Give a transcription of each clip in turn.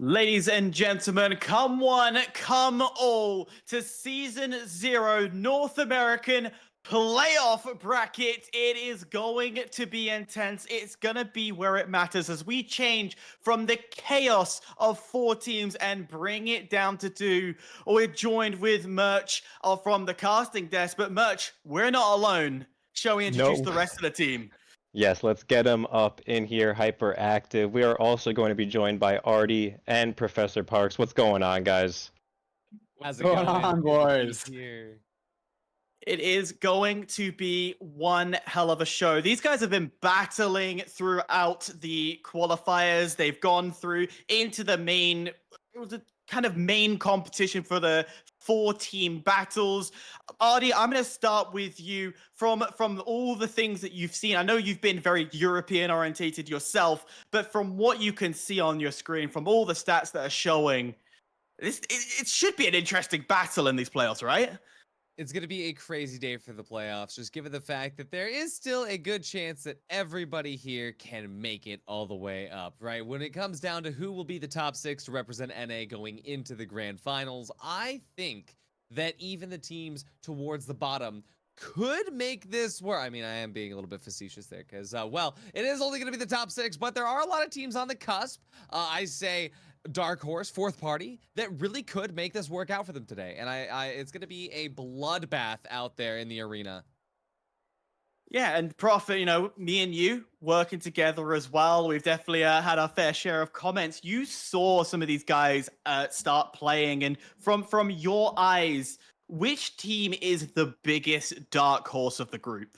Ladies and gentlemen, come one, come all to Season 0 North American Playoff Bracket. It is going to be intense. It's going to be where it matters as we change from the chaos of 4 teams and bring it down to 2. We're joined with Merch from the casting desk, but Merch, we're not alone. Shall we introduce No. the rest of the team? Yes, let's get him up in here, hyperactive. We are also going to be joined by Artie and Professor Parks. What's going on, guys? How's it Going going? on, Good to be boys? here. It is going to be one hell of a show. These guys have been battling throughout the qualifiers. They've gone through into the main competition for the 4-team battles. Artie, I'm going to start with you from all the things that you've seen. I know you've been very European orientated yourself, but from what you can see on your screen, from all the stats that are showing, it should be an interesting battle in these playoffs, right? It's going to be a crazy day for the playoffs, just given the fact that there is still a good chance that everybody here can make it all the way up, right? When it comes down to who will be the top 6 to represent NA going into the grand finals, I think that even the teams towards the bottom could make this work. I mean, I am being a little bit facetious there because, well, it is only going to be the top 6, but there are a lot of teams on the cusp. I say dark horse, fourth party, that really could make this work out for them today. And it's going to be a bloodbath out there in the arena. Yeah, and Prof, me and you working together as well. We've definitely had our fair share of comments. You saw some of these guys start playing, and from your eyes, which team is the biggest dark horse of the group?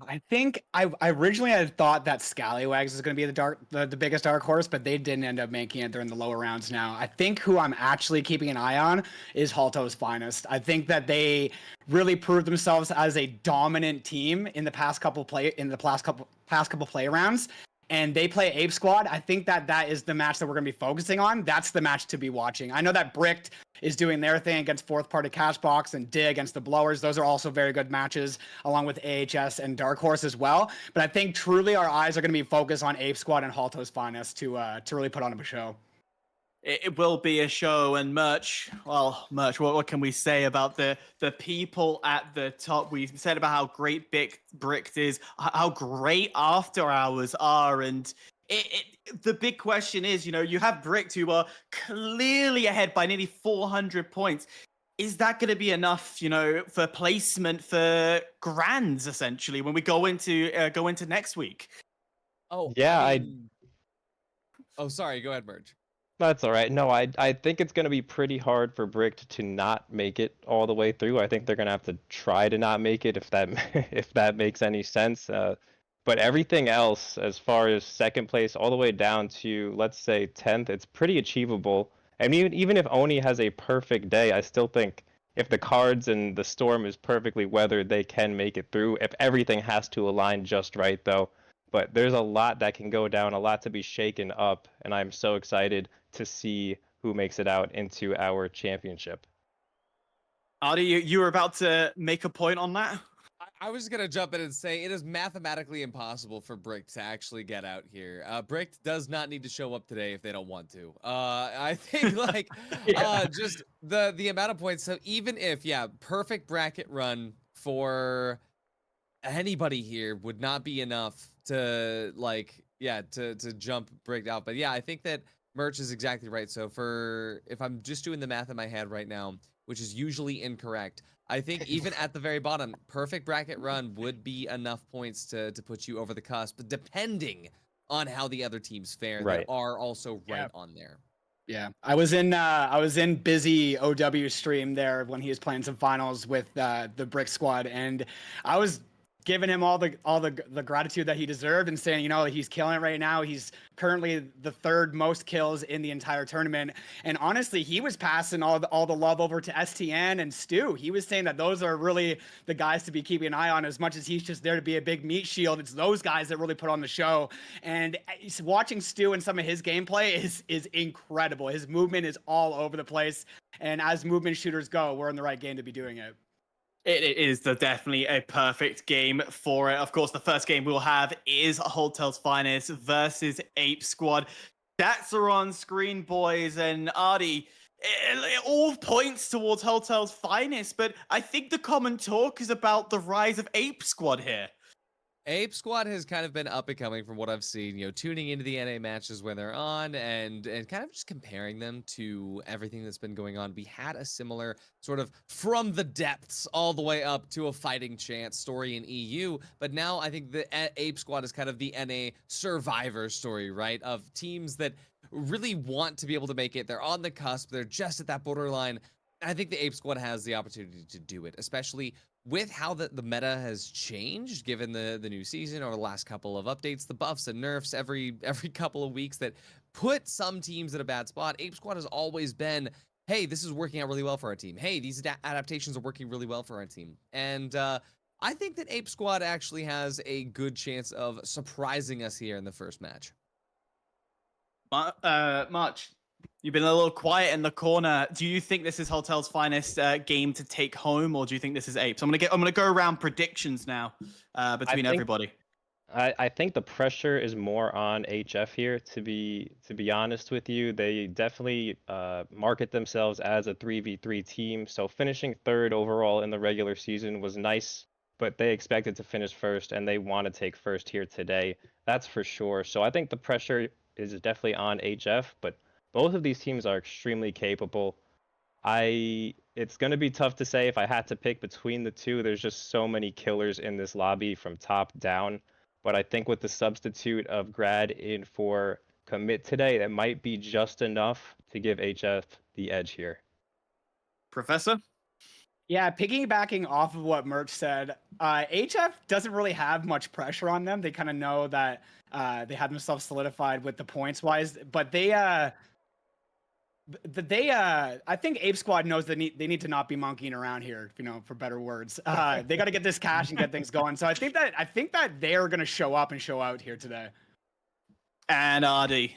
I think I originally had thought that Scallywags is going to be the biggest dark horse, but they didn't end up making it. They're in the lower rounds now. I think who I'm actually keeping an eye on is Halto's Finest. I think that they really proved themselves as a dominant team in the past couple play rounds. And they play Ape Squad. I think that is the match that we're going to be focusing on. That's the match to be watching. I know that Bricked is doing their thing against fourth party Cashbox and Dig against the Blowers. Those are also very good matches, along with AHS and Dark Horse as well. But I think truly our eyes are going to be focused on Ape Squad and Halto's Finest to really put on a show. It will be a show, and Merch, what can we say about the people at the top? We said about how great Bricked is, how great After Hours are, and the big question is, you have Bricked who are clearly ahead by nearly 400 points. Is that going to be enough, for placement for grands, essentially, when we go into next week? Oh, Yeah, Oh, sorry. Go ahead, Merge. That's all right. No, I think it's going to be pretty hard for Brick to not make it all the way through. I think they're going to have to try to not make it if that if that makes any sense. But everything else, as far as second place all the way down to, let's say, 10th, it's pretty achievable. And even if Oni has a perfect day, I still think if the cards and the storm is perfectly weathered, they can make it through. If everything has to align just right, though. But there's a lot that can go down, a lot to be shaken up, and I'm so excited to see who makes it out into our championship. Artie, you were about to make a point on that? I was just going to jump in and say it is mathematically impossible for Brick to actually get out here. Brick does not need to show up today if they don't want to. I think just the amount of points. So even if, perfect bracket run for anybody here would not be enough to to jump Brick out. But yeah, I think that Merch is exactly right. So if I'm just doing the math in my head right now, which is usually incorrect, I think even at the very bottom, perfect bracket run would be enough points to put you over the cusp, depending on how the other teams fare that are also right on there. Yeah, I was in busy OW stream there when he was playing some finals with the Brick Squad, and I was giving him all the gratitude that he deserved and saying, he's killing it right now. He's currently the 3rd most kills in the entire tournament. And honestly, he was passing all the love over to STN and Stu. He was saying that those are really the guys to be keeping an eye on. As much as he's just there to be a big meat shield, it's those guys that really put on the show. And watching Stu and some of his gameplay is incredible. His movement is all over the place. And as movement shooters go, we're in the right game to be doing it. It is definitely a perfect game for it. Of course, the first game we'll have is Hotel's Finest versus Ape Squad. Stats are on screen, boys, and Artie. It all points towards Hotel's finest, but I think the common talk is about the rise of Ape Squad here. Ape Squad has kind of been up and coming from what I've seen, tuning into the NA matches when they're on and kind of just comparing them to everything that's been going on. We had a similar sort of from the depths all the way up to a fighting chance story in EU, but now I think the Ape Squad is kind of the NA survivor story, right? Of teams that really want to be able to make it. They're on the cusp. They're just at that borderline. I think the Ape Squad has the opportunity to do it, especially with how the meta has changed given the new season or the last couple of updates, the buffs and nerfs every couple of weeks that put some teams in a bad spot. Ape Squad has always been, hey, this is working out really well for our team. Hey, these adaptations are working really well for our team. And I think that Ape Squad actually has a good chance of surprising us here in the first match. March, you've been a little quiet in the corner. Do you think this is Hotel's finest game to take home, or do you think this is Apes? I'm gonna go around predictions now between everybody. I think the pressure is more on HF here. To be honest with you, they definitely market themselves as a 3v3 team. So finishing third overall in the regular season was nice, but they expected to finish first, and they want to take first here today. That's for sure. So I think the pressure is definitely on HF, but both of these teams are extremely capable. It's going to be tough to say if I had to pick between the two. There's just so many killers in this lobby from top down. But I think with the substitute of Grad in for commit today, that might be just enough to give HF the edge here. Professor? Yeah, piggybacking off of what Merch said, HF doesn't really have much pressure on them. They kind of know that they have themselves solidified with the points wise, but I think Ape Squad knows they need to not be monkeying around here, for better words. They got to get this cash and get things going. So I think that they're gonna show up and show out here today. And Artie.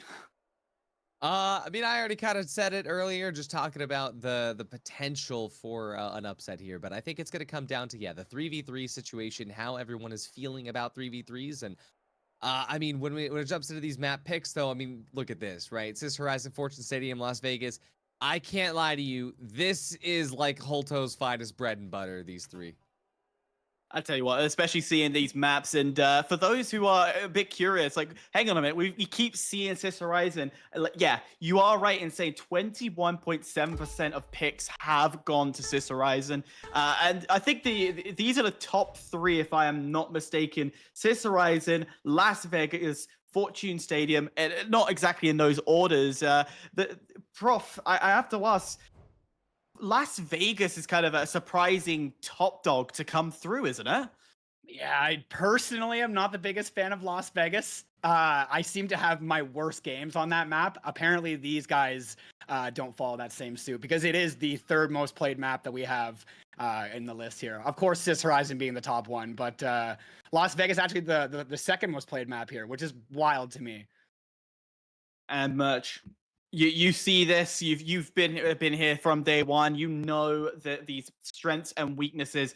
I mean, I already kind of said it earlier, just talking about the potential for an upset here, but I think it's going to come down to, the 3v3 situation, how everyone is feeling about 3v3s, and I mean, when it jumps into these map picks, though, I mean, look at this, right? Sis Horizon, Fortune Stadium, Las Vegas. I can't lie to you, this is like Holto's finest bread and butter, these three. I tell you what, especially seeing these maps, and for those who are a bit curious, like, hang on a minute, we keep seeing Sis Horizon. Yeah, you are right in saying 21.7% of picks have gone to Sis Horizon, and I think these are the top three, if I am not mistaken. Sis Horizon, Las Vegas, Fortune Stadium, and not exactly in those orders. Prof, I have to ask. Las Vegas is kind of a surprising top dog to come through, isn't it? Yeah, I personally am not the biggest fan of Las Vegas. I seem to have my worst games on that map. Apparently, these guys don't follow that same suit because it is the third most played map that we have in the list here. Of course, Sis Horizon being the top one, but Las Vegas actually the second most played map here, which is wild to me. And Merch, you see this. You've been here from day one. You know that these strengths and weaknesses.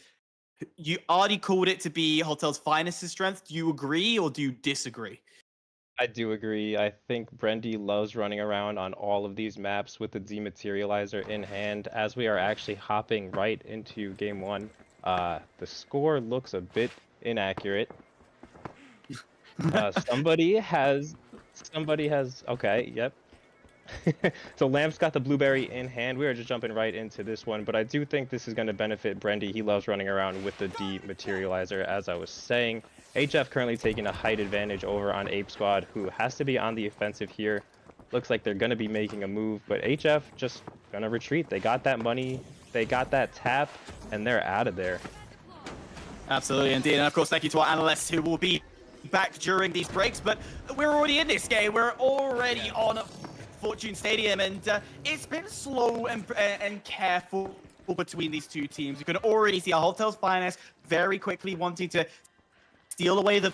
You already called it to be Hotel's finest strength. Do you agree or do you disagree? I do agree. I think Brendy loves running around on all of these maps with the dematerializer in hand. As we are actually hopping right into game one, the score looks a bit inaccurate. Somebody has. Okay, yep. So Lamp's got the blueberry in hand. We are just jumping right into this one, but I do think this is going to benefit Brendy. He loves running around with the dematerializer, as I was saying. HF currently taking a height advantage over on Ape Squad, who has to be on the offensive here. Looks like they're going to be making a move, but HF just going to retreat. They got that money, they got that tap, and they're out of there. Absolutely, indeed. And of course, thank you to our analysts who will be back during these breaks, but we're already in this game. We're already on Fortune Stadium, and it's been slow and careful between these two teams. You can already see our Hotel's finest very quickly wanting to steal away the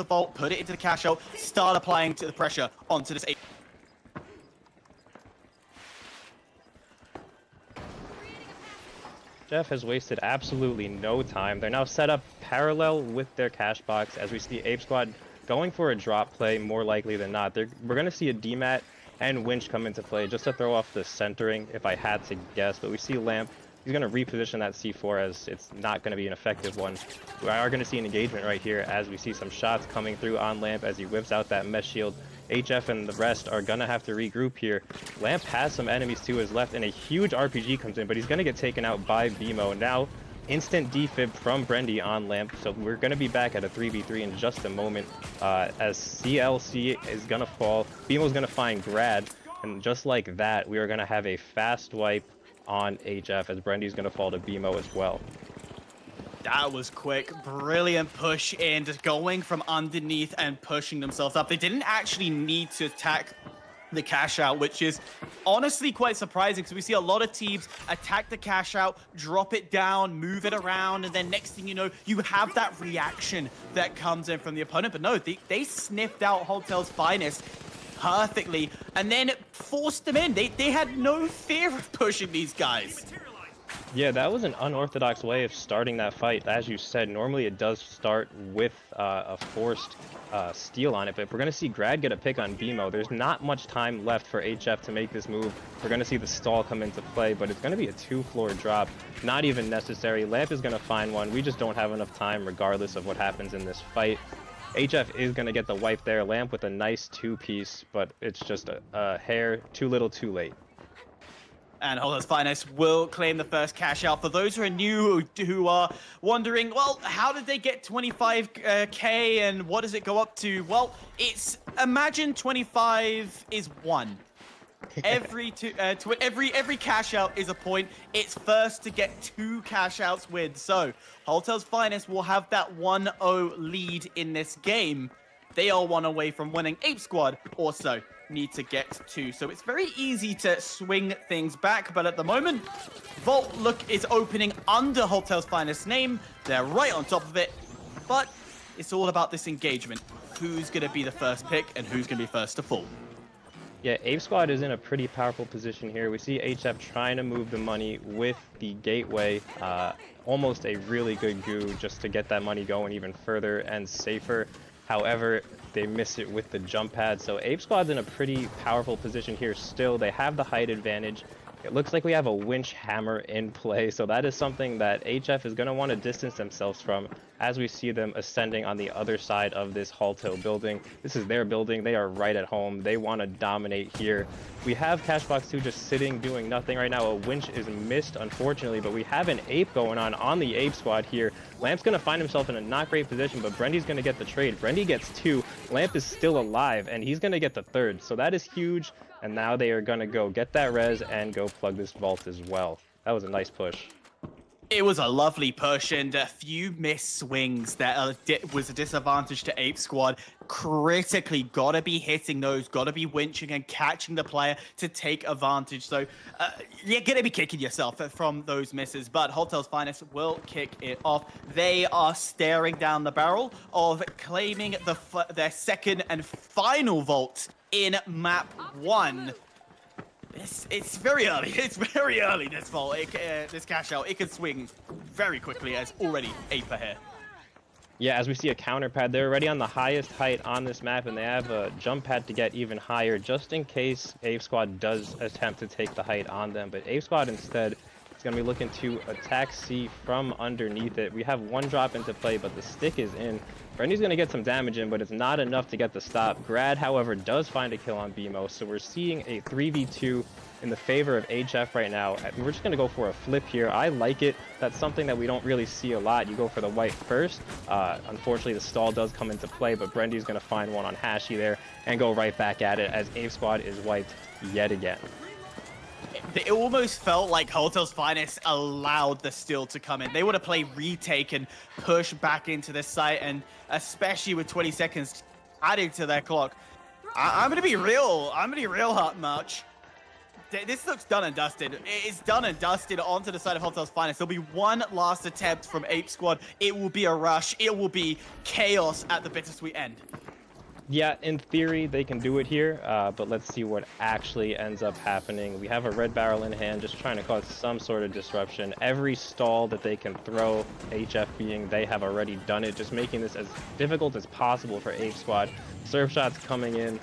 vault, put it into the cash out, start applying to the pressure onto this. Jeff has wasted absolutely no time. They're now set up parallel with their cash box as we see Ape Squad going for a drop play more likely than not. We're going to see a DMAT and Winch come into play just to throw off the centering if I had to guess. But we see Lamp. He's going to reposition that C4 as it's not going to be an effective one. We are going to see an engagement right here as we see some shots coming through on Lamp as he whips out that mesh shield. HF and the rest are going to have to regroup here. Lamp has some enemies to his left and a huge RPG comes in, but he's going to get taken out by BMO. Now, instant defib from Brendy on Lamp, so we're going to be back at a 3v3 in just a moment as CLC is going to fall. BMO's going to find Grad, and just like that, we are going to have a fast wipe on HF as Brendy's going to fall to BMO as well. That was quick. Brilliant push in, just going from underneath and pushing themselves up. They didn't actually need to attack the cash out, which is honestly quite surprising because we see a lot of teams attack the cash out, drop it down, move it around, and then next thing you know, you have that reaction that comes in from the opponent. But no, they sniffed out Hotel's finest perfectly and then forced them in. They had no fear of pushing these guys. Yeah, that was an unorthodox way of starting that fight. As you said, normally it does start with a forced steal on it, but we're going to see Grad get a pick on BMO. There's not much time left for HF to make this move. We're going to see the stall come into play, but it's going to be a 2-floor drop. Not even necessary. Lamp is going to find one. We just don't have enough time regardless of what happens in this fight. HF is going to get the wipe there. Lamp with a nice 2-piece, but it's just a hair too little too late. And Hotel's Finest will claim the first cash out. For those who are new, who are wondering, well, how did they get 25k and what does it go up to? Well, it's imagine 25 is 1. Every cash out is a point. It's first to get 2 cash outs win. So Hotel's Finest will have that 1-0 lead in this game. They are 1 away from winning. Ape Squad also need to get 2. So it's very easy to swing things back. But at the moment, Vault look is opening under Hotel's Finest name. They're right on top of it. But it's all about this engagement. Who's going to be the first pick and who's going to be first to fall? Yeah, Ape Squad is in a pretty powerful position here. We see HF trying to move the money with the gateway. Almost a really good goo just to get that money going even further and safer. However, they miss it with the jump pad. So Ape Squad's in a pretty powerful position here still. They have the height advantage. It looks like we have a winch hammer in play, so that is something that HF is going to want to distance themselves from as we see them ascending on the other side of this Halto building. This is their building. They are right at home. They want to dominate here. We have Cashbox 2 just sitting, doing nothing right now. A winch is missed, unfortunately, but we have an ape going on the Ape Squad here. Lamp's going to find himself in a not great position, but Brendy's going to get the trade. Brendy gets 2. Lamp is still alive, and he's going to get the 3rd, so that is huge. And now they are going to go get that res and go plug this vault as well. That was a nice push. It was a lovely push and a few missed swings that was a disadvantage to Ape Squad. Critically, gotta be hitting those, gotta be winching and catching the player to take advantage. So you're gonna be kicking yourself from those misses, but Hotel's Finest will kick it off. They are staring down the barrel of claiming their second and final vault in map 1. It's very early. It's very early, this vault. This cash out. It can swing very quickly as already 8 per hair. Yeah, as we see a counter pad, they're already on the highest height on this map, and they have a jump pad to get even higher, just in case Ape Squad does attempt to take the height on them. But Ape Squad instead is going to be looking to attack C from underneath it. We have 1 drop into play, but the stick is in. Brendy's going to get some damage in, but it's not enough to get the stop. Grad, however, does find a kill on BMO, so we're seeing a 3v2 in the favor of HF right now. We're just going to go for a flip here. I like it. That's something that we don't really see a lot. You go for the white first. Unfortunately, the stall does come into play, but Brendy's going to find one on Hashi there and go right back at it as Ape Squad is wiped yet again. It almost felt like Hotel's Finest allowed the steal to come in. They would have played retake and push back into this site, and especially with 20 seconds added to their clock. I'm gonna be real hot, March. This looks done and dusted. It's done and dusted onto the side of Hotel's Finest. There'll be one last attempt from Ape Squad. It will be a rush. It will be chaos at the bittersweet end. Yeah, in theory, they can do it here, but let's see what actually ends up happening. We have a red barrel in hand, just trying to cause some sort of disruption. Every stall that they can throw, HF being they have already done it, just making this as difficult as possible for Ape Squad. Serve shots coming in.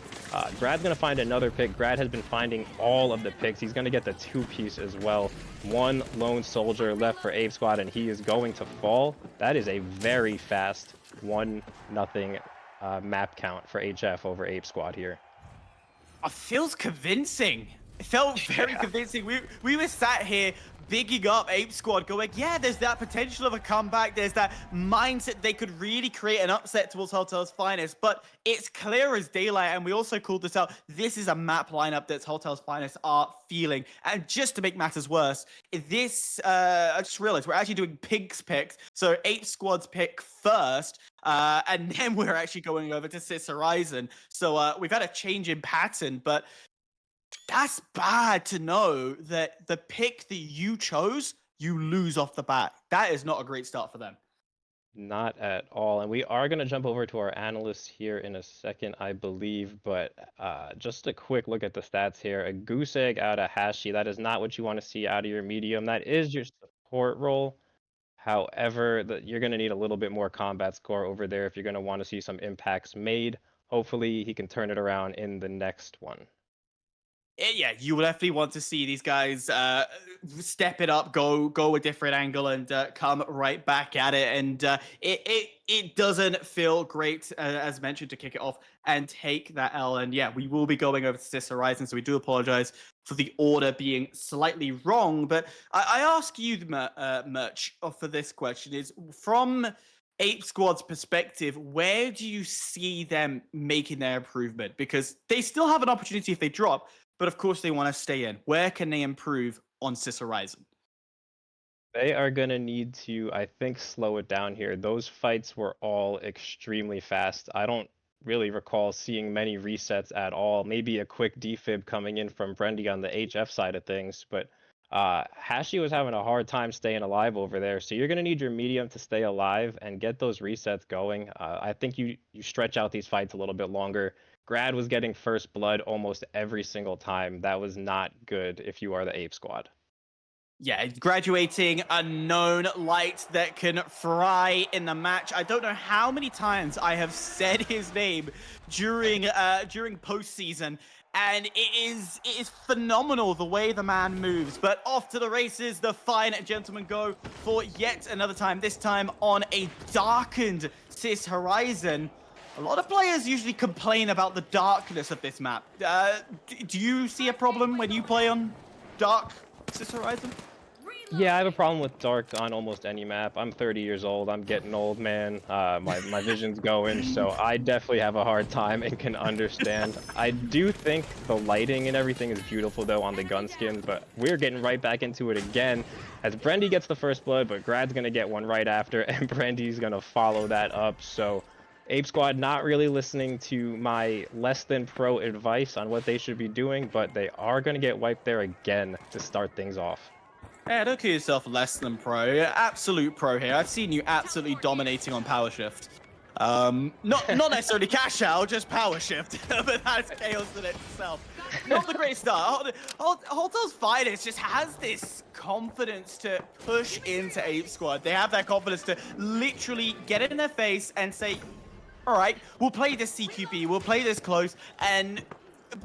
Grad's going to find another pick. Grad has been finding all of the picks. He's going to get the 2-piece as well. One lone soldier left for Ape Squad, and he is going to fall. That is a very fast 1-0 map count for HF over Ape Squad here. It feels convincing. It felt very convincing. We were sat here bigging up Ape Squad, going, yeah, there's that potential of a comeback. There's that mindset they could really create an upset towards Hotel's Finest. But it's clear as daylight, and we also called this out. This is a map lineup that Hotel's Finest are feeling. And just to make matters worse, this, I just realized we're actually doing Pig's picks. So Ape Squad's pick first. And then we're actually going over to Sis Horizon. So we've had a change in pattern, but that's bad to know that the pick that you chose, you lose off the bat. That is not a great start for them. Not at all. And we are going to jump over to our analysts here in a second, I believe. But just a quick look at the stats here. A goose egg out of Hashi. That is not what you want to see out of your medium. That is your support role. However, you're going to need a little bit more combat score over there if you're going to want to see some impacts made. Hopefully, he can turn it around in the next one. Yeah, you will definitely want to see these guys step it up, go a different angle, and come right back at it. And it doesn't feel great, as mentioned, to kick it off and take that L. And yeah, we will be going over to Sis Horizon, so we do apologize for the order being slightly wrong. But I ask you, Merch, for this question is from Ape Squad's perspective, where do you see them making their improvement? Because they still have an opportunity if they drop, but of course they want to stay in. Where can they improve on Sis Horizon? They are going to need to, I think, slow it down here. Those fights were all extremely fast. I don't really recall seeing many resets at all. Maybe a quick defib coming in from Brendy on the HF side of things, but Hashi was having a hard time staying alive over there. So you're going to need your medium to stay alive and get those resets going. I think you stretch out these fights a little bit longer. Grad was getting first blood almost every single time. That was not good if you are the Ape Squad. Yeah, graduating a known light that can fry in the match. I don't know how many times I have said his name during postseason, and it is phenomenal the way the man moves. But off to the races, the fine gentlemen go for yet another time. This time on a darkened Sis Horizon. A lot of players usually complain about the darkness of this map. Do you see a problem when you play on dark Sis Horizon? Yeah, I have a problem with dark on almost any map. I'm 30 years old. I'm getting old, man. My vision's going, so I definitely have a hard time and can understand. I do think the lighting and everything is beautiful, though, on the gun skins, but we're getting right back into it again as Brendy gets the first blood, but Grad's going to get one right after, and Brendy's going to follow that up, so Ape Squad not really listening to my less than pro advice on what they should be doing, but they are going to get wiped there again to start things off. Yeah, don't call yourself less than pro. You're absolute pro here. I've seen you absolutely dominating on power shift. Not necessarily cash out, just power shift. But that's chaos in itself. Not the great start. Hotel's Finest just has this confidence to push into Ape Squad. They have that confidence to literally get it in their face and say, all right, we'll play this CQB, we'll play this close, and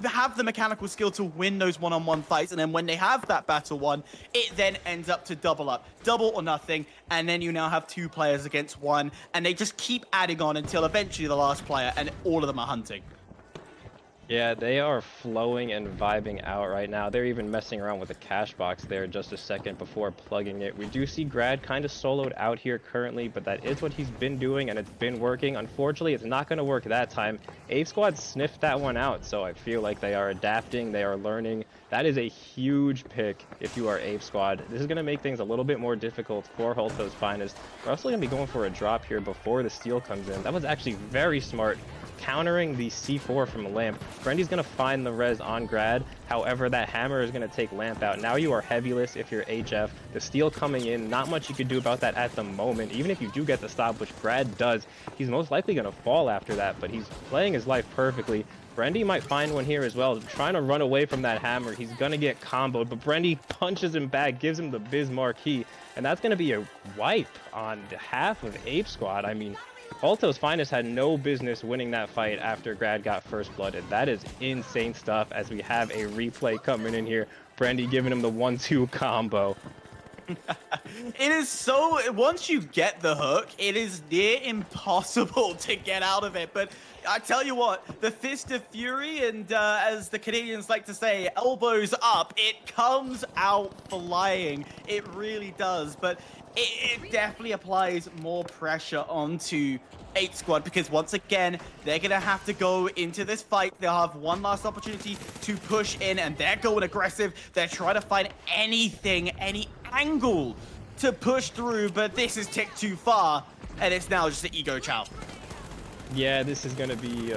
have the mechanical skill to win those one-on-one fights. And then when they have that battle won, it then ends up to double up, double or nothing. And then you now have 2 players against 1, and they just keep adding on until eventually the last player and all of them are hunting. Yeah, they are flowing and vibing out right now. They're even messing around with the cash box there just a second before plugging it. We do see Grad kind of soloed out here currently, but that is what he's been doing, and it's been working. Unfortunately, it's not going to work that time. Ape Squad sniffed that one out, so I feel like they are adapting, they are learning. That is a huge pick if you are Ape Squad. This is going to make things a little bit more difficult for Holto's Finest. We're also going to be going for a drop here before the steal comes in. That was actually very smart. countering the C4 from Lamp. Brendy's going to find the res on Grad. However, that hammer is going to take Lamp out. Now you are heavyless if you're HF. The steal coming in, not much you could do about that at the moment. Even if you do get the stop, which Grad does, he's most likely going to fall after that, but he's playing his life perfectly. Brendy might find one here as well, trying to run away from that hammer. He's going to get comboed, but Brendy punches him back, gives him the Biz Marquee, and that's going to be a wipe on half of Ape Squad. I mean, Alto's Finest had no business winning that fight after Grad got first blooded. That is insane stuff as we have a replay coming in here. Brendy giving him the 1-2 combo. It is so, once you get the hook, it is near impossible to get out of it. But I tell you what, the Fist of Fury, and as the Canadians like to say, elbows up, it comes out flying. It really does. But it definitely applies more pressure onto Ape Squad, because once again, they're going to have to go into this fight. They'll have one last opportunity to push in, and they're going aggressive. They're trying to find anything, any angle to push through, but this is ticked too far, and it's now just an ego chow. Yeah, this is going to be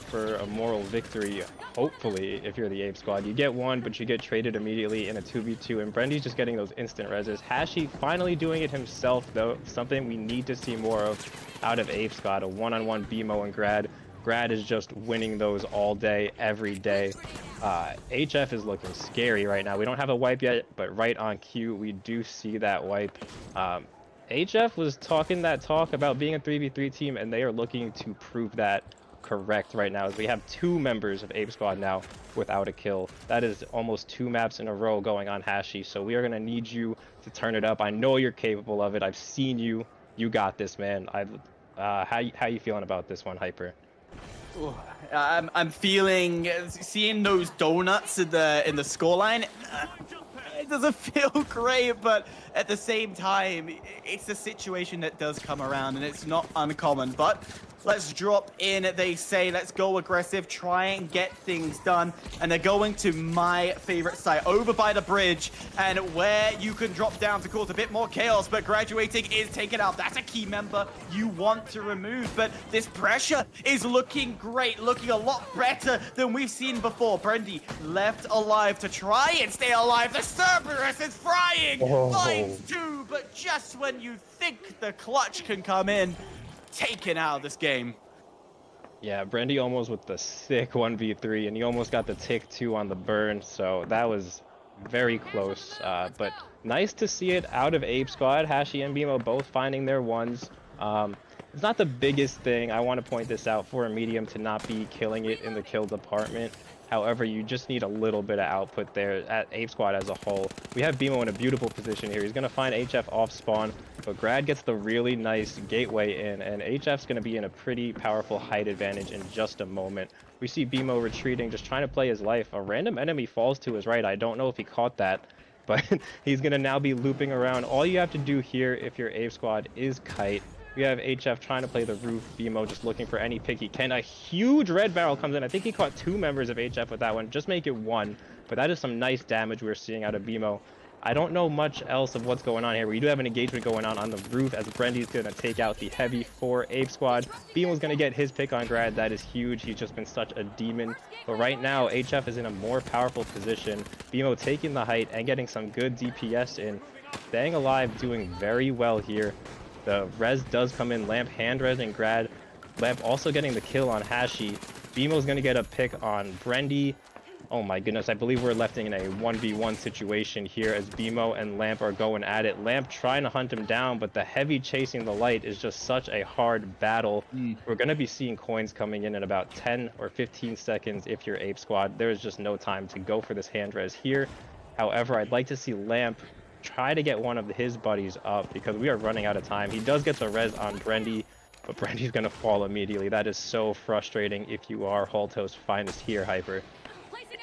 for a moral victory, hopefully, if you're the Ape Squad. You get one, but you get traded immediately in a 2v2, and Brendy's just getting those instant reses. Hashi finally doing it himself, though, something we need to see more of out of Ape Squad, a one-on-one BMO and Grad. Grad is just winning those all day, every day. HF is looking scary right now. We don't have a wipe yet, but right on cue, we do see that wipe. HF was talking that talk about being a 3v3 team, and they are looking to prove that correct right now, as we have 2 members of Ape Squad now without a kill. That is almost 2 maps in a row going on Hashi, so we are going to need you to turn it up. I know you're capable of it. I've seen you. You got this, man. How you feeling about this one, Hyper? Ooh, I'm feeling, seeing those donuts in the scoreline. It doesn't feel great, but at the same time, it's a situation that does come around, and it's not uncommon. But let's drop in, they say, let's go aggressive, try and get things done. And they're going to my favorite site, over by the bridge, and where you can drop down to cause a bit more chaos, but graduating is taken out. That's a key member you want to remove, but this pressure is looking great, looking a lot better than we've seen before. Brendy left alive to try and stay alive. The Cerberus is frying, finds 2, but just when you think the clutch can come in, taken out of this game. Yeah, Brendy almost with the sick 1v3, and he almost got the tick 2 on the burn, so that was very close. But nice to see it out of Ape Squad. Hashi and BMO both finding their ones. It's not the biggest thing. I want to point this out for a medium to not be killing it in the kill department. However, you just need a little bit of output there at Ape Squad as a whole. We have BMO in a beautiful position here. He's going to find HF off spawn, but Grad gets the really nice gateway in, and HF's going to be in a pretty powerful height advantage in just a moment. We see BMO retreating, just trying to play his life. A random enemy falls to his right. I don't know if he caught that, but he's going to now be looping around. All you have to do here if you're Ape Squad is kite. We have HF trying to play the roof, BMO just looking for any pick he can. A huge red barrel comes in. I think he caught 2 members of HF with that one. Just make it 1. But that is some nice damage we're seeing out of BMO. I don't know much else of what's going on here. We do have an engagement going on the roof, as Brendy's going to take out the heavy for Ape Squad. BMO's going to get his pick on Grad. That is huge. He's just been such a demon. But right now, HF is in a more powerful position. BMO taking the height and getting some good DPS in. Staying alive, doing very well here. The res does come in. Lamp hand resing Grad. Lamp also getting the kill on Hashi. BMO's going to get a pick on Brendy. Oh my goodness, I believe we're left in a 1v1 situation here as BMO and Lamp are going at it. Lamp trying to hunt him down, but the heavy chasing the light is just such a hard battle. We're going to be seeing coins coming in about 10 or 15 seconds if you're Ape Squad. There is just no time to go for this hand res here. However, I'd like to see Lamp try to get one of his buddies up because we are running out of time. He does get the res on Brendy, but Brendy's going to fall immediately. That is so frustrating if you are Halto's Finest here, Hyper.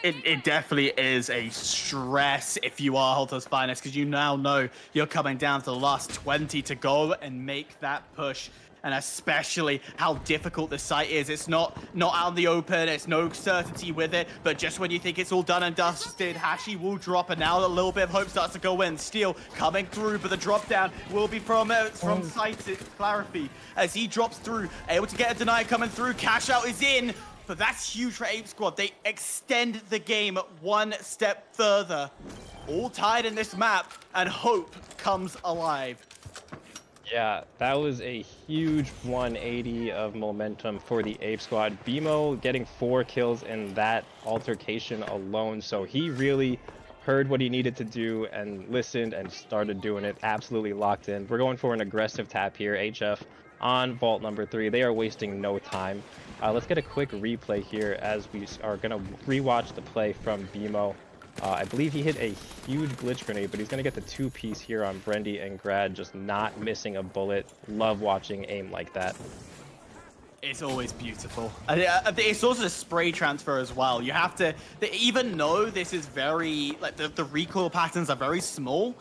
It definitely is a stress if you are Halto's Finest, because you now know you're coming down to the last 20 to go and make that push. and especially how difficult the site is. It's not out in the open, it's no certainty with it, but just when you think it's all done and dusted, Hashi will drop, and now a little bit of hope starts to go in. Steel coming through, but the drop down will be from Sight Clarify as he drops through, able to get a deny coming through. Cash out is in, but that's huge for Ape Squad. They extend the game one step further. All tied in this map, and hope comes alive. Yeah, that was a huge 180 of momentum for the Ape Squad. BMO getting 4 kills in that altercation alone, so he really heard what he needed to do and listened and started doing it. Absolutely locked in. We're going for an aggressive tap here. HF on vault number 3. They are wasting no time. Let's get a quick replay here as we are going to rewatch the play from BMO. I believe he hit a huge glitch grenade, but he's going to get the 2-piece here on Brendy and Grad, just not missing a bullet. Love watching aim like that. It's always beautiful. It's also the spray transfer as well. You have to, even though this is very, like the recoil patterns are very small,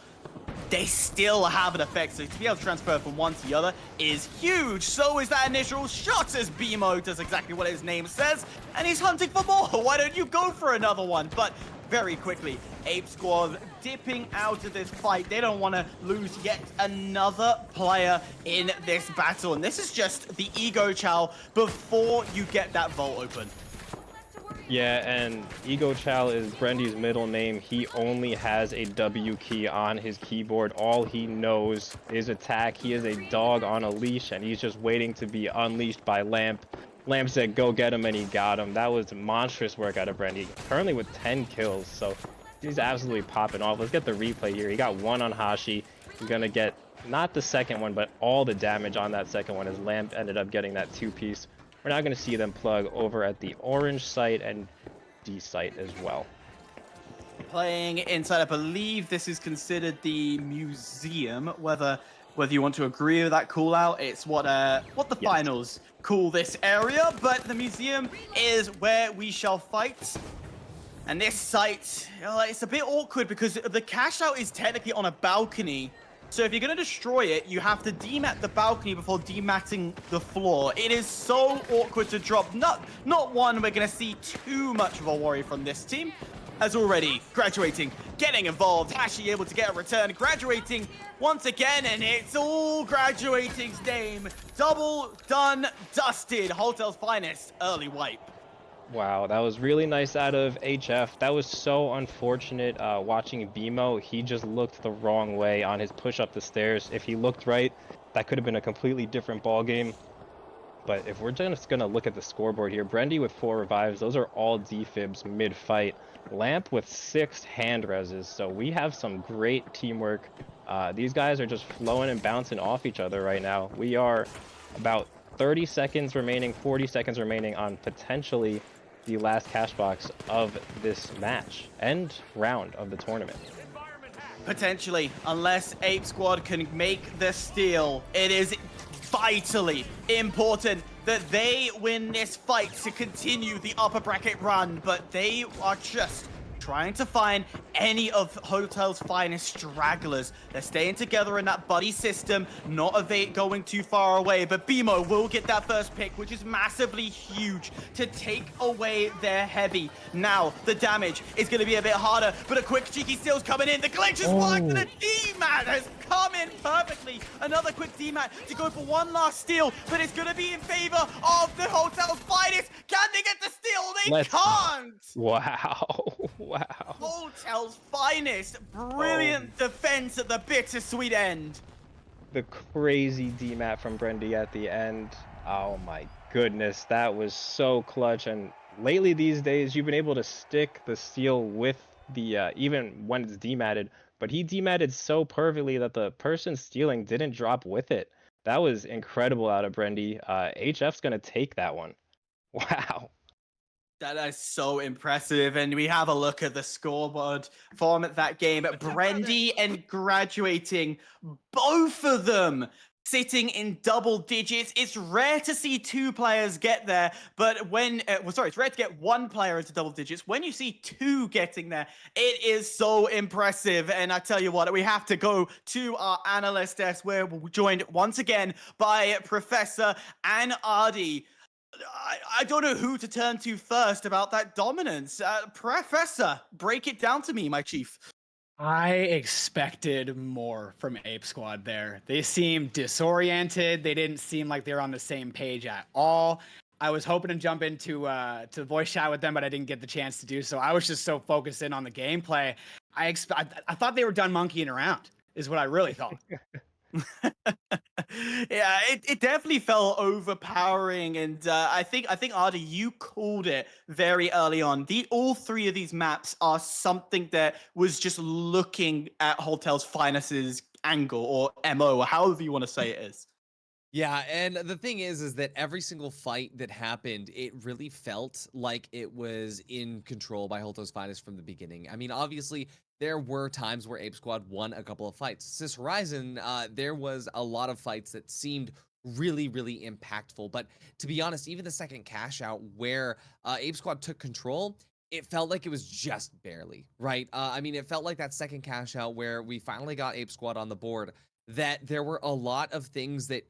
they still have an effect. So to be able to transfer from one to the other is huge. So is that initial shot as BMO does exactly what his name says, and he's hunting for more. Why don't you go for another one? But very quickly, Ape Squad dipping out of this fight. They don't want to lose yet another player in this battle. And this is just the ego chow before you get that vault open. Yeah, and Ego Chow is Brendy's middle name. He only has a W key on his keyboard. All he knows is attack. He is a dog on a leash, and he's just waiting to be unleashed by Lamp. Lamp said, go get him, and he got him. That was monstrous work out of Brendy. Currently with 10 kills, so he's absolutely popping off. Let's get the replay here. He got 1 on Hashi. He's going to get not the second one, but all the damage on that second one as Lamp ended up getting that 2-piece. We're now going to see them plug over at the orange site and D site as well. Playing inside, I believe this is considered the museum. Whether you want to agree with that call out, it's what the Yes. finals call this area. But the museum is where we shall fight. And this site, it's a bit awkward because the cash out is technically on a balcony. So if you're going to destroy it, you have to demat the balcony before dematting the floor. It is so awkward to drop. Not one we're going to see too much of a worry from this team. As already graduating, getting involved, Hashi able to get a return, graduating once again, and it's all graduating's name. Double done, dusted. Hotel's finest early wipe. Wow, that was really nice out of HF. That was so unfortunate watching BMO. He just looked the wrong way on his push up the stairs. If he looked right, that could have been a completely different ball game. But if we're just going to look at the scoreboard here, Brendy with 4 revives. Those are all defibs mid-fight. Lamp with 6 hand reses. So we have some great teamwork. These guys are just flowing and bouncing off each other right now. We are about 30 seconds remaining, 40 seconds remaining on potentially the last cash box of this match and round of the tournament. Potentially, unless Ape Squad can make the steal, it is vitally important that they win this fight to continue the upper bracket run, but they are just trying to find any of Hotel's finest stragglers. They're staying together in that buddy system, not going too far away, but BMO will get that first pick, which is massively huge to take away their heavy. Now, the damage is going to be a bit harder, but a quick cheeky steal's coming in. The glitch is worked, and a D-mat has come in perfectly. Another quick D-mat to go for one last steal, but it's going to be in favor of the Hotel's finest. Can they get the steal? They can't! Wow. Wow. Hotel's finest. Brilliant defense at the bittersweet end. The crazy DMAT from Brendy at the end. Oh my goodness, that was so clutch. And lately these days, you've been able to stick the steal with the, even when it's dematted, but he dematted so perfectly that the person stealing didn't drop with it. That was incredible out of Brendy. HF's gonna take that one. Wow. That is so impressive, and we have a look at the scoreboard from that game. Brendy and graduating, both of them sitting in double digits. It's rare to see 2 players get there, but when, it's rare to get 1 player into double digits. When you see 2 getting there, it is so impressive. And I tell you what, we have to go to our analyst desk where we're joined once again by Professor and Ardy. I don't know who to turn to first about that dominance. Professor, break it down to me, my chief. I expected more from Ape Squad there. They seemed disoriented. They didn't seem like they were on the same page at all. I was hoping to jump into to voice chat with them, but I didn't get the chance to do so. I was just so focused in on the gameplay. I thought they were done monkeying around, is what I really thought. Yeah, it definitely felt overpowering, and I think Arda, you called it very early on. All 3 of these maps are something that was just looking at Hotel's Finest's angle or MO, or however you want to say it is. Yeah, and the thing is that every single fight that happened, it really felt like it was in control by Holto's Finest from the beginning. I mean, obviously, there were times where Ape Squad won a couple of fights. Sis Horizon, there was a lot of fights that seemed really, really impactful. But to be honest, even the second cash out where Ape Squad took control, it felt like it was just barely, right? I mean, it felt like that second cash out where we finally got Ape Squad on the board, that there were a lot of things that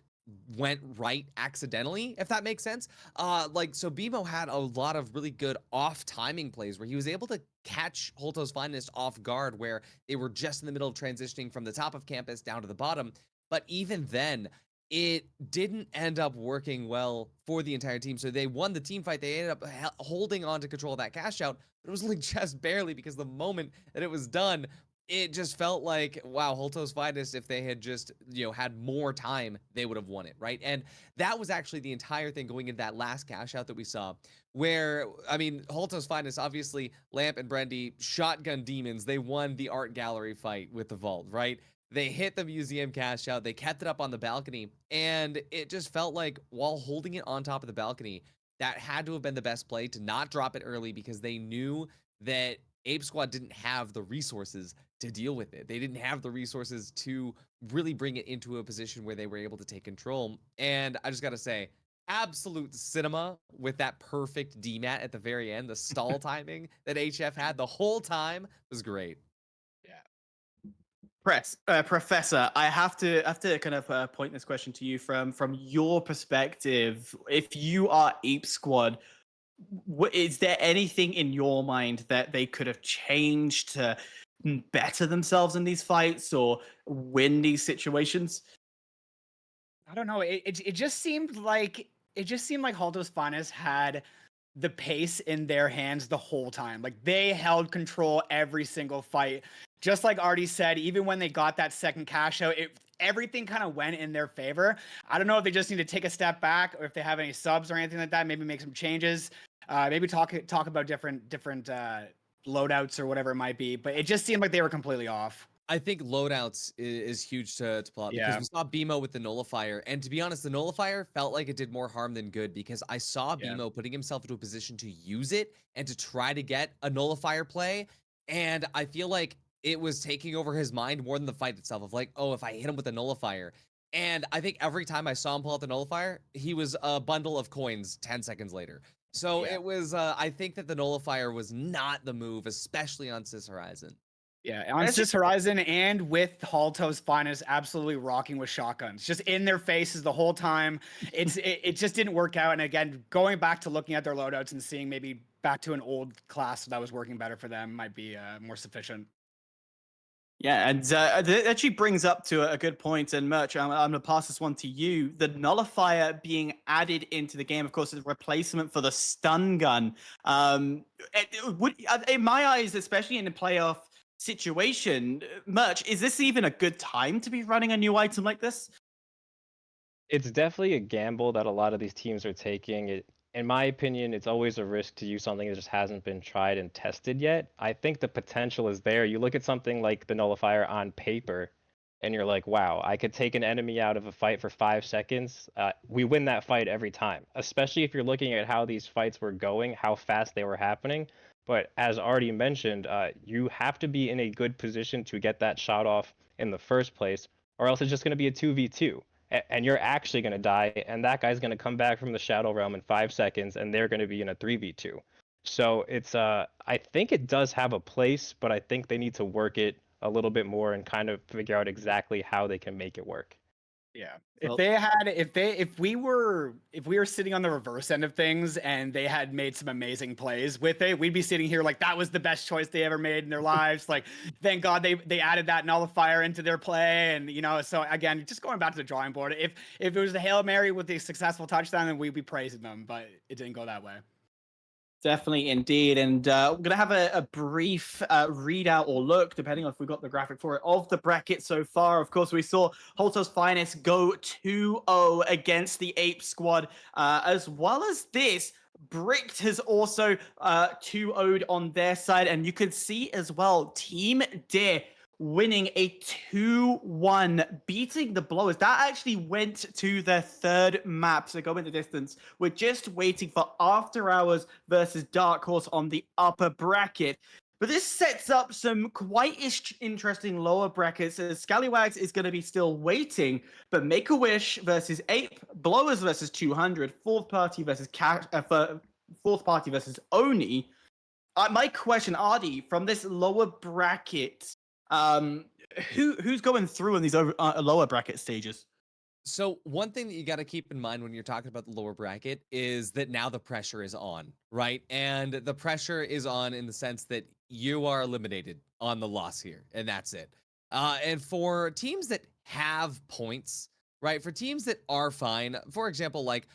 went right accidentally, if that makes sense. So BMO had a lot of really good off timing plays where he was able to catch Holto's Finest off guard, where they were just in the middle of transitioning from the top of campus down to the bottom. But even then, it didn't end up working well for the entire team. So they won the team fight. They ended up holding on to control of that cash out, but it was only just barely, because the moment that it was done, it just felt like, wow, Holto's Finest, if they had just, had more time, they would have won it, right? And that was actually the entire thing going into that last cash out that we saw, where, I mean, Holto's Finest, obviously, Lamp and Brendy, shotgun demons. They won the art gallery fight with the vault, right? They hit the museum cash out. They kept it up on the balcony, and it just felt like, while holding it on top of the balcony, that had to have been the best play to not drop it early, because they knew that Ape Squad didn't have the resources to deal with it. They didn't have the resources to really bring it into a position where they were able to take control. And I just got to say, absolute cinema with that perfect DMAT at the very end. The stall timing that HF had the whole time was great. Professor, I have to kind of point this question to you from your perspective. If you are Ape Squad, is there anything in your mind that they could have changed to better themselves in these fights or win these situations? I don't know. It just seemed like Haldo's Finest had the pace in their hands the whole time. Like, they held control every single fight. Just like Artie said, even when they got that second cash out, everything kind of went in their favor. I don't know if they just need to take a step back, or if they have any subs or anything like that. Maybe make some changes. Maybe talk about different loadouts or whatever it might be. But it just seemed like they were completely off. I think loadouts is huge to pull out, because Yeah. we saw BMO with the nullifier, and to be honest, the nullifier felt like it did more harm than good, because I saw Yeah. BMO putting himself into a position to use it and to try to get a nullifier play, and I feel like it was taking over his mind more than the fight itself, of like, oh, if I hit him with a nullifier. And I think every time I saw him pull out the nullifier, he was a bundle of coins 10 seconds later. So Yeah. it was, I think that the nullifier was not the move, especially on Sis Horizon. Yeah, on Sis Horizon, and with Halto's Finest absolutely rocking with shotguns, just in their faces the whole time. It just didn't work out. And again, going back to looking at their loadouts and seeing maybe back to an old class that was working better for them might be more sufficient. Yeah, and that actually brings up to a good point. And Merch, I'm going to pass this one to you. The nullifier being added into the game, of course, is a replacement for the stun gun. In my eyes, especially in a playoff situation, Merch, is this even a good time to be running a new item like this? It's definitely a gamble that a lot of these teams are taking. In my opinion, it's always a risk to use something that just hasn't been tried and tested yet. I think the potential is there. You look at something like the nullifier on paper, and you're like, wow, I could take an enemy out of a fight for 5 seconds. We win that fight every time, especially if you're looking at how these fights were going, how fast they were happening. But as already mentioned, you have to be in a good position to get that shot off in the first place, or else it's just going to be a 2v2. and you're actually going to die, and that guy's going to come back from the Shadow Realm in 5 seconds, and they're going to be in a 3v2. So it's I think it does have a place, but I think they need to work it a little bit more and kind of figure out exactly how they can make it work. Yeah. Well- If we were sitting on the reverse end of things and they had made some amazing plays with it, we'd be sitting here like that was the best choice they ever made in their lives. Like, thank God they added that nullifier into their play. And so again, just going back to the drawing board, if it was the Hail Mary with the successful touchdown, then we'd be praising them, but it didn't go that way. Definitely, indeed. And we're going to have a brief readout or look, depending on if we got the graphic for it, of the bracket so far. Of course, we saw Holto's Finest go 2-0 against the Ape Squad. As well as this, Bricked has also 2-0'd on their side. And you could see as well, Team Deer winning a 2-1, beating the Blowers. That actually went to their third map, so going the distance. We're just waiting for After Hours versus Dark Horse on the upper bracket. But this sets up some quite interesting lower brackets, as Scallywags is going to be still waiting, but Make-A-Wish versus Ape, Blowers versus 200, Fourth Party versus Fourth Party versus Oni. My question, Ardi, from this lower bracket, who's going through in these lower bracket stages? So one thing that you got to keep in mind when you're talking about the lower bracket is that now the pressure is on, right? And the pressure is on in the sense that you are eliminated on the loss here, and that's it. And for teams that have points, right? For teams that are fine, for example, like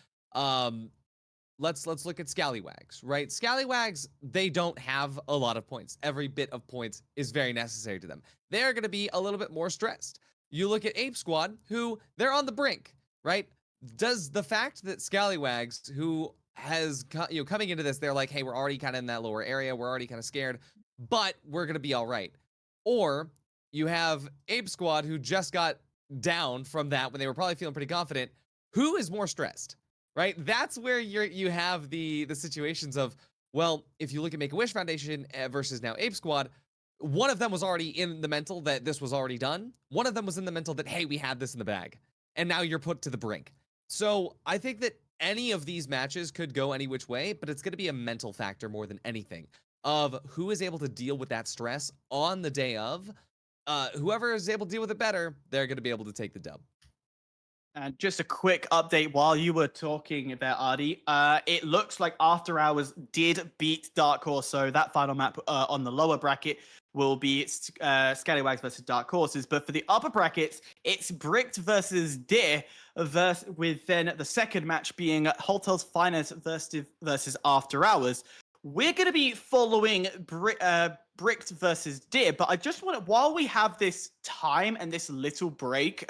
let's look at Scallywags, right? Scallywags, they don't have a lot of points. Every bit of points is very necessary to them. They're going to be a little bit more stressed. You look at Ape Squad, who they're on the brink, right? Does the fact that Scallywags, who has coming into this, they're like, hey, we're already kind of in that lower area, we're already kind of scared, but we're going to be all right. Or you have Ape Squad, who just got down from that when they were probably feeling pretty confident. Who is more stressed? Right? That's where you have the situations of, well, if you look at Make-A-Wish Foundation versus now Ape Squad, one of them was already in the mental that this was already done. One of them was in the mental that, hey, we had this in the bag. And now you're put to the brink. So I think that any of these matches could go any which way, but it's going to be a mental factor more than anything of who is able to deal with that stress on the day of. Whoever is able to deal with it better, they're going to be able to take the dub. And just a quick update while you were talking about Ardi. It looks like After Hours did beat Dark Horse, so that final map on the lower bracket will be Scallywags versus Dark Horses. But for the upper brackets, it's Bricked versus Deer, with then the second match being Holtel's Finest versus After Hours. We're going to be following Bricked versus Deer, but I just want to, while we have this time and this little break,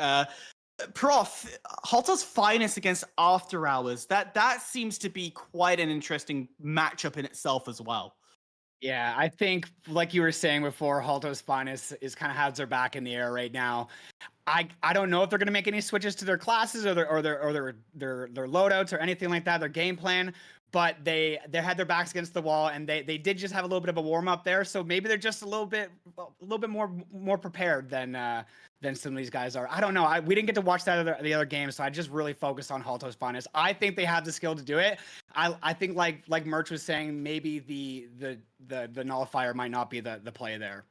Prof, Holter's Finest against After Hours, that seems to be quite an interesting matchup in itself as well. Yeah, I think, like you were saying before, Holto's Finest is kind of has their back in the air right now. I don't know if they're going to make any switches to their classes or their loadouts or anything like that, their game plan. But they had their backs against the wall, and they did just have a little bit of a warm up there. So maybe they're just a little bit more prepared than some of these guys are. I don't know. We didn't get to watch the other games, so I just really focused on Holto's Finest. I think they have the skill to do it. I think like Merch was saying, maybe the nullifier might not be the play there.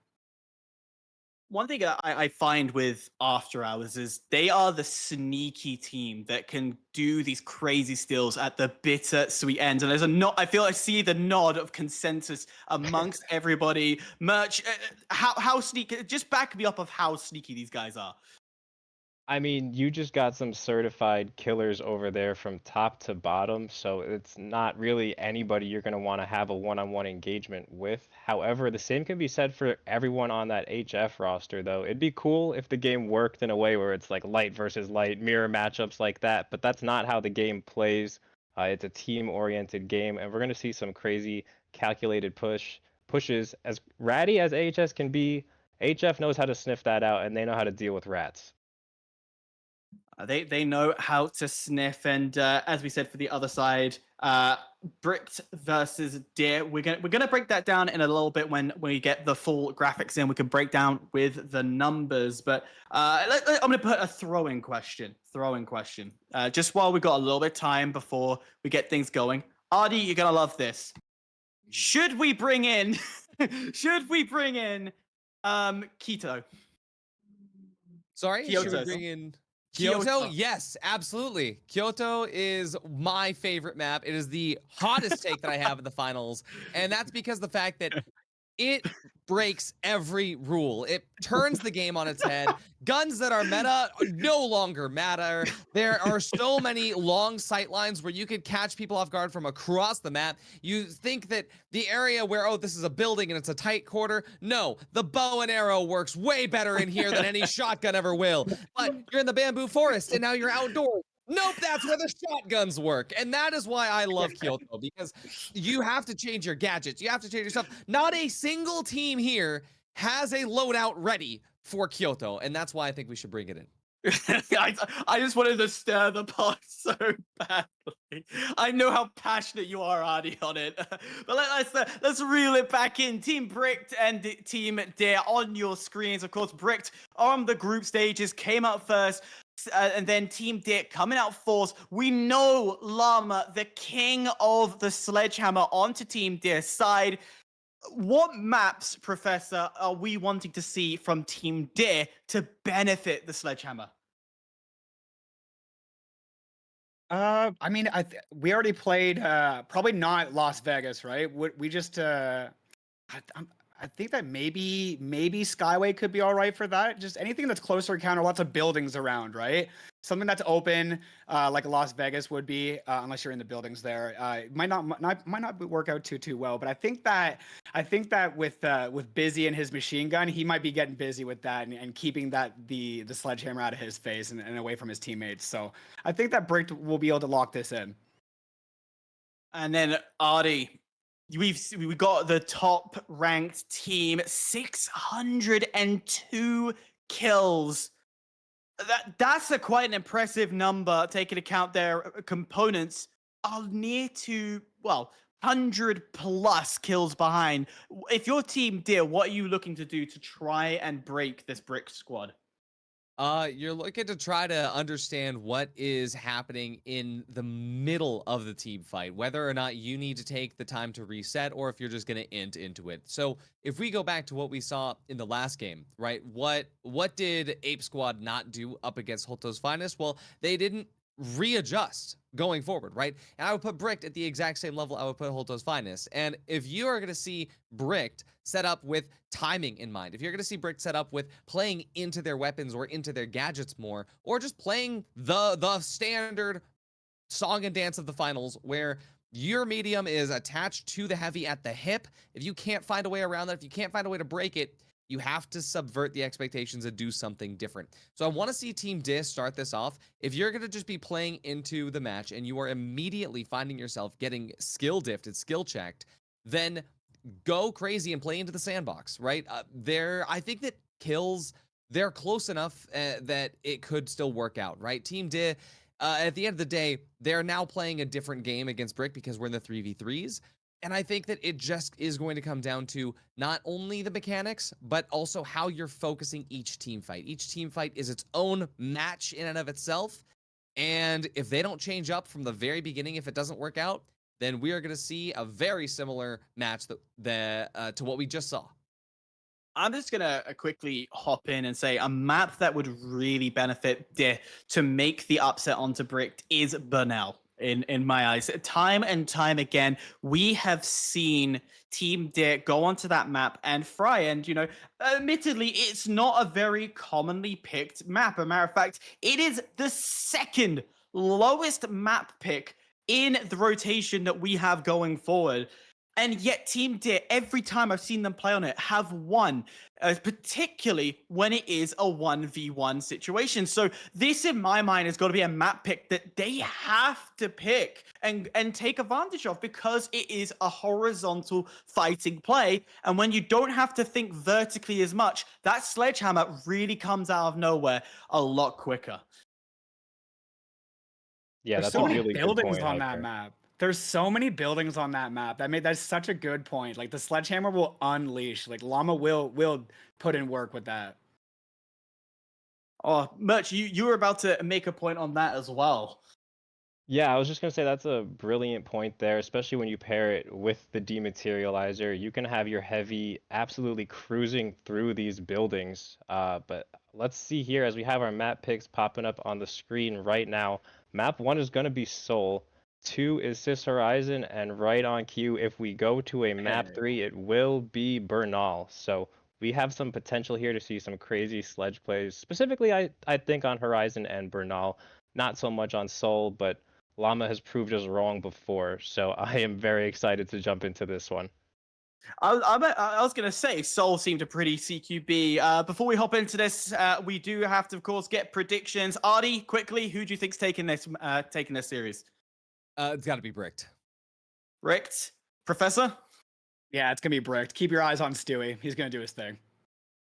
One thing I find with After Hours is they are the sneaky team that can do these crazy steals at the bitter sweet end. And there's a nod. I feel I see the nod of consensus amongst everybody. Merch, how sneaky? Just back me up of how sneaky these guys are. I mean, you just got some certified killers over there from top to bottom, so it's not really anybody you're going to want to have a one-on-one engagement with. However, the same can be said for everyone on that HF roster, though. It'd be cool if the game worked in a way where it's like light versus light, mirror matchups like that, but that's not how the game plays. It's a team-oriented game, and we're going to see some crazy calculated pushes. As ratty as AHS can be, HF knows how to sniff that out, and they know how to deal with rats. They know how to sniff, and as we said for the other side, Bricked versus Deer. We're gonna break that down in a little bit when we get the full graphics in. We can break down with the numbers, but I'm gonna put a throwing question. Just while we got a little bit of time before we get things going. Artie, you're gonna love this. Should we bring in? should we bring in? Keto. Sorry, should we Kyoto. bring in Kyoto? Kyoto. Yes, absolutely. Kyoto is my favorite map. It is the hottest take that I have in the finals, and that's because of the fact that it breaks every rule. It turns the game on its head. Guns that are meta no longer matter. There are so many long sight lines where you could catch people off guard from across the map. You think that the area where, oh, this is a building and it's a tight quarter. No, the bow and arrow works way better in here than any shotgun ever will. But you're in the bamboo forest and now you're outdoors. Nope, that's where the shotguns work. And that is why I love Kyoto, because you have to change your gadgets. You have to change your stuff. Not a single team here has a loadout ready for Kyoto, and that's why I think we should bring it in. I just wanted to stir the pot so badly. I know how passionate you are, Artie, on it. But let's reel it back in. Team Bricked and Team Deer on your screens. Of course, Bricked on the group stages came out first. And then Team Deer coming out fourth. We know Llama, the king of the sledgehammer, onto Team Deer's side. What maps, Professor, are we wanting to see from Team Deer to benefit the sledgehammer? I mean, we already played. Probably not Las Vegas, right? We just. I think that maybe Skyway could be all right for that. Just anything that's closer encounter, lots of buildings around, right? Something that's open, like Las Vegas would be, unless you're in the buildings there. It might not work out too well. But I think that with Busy and his machine gun, he might be getting busy with that and keeping the sledgehammer out of his face and away from his teammates. So I think that Brick will be able to lock this in. And then Artie. We got the top ranked team, 602 kills. That's quite an impressive number, taking account their components are near to 100 plus kills behind. If your Team Deer, what are you looking to do to try and break this Brick squad? You're looking to try to understand what is happening in the middle of the team fight, whether or not you need to take the time to reset or if you're just going to int into it. So if we go back to what we saw in the last game, right? What did Ape Squad not do up against Hoto's Finest? Well, they didn't readjust going forward, right? And I would put Bricked at the exact same level I would put Hoto's Finest. And if you are going to see Bricked set up with timing in mind, if you're going to see Bricked set up with playing into their weapons or into their gadgets more, or just playing the standard song and dance of the finals where your medium is attached to the heavy at the hip, if you can't find a way around that, if you can't find a way to break it, you have to subvert the expectations and do something different. So I want to see Team Dis start this off. If you're going to just be playing into the match and you are immediately finding yourself getting skill diffed, skill checked, then go crazy and play into the sandbox, right? I think that kills, they're close enough that it could still work out, right? Team Di, at the end of the day, they're now playing a different game against Brick because we're in the 3v3s. And I think that it just is going to come down to not only the mechanics, but also how you're focusing each team fight. Each team fight is its own match in and of itself. And if they don't change up from the very beginning, if it doesn't work out, then we are going to see a very similar match to what we just saw. I'm just going to quickly hop in and say a map that would really benefit Deer to make the upset onto Bricked is Burnell. In my eyes, time and time again, we have seen Team Deer go onto that map and fry. And, admittedly, it's not a very commonly picked map. As a matter of fact, it is the second lowest map pick in the rotation that we have going forward. And yet Team Deer, every time I've seen them play on it, have won, particularly when it is a 1v1 situation. So this, in my mind, has got to be a map pick that they have to pick and take advantage of, because it is a horizontal fighting play. And when you don't have to think vertically as much, that sledgehammer really comes out of nowhere a lot quicker. Yeah, There's that's so a many really good buildings point on out that there. map. There's so many buildings on that map. That's such a good point. Like the sledgehammer will unleash. Like Llama will put in work with that. Oh, Merch, you were about to make a point on that as well. Yeah, I was just gonna say that's a brilliant point there, especially when you pair it with the dematerializer. You can have your heavy absolutely cruising through these buildings. But let's see here as we have our map picks popping up on the screen right now. Map 1 is gonna be Seoul. 2 is Cis Horizon, and right on cue, if we go to a map Hey. 3, it will be Bernal. So we have some potential here to see some crazy sledge plays. Specifically, I think on Horizon and Bernal, not so much on Seoul, but Llama has proved us wrong before, so I am very excited to jump into this one. I was gonna say Soul seemed a pretty CQB. Before we hop into this, we do have to, of course, get predictions. Artie, quickly, who do you think's taking this series? It's got to be Bricked. Ricked, Professor. Yeah, it's gonna be bricked. Keep your eyes on Stewie. He's gonna do his thing.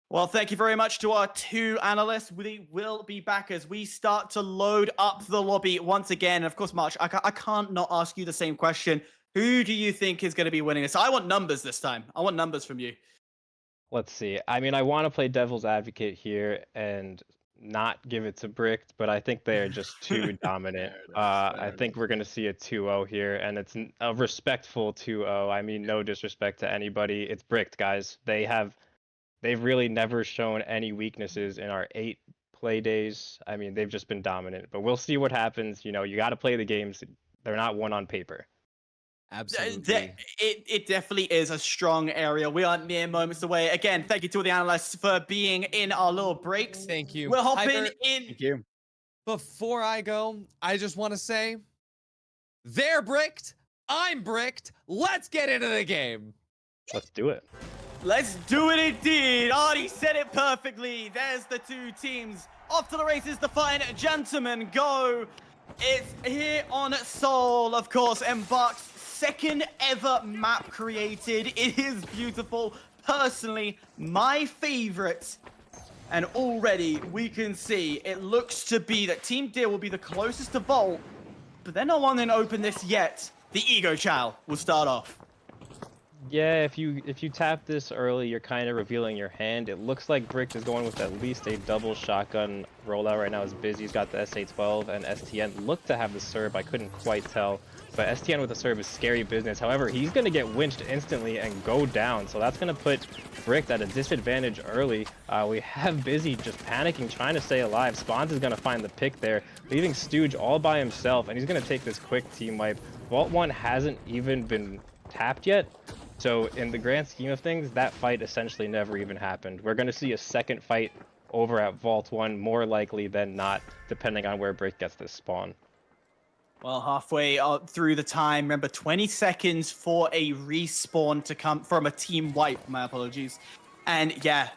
Well, thank you very much to our two analysts. We will be back as we start to load up the lobby once again. And of course, March, I can't not ask you the same question. Who do you think is going to be winning this? I want numbers this time. I want numbers from you. Let's see. I mean, I want to play devil's advocate here and not give it to Bricked, but I think they are just too dominant. I think we're going to see a 2-0 here, and it's a respectful 2-0. I mean, no disrespect to anybody. It's Bricked, guys. They've really never shown any weaknesses in our 8 play days. I mean, they've just been dominant, but we'll see what happens. You know, you got to play the games. They're not one on paper. Absolutely. It definitely is a strong area. We are mere moments away. Again, thank you to all the analysts for being in our little breaks. Thank you. We're hopping Hyper, in. Thank you. Before I go, I just want to say, they're bricked. I'm bricked. Let's get into the game. Let's do it. Let's do it indeed. Artie said it perfectly. There's the two teams. Off to the races, the fine gentlemen go. It's here on Seoul, of course, Embark's second ever map created. It is beautiful. Personally, my favorite. And already we can see it looks to be that Team Deer will be the closest to Vault, but they're not wanting to open this yet. The Ego Chow will start off. Yeah, if you tap this early, you're kind of revealing your hand. It looks like Brick is going with at least a double shotgun rollout right now. Is busy. He's got the SA-12 and STN. Look to have the Serb. I couldn't quite tell, but STN with the Serb is scary business. However, he's going to get winched instantly and go down, so that's going to put Brick at a disadvantage early. We have Busy just panicking, trying to stay alive. Spawns is going to find the pick there, leaving Stooge all by himself, and he's going to take this quick team wipe. Vault 1 hasn't even been tapped yet. So in the grand scheme of things, that fight essentially never even happened. We're going to see a second fight over at Vault 1, more likely than not, depending on where Brick gets this spawn. Well, halfway through the time, remember 20 seconds for a respawn to come from a team wipe, my apologies. And yeah,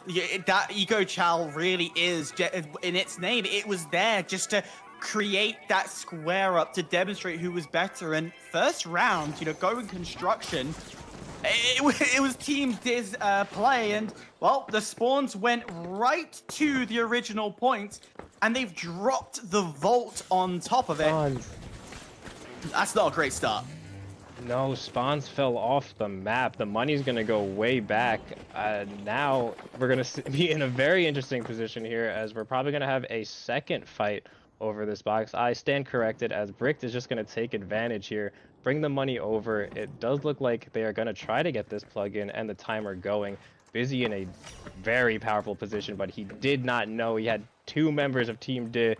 that Ego Chow really is, in its name, it was there just to create that square up to demonstrate who was better. And first round, going construction, it was Team Diz play, and well, the spawns went right to the original point, and they've dropped the vault on top of it. That's not a great start. No, spawns fell off the map. The money's going to go way back. Now we're going to be in a very interesting position here, as we're probably going to have a second fight over this box. I stand corrected, as Bricked is just going to take advantage here, bring the money over. It does look like they are going to try to get this plug-in and the timer going. Busy in a very powerful position, but he did not know he had two members of Team D.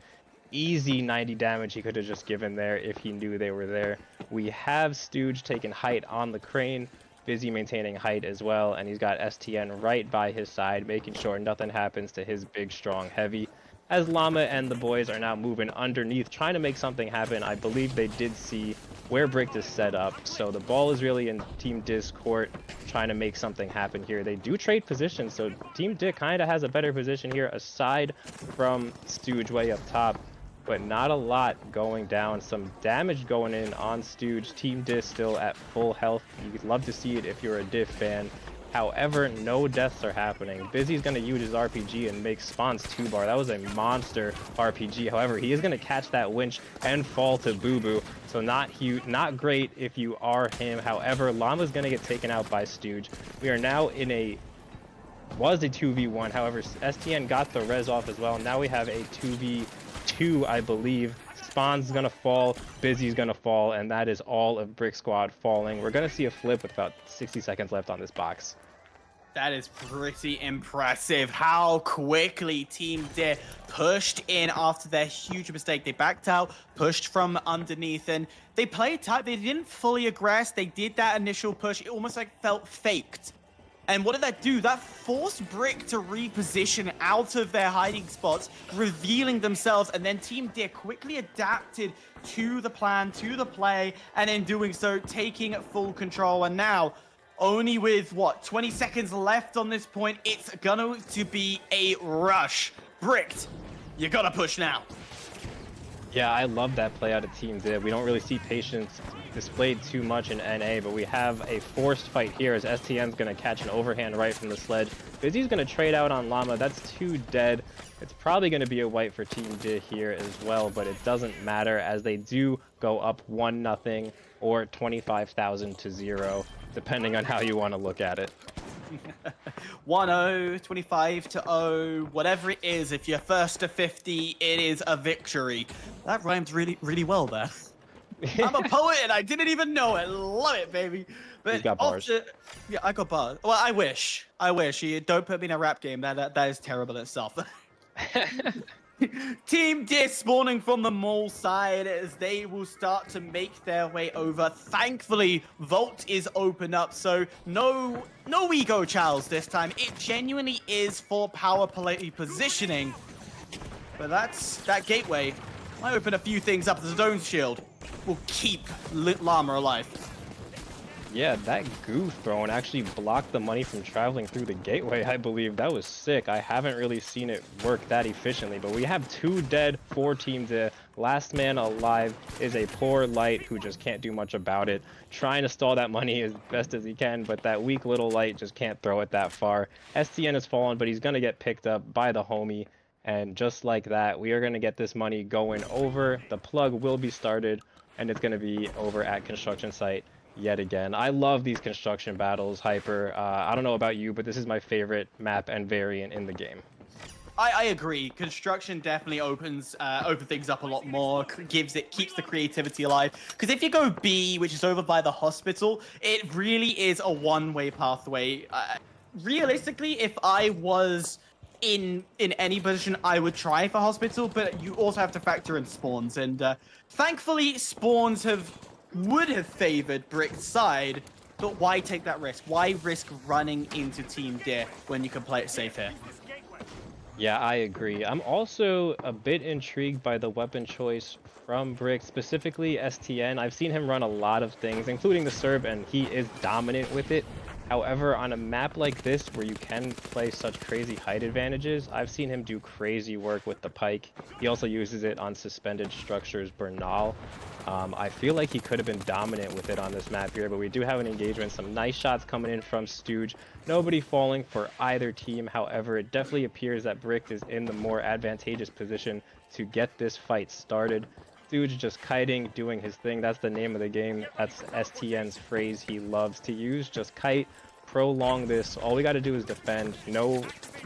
Easy 90 damage he could have just given there if he knew they were there. We have Stooge taking height on the crane, Busy maintaining height as well, and he's got STN right by his side, making sure nothing happens to his big, strong heavy. As Llama and the boys are now moving underneath, trying to make something happen. I believe they did see where Bricked is set up, so the ball is really in Team Diz court, trying to make something happen here. They do trade positions, so Team Diz kind of has a better position here, aside from Stooge way up top, but not a lot going down. Some damage going in on Stooge. Team Diz still at full health. You'd love to see it if you're a Div fan. However, no deaths are happening. Busy's going to use his RPG and make Spawn's 2-bar. That was a monster RPG. However, he is going to catch that winch and fall to Boo Boo. So not huge, not great if you are him. However, Llama's going to get taken out by Stooge. We are now in a 2v1. However, STN got the res off as well. Now we have a 2v2, I believe. Spawn's gonna fall, Busy's gonna fall, and that is all of Brick Squad falling. We're gonna see a flip with about 60 seconds left on this box. That is pretty impressive how quickly Team Deer pushed in after their huge mistake. They backed out, pushed from underneath, and they played tight. They didn't fully aggress. They did that initial push. It almost like felt faked. And what did that do? That forced Brick to reposition out of their hiding spots, revealing themselves, and then Team Deer quickly adapted to the plan, to the play, and in doing so, taking full control. And now, only with, 20 seconds left on this point, it's going to be a rush. Bricked, you gotta push now. Yeah, I love that play out of Team Deer. We don't really see patience displayed too much in NA, but we have a forced fight here as STN's going to catch an overhand right from the sledge. Busy's going to trade out on Llama. That's 2 dead. It's probably going to be a wipe for Team Deer here as well, but it doesn't matter as they do go up 1-0 or 25,000 to 0, depending on how you want to look at it. 1-0, 25-0, whatever it is, if you're first to 50, it is a victory. That rhymes really, really well there. I'm a poet and I didn't even know it. Love it, baby. But He's got bars. Yeah, I got bars. Well, I wish. You don't put me in a rap game. That is terrible in itself. Team Deer spawning from the mall side as they will start to make their way over. Thankfully, Vault is open up, so no ego Charles this time. It genuinely is for power play positioning. But that gateway might open a few things up. The zone shield will keep Llama alive. Yeah, that goof throwing actually blocked the money from traveling through the gateway, I believe. That was sick. I haven't really seen it work that efficiently, but we have 2 dead, 4 teams there. Last man alive is a poor Light who just can't do much about it. Trying to stall that money as best as he can, but that weak little Light just can't throw it that far. STN has fallen, but he's going to get picked up by the homie. And just like that, we are going to get this money going over. The plug will be started, and it's going to be over at construction site yet again. I love these construction battles, Hyper. I don't know about you, but this is my favorite map and variant in the game. I agree. Construction definitely opens things up a lot more. Keeps the creativity alive. Because if you go B, which is over by the hospital, it really is a one-way pathway. Realistically, if I was in any position, I would try for hospital, but you also have to factor in spawns. And thankfully, spawns would have favored Brick's side, but why take that risk? Why risk running into Team Deer when you can play it safe here? Yeah, I agree. I'm also a bit intrigued by the weapon choice from Brick, specifically STN. I've seen him run a lot of things, including the Serb, and he is dominant with it. However, on a map like this where you can play such crazy height advantages, I've seen him do crazy work with the pike. He also uses it on suspended structures Bernal. I feel like he could have been dominant with it on this map here, but we do have an engagement. Some nice shots coming in from Stooge. Nobody falling for either team. However, it definitely appears that Brick is in the more advantageous position to get this fight started. Stooge just kiting, doing his thing. That's the name of the game. That's STN's phrase he loves to use. Just kite, prolong this. All we got to do is defend. No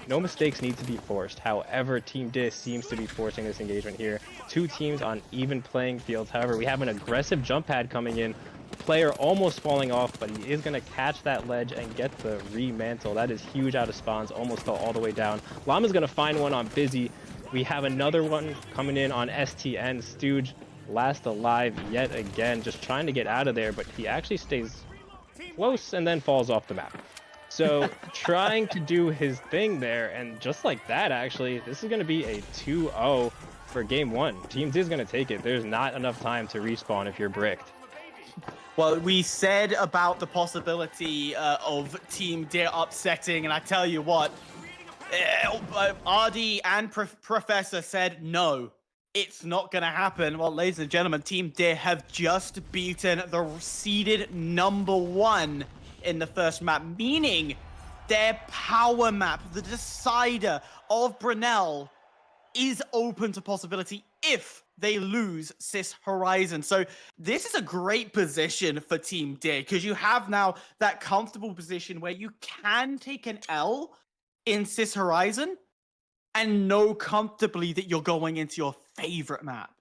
mistakes need to be forced. However, Team Dis seems to be forcing this engagement here. 2 teams on even playing fields. However, we have an aggressive jump pad coming in. Player almost falling off, but he is going to catch that ledge and get the remantle. That is huge out of spawns. Almost fell all the way down. Llama's going to find one on Busy. We have another one coming in on STN. Stooge, last alive yet again, just trying to get out of there, but he actually stays close and then falls off the map. So trying to do his thing there, and just like that, actually, this is going to be a 2-0 for game 1. Teams is going to take it. There's not enough time to respawn if you're bricked. Well, we said about the possibility of Team Deer upsetting, and I tell you what, RD and Professor said no, it's not going to happen. Well, ladies and gentlemen, Team Deer have just beaten the seeded #1 in the first map, meaning their power map, the decider of Brunel, is open to possibility if they lose Cis Horizon. So this is a great position for Team D, because you have now that comfortable position where you can take an L in Cis Horizon and know comfortably that you're going into your favorite map.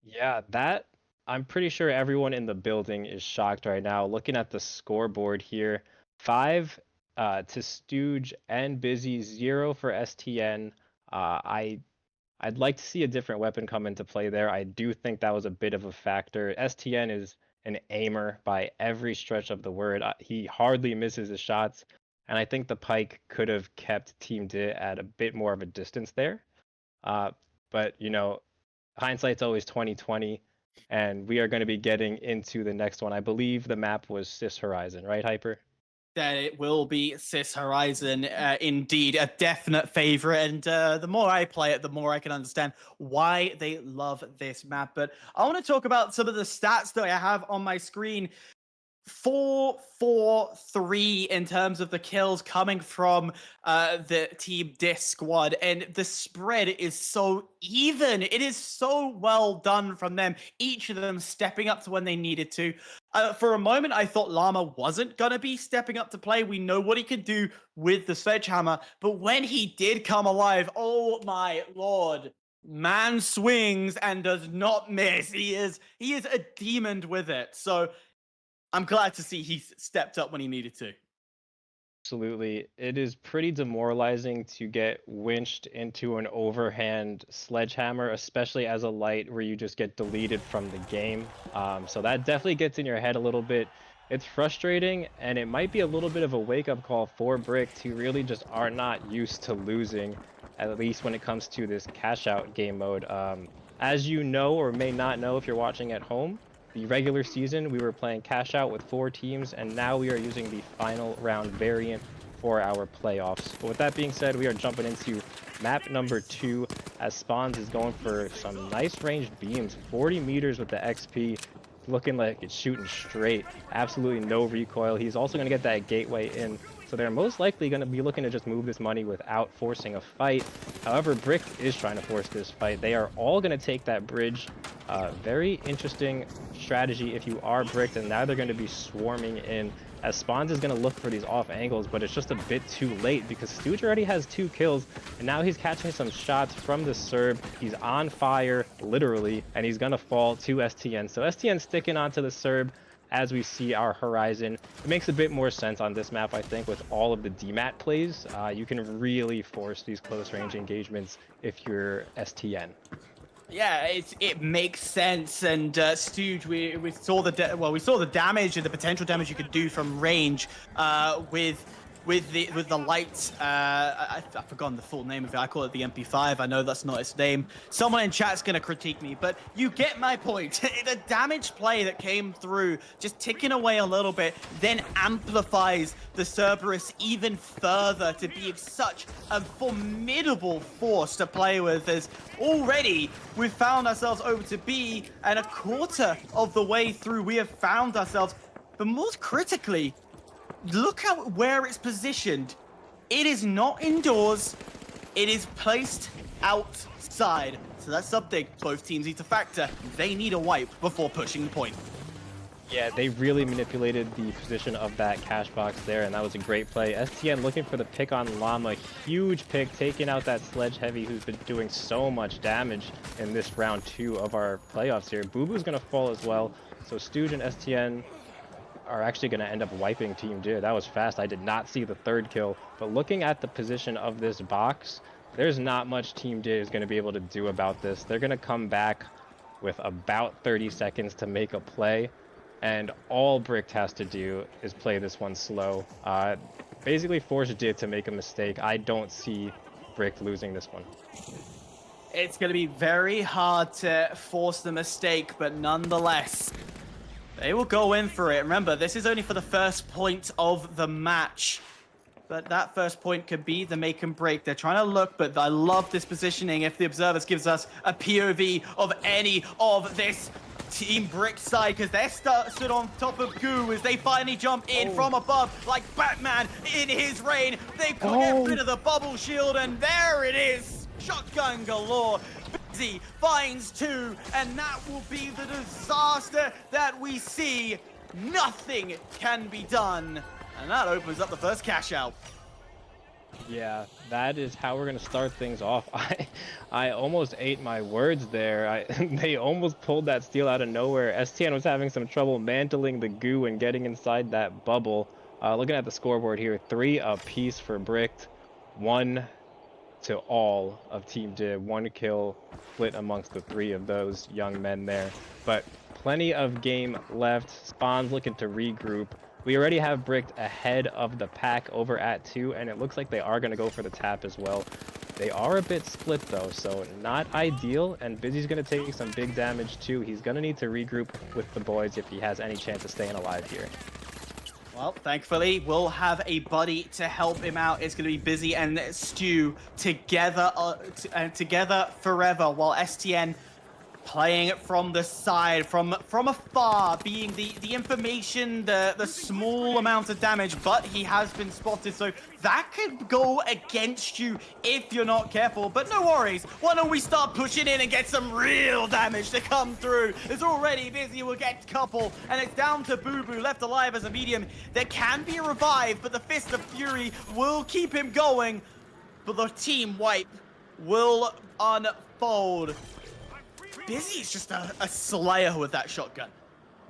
Yeah, that I'm pretty sure everyone in the building is shocked right now. Looking at the scoreboard here, 5 to Stooge and Busy, 0 for STN. I'd like to see a different weapon come into play there. I do think that was a bit of a factor. STN is an aimer by every stretch of the word. He hardly misses his shots, and I think the Pike could have kept Team D at a bit more of a distance there. But you know, hindsight's always 2020, and we are going to be getting into the next one. I believe the map was Cis Horizon, right, Hyper? That it will be Cis Horizon, indeed, a definite favorite. And the more I play it, the more I can understand why they love this map. But I want to talk about some of the stats that I have on my screen. 4-4-3 in terms of the kills coming from the Team Disc squad, and the spread is so even. It is so well done from them, each of them stepping up to when they needed to. For a moment, I thought Llama wasn't gonna be stepping up to play. We know what he can do with the sledgehammer, but when he did come alive, oh my lord. Man swings and does not miss. He is a demon with it. So I'm glad to see he stepped up when he needed to. Absolutely. It is pretty demoralizing to get winched into an overhand sledgehammer, especially as a light where you just get deleted from the game. So that definitely gets in your head a little bit. It's frustrating, and it might be a little bit of a wake-up call for Brick, who really just are not used to losing, at least when it comes to this cash-out game mode. As you know or may not know if you're watching at home, the regular season, we were playing cash out with 4 teams, and now we are using the final round variant for our playoffs. But with that being said, we are jumping into map number 2, as Spawns is going for some nice ranged beams, 40 meters with the XP, looking like it's shooting straight, absolutely no recoil. He's also going to get that gateway in, so they're most likely going to be looking to just move this money without forcing a fight. However, Brick is trying to force this fight. They are all going to take that bridge. Very interesting strategy if you are bricked, and now they're going to be swarming in, as Spawns is going to look for these off angles, but it's just a bit too late because Stooge already has 2 kills, and now he's catching some shots from the Serb. He's on fire, literally, and he's going to fall to STN. So STN sticking onto the Serb as we see our Horizon. It makes a bit more sense on this map, I think, with all of the DMAT plays. You can really force these close range engagements if you're STN. Yeah, it makes sense, and Stooge, we saw the damage and the potential damage you could do from range with the lights. I've forgotten the full name of it. I call it the MP5. I know that's not its name. Someone in chat's gonna critique me, but you get my point. The damage play that came through, just ticking away a little bit, then amplifies the Cerberus even further to be such a formidable force to play with. As already we've found ourselves over to B, and a quarter of the way through we have found ourselves, but most critically, look at where it's positioned. It is not indoors. It is placed outside. So that's something both teams need to factor. They need a wipe before pushing the point. Yeah, they really manipulated the position of that cash box there, and that was a great play. STN looking for the pick on Llama. Huge pick, taking out that Sledge Heavy, who's been doing so much damage in this round 2 of our playoffs here. Boo Boo's going to fall as well. So Stooge and STN are actually going to end up wiping Team D. That was fast. I did not see the 3rd kill. But looking at the position of this box, there's not much Team D is going to be able to do about this. They're going to come back with about 30 seconds to make a play. And all Brick has to do is play this one slow. Basically force D to make a mistake. I don't see Brick losing this one. It's going to be very hard to force the mistake, but nonetheless, they will go in for it. Remember, this is only for the first point of the match. But that first point could be the make and break. They're trying to look, but I love this positioning. If the observers gives us a POV of any of this Team Brick side, because they're stood on top of Goo as they finally jump in from above like Batman in his reign. They could get rid of the bubble shield, and there it is. Shotgun galore. Busy finds 2, and that will be the disaster that we see. Nothing can be done, and that opens up the first cash out. Yeah, that is how we're gonna start things off. I almost ate my words there. They almost pulled that steal out of nowhere. STN was having some trouble mantling the Goo and getting inside that bubble. Looking at the scoreboard here, 3 apiece for Bricked, 1 to all of Team Dib. 1 kill split amongst the 3 of those young men there. But plenty of game left. Spawn's looking to regroup. We already have Bricked ahead of the pack over at 2, and it looks like they are going to go for the tap as well. They are a bit split though, so not ideal, and Busy's going to take some big damage too. He's going to need to regroup with the boys if he has any chance of staying alive here. Well, thankfully, we'll have a buddy to help him out. It's going to be Busy and Stu together, together forever, while STN playing it from the side, from afar, being the information, the small amount of damage, but he has been spotted, so that could go against you if you're not careful. But no worries, why don't we start pushing in and get some real damage to come through? It's already Busy, we'll get a couple, and it's down to Boo Boo, left alive as a medium. There can be a revive, but the Fist of Fury will keep him going, but the team wipe will unfold. Busy is just a slayer with that shotgun.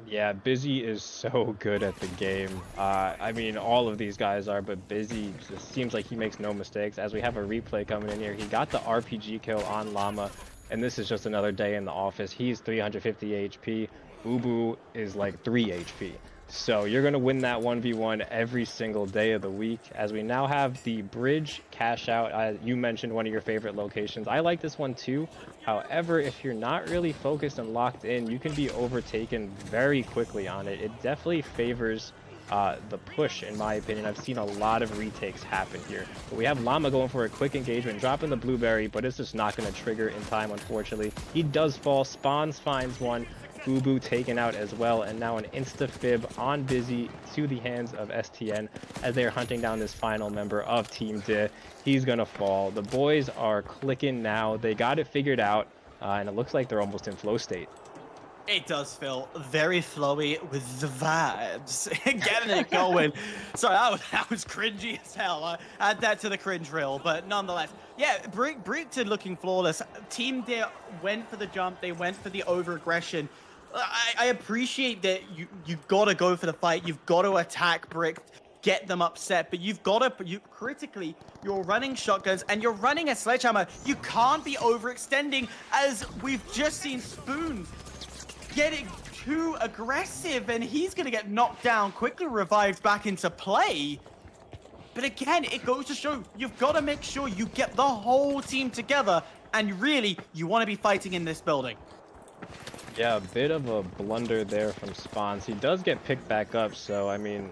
Yeah, Busy is so good at the game. I mean, all of these guys are, but Busy just seems like he makes no mistakes. As we have a replay coming in here, he got the RPG kill on Llama, and this is just another day in the office. He's 350 HP. Boo Boo is like 3 HP. So you're going to win that 1v1 every single day of the week. As we now have the bridge cash out. You mentioned one of your favorite locations. I like this one too. However, if you're not really focused and locked in, you can be overtaken very quickly on it. It definitely favors the push, in my opinion. I've seen a lot of retakes happen here. But we have Llama going for a quick engagement, dropping the blueberry, but it's just not going to trigger in time, unfortunately. He does fall. Spawns finds one. Boo Boo taken out as well, and now an insta-fib on Busy to the hands of STN as they are hunting down this final member of Team D. He's gonna fall. The boys are clicking now. They got it figured out, and it looks like they're almost in flow state. It does feel very flowy with the vibes. Getting it going. Sorry, that was cringy as hell. Add that to the cringe reel, but nonetheless. Yeah, Brickton looking flawless. Team D went for the jump. They went for the over-aggression. I appreciate that you've got to go for the fight. You've got to attack Brick, get them upset, but you've got to, critically, you're running shotguns and you're running a sledgehammer. You can't be overextending, as we've just seen Spoon getting too aggressive, and he's going to get knocked down, quickly revived back into play. But again, it goes to show you've got to make sure you get the whole team together, and really, you want to be fighting in this building. Yeah, a bit of a blunder there from Spawns. He does get picked back up, so I mean,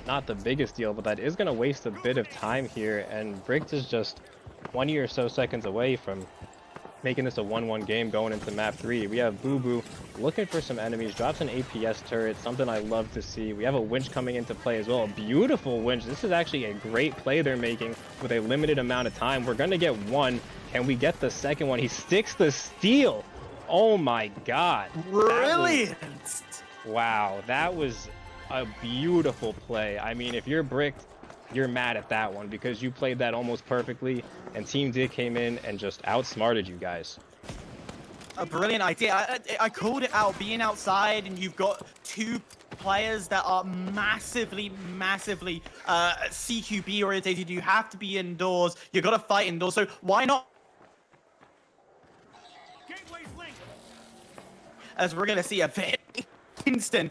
not the biggest deal, but that is going to waste a bit of time here, and Briggs is just 20 or so seconds away from making this a 1-1 game going into map 3. We have Boo Boo looking for some enemies, drops an APS turret, something I love to see. We have a winch coming into play as well, a beautiful winch. This is actually a great play they're making with a limited amount of time. We're going to get one, and we get the second one. He sticks the steal. Oh my god. Brilliant. Wow, that was a beautiful play. I mean, if you're Bricked, you're mad at that one because you played that almost perfectly, and Team D came in and just outsmarted you guys. A brilliant idea. I called it out, being outside, and you've got two players that are massively CQB orientated. You have to be indoors. You got to fight indoors. So why not? As we're gonna see a very instant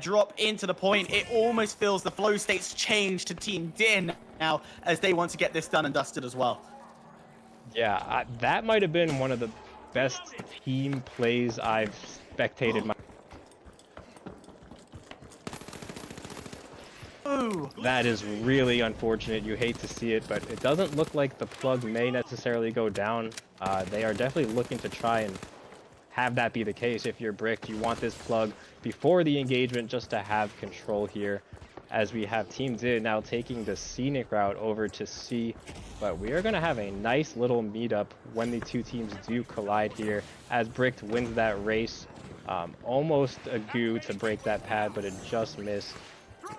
drop into the point. It almost feels the flow states change to Team Din now as they want to get this done and dusted as well. Yeah, that might have been one of the best team plays I've spectated. That is really unfortunate. You hate to see it, but it doesn't look like the plug may necessarily go down. They are definitely looking to try and have that be the case. If you're Bricked, you want this plug before the engagement just to have control here, as we have Team Did now taking the scenic route over to C. But we are going to have a nice little meetup when the two teams do collide here, as Bricked wins that race. Almost a goo to break that pad, but it just missed.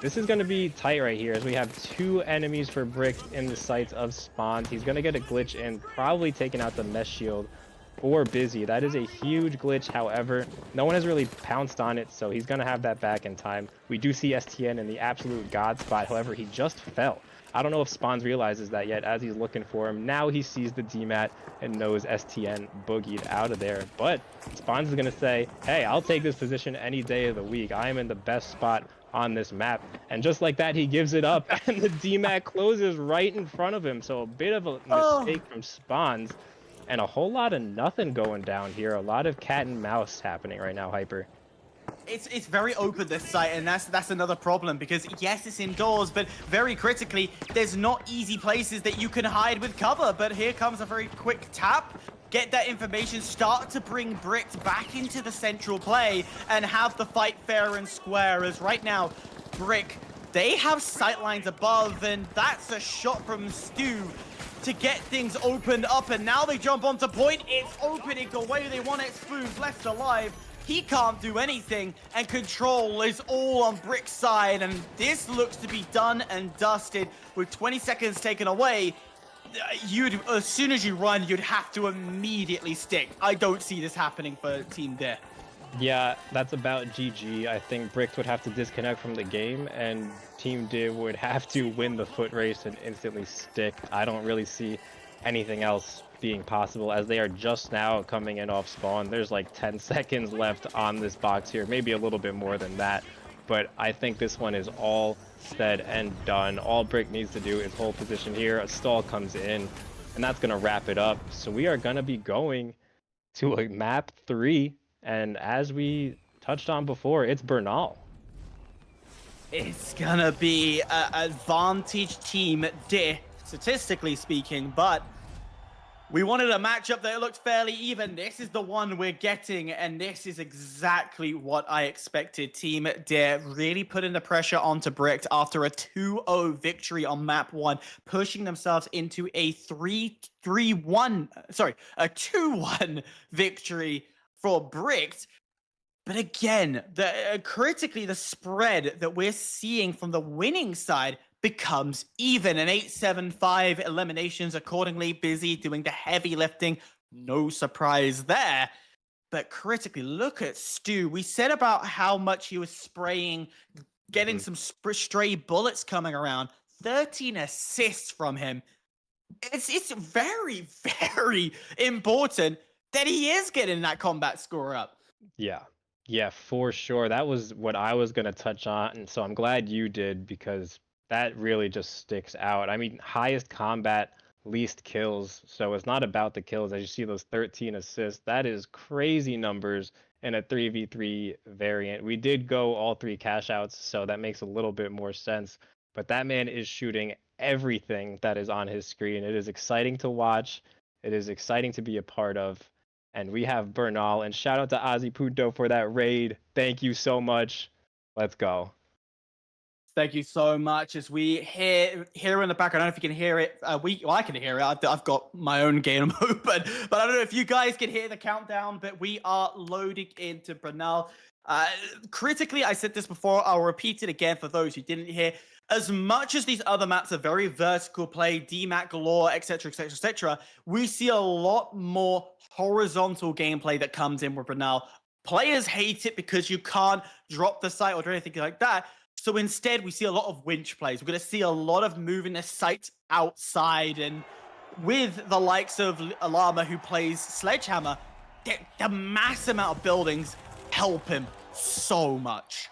This is going to be tight right here, as we have two enemies for Bricked in the sights of spawns. He's going to get a glitch in, probably taking out the mesh shield for Busy. That is a huge glitch. However, no one has really pounced on it, so he's going to have that back in time. We do see STN in the absolute god spot. However, he just fell. I don't know if Spawns realizes that yet as he's looking for him. Now he sees the DMAT and knows STN boogied out of there. But Spawns is going to say, hey, I'll take this position any day of the week. I am in the best spot on this map. And just like that, he gives it up, and the DMAT closes right in front of him. So a bit of a mistake from Spawns, and a whole lot of nothing going down here. A lot of cat and mouse happening right now, Hyper. It's very open, this site, and that's another problem, because yes, it's indoors, but very critically, there's not easy places that you can hide with cover. But here comes a very quick tap. Get that information, start to bring Bricked back into the central play, and have the fight fair and square. As right now, Brick, they have sightlines above, and that's a shot from Stu to get things opened up, and now they jump onto point. It's opening the way they want it. Spoon's left alive. He can't do anything, and control is all on Brick's side, and this looks to be done and dusted. With 20 seconds taken away, as soon as you run, you'd have to immediately stick. I don't see this happening for Team Dare. Yeah, that's about GG. I think Bricked would have to disconnect from the game, and Team Div would have to win the foot race and instantly stick. I don't really see anything else being possible, as they are just now coming in off spawn. There's like 10 seconds left on this box here, maybe a little bit more than that. But I think this one is all said and done. All Brick needs to do is hold position here. A stall comes in, and that's going to wrap it up. So we are going to be going to a map 3. And as we touched on before, it's Bernal. It's gonna be an advantage Team D, statistically speaking, but we wanted a matchup that looked fairly even. This is the one we're getting, and this is exactly what I expected. Team Dare really putting the pressure onto Bricked after a 2-0 victory on map 1, pushing themselves into a 2-1 victory for Bricked. But again, critically, the spread that we're seeing from the winning side becomes even. An 8-7-5 eliminations accordingly. Busy doing the heavy lifting. No surprise there. But critically, look at Stu. We said about how much he was spraying, getting some stray bullets coming around. 13 assists from him. It's very, very important that he is getting that combat score up. Yeah, for sure. That was what I was going to touch on. And so I'm glad you did, because that really just sticks out. I mean, highest combat, least kills. So it's not about the kills. As you see those 13 assists, that is crazy numbers in a 3v3 variant. We did go all 3 cash outs, so that makes a little bit more sense. But that man is shooting everything that is on his screen. It is exciting to watch. It is exciting to be a part of. And we have Bernal, and shout out to Ozzy Punto for that raid. Thank you so much. Let's go. Thank you so much. As we hear in the background, I don't know if you can hear it. I can hear it. I've got my own game open, but I don't know if you guys can hear the countdown. But we are loading into Bernal. Critically, I said this before. I'll repeat it again for those who didn't hear. As much as these other maps are very vertical play, DMAT galore, etc., etc., etc., we see a lot more horizontal gameplay that comes in with Bernal. Players hate it because you can't drop the site or do anything like that. So instead, we see a lot of winch plays. We're going to see a lot of moving the site outside. And with the likes of Alama, who plays Sledgehammer, the mass amount of buildings help him so much.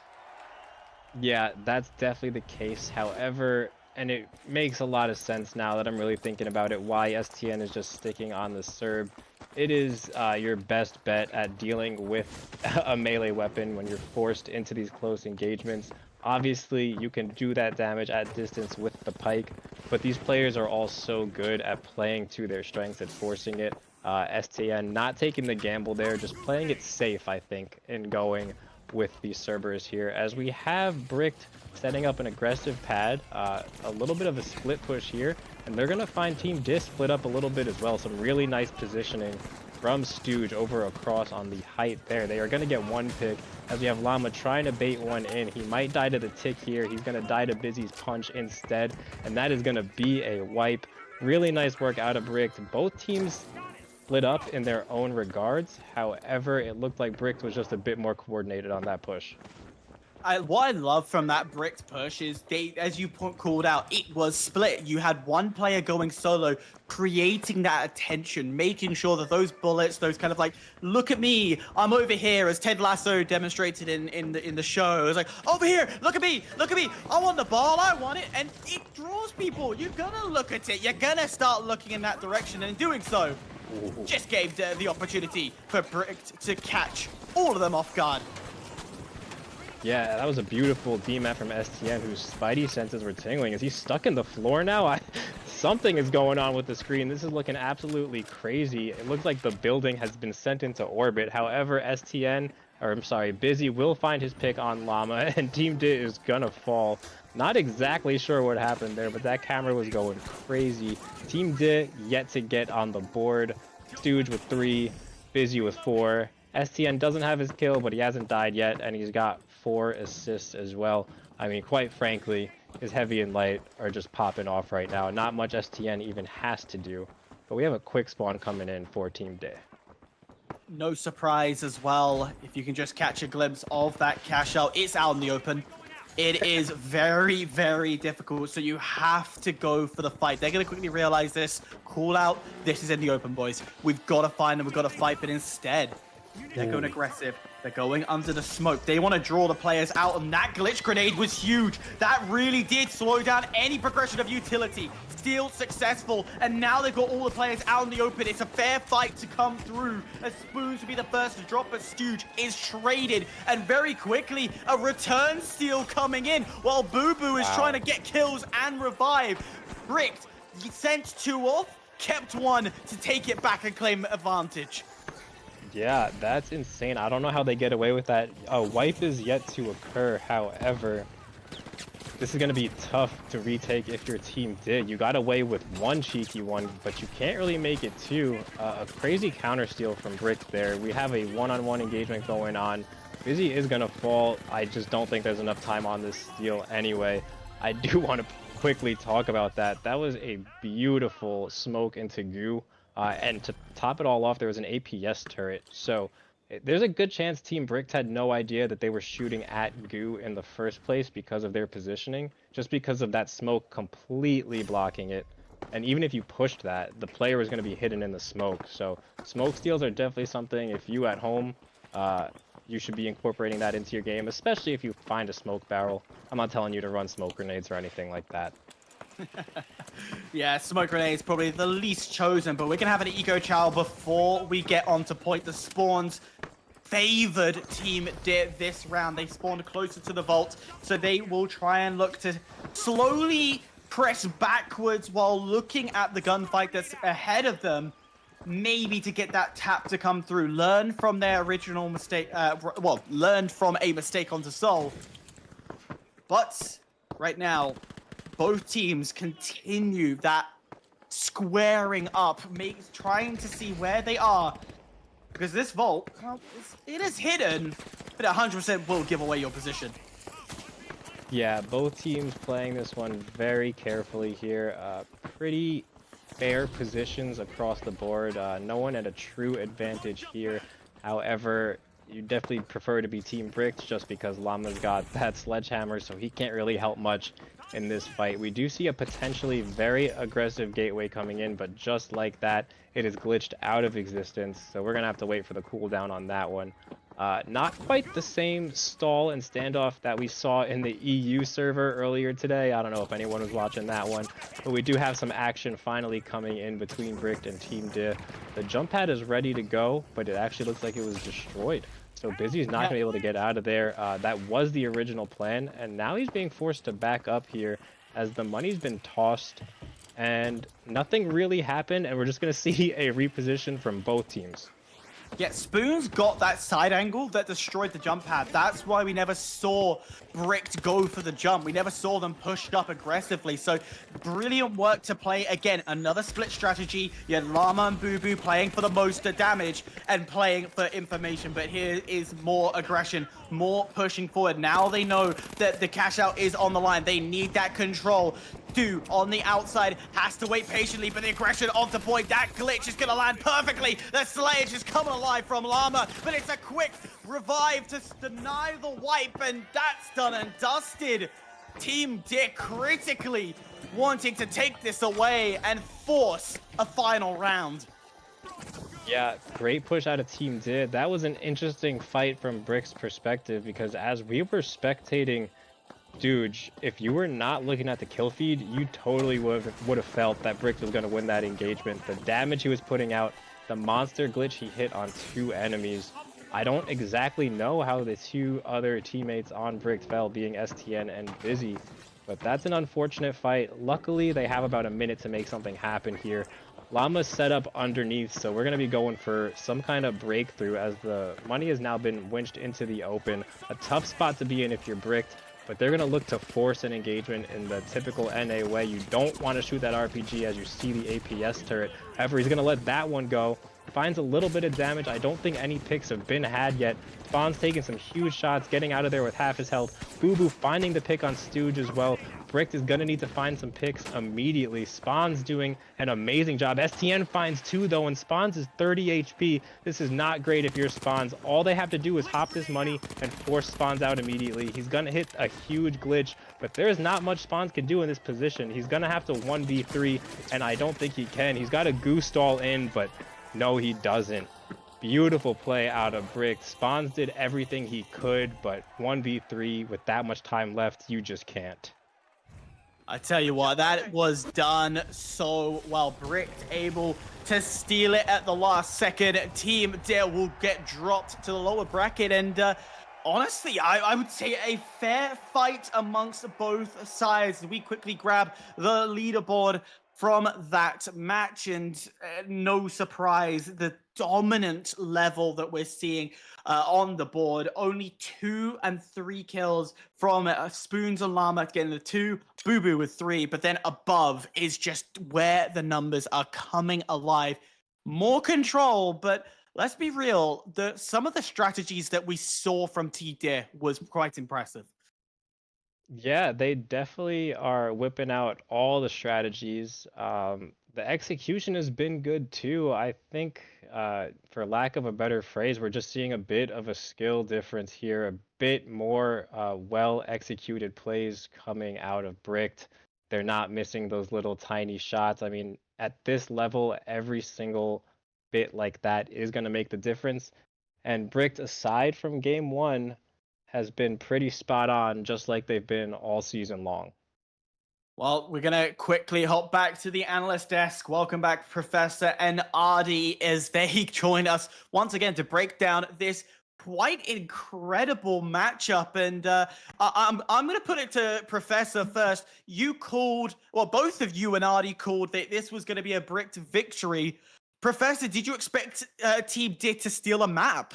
Yeah, that's definitely the case. However, and it makes a lot of sense now that I'm really thinking about it, why STN is just sticking on the Serb. It is your best bet at dealing with a melee weapon when you're forced into these close engagements. Obviously, you can do that damage at distance with the pike, but these players are all so good at playing to their strengths and forcing it. STN not taking the gamble there, just playing it safe, I think, and going with the Cerberus here. As we have Bricked setting up an aggressive pad, a little bit of a split push here, and they're going to find Team Dis split up a little bit as well. Some really nice positioning from Stooge over across on the height there. They are going to get one pick as we have Llama trying to bait one in. He might die to the tick here. He's going to die to Busy's punch instead, and that is going to be a wipe. Really nice work out of Bricked. Both teams split up in their own regards. However, it looked like Bricked was just a bit more coordinated on that push. What I love from that Bricked push is as you called out, it was split. You had one player going solo, creating that attention, making sure that those bullets, those kind of like, look at me, I'm over here, as Ted Lasso demonstrated in the show. It was like, over here, look at me, I want the ball, I want it, and it draws people. You're gonna look at it, you're gonna start looking in that direction, and in doing so, just gave the opportunity for Bricked to catch all of them off guard. Yeah, that was a beautiful DMAT from STN, whose spidey senses were tingling. Is he stuck in the floor now? Something is going on with the screen. This is looking absolutely crazy. It looks like the building has been sent into orbit. However, Busy will find his pick on Llama, and Team Dit is gonna fall. Not exactly sure what happened there, but that camera was going crazy. Team Dit yet to get on the board. Stooge with 3, Busy with 4. STN doesn't have his kill, but he hasn't died yet, and he's got 4 assists as well. I mean, quite frankly, his heavy and light are just popping off right now. Not much STN even has to do, but we have a quick spawn coming in for Team Day. No surprise as well, if you can just catch a glimpse of that cash out. It's out in the open. It is very, very difficult, so you have to go for the fight. They're going to quickly realize this, call out, this is in the open, boys. We've got to find them, we've got to fight, but instead, they're going aggressive. They're going under the smoke. They want to draw the players out, and that glitch grenade was huge. That really did slow down any progression of utility. Still successful, and now they've got all the players out in the open. It's a fair fight to come through, as Spoons will be the first to drop, but Stooge is traded, and very quickly, a return steal coming in, while Boo Boo is trying to get kills and revive. Bricked, he sent 2 off, kept 1 to take it back and claim advantage. Yeah, that's insane. I don't know how they get away with that. A wipe is yet to occur. However, this is going to be tough to retake if your team did. You got away with 1 cheeky one, but you can't really make it 2. A crazy counter steal from Brick there. We have a one-on-one engagement going on. Busy is going to fall. I just don't think there's enough time on this steal anyway. I do want to quickly talk about that. That was a beautiful smoke into goo. And to top it all off, there was an APS turret. So there's a good chance Team Bricked had no idea that they were shooting at goo in the first place because of their positioning, just because of that smoke completely blocking it. And even if you pushed that, the player was going to be hidden in the smoke. So smoke steals are definitely something, if you at home, you should be incorporating that into your game, especially if you find a smoke barrel. I'm not telling you to run smoke grenades or anything like that. Yeah, smoke grenades probably the least chosen, but we're gonna have an eco chow before we get on to point. The spawns favored Team Dit this round. They spawned closer to the vault, so they will try and look to slowly press backwards while looking at the gunfight that's ahead of them, maybe to get that tap to come through. Learn from their original mistake, learned from a mistake onto Soul. But right now, both teams continue that squaring up, trying to see where they are. Because this vault, well, it is hidden, but 100% will give away your position. Yeah, both teams playing this one very carefully here. Pretty fair positions across the board. No one at a true advantage here. However, you definitely prefer to be Team Bricked just because Llama's got that sledgehammer, so he can't really help much in this fight. We do see a potentially very aggressive gateway coming in, but just like that, it is glitched out of existence, so we're gonna have to wait for the cooldown on that one. Not quite the same stall and standoff that we saw in the EU server earlier today. I don't know if anyone was watching that one, but we do have some action finally coming in between Bricked and Team Div. The jump pad is ready to go, but it actually looks like it was destroyed. So Busy's not going to be able to get out of there. That was the original plan, and now he's being forced to back up here as the money's been tossed and nothing really happened, and we're just gonna see a reposition from both teams. Yeah, Spoons got that side angle that destroyed the jump pad. That's why we never saw Bricked go for the jump. We never saw them pushed up aggressively. So brilliant work to play. Again, another split strategy. You had Llama and Boo Boo playing for the most damage and playing for information. But here is more aggression, more pushing forward. Now they know that the cash out is on the line. They need that control. Two on the outside has to wait patiently, but the aggression onto point. That glitch is going to land perfectly. The Sledge is coming alive from Llama, but it's a quick revive to deny the wipe, and that's done and dusted. Team Dick critically wanting to take this away and force a final round. Yeah, great push out of Team Did. That was an interesting fight from Brick's perspective, because as we were spectating Dude, if you were not looking at the kill feed, you totally would have felt that Brick was going to win that engagement. The damage he was putting out, the monster glitch he hit on 2 enemies. I don't exactly know how the 2 other teammates on Brick fell, being STN and Busy, but that's an unfortunate fight. Luckily, they have about a minute to make something happen here. Llama's set up underneath, so we're going to be going for some kind of breakthrough as the money has now been winched into the open. A tough spot to be in if you're Bricked, but they're going to look to force an engagement in the typical NA way. You don't want to shoot that RPG as you see the APS turret. However, he's going to let that one go. Finds a little bit of damage. I don't think any picks have been had yet. Spawn's taking some huge shots, getting out of there with half his health. Boo Boo finding the pick on Stooge as well. Bricked is going to need to find some picks immediately. Spawn's doing an amazing job. STN finds 2 though, and Spawn's is 30 HP. This is not great if you're Spawn's. All they have to do is hop this money and force Spawn's out immediately. He's going to hit a huge glitch, but there's not much Spawn's can do in this position. He's going to have to 1v3, and I don't think he can. He's got a goose stall in, but no, he doesn't. Beautiful play out of Brick. Spawn's did everything he could, but 1v3 with that much time left, you just can't. I tell you what, that was done so well. Bricked able to steal it at the last second. Team Dare will get dropped to the lower bracket, and honestly, I would say a fair fight amongst both sides. We quickly grab the leaderboard from that match, and no surprise, the dominant level that we're seeing on the board. Only 2 and 3 kills from Spoons and Llama getting the 2, Boo Boo with 3, but then above is just where the numbers are coming alive. More control, but let's be real, some of the strategies that we saw from T-Deer was quite impressive. Yeah, they definitely are whipping out all the strategies. The execution has been good too. I think, for lack of a better phrase, we're just seeing a bit of a skill difference here, a bit more well-executed plays coming out of Bricked. They're not missing those little tiny shots. I mean, at this level, every single bit like that is going to make the difference. And Bricked, aside from game 1, has been pretty spot on, just like they've been all season long. Well, we're going to quickly hop back to the analyst desk. Welcome back, Professor and Ardy, as they join us once again to break down this quite incredible matchup. And I'm going to put it to Professor first. You called, well, both of you and Ardy called that this was going to be a Bricked victory. Professor, did you expect Team Dit to steal a map?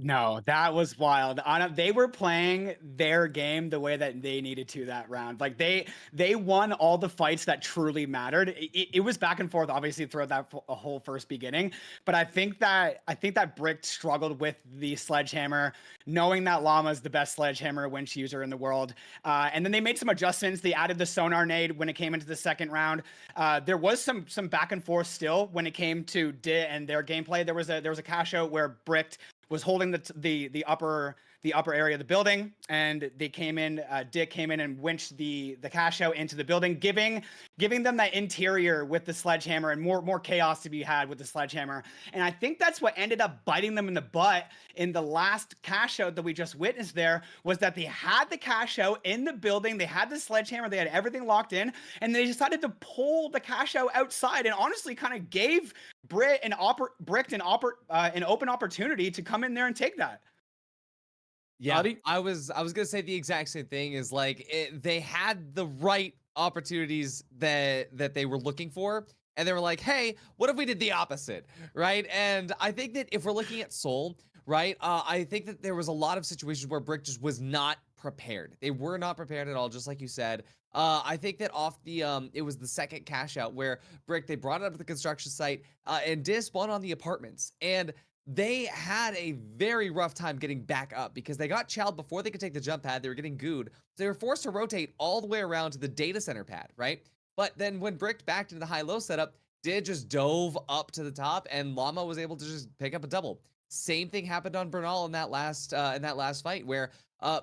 No, that was wild. They were playing their game the way that they needed to that round. Like they won all the fights that truly mattered. It was back and forth, obviously, throughout that whole first beginning. But I think that Brick struggled with the sledgehammer, knowing that Llama is the best sledgehammer winch user in the world. And then they made some adjustments. They added the sonar nade when it came into the second round. There was some back and forth still when it came to Dit and their gameplay. There was a cash out where Brick was holding the upper area of the building, and they came in. Dick came in and winched the cash out into the building, giving them that interior with the sledgehammer and more chaos to be had with the sledgehammer. And I think that's what ended up biting them in the butt in the last cash out that we just witnessed. There was that they had the cash out in the building, they had the sledgehammer, they had everything locked in, and they decided to pull the cash out outside, and honestly, kind of gave Brick an open opportunity to come in there and take that. Yeah, I was gonna say the exact same thing. Is like they had the right opportunities that they were looking for, and they were like, hey, what if we did the opposite, right? And I think that if we're looking at Seoul, right, I think that there was a lot of situations where Brick just was not prepared. They were not prepared at all, just like you said. I think that off the it was the second cash out where Brick, they brought it up to the construction site and did spawn on the apartments, and they had a very rough time getting back up because they got chowed before they could take the jump pad. They were getting gooed. So they were forced to rotate all the way around to the data center pad, right? But then when Brick backed into the high-low setup, Did just dove up to the top, and Llama was able to just pick up a double. Same thing happened on Bernal in that last fight, where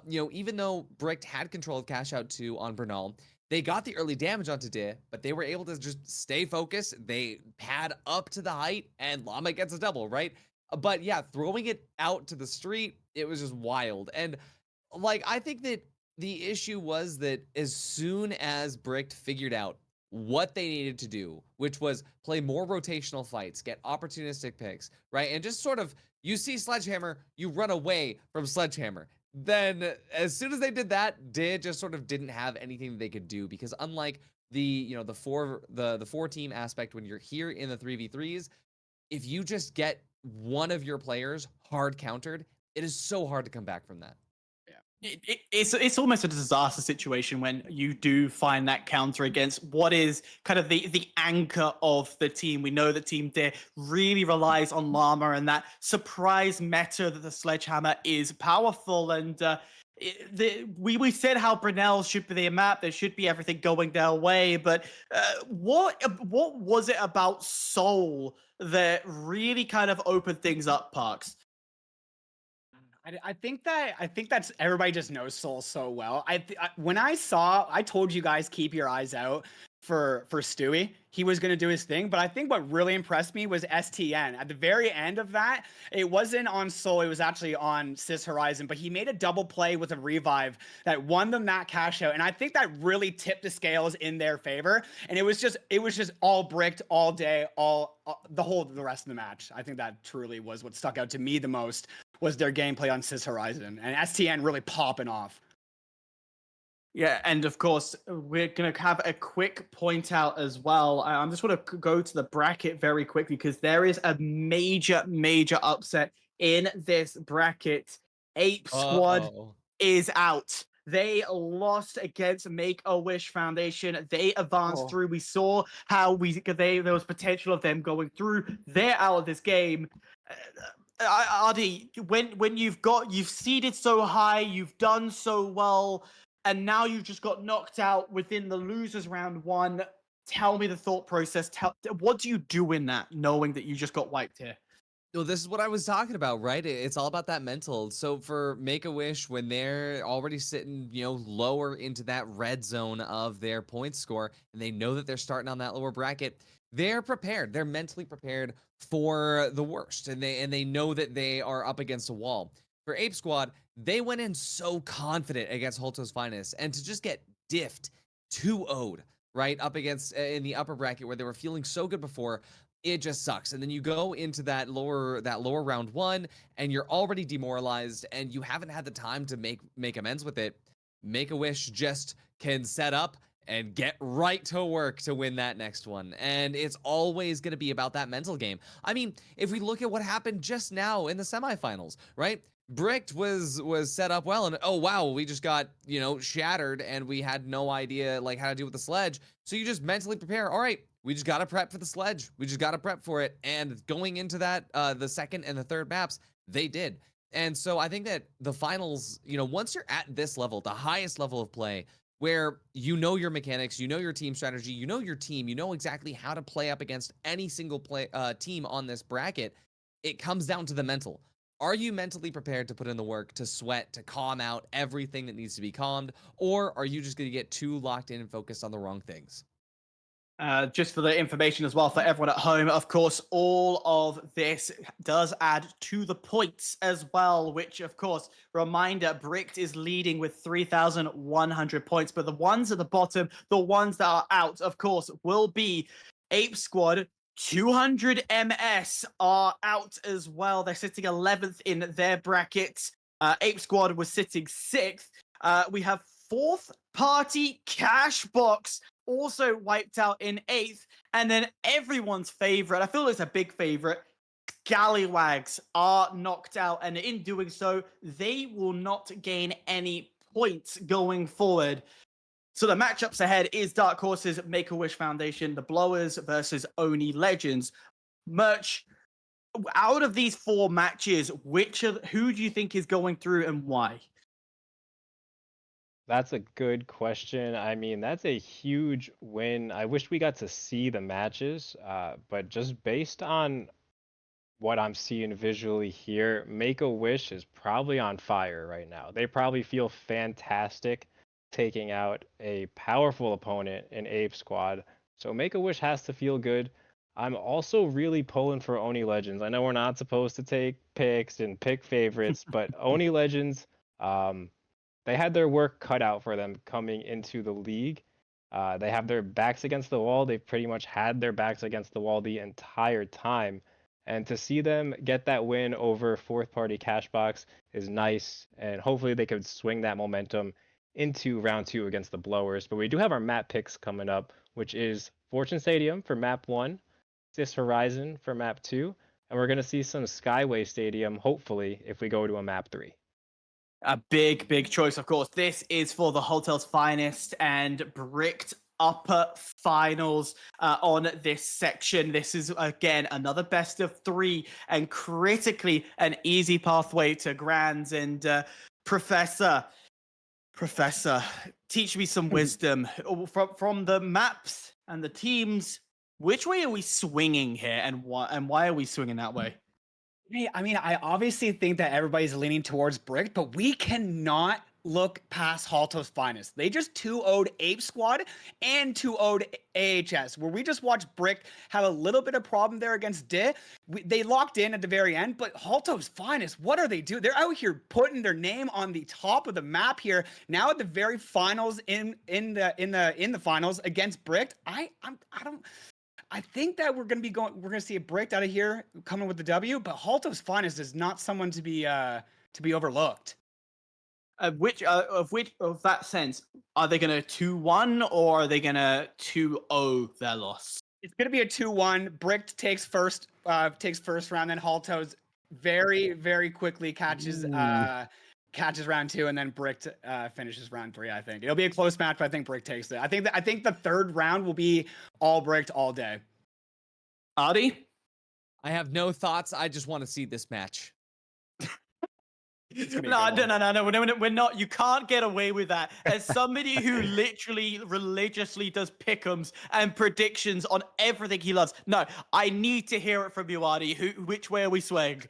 even though Brick had control of cash out 2 on Bernal, they got the early damage onto De, but they were able to just stay focused. They pad up to the height, and Llama gets a double, right? But yeah, throwing it out to the street, it was just wild. And like, I think that the issue was that as soon as Brick figured out what they needed to do, which was play more rotational fights, get opportunistic picks, right? And just sort of, you see Sledgehammer, you run away from Sledgehammer. Then as soon as they did that, Did just sort of didn't have anything they could do, because unlike the four team aspect, when you're here in the 3v3s, if you just get one of your players hard countered, it is so hard to come back from that. It's almost a disaster situation when you do find that counter against what is kind of the anchor of the team. We know the team there really relies on Llama, and that surprise meta that the Sledgehammer is powerful. And we said how Brunel should be their map. There should be everything going their way. But what was it about Seoul that really kind of opened things up, Parks? I think that's everybody just knows Soul so well. When I told you guys keep your eyes out for Stewie. He was going to do his thing, but I think what really impressed me was STN. At the very end of that, it wasn't on Soul, it was actually on Sis Horizon, but he made a double play with a revive that won them that cash out, and I think that really tipped the scales in their favor. And it was just all bricked all day, the rest of the match. I think that truly was what stuck out to me the most, was their gameplay on Sis Horizon and STN really popping off. Yeah, and of course, we're going to have a quick point out as well. I'm just want to go to the bracket very quickly because there is a major, major upset in this bracket. Ape Squad is out. They lost against Make-A-Wish Foundation. They advanced through. We saw how there was potential of them going through. They're out of this game. Ardy, when you've seeded so high, you've done so well, and now you've just got knocked out within the losers round 1. Tell me the thought process. What do you do in that, knowing that you just got wiped here? Well, this is what I was talking about, right? It's all about that mental. So for Make-A-Wish, when they're already sitting, lower into that red zone of their point score, and they know that they're starting on that lower bracket, they're prepared. They're mentally prepared for the worst, and they know that they are up against a wall. For Ape Squad, they went in so confident against Holto's Finest, and to just get diffed 2-0'd, right, up against in the upper bracket where they were feeling so good before, it just sucks. And then you go into that lower round 1, and you're already demoralized, and you haven't had the time to make amends with it. Make-A-Wish just can set up and get right to work to win that next one. And it's always going to be about that mental game. I mean, if we look at what happened just now in the semifinals, right? Bricked was set up well, and oh wow, we just got, shattered, and we had no idea like how to deal with the sledge. So you just mentally prepare. All right, we just got to prep for the sledge. We just got to prep for it. And going into that, the second and the third maps, they did. And so I think that the finals, once you're at this level, the highest level of play, where your mechanics, your team strategy, your team, exactly how to play up against any single team on this bracket, it comes down to the mental. Are you mentally prepared to put in the work, to sweat, to calm out everything that needs to be calmed, or are you just going to get too locked in and focused on the wrong things? Just for the information as well for everyone at home, of course, all of this does add to the points as well, which, of course, reminder, Bricked is leading with 3,100 points, but the ones at the bottom, the ones that are out, of course, will be Ape Squad. 200 MS are out as well. They're sitting 11th in their bracket. Ape Squad was sitting 6th. We have fourth party cash box also wiped out in 8th. And then everyone's favorite, I feel it's a big favorite, Scallywags are knocked out. And in doing so, they will not gain any points going forward. So the matchups ahead is Dark Horses, Make-A-Wish Foundation, the Blowers versus Oni Legends. Merch, out of these 4 matches, who do you think is going through and why? That's a good question. I mean, that's a huge win. I wish we got to see the matches, but just based on what I'm seeing visually here, Make-A-Wish is probably on fire right now. They probably feel fantastic taking out a powerful opponent in Ape Squad. So Make-A-Wish has to feel good. I'm also really pulling for Oni Legends. I know we're not supposed to take picks and pick favorites, but Oni Legends, they had their work cut out for them coming into the league. They have their backs against the wall. They've pretty much had their backs against the wall the entire time. And to see them get that win over fourth party Cashbox is nice. And hopefully they could swing that momentum into round 2 against the Blowers. But we do have our map picks coming up, which is Fortune Stadium for map 1, Cis Horizon for map 2, and we're going to see some Skyway Stadium, hopefully, if we go to a map 3. A big choice, of course. This is for the Hotel's Finest and Bricked Upper Finals on this section. This is, again, another best of 3 and critically an easy pathway to Grands. And Professor, teach me some wisdom. From the maps and the teams, which way are we swinging here and why are we swinging that way? Hey, I mean, I obviously think that everybody's leaning towards Brick, but we cannot look past Halto's Finest. They just 2-0'd Ape Squad and 2-0'd AHS, where we just watched Brick have a little bit of problem there against Di. They locked in at the very end, but Halto's Finest, what are they doing? They're out here putting their name on the top of the map here. Now at the very finals in the finals against Brick. I think that we're gonna see a Brick out of here coming with the W, but Halto's Finest is not someone to be overlooked. Of that sense, are they gonna 2-1 or are they gonna 2-0 their loss? It's gonna be a 2-1. Brick takes first round, then Halto's very quickly catches round 2, and then Brick finishes round 3. I think it'll be a close match, but I think Brick takes it. I think the third round will be all Bricked all day. Artie? I have no thoughts. I just want to see this match. No, we're not. You can't get away with that. As somebody who literally religiously does pick'ems and predictions on everything he loves. No, I need to hear it from you, Artie. Which way are we swaying?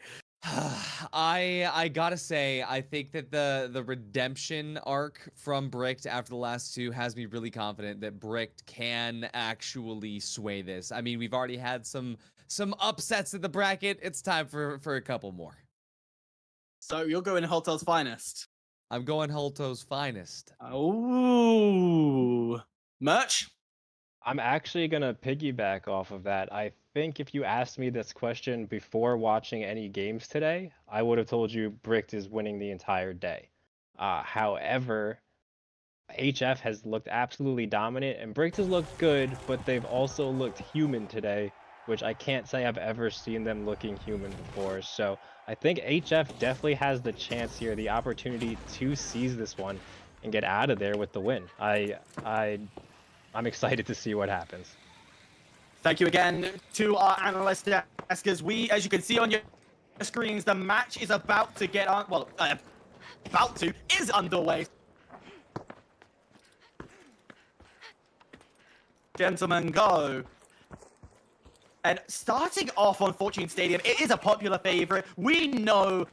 I gotta say, I think that the redemption arc from Bricked after the last 2 has me really confident that Bricked can actually sway this. I mean, we've already had some upsets in the bracket. It's time for a couple more. So you're going Hotel's Finest. I'm going Halto's Finest. Oh, merch. I'm actually going to piggyback off of that. I think if you asked me this question before watching any games today, I would have told you Bricked is winning the entire day. However, HF has looked absolutely dominant, and Bricked has looked good, but they've also looked human today, which I can't say I've ever seen them looking human before. So I think HF definitely has the chance here, the opportunity to seize this one and get out of there with the win. I'm excited to see what happens. Thank you again to our analyst desk. As you can see on your screens, the match is about to get on. Well, is underway. Gentlemen, go. And starting off on Fortune Stadium, it is a popular favorite. We know.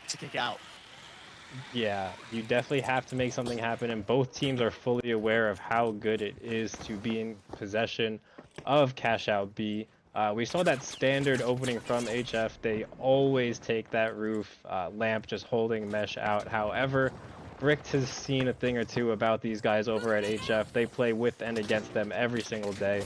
To kick out. Yeah, you definitely have to make something happen, and both teams are fully aware of how good it is to be in possession of Cash Out B. We saw that standard opening from HF. They always take that roof lamp, just holding mesh out. However, Bricked has seen a thing or two about these guys over at HF. They play with and against them every single day.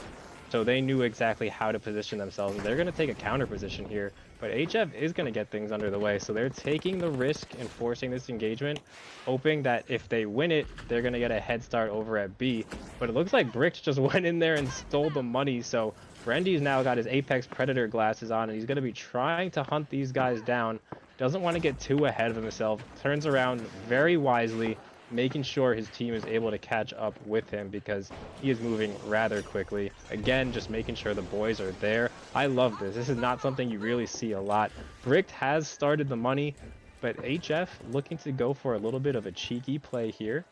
So they knew exactly how to position themselves. And they're going to take a counter position here. But HF is going to get things under the way. So they're taking the risk in forcing this engagement, hoping that if they win it, they're going to get a head start over at B. But it looks like Bricked just went in there and stole the money. So Brendy's now got his Apex Predator glasses on, and he's going to be trying to hunt these guys down. Doesn't want to get too ahead of himself. Turns around very wisely, making sure his team is able to catch up with him because he is moving rather quickly. Again, just making sure the boys are there. I love this. This is not something you really see a lot. Bricked has started the money, but HF looking to go for a little bit of a cheeky play here.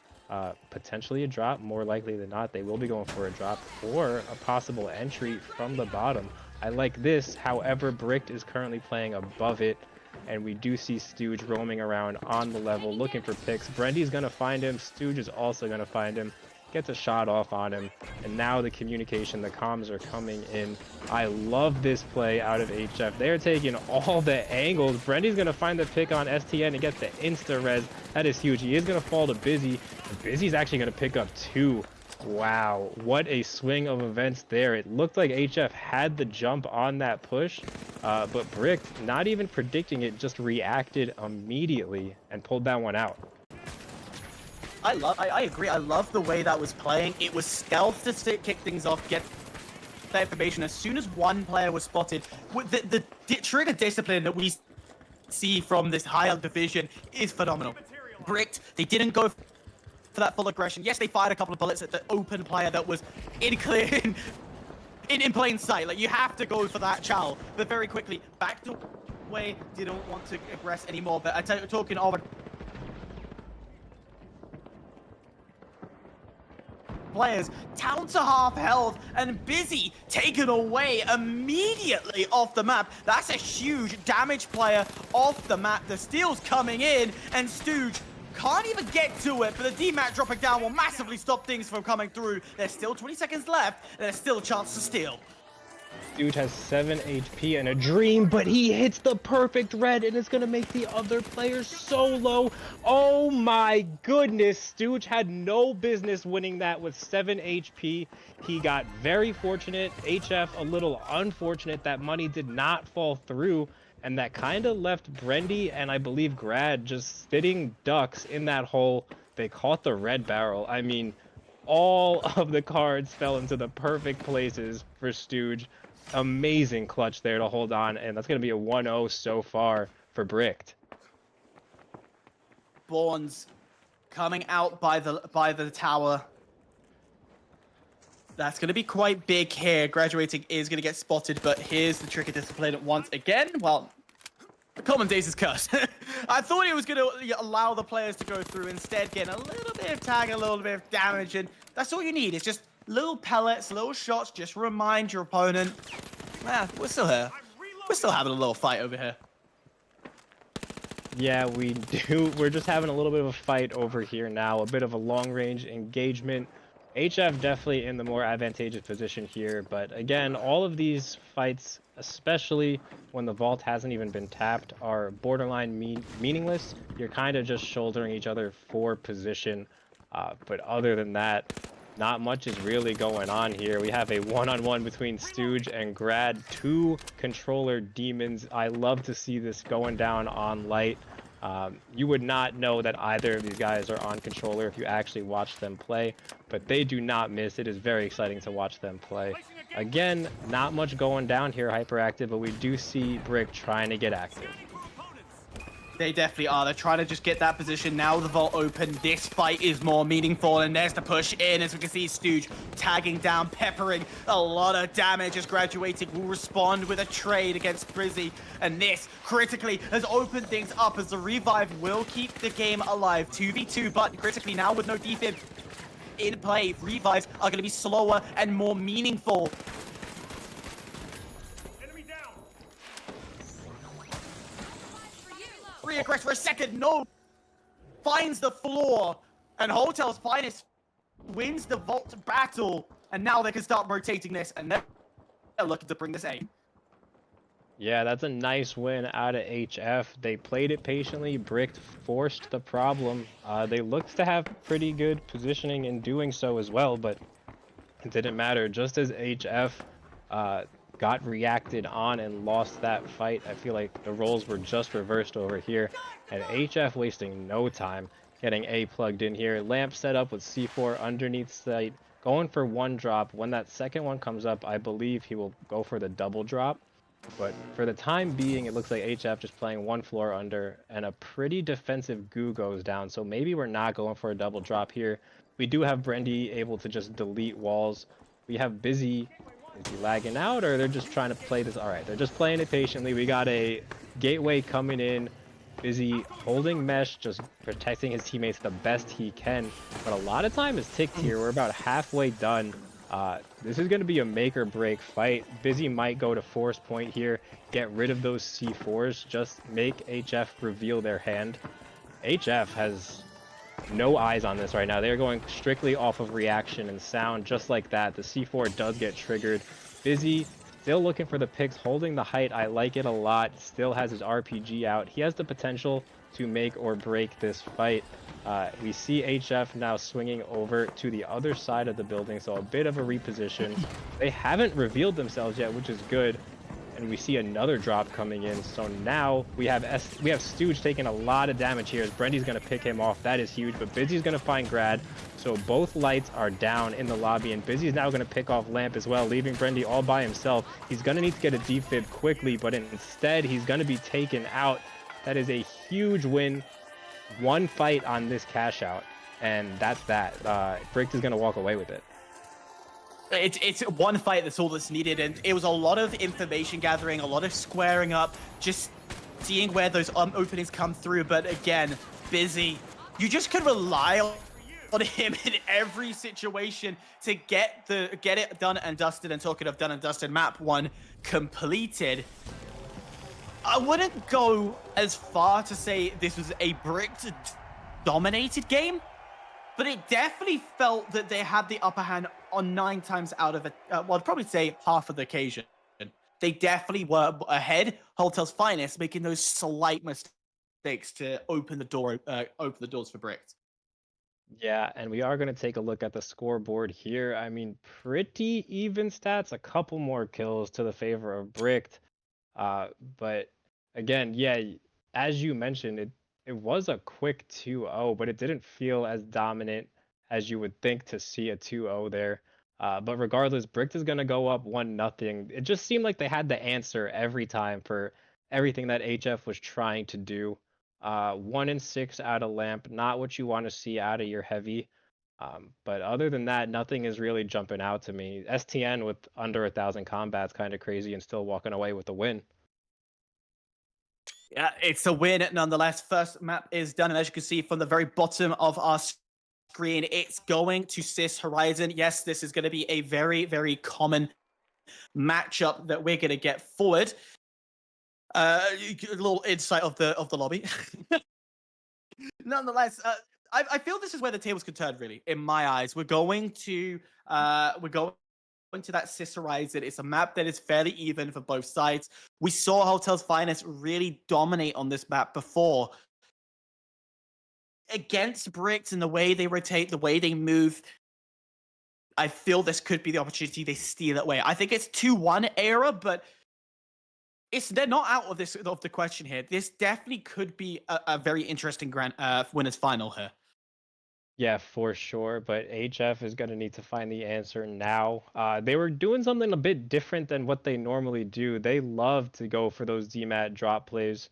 Potentially a drop, more likely than not. They will be going for a drop or a possible entry from the bottom. I like this. However, Bricked is currently playing above it. And we do see Stooge roaming around on the level looking for picks. Brendy's going to find him. Stooge is also going to find him. Gets a shot off on him. And now the communication, the comms are coming in. I love this play out of HF. They're taking all the angles. Brendy's going to find the pick on STN and get the insta-res. That is huge. He is going to fall to Busy. Busy's actually going to pick up 2. Wow, what a swing of events there. It looked like HF had the jump on that push, but Bricked, not even predicting it, just reacted immediately and pulled that one out. I agree. I love the way that was playing. It was stealth to kick things off, get that information. As soon as one player was spotted, with the trigger discipline that we see from this higher division is phenomenal. Bricked, they didn't go for that full aggression. Yes, they fired a couple of bullets at the open player that was in plain sight. Like, you have to go for that chow, but very quickly backed away. Didn't want to aggress anymore. But I tell you, talking over players, down to half health and Busy taken away immediately off the map. That's a huge damage player off the map. The steal's coming in, and Stooge can't even get to it, but the DMAT dropping down will massively stop things from coming through. There's still 20 seconds left, and there's still a chance to steal. Dude has 7 HP and a dream, but he hits the perfect red, and it's going to make the other player so low. Oh my goodness, Stooge had no business winning that with 7 HP. He got very fortunate. HF a little unfortunate. That money did not fall through. And that kind of left Brendy and I believe Grad just sitting ducks in that hole. They caught the red barrel. I mean, all of the cards fell into the perfect places for Stooge. Amazing clutch there to hold on, and that's going to be a 1-0 so far for Bricked. Borns coming out by the tower. That's going to be quite big here. Graduating is going to get spotted, but here's the tricky discipline once again. Well, the Common Days is cursed. I thought it was going to allow the players to go through, instead getting a little bit of tag, a little bit of damage, and that's all you need. It's just little pellets, little shots, just remind your opponent. Man, we're still here. We're still having a little fight over here. Yeah, we do. We're just having a little bit of a fight over here now, a bit of a long-range engagement. HF definitely in the more advantageous position here, but again, all of these fights, especially when the vault hasn't even been tapped, are borderline meaningless. You're kind of just shouldering each other for position, but other than that, not much is really going on here. We have a one-on-one between Stooge and Grad, 2 controller demons. I love to see this going down on light. You would not know that either of these guys are on controller if you actually watch them play, but they do not miss. It is very exciting to watch them play. Again, not much going down here, Hyperactive, but we do see Brick trying to get active. They definitely are. They're trying to just get that position. Now the vault open. This fight is more meaningful, and there's the push in. As we can see, Stooge tagging down, peppering a lot of damage as Graduating will respond with a trade against Brizzy. And this, critically, has opened things up as the revive will keep the game alive. 2v2, but critically now with no defib in play, revives are going to be slower and more meaningful. Reaggress for a second, no! Finds the floor, and Hotel's Finest wins the vault battle, and now they can start rotating this, and they're looking to bring this A. Yeah, that's a nice win out of HF. They played it patiently. Bricked forced the problem. They looked to have pretty good positioning in doing so as well, but it didn't matter. Just as HF uh, got reacted on and lost that fight, I feel like the roles were just reversed over here. And HF wasting no time getting A plugged in here. Lamp set up with C4 underneath site, going for one drop. When that second one comes up, I believe he will go for the double drop. But for the time being, it looks like HF just playing one floor under, and a pretty defensive goo goes down. So maybe we're not going for a double drop here. We do have Brendy able to just delete walls. We have Busy. Is he lagging out, or they're just trying to play this? All right, they're just playing it patiently. We got a gateway coming in. Busy holding mesh, just protecting his teammates the best he can. But a lot of time is ticked here. We're about halfway done. This is going to be a make or break fight. Busy might go to force point here, get rid of those C4s, just make HF reveal their hand. HF has no eyes on this right now. They're going strictly off of reaction and sound, just like that. The C4 does get triggered. Busy still looking for the picks, holding the height. I like it a lot. Still has his RPG out. He has the potential to make or break this fight. We see HF now swinging over to the other side of the building, so a bit of a reposition. They haven't revealed themselves yet, which is good. And we see another drop coming in. So now we have Stooge taking a lot of damage here as Brendy's going to pick him off. That is huge, but Busy's going to find Grad. So both lights are down in the lobby, and Busy's now going to pick off Lamp as well, leaving Brendy all by himself. He's going to need to get a defib quickly, but instead he's going to be taken out. That is a huge win. One fight on this cash out, and that's that. Bricked is going to walk away with it. It's one fight, that's all that's needed, and it was a lot of information gathering, a lot of squaring up, just seeing where those openings come through. But again, Busy, you just could rely on him in every situation to get it done and dusted. And talking of done and dusted, map 1 completed. I wouldn't go as far to say this was a bricked dominated game, but it definitely felt that they had the upper hand on 9 times out of it. Well, I'd probably say half of the occasion. They definitely were ahead. Hotel's finest, making those slight mistakes to open the doors for Bricked. Yeah, and we are going to take a look at the scoreboard here. I mean, pretty even stats, a couple more kills to the favor of Bricked. But again, yeah, as you mentioned, it was a quick 2-0, but it didn't feel as dominant as you would think to see a 2-0 there. But regardless, Bricked is going to go up 1-0. It just seemed like they had the answer every time for everything that HF was trying to do. 1-6 out of Lamp, not what you want to see out of your heavy. But other than that, nothing is really jumping out to me. STN with under 1,000 combats, kind of crazy, and still walking away with the win. Yeah, it's a win nonetheless. First map is done, and as you can see from the very bottom of our screen, it's going to Cis Horizon. Yes, this is going to be a very, very common matchup that we're going to get forward. A little insight of the lobby. Nonetheless, I feel this is where the tables could turn. Really, in my eyes, we're going to that Cis Horizon. It's a map that is fairly even for both sides. We saw Hotel's Finest really dominate on this map before. Against Bricks and the way they rotate, the way they move, I feel this could be the opportunity they steal it away. I think it's 2-1 era, but they're not out of the question here. This definitely could be a very interesting grand winners final here. Yeah, for sure. But HF is going to need to find the answer now. They were doing something a bit different than what they normally do. They love to go for those DMAT drop plays.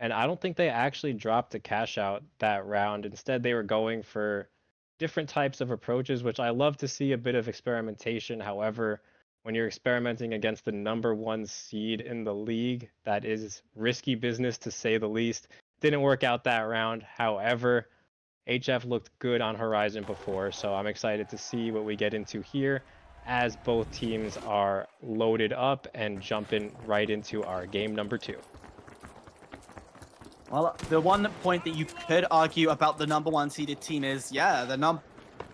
And I don't think they actually dropped a cash out that round. Instead, they were going for different types of approaches, which I love to see a bit of experimentation. However, when you're experimenting against the #1 seed in the league, that is risky business to say the least. Didn't work out that round. However, HF looked good on Horizon before, so I'm excited to see what we get into here as both teams are loaded up and jumping right into our game number 2. Well, the one point that you could argue about the #1 seeded team is, yeah, the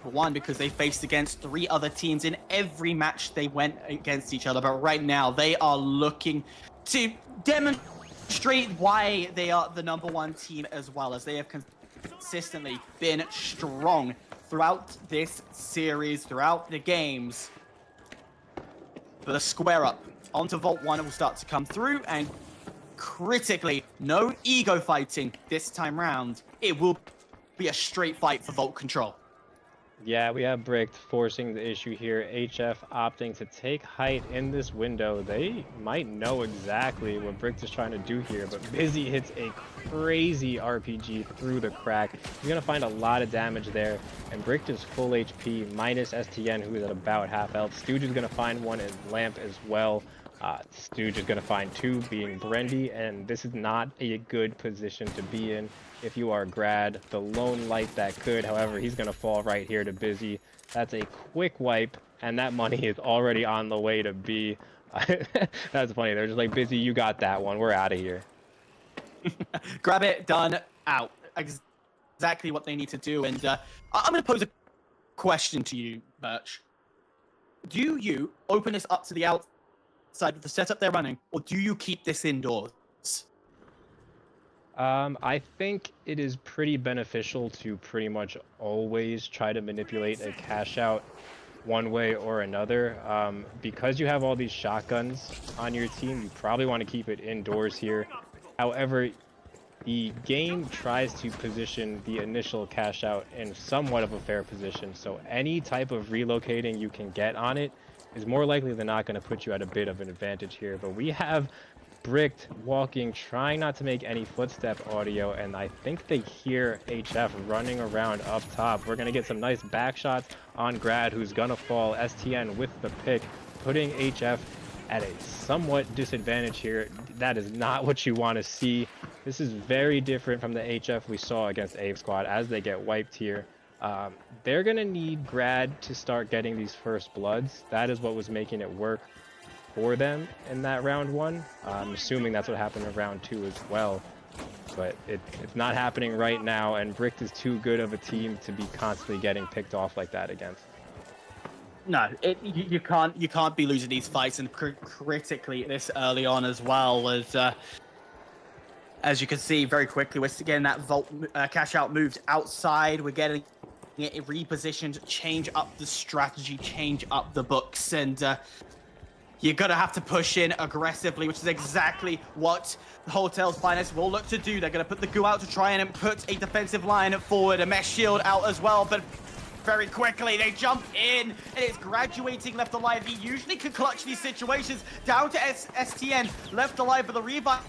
one because they faced against 3 other teams in every match they went against each other. But right now, they are looking to demonstrate why they are the #1 team, as well as they have consistently been strong throughout this series, throughout the games. But the square up onto Vault 1 will start to come through, and critically, no ego fighting this time round. It will be a straight fight for Vault control. Yeah, we have Bricked forcing the issue here. HF opting to take height in this window. They might know exactly what Bricked is trying to do here, but Busy hits a crazy RPG through the crack. He's going to find a lot of damage there, and Bricked is full HP, minus STN, who is at about half health. Stooge is going to find one, and Lamp as well. Stooge is going to find 2, being Brendy, and this is not a good position to be in if you are Grad. The lone light that could, however, he's going to fall right here to Busy. That's a quick wipe, and that money is already on the way to B. That's funny. They're just like, Busy, you got that one. We're out of here. Grab it, done, out. Exactly what they need to do. And I'm going to pose a question to you, Birch. Do you open this up to the outside with the setup they're running, or do you keep this indoors? I think it is pretty beneficial to pretty much always try to manipulate a cash out one way or another. Because you have all these shotguns on your team, you probably want to keep it indoors here. However, the game tries to position the initial cash out in somewhat of a fair position, so any type of relocating you can get on it is more likely than not going to put you at a bit of an advantage here. But we have Bricked walking, trying not to make any footstep audio, and I think they hear HF running around up top. We're going to get some nice back shots on Grad, who's going to fall. STN with the pick, putting HF at a somewhat disadvantage here. That is not what you want to see. This is very different from the HF we saw against Ape Squad as they get wiped here. They're going to need Grad to start getting these first bloods. That is what was making it work for them in that round 1. I'm assuming that's what happened in round 2 as well. But it's not happening right now, and Bricked is too good of a team to be constantly getting picked off like that against. No, you can't be losing these fights, and critically this early on as well. As you can see very quickly, we're getting that Vault cash out moved outside. We're getting it repositioned, change up the strategy, change up the books, and you're gonna have to push in aggressively, which is exactly what the Hotel's Finest will look to do. They're gonna put the goo out to try and put a defensive line forward, a mesh shield out as well, but very quickly they jump in, and it's Graduating left alive. He usually can clutch these situations. Down to STN, left alive, but the revive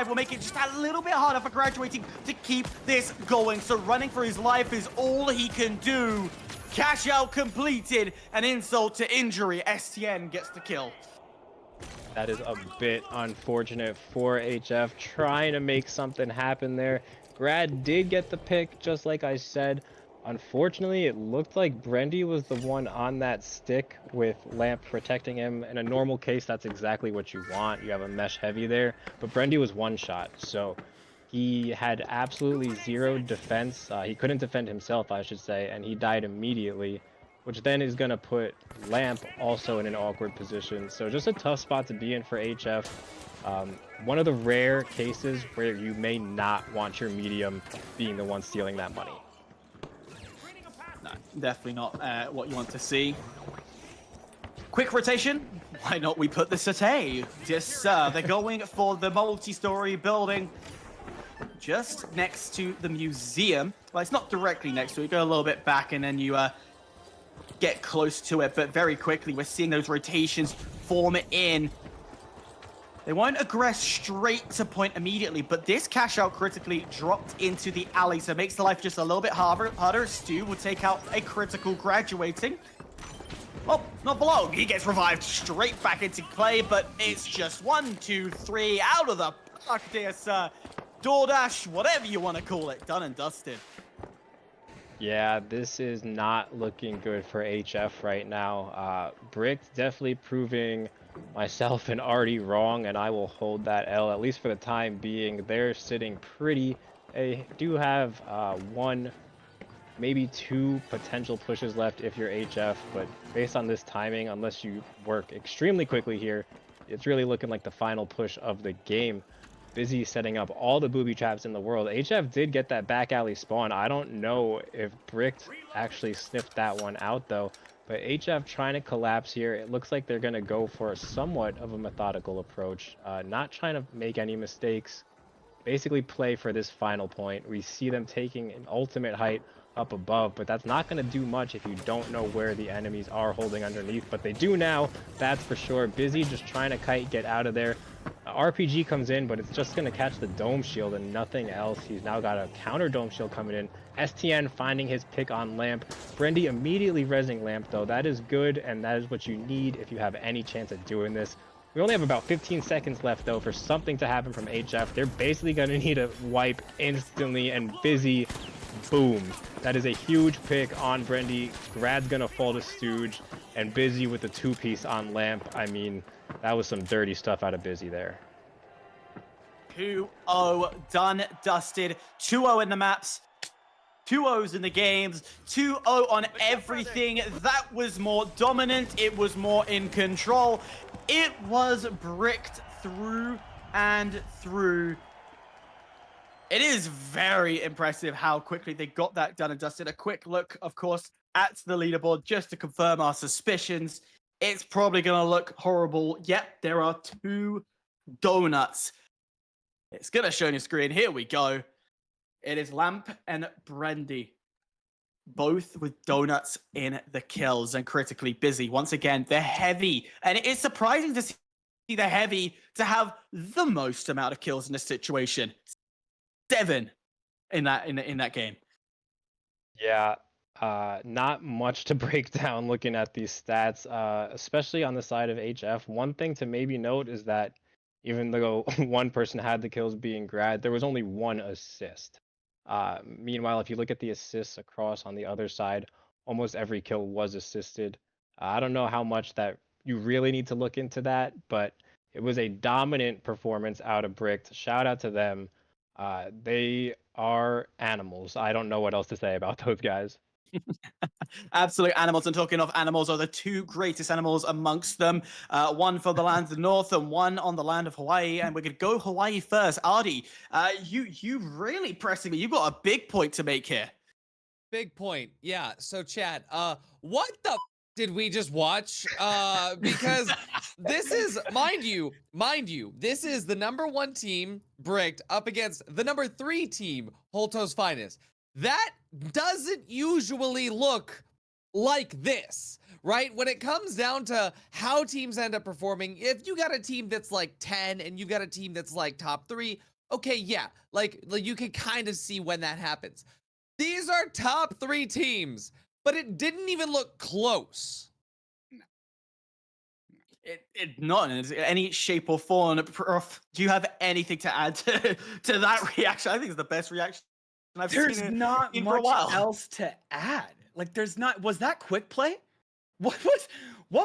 will make it just a little bit harder for Graduating to keep this going. So running for his life is all he can do. Cash out completed, an insult to injury. STN gets the kill. That is a bit unfortunate for HF, trying to make something happen there. Grad did get the pick, just like I said. Unfortunately, it looked like Brendy was the one on that stick with Lamp protecting him. In a normal case, that's exactly what you want. You have a mesh heavy there, but Brendy was one shot, so he had absolutely zero defense. He couldn't defend himself, I should say, and he died immediately, which then is going to put Lamp also in an awkward position. So just a tough spot to be in for HF. One of the rare cases where you may not want your medium being the one stealing that money. No, definitely not what you want to see. Quick rotation. Why not we put this at A? Yes, sir. They're going for the multi-story building just next to the museum. Well, it's not directly next to it. You go a little bit back and then you get close to it. But very quickly, we're seeing those rotations form in. They won't aggress straight to point immediately, but this cash out critically dropped into the alley, so it makes the life just a little bit harder. Stu will take out a critical Graduating. Well, not below. He gets revived straight back into play, but it's just 1, 2, 3 out of the park, dear sir. DoorDash, whatever you want to call it, done and dusted. Yeah, this is not looking good for HF right now. Brick definitely proving myself and Artie wrong, and I will hold that L, at least for the time being. They're sitting pretty. They do have one maybe 2 potential pushes left if you're HF, but based on this timing, unless you work extremely quickly here, it's really looking like the final push of the game. Busy setting up all the booby traps in the world. HF did get that back alley spawn. I don't know if Bricked actually sniffed that one out though, but HF trying to collapse here. It looks like they're going to go for somewhat of a methodical approach, not trying to make any mistakes. Basically play for this final point. We see them taking an ultimate height up above, but that's not going to do much if you don't know where the enemies are holding underneath, but they do now, that's for sure. Busy just trying to kite, get out of there. RPG comes in, but it's just going to catch the dome shield and nothing else. He's now got a counter dome shield coming in. STN finding his pick on Lamp. Brendy immediately rezzing Lamp though. That is good, and that is what you need if you have any chance at doing this. We only have about 15 seconds left though for something to happen from HF. They're basically going to need a wipe instantly, and Busy, boom. That is a huge pick on Brendy. Grad's going to fall to Stooge, and Busy with the 2-piece on Lamp. I mean, that was some dirty stuff out of Busy there. 2-0 done, dusted. 2-0 in the maps. 2-0s in the games. 2-0 on everything. That was more dominant. It was more in control. It was bricked through and through. It is very impressive how quickly they got that done and dusted. A quick look, of course, at the leaderboard just to confirm our suspicions. It's probably going to look horrible. Yep, there are 2 donuts. It's going to show on your screen. Here we go. It is Lamp and Brendy, both with donuts in the kills, and critically Busy. Once again, they're heavy, and it is surprising to see the heavy to have the most amount of kills in this situation. 7 in that game. Yeah, not much to break down looking at these stats, especially on the side of HF. One thing to maybe note is that even though one person had the kills being Grad, there was only 1 assist. Meanwhile, if you look at the assists across on the other side, almost every kill was assisted. I don't know how much that you really need to look into that, but it was a dominant performance out of Bricked. Shout out to them. They are animals. I don't know what else to say about those guys. Absolute animals. And talking of animals, are the 2 greatest animals amongst them. One for the land of the north and one on the land of Hawaii. And we're going to go Hawaii first. Artie, you really pressing me. You've got a big point to make here. Big point. Yeah. So chat, what the did we just watch? Because this is, mind you, this is the #1 team, Bricked, up against the #3 team, Holto's Finest. That doesn't usually look like this, right? When it comes down to how teams end up performing, if you got a team that's like 10 and you got a team that's like top 3, okay, yeah, like you can kind of see when that happens. These are top 3 teams, but it didn't even look close. It not in any shape or form. Prof, do you have anything to add to that reaction? I think it's the best reaction I've There's seen not in for a much while. else to add. Like, there's not. Was that quick play? What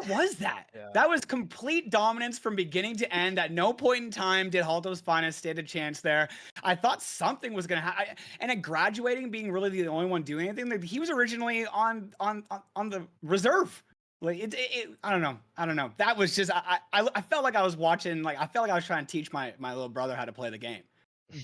was that? Yeah. That was complete dominance from beginning to end. At no point in time did Halto's Finest stand a chance there. I thought something was gonna happen. And at graduating, being really the only one doing anything, like, he was originally on the reserve. Like I don't know. That was just I felt like I was watching. Like, I felt like I was trying to teach my little brother how to play the game.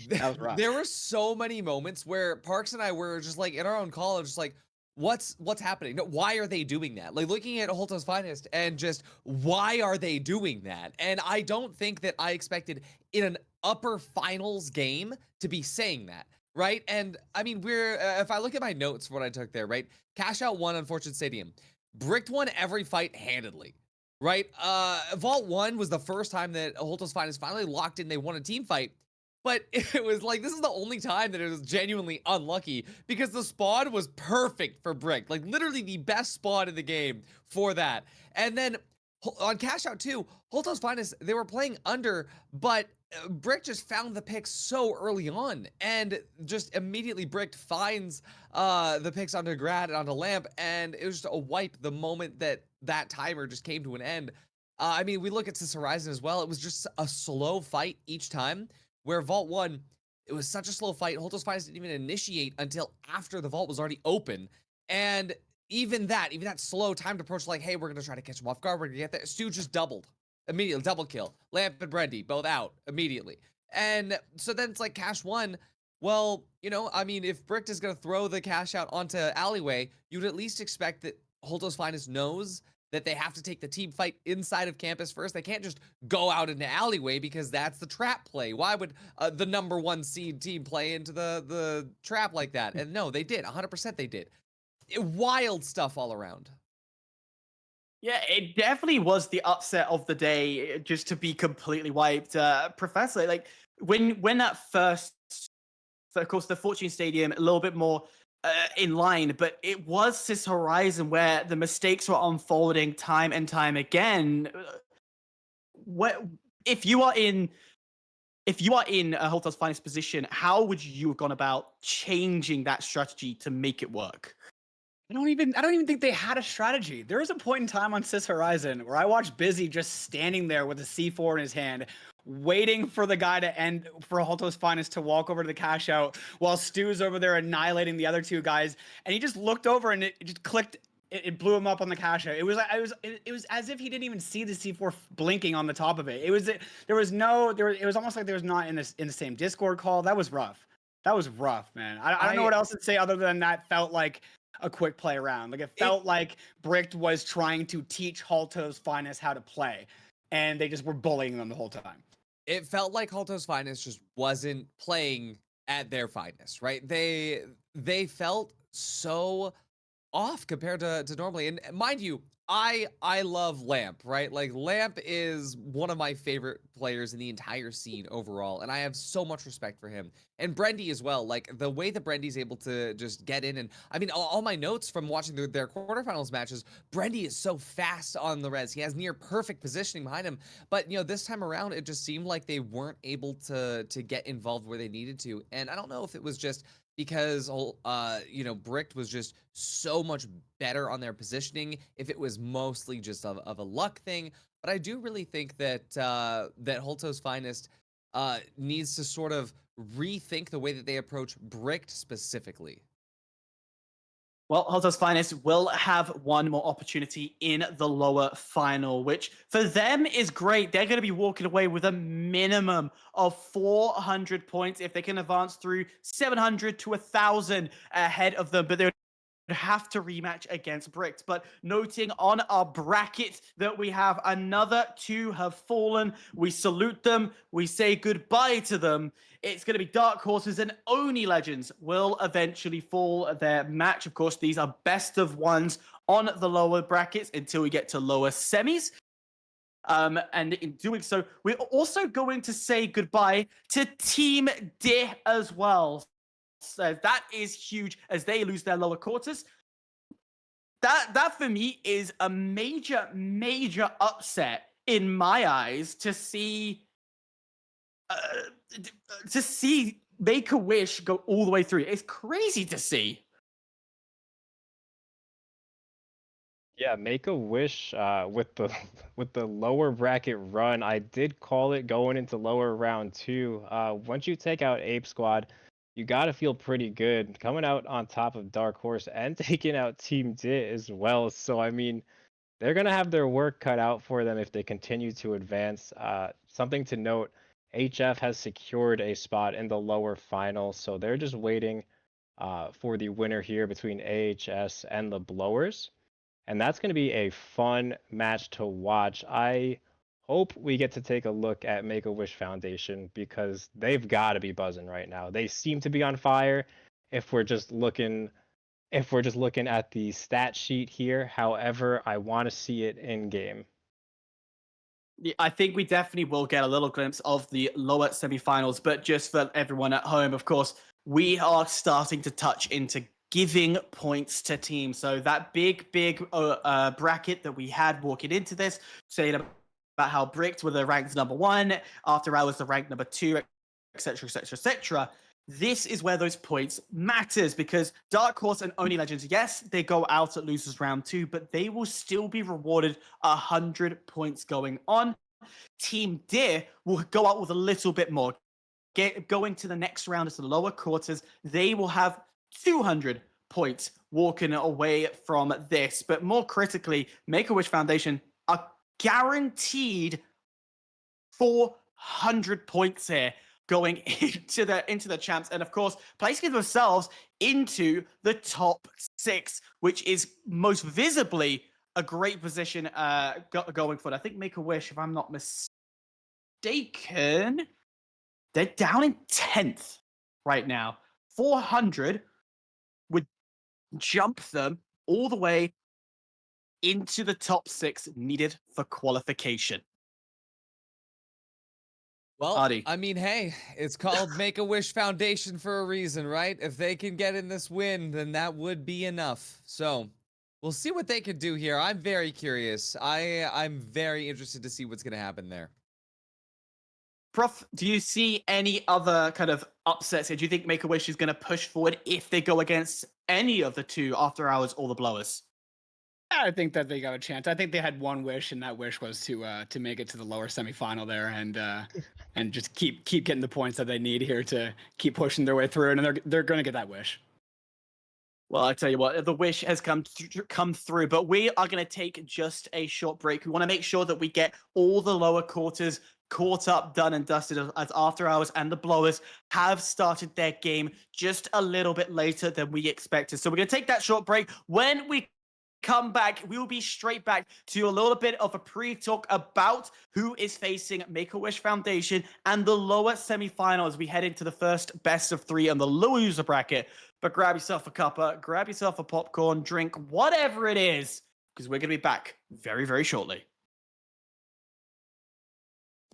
That was rough. There were so many moments where Parks and I were just like in our own call, just like, what's happening? No, why are they doing that? Like, looking at Holto's Finest and just, why are they doing that? And I don't think that I expected in an upper finals game to be saying that, right? And I mean, if I look at my notes for what I took there, right? Cash Out won Unfortunate Stadium. Bricked won every fight handedly, right? Vault 1 was the first time that Holto's Finest finally locked in. They won a team fight. But it was like, this is the only time that it was genuinely unlucky, because the spawn was perfect for Brick. Like, literally the best spawn in the game for that. And then on Cash Out 2, Holto's Finest, they were playing under, but Brick just found the picks so early on, and just immediately Brick finds the picks onto Grad and onto Lamp, and it was just a wipe the moment that timer just came to an end. I mean, we look at Sis Horizon as well. It was just a slow fight each time, where Vault 1, It was such a slow fight. Holtos Finest didn't even initiate until after the vault was already open. And even that slow timed approach, like, hey, we're going to try to catch him off guard. We're going to get there. Stu just doubled. Immediately, double kill. Lamp and Brendy, both out immediately. And so then it's like Cash 1. Well, you know, I mean, if Bricked is going to throw the cash out onto Alleyway, you'd at least expect that Holtos Finest knows that they have to take the team fight inside of campus first. They can't just go out into Alleyway because that's the trap play. Why would the #1 seed team play into the trap like that? And no, they did. 100% they did. Wild stuff all around. Yeah, it definitely was the upset of the day, just to be completely wiped. Professor, like when that first, of course, the Fortune Stadium, a little bit more in line, but it was Sis Horizon where the mistakes were unfolding time and time again. What if you are in a Holt's finest position? How would you have gone about changing that strategy to make it work? I don't even think they had a strategy. There was a point in time on Sis Horizon where I watched Busy just standing there with a C4 in his hand, waiting for the guy to end, for Holtos Finest to walk over to the cash out while Stu's over there annihilating the other two guys. And he just looked over and it just clicked. It blew him up on the cash out. It was as if he didn't even see the C4 blinking on the top of it. It was almost like there was not in the same Discord call. That was rough. That was rough, man. I don't know what else to say other than that felt like a quick play around. Like it felt like Bricked was trying to teach Holtos Finest how to play, and they just were bullying them the whole time. It felt like Holtos Finest just wasn't playing at their finest, right? They felt so off compared to normally. And mind you, I love Lamp, right? Like Lamp is one of my favorite players in the entire scene overall, and I have so much respect for him. And Brendy as well. Like the way that Brendy's able to just get in, and I mean, all my notes from watching their quarterfinals matches, Brendy is so fast on the res. He has near perfect positioning behind him. But you know, this time around, it just seemed like they weren't able to get involved where they needed to. And I don't know if it was just because you know, Bricked was just so much better on their positioning, if it was mostly just of a luck thing. But I do really think that that Holtos Finest needs to sort of rethink the way that they approach Bricked specifically. Well, Holtos Finest will have one more opportunity in the lower final, which for them is great. They're going to be walking away with a minimum of 400 points if they can advance through 700 to 1,000 ahead of them. But they're have to rematch against Bricked. But noting on our bracket that we have another two have fallen. We salute them. We say goodbye to them. It's going to be Dark Horses and Oni Legends will eventually fall their match. Of course, these are best of ones on the lower brackets until we get to lower semis. And in doing so, we're also going to say goodbye to Team Dih as well. So that is huge as they lose their lower quarters. That for me is a major upset in my eyes to see Make-A-Wish go all the way through. It's crazy to see. Yeah, Make-A-Wish with the with the lower bracket run, I did call it going into lower round 2. Once you take out Ape Squad, you got to feel pretty good coming out on top of Dark Horse and taking out Team Dit as well. So, I mean, they're going to have their work cut out for them if they continue to advance. Something to note, HF has secured a spot in the lower final, so they're just waiting for the winner here between AHS and the Blowers. And that's going to be a fun match to watch. I hope we get to take a look at Make-A-Wish Foundation because they've got to be buzzing right now. They seem to be on fire if we're just looking at the stat sheet here. However, I want to see it in game. Yeah, I think we definitely will get a little glimpse of the lower semifinals, but just for everyone at home, of course, we are starting to touch into giving points to teams. So that big bracket that we had walking into this, saying about how Bricked were the ranked #1, After Hours the ranked #2, etc., etc., etc. This is where those points matters because Dark Horse and Oni Legends, yes, they go out at losers round 2, but they will still be rewarded 100 points going on. Team Deer will go out with a little bit more. going to the next round as the lower quarters, they will have 200 points walking away from this. But more critically, Make-A-Wish Foundation are guaranteed 400 points here going into the champs, and of course placing themselves into the top 6, which is most visibly a great position going forward. I think Make-A-Wish, if I'm not mistaken, they're down in 10th right now. 400 would jump them all the way into the top 6 needed for qualification. Well, Adi. I mean, hey, it's called Make-A-Wish Foundation for a reason, right? If they can get in this win, then that would be enough. So, we'll see what they can do here. I'm very curious. I'm very interested to see what's going to happen there. Prof, do you see any other kind of upsets here? Do you think Make-A-Wish is going to push forward if they go against any of the two After Hours or the Blowers? I think that they got a chance. I think they had one wish, and that wish was to make it to the lower semifinal there, and just keep getting the points that they need here to keep pushing their way through, and they're going to get that wish. Well, I tell you what, the wish has come through, but we are going to take just a short break. We want to make sure that we get all the lower quarters caught up, done and dusted, as After Hours and the Blowers have started their game just a little bit later than we expected. So we're going to take that short break. When we come back, we will be straight back to a little bit of a pre-talk about who is facing Make-A-Wish Foundation and the lower semifinal as we head into the first best of 3 on the loser bracket. But grab yourself a cuppa, grab yourself a popcorn, drink, whatever it is, because we're going to be back very, very shortly.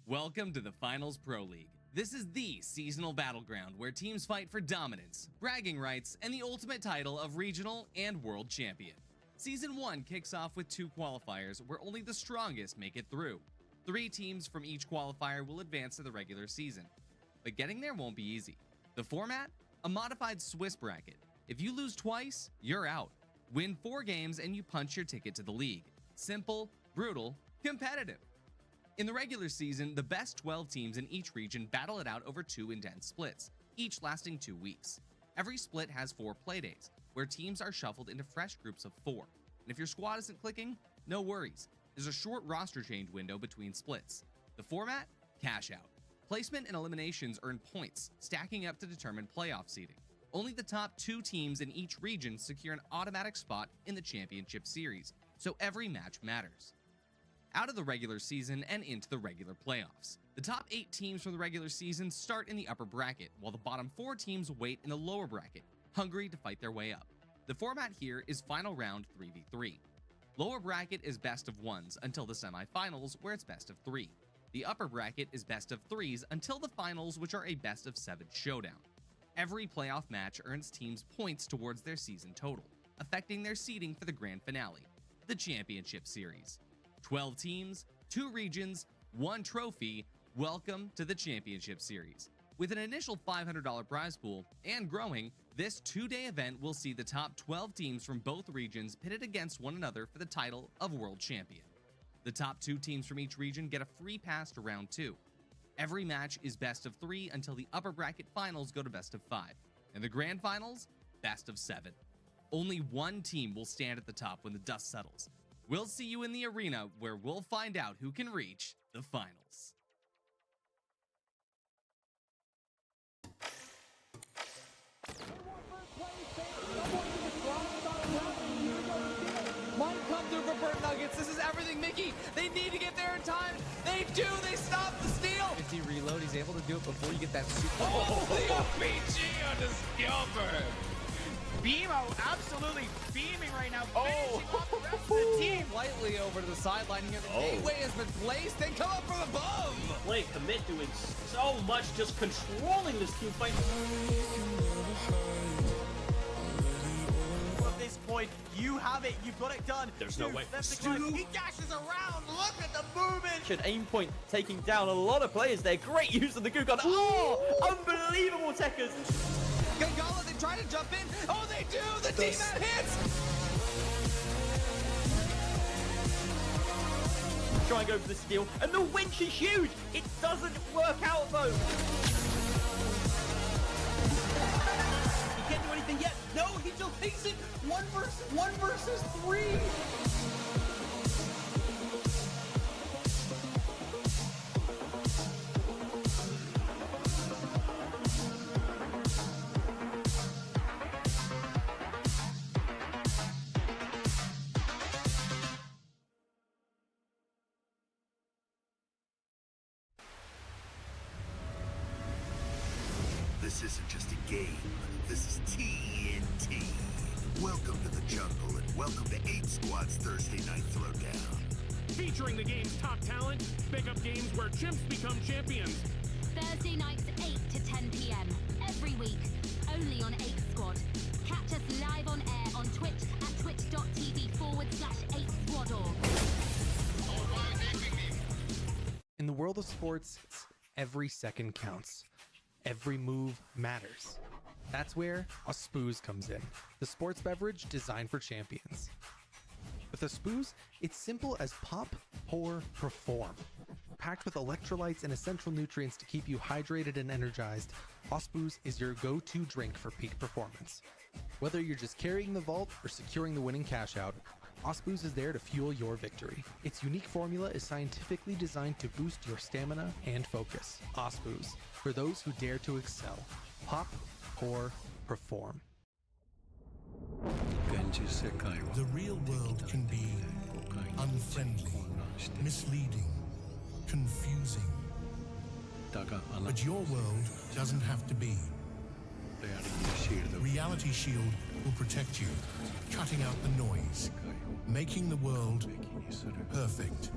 Welcome to the Finals Pro League. This is the seasonal battleground where teams fight for dominance, bragging rights, and the ultimate title of regional and world champion. Season 1 kicks off with 2 qualifiers where only the strongest make it through. 3 teams from each qualifier will advance to the regular season. But getting there won't be easy. The format? A modified Swiss bracket. If you lose twice, you're out. Win 4 games and you punch your ticket to the league. Simple, brutal, competitive. In the regular season, the best 12 teams in each region battle it out over 2 intense splits, each lasting 2 weeks. Every split has 4 playdays, where teams are shuffled into fresh groups of 4. And if your squad isn't clicking, no worries. There's a short roster change window between splits. The format? Cash out. Placement and eliminations earn points, stacking up to determine playoff seeding. Only the top 2 teams in each region secure an automatic spot in the championship series, so every match matters. Out of the regular season and into the regular playoffs. The top 8 teams from the regular season start in the upper bracket, while the bottom 4 teams wait in the lower bracket, hungry to fight their way up. The format here is final round 3v3. Lower bracket is best of 1s until the semifinals, where it's best of 3. The upper bracket is best of 3s until the finals, which are a best of 7 showdown. Every playoff match earns teams points towards their season total, affecting their seeding for the grand finale, the championship series. 12 teams, 2 regions, 1 trophy. Welcome to the championship series. With an initial $500 prize pool and growing, this 2-day event will see the top 12 teams from both regions pitted against one another for the title of world champion. The top 2 teams from each region get a free pass to round 2. Every match is best of 3 until the upper bracket finals go to best of 5, and the grand finals, best of 7. Only one team will stand at the top when the dust settles. We'll see you in the arena where we'll find out who can reach the finals. Might come through for Bird Nuggets. This is everything, Mickey. They need to get there in time. They do. They stop the steal. If he reload, he's able to do it before you get that super. Oh, the RPG on the Skilbert. BMO absolutely beaming right now, finishing off the rest of the team. Slightly over to the sideline here. The gateway has been placed. They come up from above. Play commit doing so much, just controlling this team fight. At this point, you have it. You've got it done. There's no way. He dashes around. Look at the movement. Aim point taking down a lot of players there. Great use of the Goo Gun. Oh, unbelievable techers. Gangala, they try to jump in. Oh, they do. The team that hits. Try and go for the steal, and the winch is huge. It doesn't work out though. anything yet. No, he still takes it. One versus three. This isn't just a game. This is TNT. Welcome to the jungle and welcome to 8 Squad's Thursday Night Throwdown. Featuring the game's top talent, pick up games where chimps become champions. Thursday nights 8 to 10 p.m. every week, only on 8 Squad. Catch us live on air on Twitch at twitch.tv/8squadorg. In the world of sports, every second counts. Every move matters. That's where a Spooze comes in, the sports beverage designed for champions. With a Spooze, it's simple as pop, pour, perform. Packed with electrolytes and essential nutrients to keep you hydrated and energized, Spooze is your go-to drink for peak performance. Whether you're just carrying the vault or securing the winning cash out, Spooze is there to fuel your victory. Its unique formula is scientifically designed to boost your stamina and focus. Spooze, for those who dare to excel. Pop, pour, perform. The real world can be unfriendly, misleading, confusing. But your world doesn't have to be. Reality Shield will protect you, cutting out the noise, making the world perfect.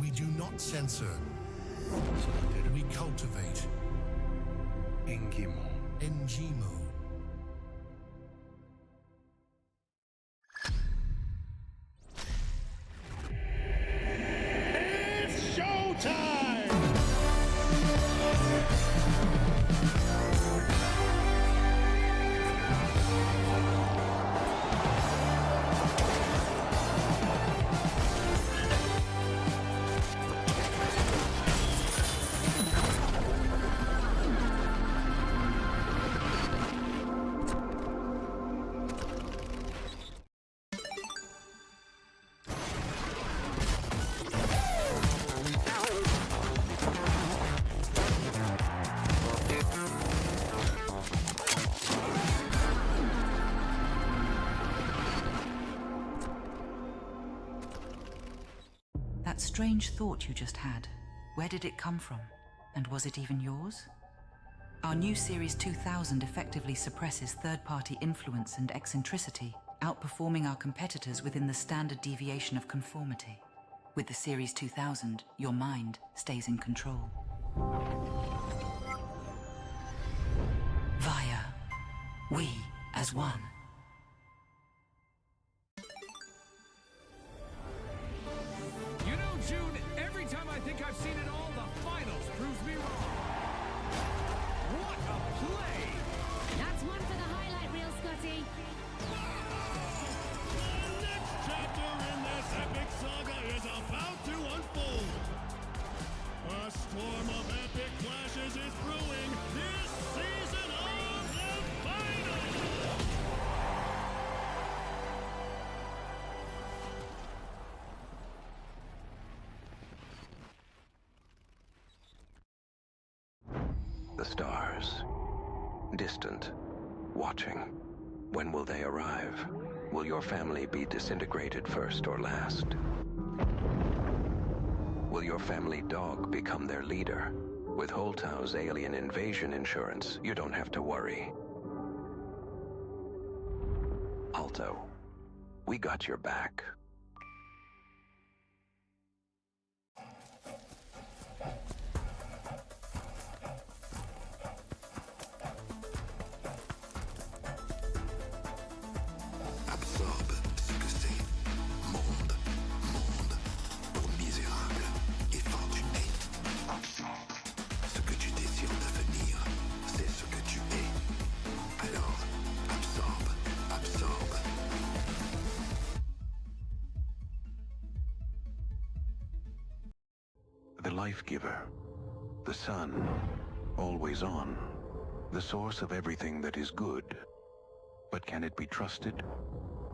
We do not censor. We cultivate. Engimo. It's showtime! That strange thought you just had, where did it come from? And was it even yours? Our new Series 2000 effectively suppresses third-party influence and eccentricity, outperforming our competitors within the standard deviation of conformity. With the Series 2000, your mind stays in control. Via, we as one. You know, June, every time I think I've seen it all, the finals proves me wrong. What a play! That's one for the highlight reel, Scotty. The next chapter in this epic saga is about to unfold. A storm of epic flashes is brewing this season of the finals! The stars. Distant. Watching. When will they arrive? Will your family be disintegrated first or last? Will your family dog become their leader? With Holtau's alien invasion insurance, you don't have to worry. Alto, we got your back. Absorbe ce que c'est. Monde. Pour misérable et fortuné. Absorbe. Ce que tu désires devenir, c'est ce que tu es. Alors, absorbe. The life giver. The sun. Always on. The source of everything that is good. But can it be trusted?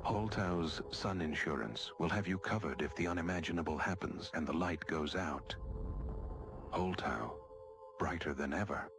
Holtau's Sun Insurance will have you covered if the unimaginable happens and the light goes out. Holtau, brighter than ever.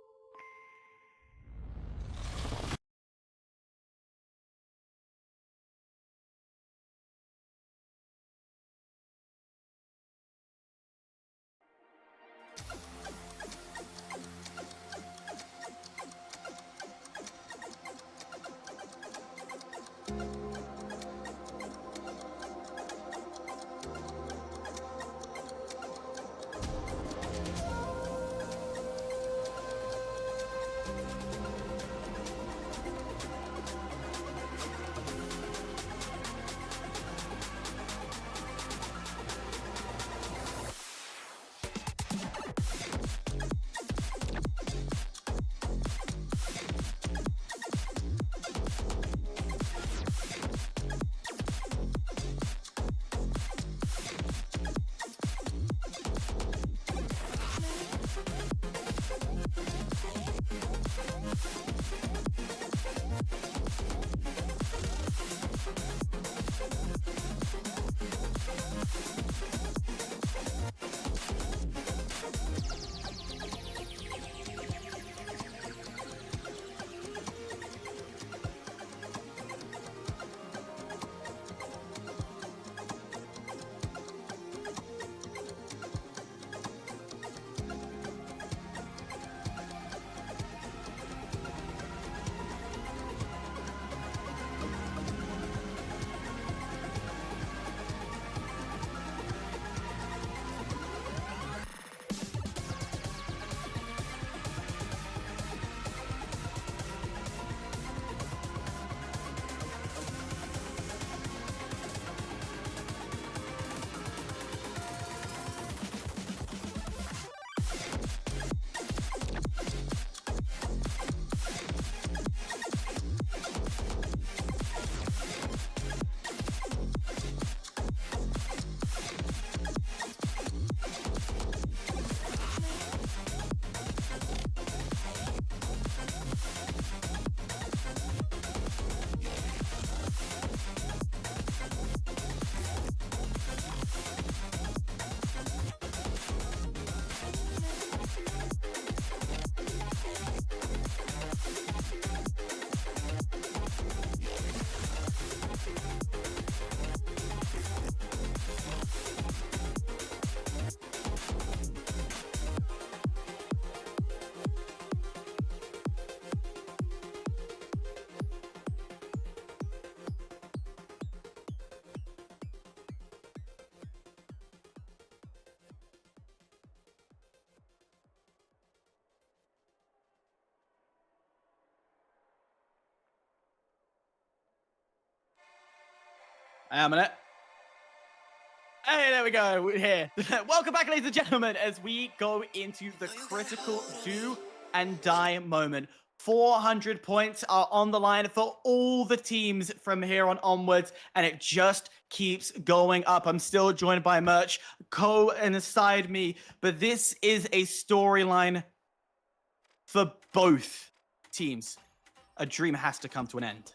I'm in it. Hey, there we go. We're here. Welcome back, ladies and gentlemen, as we go into the critical do and die moment. 400 points are on the line for all the teams from here on onwards, and it just keeps going up. I'm still joined by Merch, Co, and aside me, but this is a storyline for both teams. A dream has to come to an end.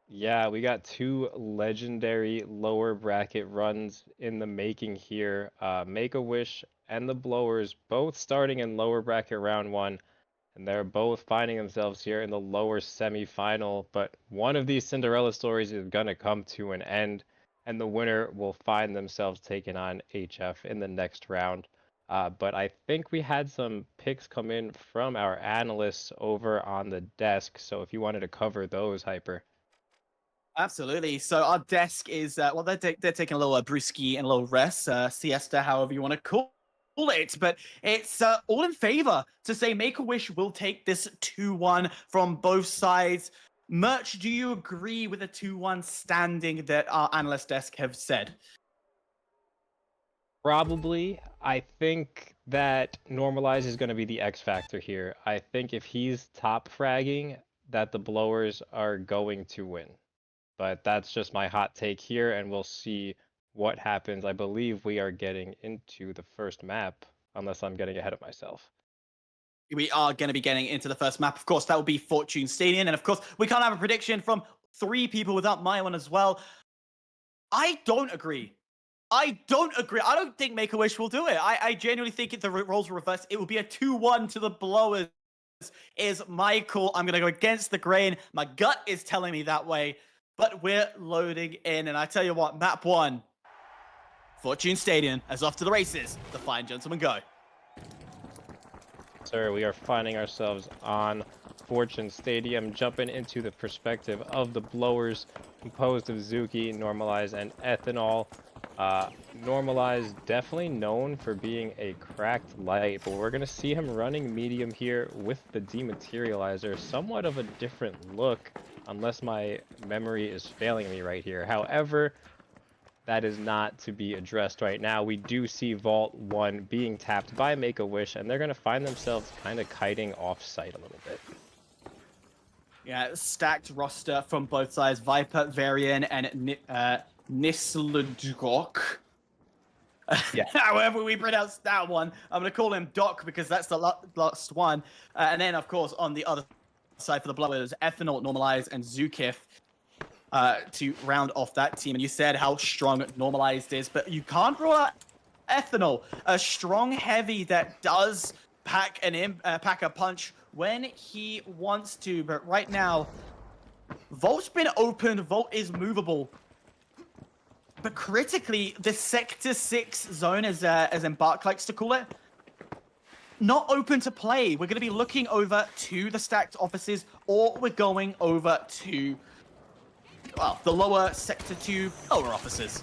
Yeah, we got two legendary lower bracket runs in the making here. Make-A-Wish and the Blowers both starting in lower bracket round one, and they're both finding themselves here in the lower semi-final. But one of these Cinderella stories is gonna come to an end, and the winner will find themselves taking on HF in the next round. But I think we had some picks come in from our analysts over on the desk. So if you wanted to cover those, Hyper. Absolutely. So our desk is well, they're taking a little brewski and a little rest, siesta, however you want to call it. But it's all in favor to say Make-A-Wish will take this 2-1 from both sides. Merch, do you agree with the 2-1 standing that our analyst desk have said? Probably. I think that Normalize is going to be the X factor here. I think if he's top fragging, that the Blowers are going to win. But that's just my hot take here, and we'll see what happens. I believe we are getting into the first map, unless I'm getting ahead of myself. we are going to be getting into the first map. Of course, that will be Fortune Stadium. And of course, we can't have a prediction from 3 people without my one as well. I don't agree. I don't agree. I don't think Make-A-Wish will do it. I genuinely think if the roles were reversed, it will be a 2-1 to the Blowers. Is my call. I'm going to go against the grain. My gut is telling me that way. But we're loading in. And I tell you what, map 1, Fortune Stadium, as off to the races. The fine gentlemen go. Sir, we are finding ourselves on Fortune Stadium, jumping into the perspective of the Blowers, composed of Zuki, Normalize, and Ethanol. Normalize, definitely known for being a cracked light, but we're going to see him running medium here with the Dematerializer. Somewhat of a different look, unless my memory is failing me right here. However, that is not to be addressed right now. We do see Vault 1 being tapped by Make-A-Wish, and they're going to find themselves kind of kiting off-site a little bit. Yeah, stacked roster from both sides. Viper, Varian, and Nisledrok. Yeah. However we pronounce that one. I'm going to call him Doc because that's the last one. And then, of course, on the other side for the Blowers, Ethanol, Normalize, and Zukif. To round off that team. And you said how strong Normalized is, but you can't rule out Ethanol, a strong heavy that does pack a punch when he wants to. But right now, Volt's been opened. Volt is movable. But critically, the Sector 6 zone, as Embark likes to call it, not open to play. We're going to be looking over to the stacked offices, or we're going over to the lower Sector 2 lower officers.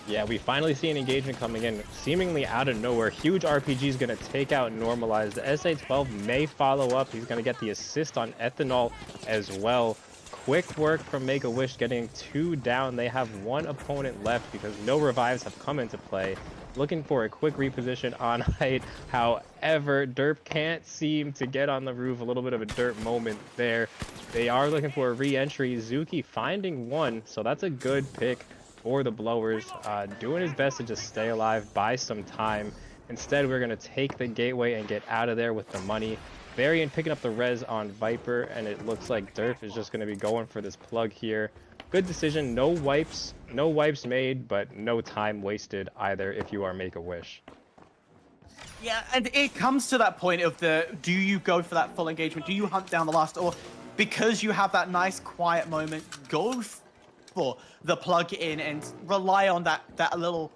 Yeah, we finally see an engagement coming in, seemingly out of nowhere. Huge RPG is going to take out Normalized. The SA-12 may follow up. He's going to get the assist on Ethanol as well. Quick work from Make-A-Wish, getting 2 down. They have 1 opponent left because no revives have come into play. Looking for a quick reposition on height. However, Derp can't seem to get on the roof. A little bit of a Derp moment there. They are looking for a re-entry. Zuki finding 1, so that's a good pick for the Blowers. Doing his best to just stay alive, buy some time. Instead, we're going to take the gateway and get out of there with the money. Varian picking up the res on Viper, and it looks like Derp is just going to be going for this plug here. Good decision. No wipes made, but no time wasted either if you are Make-A-Wish. Yeah, and it comes to that point of do you go for that full engagement? Do you hunt down the last, or because you have that nice quiet moment, go for the plug in and rely on that little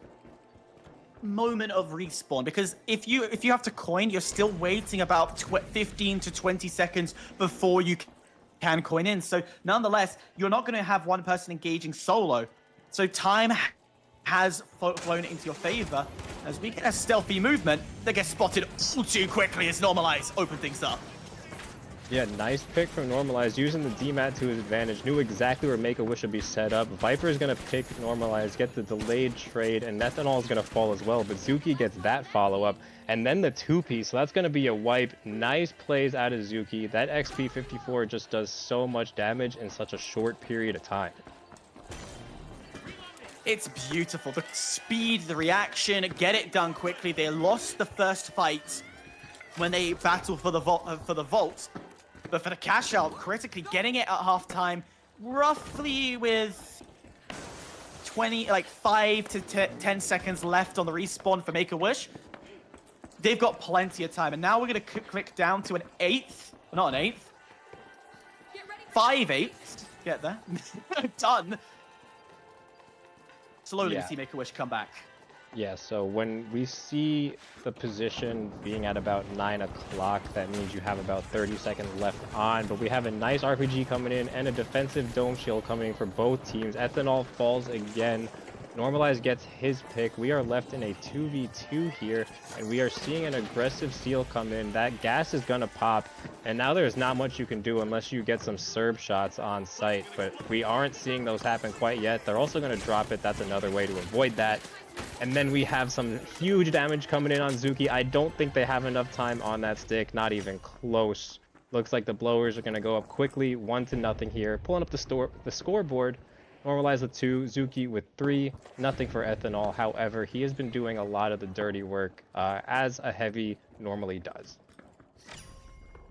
moment of respawn? Because if you have to coin, you're still waiting about 15 to 20 seconds before you can coin in. So nonetheless, you're not going to have one person engaging solo. So time has flown into your favor as we get a stealthy movement that gets spotted all too quickly as Normalize open things up. Yeah, nice pick from Normalize, using the DMAT to his advantage. Knew exactly where Make-A-Wish would be set up. Viper is going to pick Normalize, get the delayed trade, and Ethanol is going to fall as well. But Zuki gets that follow-up, and then the 2-piece, so that's going to be a wipe. Nice plays out of Zuki. That XP 54 just does so much damage in such a short period of time. It's beautiful. The speed, the reaction, get it done quickly. They lost the first fight when they battled for the vault. But for the cash out, critically getting it at halftime, roughly with 5 to 10 seconds left on the respawn for Make-A-Wish. They've got plenty of time. And now we're going to click down to an 8th. Not an 8th. 5/8. Get there. Done. Slowly we see Make-A-Wish come back. Yeah, so when we see the position being at about 9 o'clock, that means you have about 30 seconds left on. But we have a nice RPG coming in and a defensive dome shield coming in for both teams. Ethanol falls again. Normalize gets his pick. We are left in a 2v2 here, and we are seeing an aggressive steal come in. That gas is going to pop, and now there's not much you can do unless you get some Serb shots on site. But we aren't seeing those happen quite yet. They're also going to drop it. That's another way to avoid that. And then we have some huge damage coming in on Zuki. I don't think they have enough time on that stick, not even close. Looks like the Blowers are going to go up quickly, 1-0 here. Pulling up the scoreboard. Normalize with 2, Zuki with 3, nothing for Ethanol. However, he has been doing a lot of the dirty work, as a heavy normally does.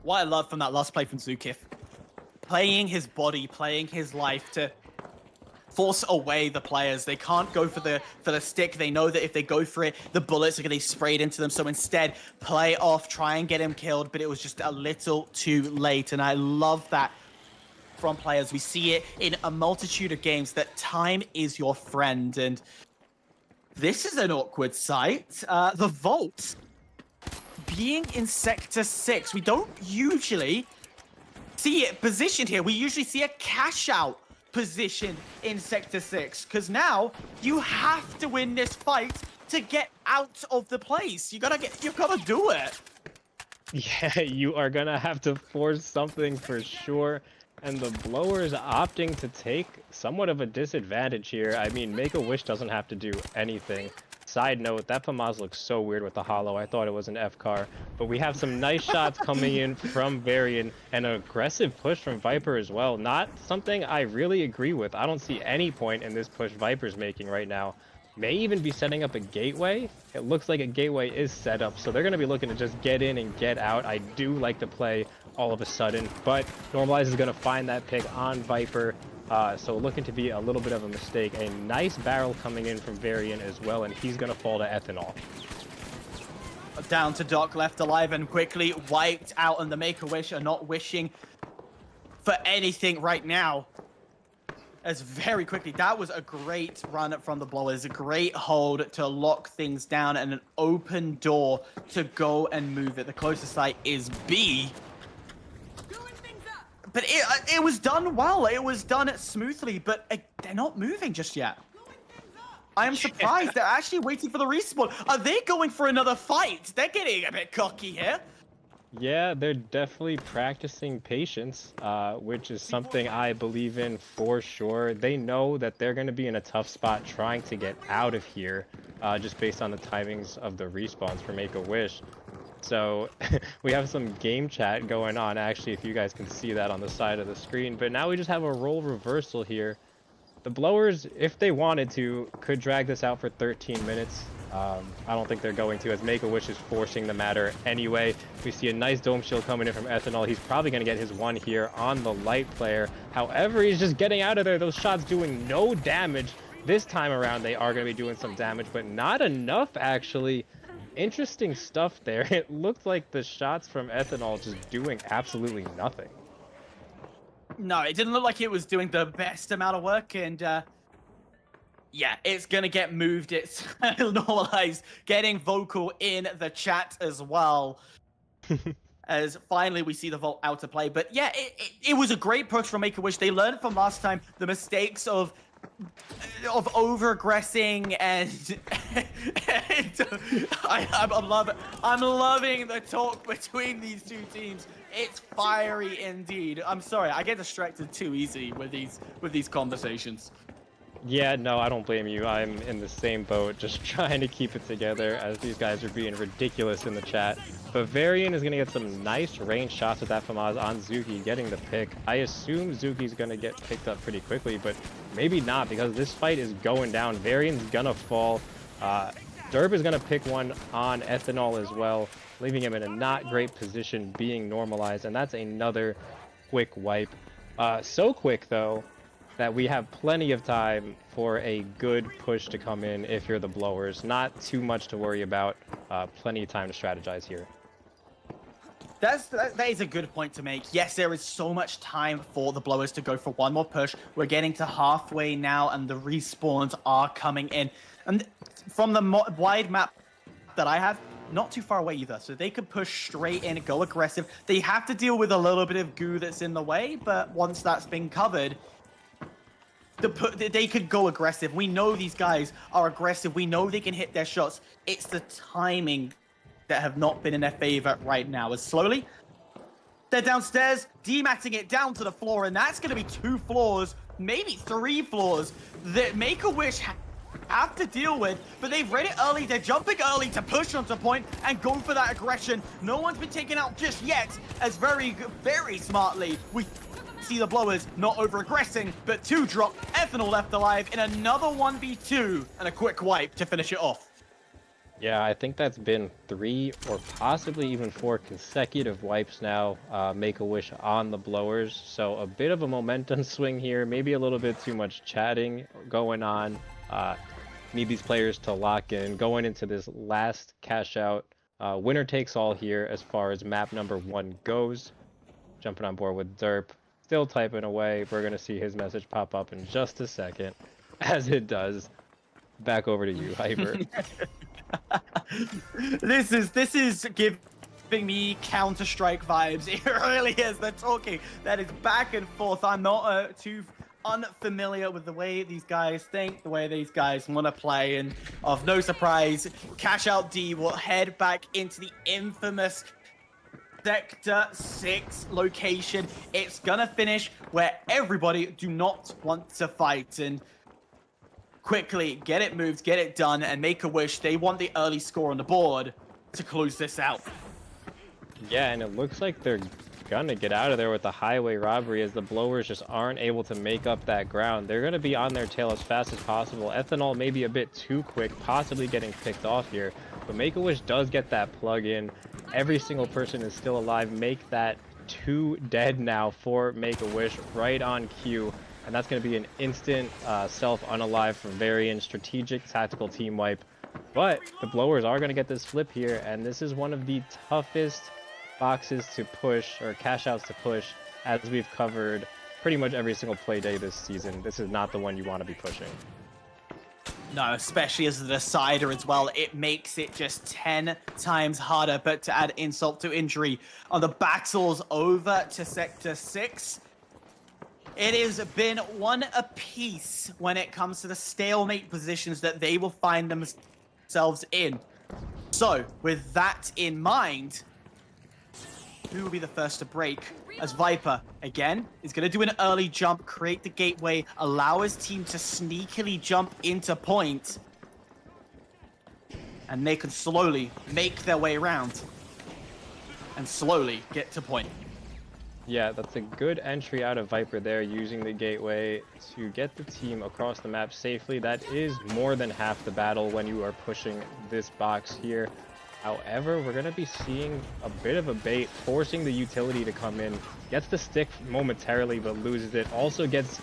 what I love from that last play from Zukif, playing his body, playing his life to force away the players. They can't go for the stick. They know that if they go for it, the bullets are going to be sprayed into them. So instead, play off, try and get him killed. But it was just a little too late. And I love that from players. We see it in a multitude of games that time is your friend. And this is an awkward sight. The Vault being in Sector 6. We don't usually see it positioned here. We usually see a cash out position in Sector 6, because now you have to win this fight to get out of the place. You've gotta do it. Yeah, you are gonna have to force something for sure. And the Blowers opting to take somewhat of a disadvantage here. I mean, Make-A-Wish doesn't have to do anything. Side note, that Pamaz looks so weird with the hollow. I thought it was an F-car. But we have some nice shots coming in from Varian and an aggressive push from Viper as well. Not something I really agree with. I don't see any point in this push Viper's making right now. May even be setting up a gateway. It looks like a gateway is set up, so they're going to be looking to just get in and get out. I do like to play all of a sudden, but Normalize is going to find that pick on Viper. So looking to be a little bit of a mistake. A nice barrel coming in from Varian as well, and he's going to fall to Ethanol. Down to Doc, left alive and quickly wiped out, and the Make-A-Wish are not wishing for anything right now. As very quickly, that was a great run from the Blowers, a great hold to lock things down and an open door to go and move it. The closest site is B. But it was done well. It was done smoothly, but they're not moving just yet. I am surprised. They're actually waiting for the respawn. Are they going for another fight? They're getting a bit cocky here. Yeah, they're definitely practicing patience, which is something I believe in for sure. They know that they're going to be in a tough spot trying to get out of here, just based on the timings of the respawns for Make-A-Wish. So we have some game chat going on, actually, if you guys can see that on the side of the screen. But now we just have a role reversal here. The Blowers, if they wanted to, could drag this out for 13 minutes. I don't think they're going to, as Make-A-Wish is forcing the matter anyway. We see a nice dome shield coming in from Ethanol. He's probably going to get his one here on the light player. However, he's just getting out of there. Those shots doing no damage. This time around, they are going to be doing some damage, but not enough, actually. Interesting stuff there. It looked like the shots from Ethanol just doing absolutely nothing. No, it didn't look like it was doing the best amount of work, and yeah, it's gonna get moved. It's Normalized, getting vocal in the chat as well. As finally we see the Vault out to play. But yeah, it was a great push from Make-A-Wish. They learned from last time the mistakes of over-aggressing and I'm loving the talk between these two teams. It's fiery indeed. I'm sorry, I get distracted too easy with these conversations. Yeah, no, I don't blame you. I'm in the same boat, just trying to keep it together as these guys are being ridiculous in the chat. But Varian is going to get some nice range shots with that Famaz on Zuki, getting the pick. I assume Zuki's going to get picked up pretty quickly, but maybe not, because this fight is going down. Varian's going to fall. Derb is going to pick one on Ethanol as well, leaving him in a not great position, being Normalized, and that's another quick wipe. So quick, though, that we have plenty of time for a good push to come in if you're the Blowers. Not too much to worry about. Plenty of time to strategize here. That is a good point to make. Yes, there is so much time for the Blowers to go for one more push. We're getting to halfway now, and the respawns are coming in. And from the wide map that I have, not too far away either, so they could push straight in, go aggressive. They have to deal with a little bit of goo that's in the way, but once that's been covered, they could go aggressive. We know these guys are aggressive. We know they can hit their shots. It's the timing that have not been in their favor right now. As slowly, they're downstairs, dematting it down to the floor, and that's going to be 2 floors, maybe 3 floors that Make-A-Wish have to deal with, but they've read it early. They're jumping early to push onto point and go for that aggression. No one's been taken out just yet, as very smartly we see the Blowers not over-aggressing, but 2 drop. Ethanol left alive in another 1v2 and a quick wipe to finish it off. Yeah, I think that's been 3 or possibly even 4 consecutive wipes now. Make-A-Wish on the blowers. So a bit of a momentum swing here. Maybe a little bit too much chatting going on. Need these players to lock in. Going into this last cash out. Winner takes all here as far as map number 1 goes. Jumping on board with Derp. Still typing away. We're going to see his message pop up in just a second. As it does. Back over to you, Hyper. This is giving me Counter-Strike vibes. It really is. They're talking. That is back and forth. I'm not too unfamiliar with the way these guys think, the way these guys want to play, and of no surprise, Cash Out D will head back into the infamous Sector 6 location. It's gonna finish where everybody do not want to fight, and quickly get it moved, get it done, and Make-A-Wish. They want the early score on the board to close this out. Yeah, and it looks like they're gonna get out of there with the highway robbery as the blowers just aren't able to make up that ground. They're gonna be on their tail as fast as possible. Ethanol may be a bit too quick, possibly getting picked off here, but Make-A-Wish does get that plug in. Every single person is still alive. Make that 2 dead now for Make-A-Wish right on cue. And that's going to be an instant self-unalive from Varian, strategic tactical team wipe. But the blowers are going to get this flip here, and this is one of the toughest boxes to push, or cash outs to push, as we've covered pretty much every single play day this season. This is not the one you want to be pushing. No, especially as the decider as well. It makes it just 10 times harder. But to add insult to injury, on the battles over to Sector 6, it has been one apiece when it comes to the stalemate positions that they will find themselves in. So, with that in mind, who will be the first to break? As Viper, again, is going to do an early jump, create the gateway, allow his team to sneakily jump into point, and they can slowly make their way around and slowly get to point. Yeah, that's a good entry out of Viper there, using the gateway to get the team across the map safely. That is more than half the battle when you are pushing this box here. However, we're going to be seeing a bit of a bait, forcing the utility to come in. Gets the stick momentarily, but loses it. Also gets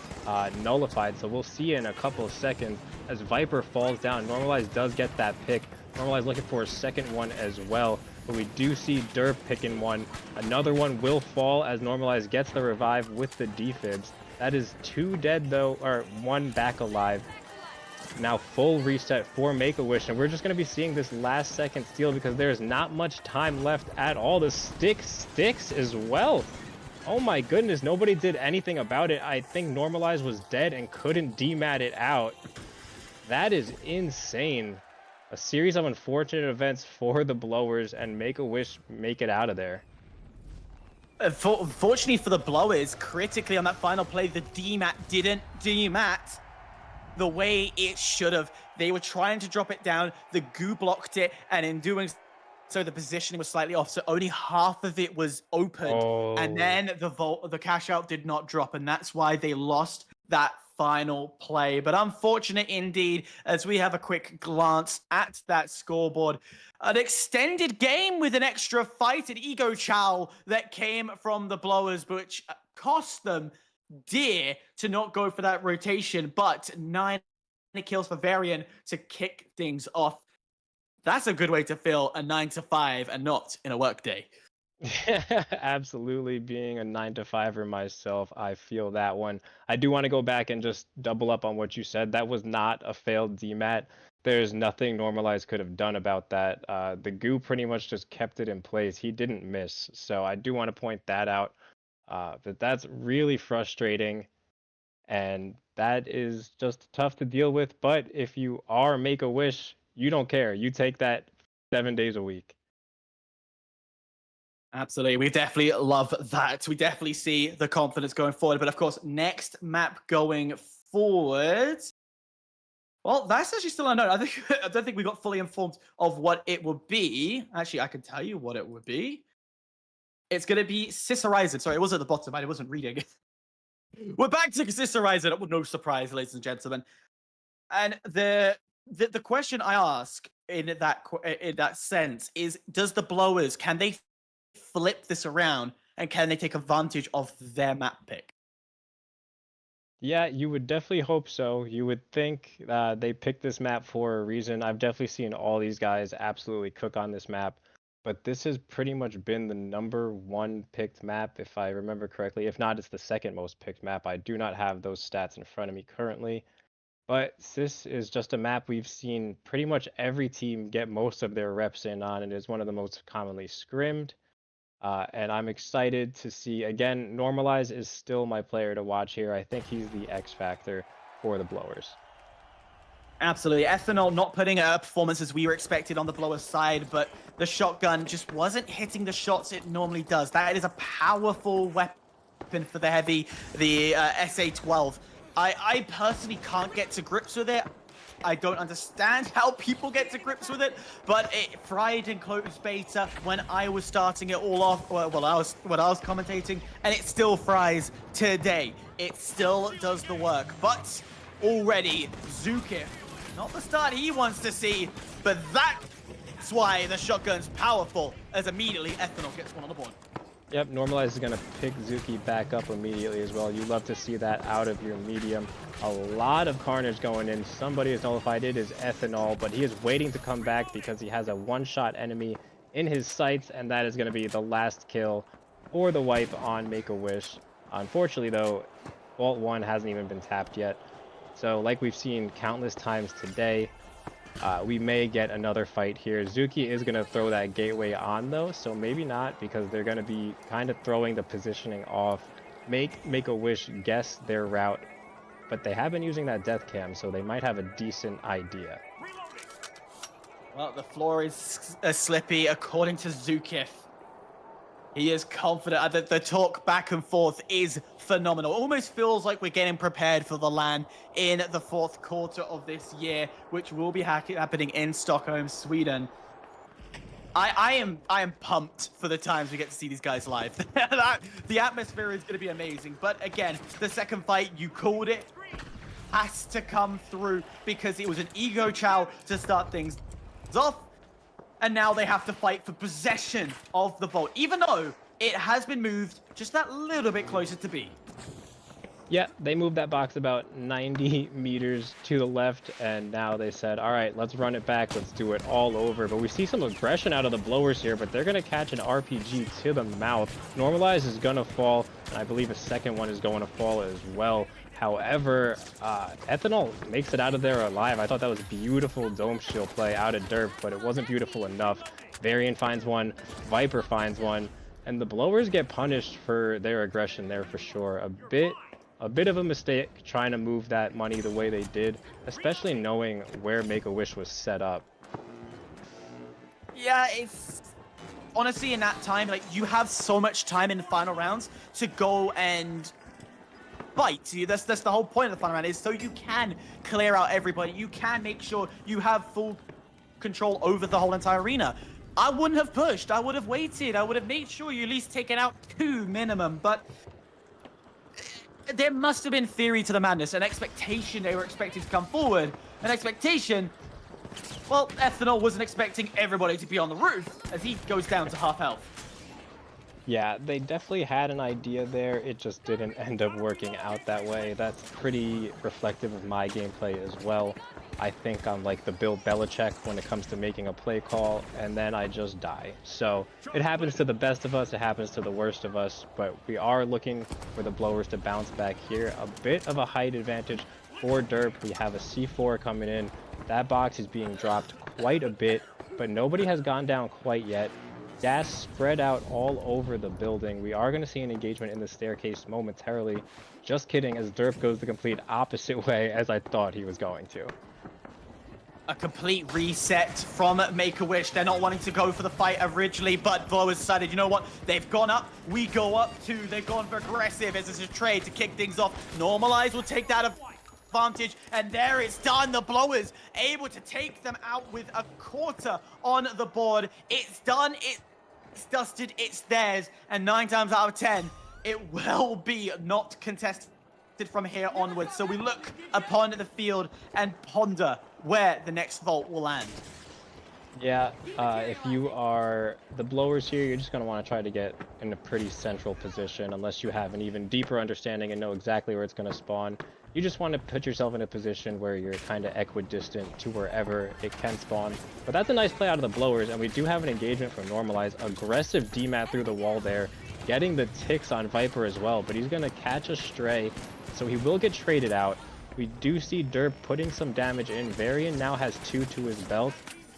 nullified, so we'll see in a couple of seconds as Viper falls down. Normalize does get that pick. Normalize looking for a second one as well. But we do see Derp picking one. Another one will fall as Normalize gets the revive with the defibs. That is 2 dead though, or 1 back alive. Now full reset for Make-A-Wish, and we're just going to be seeing this last second steal because there's not much time left at all. The stick sticks as well. Oh my goodness, nobody did anything about it. I think Normalize was dead and couldn't demat it out. That is insane. A series of unfortunate events for the blowers, and Make-A-Wish make it out of there. Unfortunately for the blowers, critically on that final play, the demat didn't demat the way it should have. They were trying to drop it down, the goo blocked it, and in doing so the positioning was slightly off, so only half of it was opened, and then the cash out did not drop, and that's why they lost that final play. But unfortunate indeed, as we have a quick glance at that scoreboard. An extended game with an extra fight and ego chow that came from the blowers, which cost them dear to not go for that rotation, but 9 kills for Varian to kick things off. That's a good way to feel a 9 to 5 and not in a work day. Absolutely, being a 9-to-5er myself, I feel that one. I do want to go back and just double up on what you said. That was not a failed demat. There's nothing Normalize could have done about that. The goo pretty much just kept it in place. He didn't miss, so I do want to point that out. But that's really frustrating, and that is just tough to deal with. But if you are Make-A-Wish, you don't care. You take that 7 days a week. Absolutely. We definitely love that. We definitely see the confidence going forward. But of course, next map going forward. Well, that's actually still unknown. I don't think we got fully informed of what it would be. Actually, I can tell you what it would be. It's going to be Horizon. Sorry, it was at the bottom. I wasn't reading. We're back to Horizon. No surprise, ladies and gentlemen. And the question I ask in that sense is, does the blowers, can they flip this around and can they take advantage of their map pick? Yeah, you would definitely hope so. You would think they picked this map for a reason. I've definitely seen all these guys absolutely cook on this map, but this has pretty much been the #1 picked map, if I remember correctly. If not, it's the second most picked map. I do not have those stats in front of me currently, but this is just a map we've seen pretty much every team get most of their reps in on. It is one of the most commonly scrimmed. And I'm excited to see, again, Normalize is still my player to watch here. I think he's the X factor for the blowers. Absolutely. Ethanol not putting a performance as we were expected on the blower side, but the shotgun just wasn't hitting the shots it normally does. That is a powerful weapon for the heavy, the SA-12. I personally can't get to grips with it. I don't understand how people get to grips with it, but it fried in closed beta when I was starting it all off, when I was commentating, and it still fries today. It still does the work, but already Zukif, not the start he wants to see, but that's why the shotgun's powerful, as immediately Ethanol gets one on the board. Yep, Normalize is going to pick Zuki back up immediately as well. You love to see that out of your medium. A lot of carnage going in. Somebody is nullified. It is Ethanol, but he is waiting to come back because he has a one-shot enemy in his sights, and that is going to be the last kill for the wipe on Make-A-Wish. Unfortunately, though, Vault 1 hasn't even been tapped yet. So, like we've seen countless times today, we may get another fight here. Zuki is going to throw that gateway on, though, so maybe not, because they're going to be kind of throwing the positioning off. Make-A-Wish guess their route, but they have been using that death cam, so they might have a decent idea. Well, the floor is slippy, according to Zukif. He is confident that the talk back and forth is phenomenal. Almost feels like we're getting prepared for the LAN in the 4th quarter of this year, which will be happening in Stockholm, Sweden. I am pumped for the times we get to see these guys live. The atmosphere is going to be amazing. But again, the second fight, you called it, has to come through because it was an ego chow to start things off. And now they have to fight for possession of the vault, even though it has been moved just that little bit closer to B. Yeah, they moved that box about 90 meters to the left, and now they said, all right, let's run it back. Let's do it all over. But we see some aggression out of the blowers here, but they're going to catch an RPG to the mouth. Normalize is going to fall, and I believe a second one is going to fall as well. However, Ethanol makes it out of there alive. I thought that was beautiful dome shield play out of Derp, but it wasn't beautiful enough. Varian finds one, Viper finds one, and the blowers get punished for their aggression there for sure. A bit of a mistake trying to move that money the way they did, especially knowing where Make-A-Wish was set up. Yeah, it's honestly in that time, like, you have so much time in the final rounds to go and fight. That's the whole point of the final round, is so you can clear out everybody. You can make sure you have full control over the whole entire arena. I wouldn't have pushed. I would have waited. I would have made sure you at least taken out 2 minimum, but there must have been theory to the madness, an expectation they were expected to come forward, an expectation. Well, Ethanol wasn't expecting everybody to be on the roof as he goes down to half health. Yeah, they definitely had an idea there. It just didn't end up working out that way. That's pretty reflective of my gameplay as well. I think I'm like the Bill Belichick when it comes to making a play call, and then I just die. So it happens to the best of us, it happens to the worst of us, but we are looking for the blowers to bounce back here. A bit of a height advantage for Derp. We have a C4 coming in. That box is being dropped quite a bit, but nobody has gone down quite yet. Gas spread out all over the building. We are going to see an engagement in the staircase momentarily. Just kidding, as Derp goes the complete opposite way as I thought he was going to. A complete reset from Make-A-Wish. They're not wanting to go for the fight originally, but Blowers decided, you know what? They've gone up, we go up too. They've gone for aggressive as it's a trade to kick things off. Normalize will take that advantage, and there it's done. The Blowers able to take them out with a quarter on the board. It's done, it's dusted, it's theirs, and 9 times out of 10, it will be not contested from here onwards. So we look upon the field and ponder where the next vault will land. Yeah, if you are the blowers here, you're just going to want to try to get in a pretty central position unless you have an even deeper understanding and know exactly where it's going to spawn. You just want to put yourself in a position where you're kind of equidistant to wherever it can spawn. But that's a nice play out of the blowers, and we do have an engagement from Normalize. Aggressive DMAT through the wall there, getting the ticks on Viper as well, but he's going to catch a stray, so he will get traded out. We do see Derp putting some damage in. Varian now has 2 to his belt.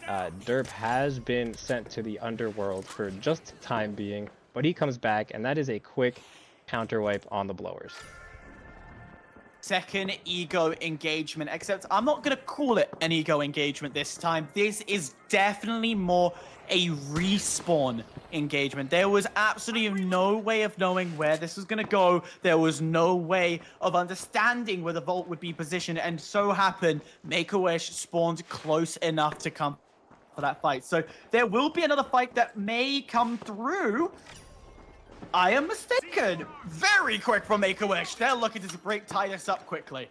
Derp has been sent to the underworld for just the time being, but he comes back, and that is a quick counter wipe on the blowers. Second ego engagement, except I'm not going to call it an ego engagement this time. This is definitely more a respawn engagement. There was absolutely no way of knowing where this was going to go. There was no way of understanding where the vault would be positioned, and so happened Make-A-Wish spawned close enough to come for that fight. So there will be another fight that may come through. I am mistaken. Very quick from Make-A-Wish. They're looking to tie this up quickly.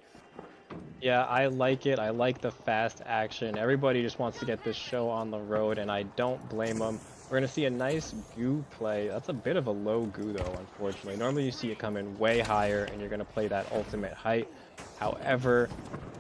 Yeah, I like it. I like the fast action. Everybody just wants to get this show on the road, and I don't blame them. We're going to see a nice goo play. That's a bit of a low goo, though, unfortunately. Normally you see it come in way higher, and you're going to play that ultimate height. However,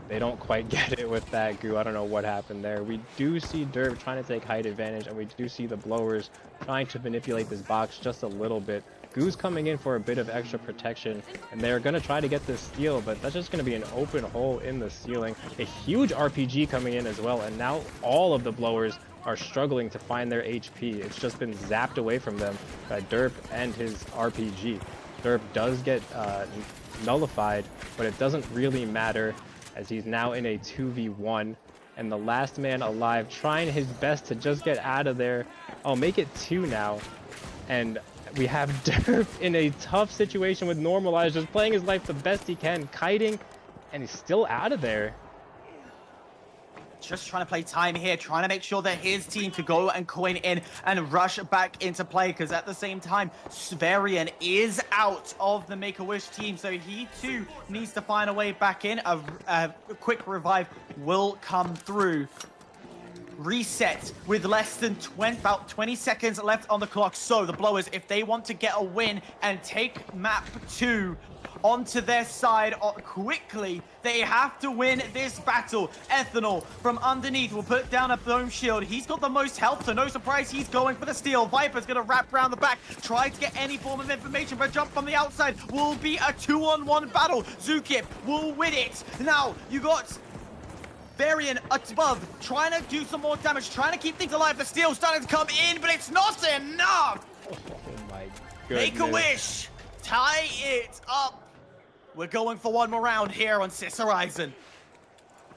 they don't quite get it with that goo. I don't know what happened there. We do see Derp trying to take height advantage, and we do see the blowers trying to manipulate this box just a little bit. Goo's coming in for a bit of extra protection, and they're going to try to get this steal, but that's just going to be an open hole in the ceiling. A huge RPG coming in as well, and now all of the blowers are struggling to find their HP. It's just been zapped away from them by Derp and his RPG. Derp does get nullified, but it doesn't really matter as he's now in a 2v1, and the last man alive trying his best to just get out of there. I'll make it 2 now, and we have Derp in a tough situation with Normalize, just playing his life the best he can, kiting, and he's still out of there. Just trying to play time here, trying to make sure that his team could go and coin in and rush back into play, because at the same time, Varian is out of the Make-A-Wish team, so he too needs to find a way back in. A quick revive will come through. Reset with less than about 20 seconds left on the clock. So the blowers, if they want to get a win and take map 2 onto their side quickly, they have to win this battle. Ethanol from underneath will put down a dome shield. He's got the most health, so no surprise he's going for the steal. Viper's going to wrap around the back, try to get any form of information, but jump from the outside will be a 2-on-1 battle. Zukip will win it. Now you got Varian above, trying to do some more damage, trying to keep things alive. The steal starting to come in, but it's not enough. Oh my goodness. Make-A-Wish, tie it up. We're going for one more round here on Sis Horizon.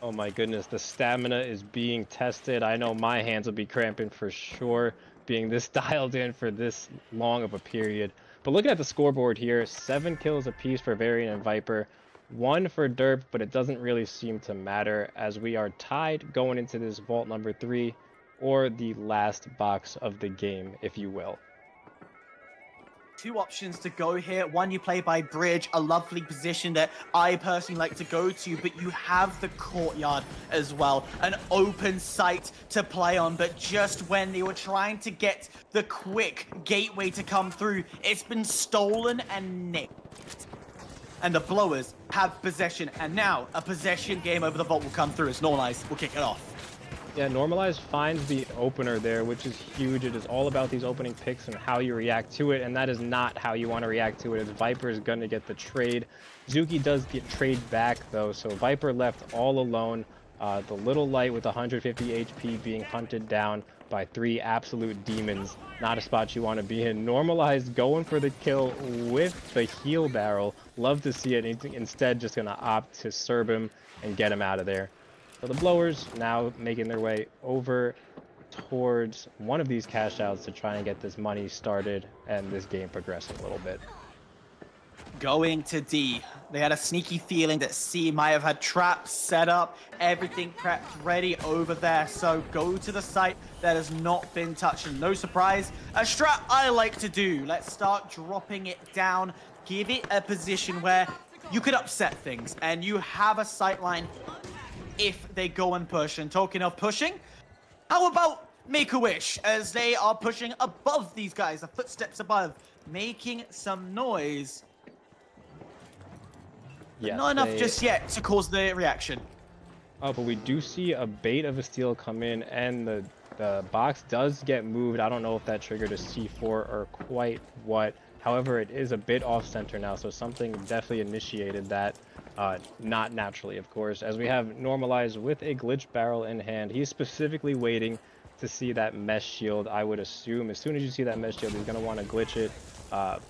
Oh my goodness, the stamina is being tested. I know my hands will be cramping for sure, being this dialed in for this long of a period. But looking at the scoreboard here, 7 kills apiece for Varian and Viper. 1 for Derp, but it doesn't really seem to matter as we are tied going into this vault number 3, or the last box of the game, if you will. 2 options to go here. One, you play by bridge, a lovely position that I personally like to go to, but you have the courtyard as well, an open site to play on. But just when they were trying to get the quick gateway to come through, it's been stolen and nicked. And the blowers have possession, and now a possession game over the vault will come through as Normalize will kick it off. Yeah, Normalize finds the opener there, which is huge. It is all about these opening picks and how you react to it, and that is not how you want to react to it, as Viper is going to get the trade. Zuki does get trade back, though, so Viper left all alone. The little light with 150 HP being hunted down by 3 absolute demons. Not a spot you want to be in. Normalized going for the kill with the heal barrel. Love to see it. Instead, just going to opt to serve him and get him out of there. So the blowers now making their way over towards one of these cash outs to try and get this money started and this game progressing a little bit. Going to D. They had a sneaky feeling that C might have had traps set up, everything prepped, ready over there. So go to the site that has not been touched. And no surprise, a strat I like to do. Let's start dropping it down. Give it a position where you could upset things and you have a sight line if they go and push. And talking of pushing, how about Make-A-Wish, as they are pushing above these guys, the footsteps above, making some noise. But Yes, not enough just yet to cause the reaction. Oh, but we do see a bait of a steal come in, and the box does get moved. I don't know if that triggered a C4 or quite what. However, it is a bit off center now, so something definitely initiated that. Not naturally, of course, as we have Normalized with a glitch barrel in hand. He's specifically waiting to see that mesh shield. I would assume as soon as you see that mesh shield, he's going to want to glitch it.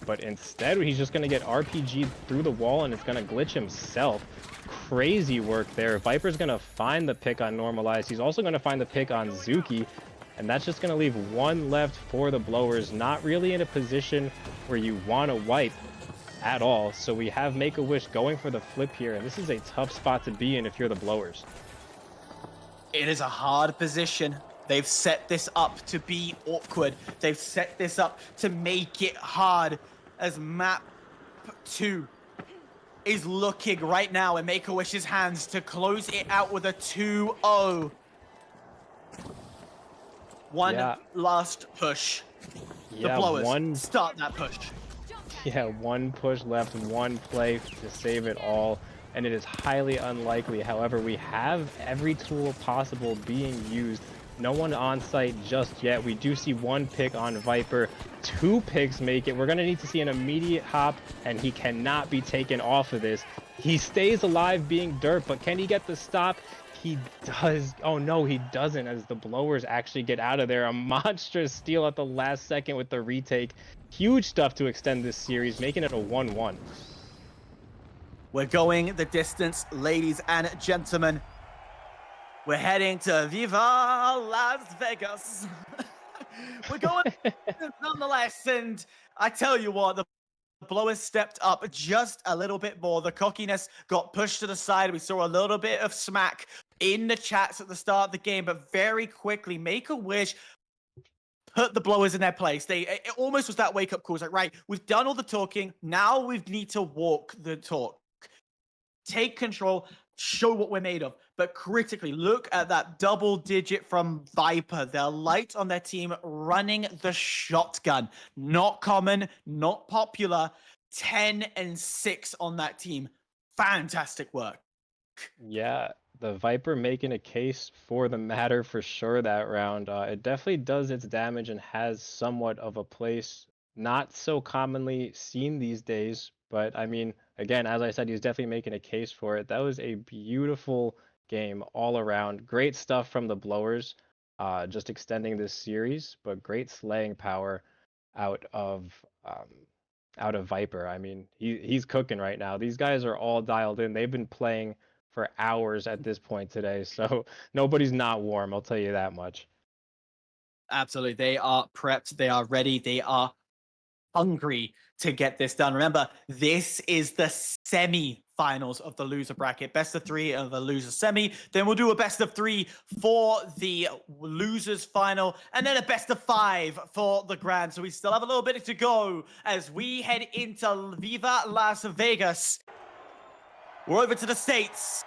But instead, he's just going to get RPG'd through the wall, and it's going to glitch himself. Crazy work there. Viper's going to find the pick on Normalized. He's also going to find the pick on Zuki, and that's just going to leave one left for the Blowers. Not really in a position where you want to wipe at all. So we have Make-A-Wish going for the flip here, and this is a tough spot to be in if you're the Blowers. It is a hard position. They've set this up to be awkward. They've set this up to make it hard, as map 2 is looking right now in Make-A-Wish's hands to close it out with a 2-0. One last push. The Blowers start that push. Yeah, one push left, one play to save it all, and it is highly unlikely. However, we have every tool possible being used. No one on site just yet. We do see one pick on Viper. 2 picks make it. We're going to need to see an immediate hop, and he cannot be taken off of this. He stays alive being dirt, but can he get the stop? He does. Oh no, he doesn't, as the Blowers actually get out of there. A monstrous steal at the last second with the retake. Huge stuff to extend this series, making it a 1-1. We're going the distance, ladies and gentlemen. We're heading to Viva Las Vegas. We're going nonetheless, and I tell you what, the Blowers stepped up just a little bit more. The cockiness got pushed to the side. We saw a little bit of smack in the chats at the start of the game, but very quickly, Make-A-Wish put the Blowers in their place. It almost was that wake-up call. It's like, right, we've done all the talking. Now we need to walk the talk. Take control, show what we're made of. But critically, look at that double digit from Viper. They're light on their team, running the shotgun. Not common, not popular. 10 and 6 on that team. Fantastic work. Yeah, the Viper making a case for the matter for sure that round. It definitely does its damage and has somewhat of a place. Not so commonly seen these days, but I mean, again, as I said, he's definitely making a case for it. That was a beautiful game all around. Great stuff from the Blowers, just extending this series, but great slaying power out of Viper. I mean, he's cooking right now. These guys are all dialed in. They've been playing for hours at this point today, so nobody's not warm, I'll tell you that much. Absolutely. They are prepped. They are ready. They are hungry to get this done. Remember, this is the semi-finals of the loser bracket. Best of 3 of the loser semi. Then we'll do a best of 3 for the losers final. And then a best of 5 for the grand. So we still have a little bit to go as we head into Viva Las Vegas. We're over to the States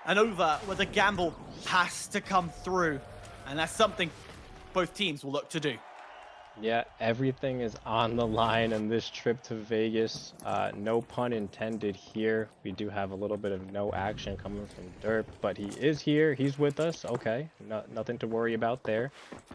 and over where the gamble has to come through. And that's something both teams will look to do. Yeah, everything is on the line in this trip to Vegas. No pun intended here. We do have a little bit of no action coming from Derp, but he is here. He's with us. Okay, nothing to worry about there.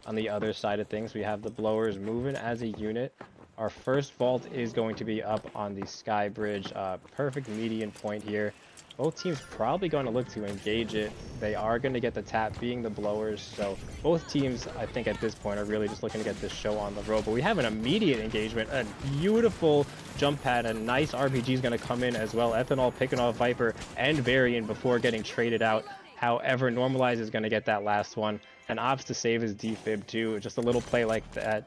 On the other side of things, we have the Blowers moving as a unit. Our first vault is going to be up on the Sky Bridge. Perfect median point here. Both teams probably going to look to engage it. They are going to get the tap, being the Blowers. So both teams, I think at this point, are really just looking to get this show on the road. But we have an immediate engagement, a beautiful jump pad, a nice RPG is going to come in as well. Ethanol picking off Viper and Varian before getting traded out. However, Normalize is going to get that last one. And Ops to save his defib too. Just a little play like that.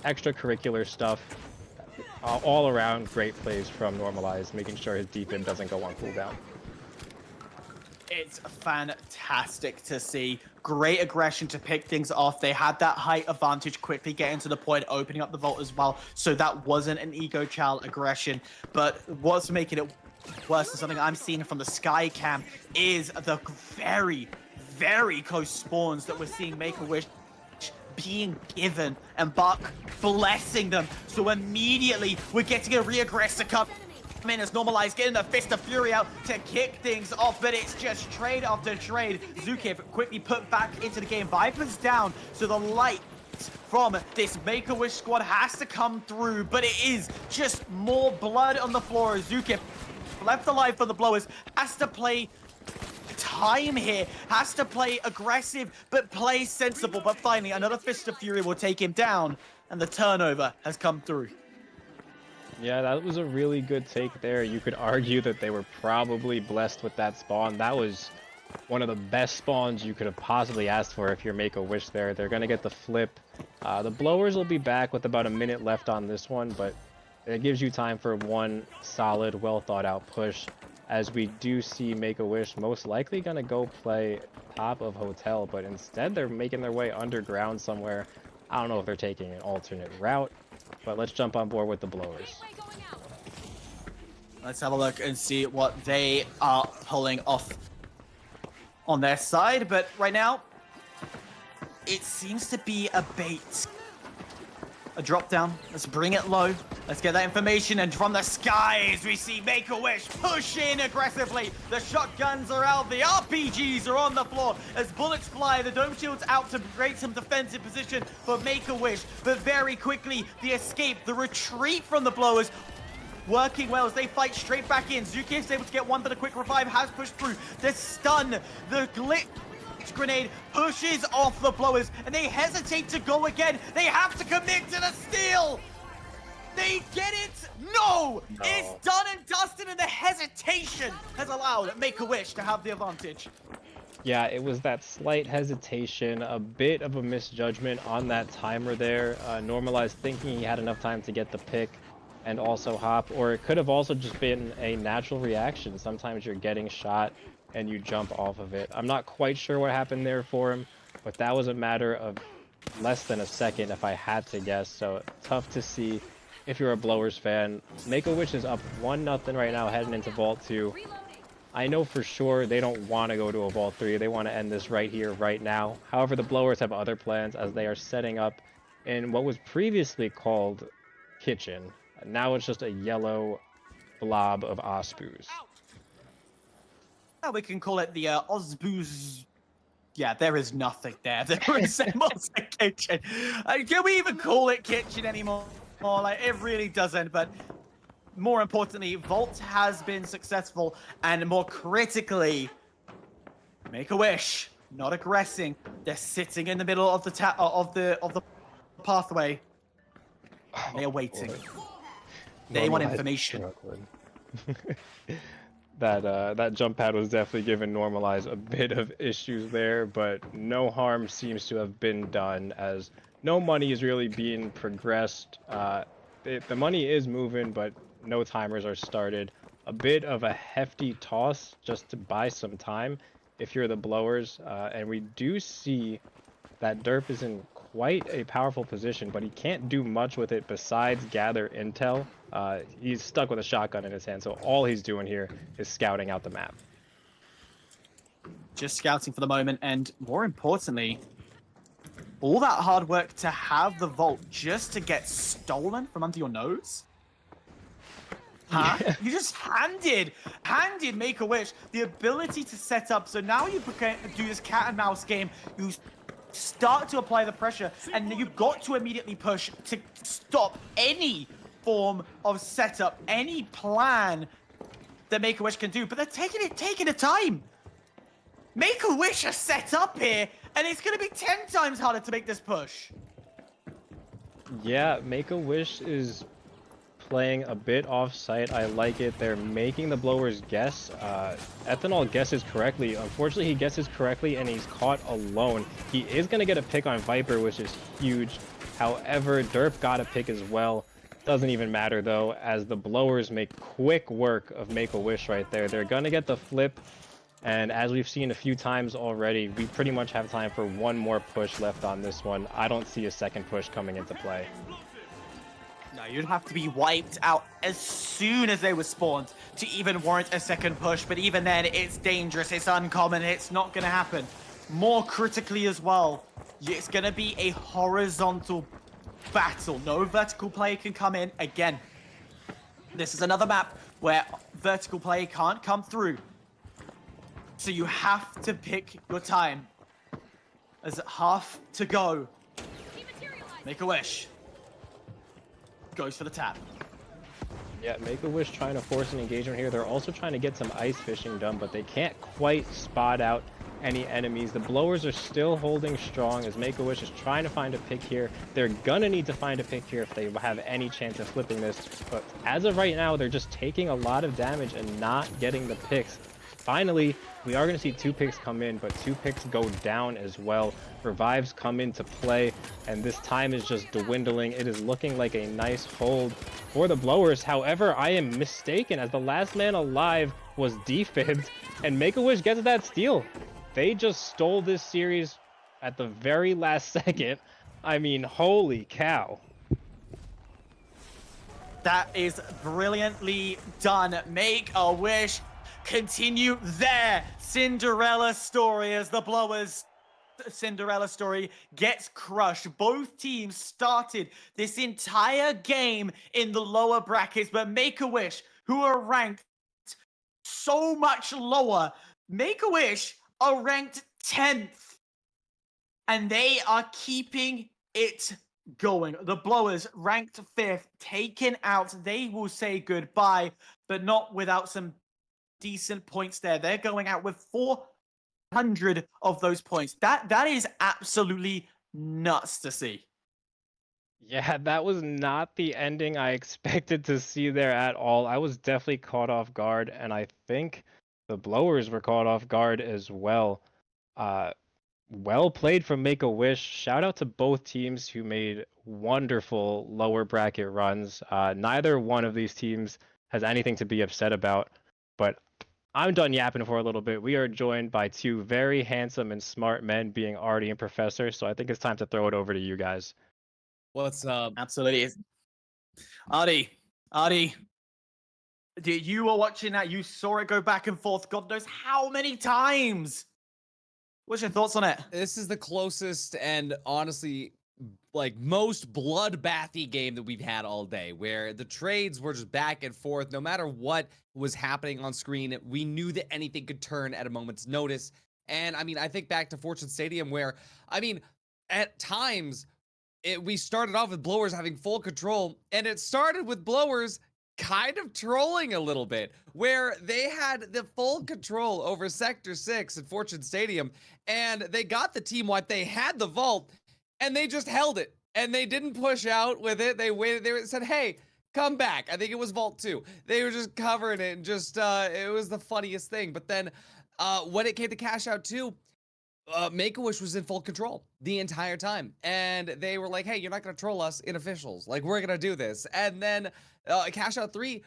Extracurricular stuff. All around great plays from Normalize, making sure his defib doesn't go on cooldown. It's fantastic to see. Great aggression to pick things off. They had that height advantage, quickly getting to the point, opening up the vault as well. So that wasn't an ego child aggression. But what's making it worse than something I'm seeing from the Sky Cam is the very, very close spawns that we're seeing Make-A-Wish being given and Buck blessing them. So immediately we're getting a reaggressor come in as Normalize, getting the Fist of Fury out to kick things off, but it's just trade after trade. Zukiv quickly put back into the game. Viper's down, so the light from this Make-A-Wish squad has to come through, but it is just more blood on the floor. Zukiv left alive for the blowers, has to play time here, has to play aggressive, but play sensible. But finally, another Fist of Fury will take him down, and the turnover has come through. Yeah, that was a really good take there. You could argue that they were probably blessed with that spawn. That was one of the best spawns you could have possibly asked for if you're Make-A-Wish there. They're going to get the flip. The blowers will be back with about a minute left on this one, but it gives you time for one solid, well-thought-out push, as we do see Make-A-Wish most likely going to go play top of Hotel, but instead they're making their way underground somewhere. I don't know if they're taking an alternate route, but let's jump on board with the blowers. Let's have a look and see what they are pulling off on their side, but right now, it seems to be a bait. A drop down. Let's bring it low. Let's get that information, and from the skies, we see Make-A-Wish push in aggressively. The shotguns are out, the RPGs are on the floor. As bullets fly, the dome shield's out to create some defensive position for Make-A-Wish, but very quickly, the escape, the retreat from the blowers, working well as they fight straight back in. Zukiv's able to get one, but a quick revive has pushed through. The stun, the glitch grenade pushes off the blowers, and they hesitate to go again. They have to commit to the steal. They get it. No, it's done and dusted, and the hesitation has allowed Make-A-Wish to have the advantage. Yeah, it was that slight hesitation, a bit of a misjudgment on that timer there. Normalized thinking he had enough time to get the pick and also hop, or it could have also just been a natural reaction. Sometimes you're getting shot and you jump off of it. I'm not quite sure what happened there for him, but that was a matter of less than a second if I had to guess, so tough to see if you're a Blowers fan. Make-A-Wish is up 1-0 right now heading into Vault 2. I know for sure they don't want to go to a Vault 3. They want to end this right here, right now. However, the Blowers have other plans as they are setting up in what was previously called Kitchen. Now it's just a yellow blob of Osboos. We can call it the Osboos. Yeah, there is nothing there that resembles a kitchen. Can we even call it kitchen anymore? Like, it really doesn't. But more importantly, Vault has been successful, and more critically, Make-A-Wish not aggressing. They're sitting in the middle of the pathway. They are waiting. They want information. That jump pad was definitely giving Normalize a bit of issues there, but no harm seems to have been done as no money is really being progressed. The money is moving, but no timers are started. A bit of a hefty toss just to buy some time if you're the Blowers, and we do see that Derp is in quite a powerful position, but he can't do much with it besides gather intel. He's stuck with a shotgun in his hand, so all he's doing here is scouting out the map. Just scouting for the moment, and more importantly, all that hard work to have the vault just to get stolen from under your nose? Huh? Yeah. You just handed Make-A-Wish the ability to set up, so now you can do this cat and mouse game. You start to apply the pressure, and you've got to immediately push to stop any form of setup, any plan that Make-A-Wish can do, but they're taking the time. Make-A-Wish are set up here, and it's going to be 10 times harder to make this push. Yeah, Make-A-Wish is playing a bit off-site. I like it. They're making the Blowers guess. Ethanol guesses correctly. Unfortunately, he guesses correctly, and he's caught alone. He is going to get a pick on Viper, which is huge. However, Derp got a pick as well. Doesn't even matter, though, as the Blowers make quick work of Make-A-Wish right there. They're going to get the flip, and as we've seen a few times already, we pretty much have time for one more push left on this one. I don't see a second push coming into play. No, you'd have to be wiped out as soon as they were spawned to even warrant a second push, but even then, it's dangerous, it's uncommon, it's not going to happen. More critically as well, It's going to be a horizontal battle. No vertical play can come in. Again, this is another map where vertical play can't come through. So you have to pick your time. There's half to go. Make a wish. Goes for the tap. Yeah, Make-A-Wish trying to force an engagement here. They're also trying to get some ice fishing done, but they can't quite spot out any enemies. The blowers are still holding strong as Make-A-Wish is trying to find a pick here. They're gonna need to find a pick here if they have any chance of flipping this. But as of right now, they're just taking a lot of damage and not getting the picks. Finally, we are going to see 2 picks come in, but 2 picks go down as well. Revives come into play, and this time is just dwindling. It is looking like a nice hold for the blowers. However, I am mistaken as the last man alive was defibbed, and Make-A-Wish gets that steal. They just stole this series at the very last second. I mean, holy cow. That is brilliantly done. Make-A-Wish continue their Cinderella story as the blowers Cinderella story gets crushed. Both teams started this entire game in the lower brackets, but Make-A-Wish, who are ranked so much lower, Make-A-Wish are ranked 10th, and they are keeping it going. The blowers ranked 5th, taken out. They will say goodbye, but not without some decent points there. They're going out with 400 of those points. That is absolutely nuts to see. Yeah, that was not the ending I expected to see there at all. I was definitely caught off guard, and I think the blowers were caught off guard as well. Well played from Make-A-Wish. Shout out to both teams who made wonderful lower bracket runs. Neither one of these teams has anything to be upset about, but I'm done yapping for a little bit. We are joined by 2 very handsome and smart men, being Artie and Professor, so I think it's time to throw it over to you guys. What's up? Absolutely. Artie, you were watching that. You saw it go back and forth God knows how many times. What's your thoughts on it? This is the closest and honestly, like, most bloodbathy game that we've had all day, where the trades were just back and forth. No matter what was happening on screen, we knew that anything could turn at a moment's notice. And I mean, I think back to Fortune Stadium where, I mean, at times, we started off with blowers having full control, and it started with blowers kind of trolling a little bit, where they had the full control over Sector 6 at Fortune Stadium, and they got the team wipe. They had the vault, and they just held it, and they didn't push out with it. They waited. They said, hey, come back. I think it was Vault 2. They were just covering it, and just, it was the funniest thing. But then when it came to Cash Out 2, Make-A-Wish was in full control the entire time, and they were like, hey, you're not gonna troll us in officials, like, we're gonna do this. And then Cash Out 3,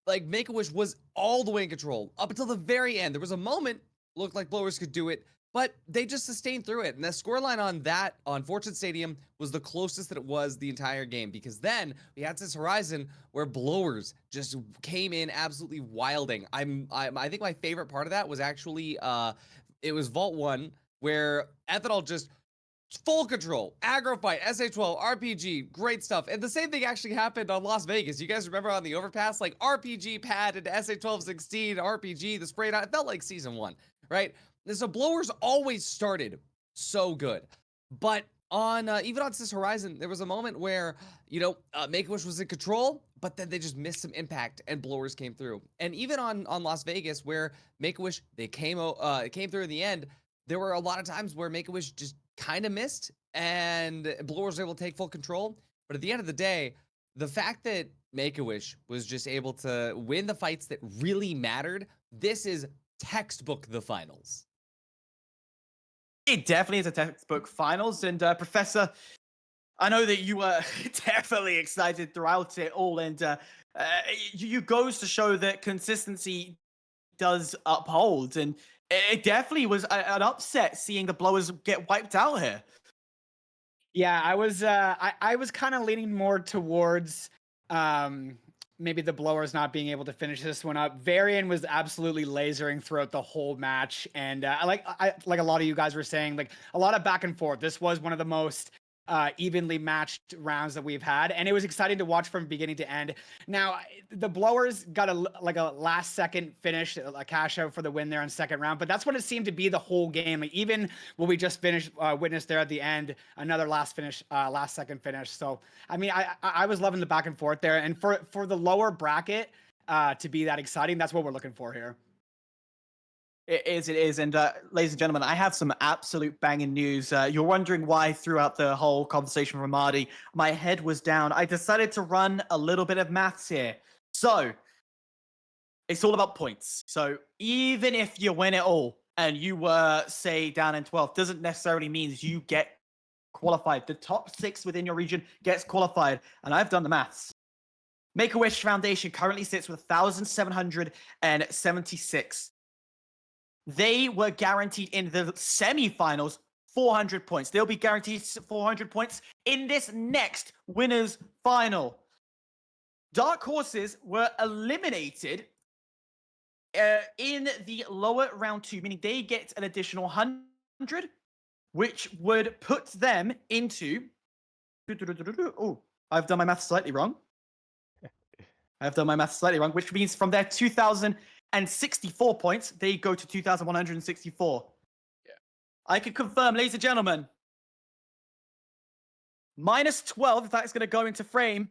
like, Make-A-Wish was all the way in control up until the very end. There was a moment looked like blowers could do it, but they just sustained through it. And the scoreline on Fortune Stadium was the closest that it was the entire game, because then we had this Horizon where blowers just came in absolutely wilding. I think my favorite part of that was actually it was Vault 1, where Ethanol just full control, aggro fight, SH12, RPG, great stuff. And the same thing actually happened on Las Vegas. You guys remember on the overpass, like RPG pad into SH12 16, RPG, the spray down. It felt like season 1, right? And so blowers always started so good. But on even on this Horizon, there was a moment where, you know, Make-A-Wish was in control, but then they just missed some impact and blowers came through. And even on Las Vegas, where Make-A-Wish, they came through in the end, there were a lot of times where Make-A-Wish just kind of missed and blowers were able to take full control. But at the end of the day, the fact that Make-A-Wish was just able to win the fights that really mattered, this is textbook the finals. It definitely is a textbook finals. And Professor, I know that you were definitely excited throughout it all. And you goes to show that consistency does uphold. And it definitely was an upset seeing the blowers get wiped out here. Yeah, I was kind of leaning more towards maybe the blowers not being able to finish this one up. Varian was absolutely lasering throughout the whole match, and I like a lot of you guys were saying, like a lot of back and forth. This was one of the most evenly matched rounds that we've had, and it was exciting to watch from beginning to end. Now, the blowers got a last second finish, a cash out for the win there in second round, but that's what it seemed to be the whole game. Like, even what we just finished, witnessed there at the end, another last second finish. So, I mean, I was loving the back and forth there, and for the lower bracket to be that exciting, that's what we're looking for here. It is. And ladies and gentlemen, I have some absolute banging news. You're wondering why throughout the whole conversation from Marty, my head was down. I decided to run a little bit of maths here. So, it's all about points. So, even if you win it all and you were, say, down in 12th, doesn't necessarily mean you get qualified. The top 6 within your region gets qualified. And I've done the maths. Make-A-Wish Foundation currently sits with 1,776. They were guaranteed in the semi-finals 400 points. They'll be guaranteed 400 points in this next winners final. Dark Horses were eliminated in the lower round 2, meaning they get an additional 100, which would put them into... Oh, I've done my math slightly wrong. Which means from their 2,064 points, they go to 2,164. Yeah. I can confirm, ladies and gentlemen, minus 12, if that's going to go into frame,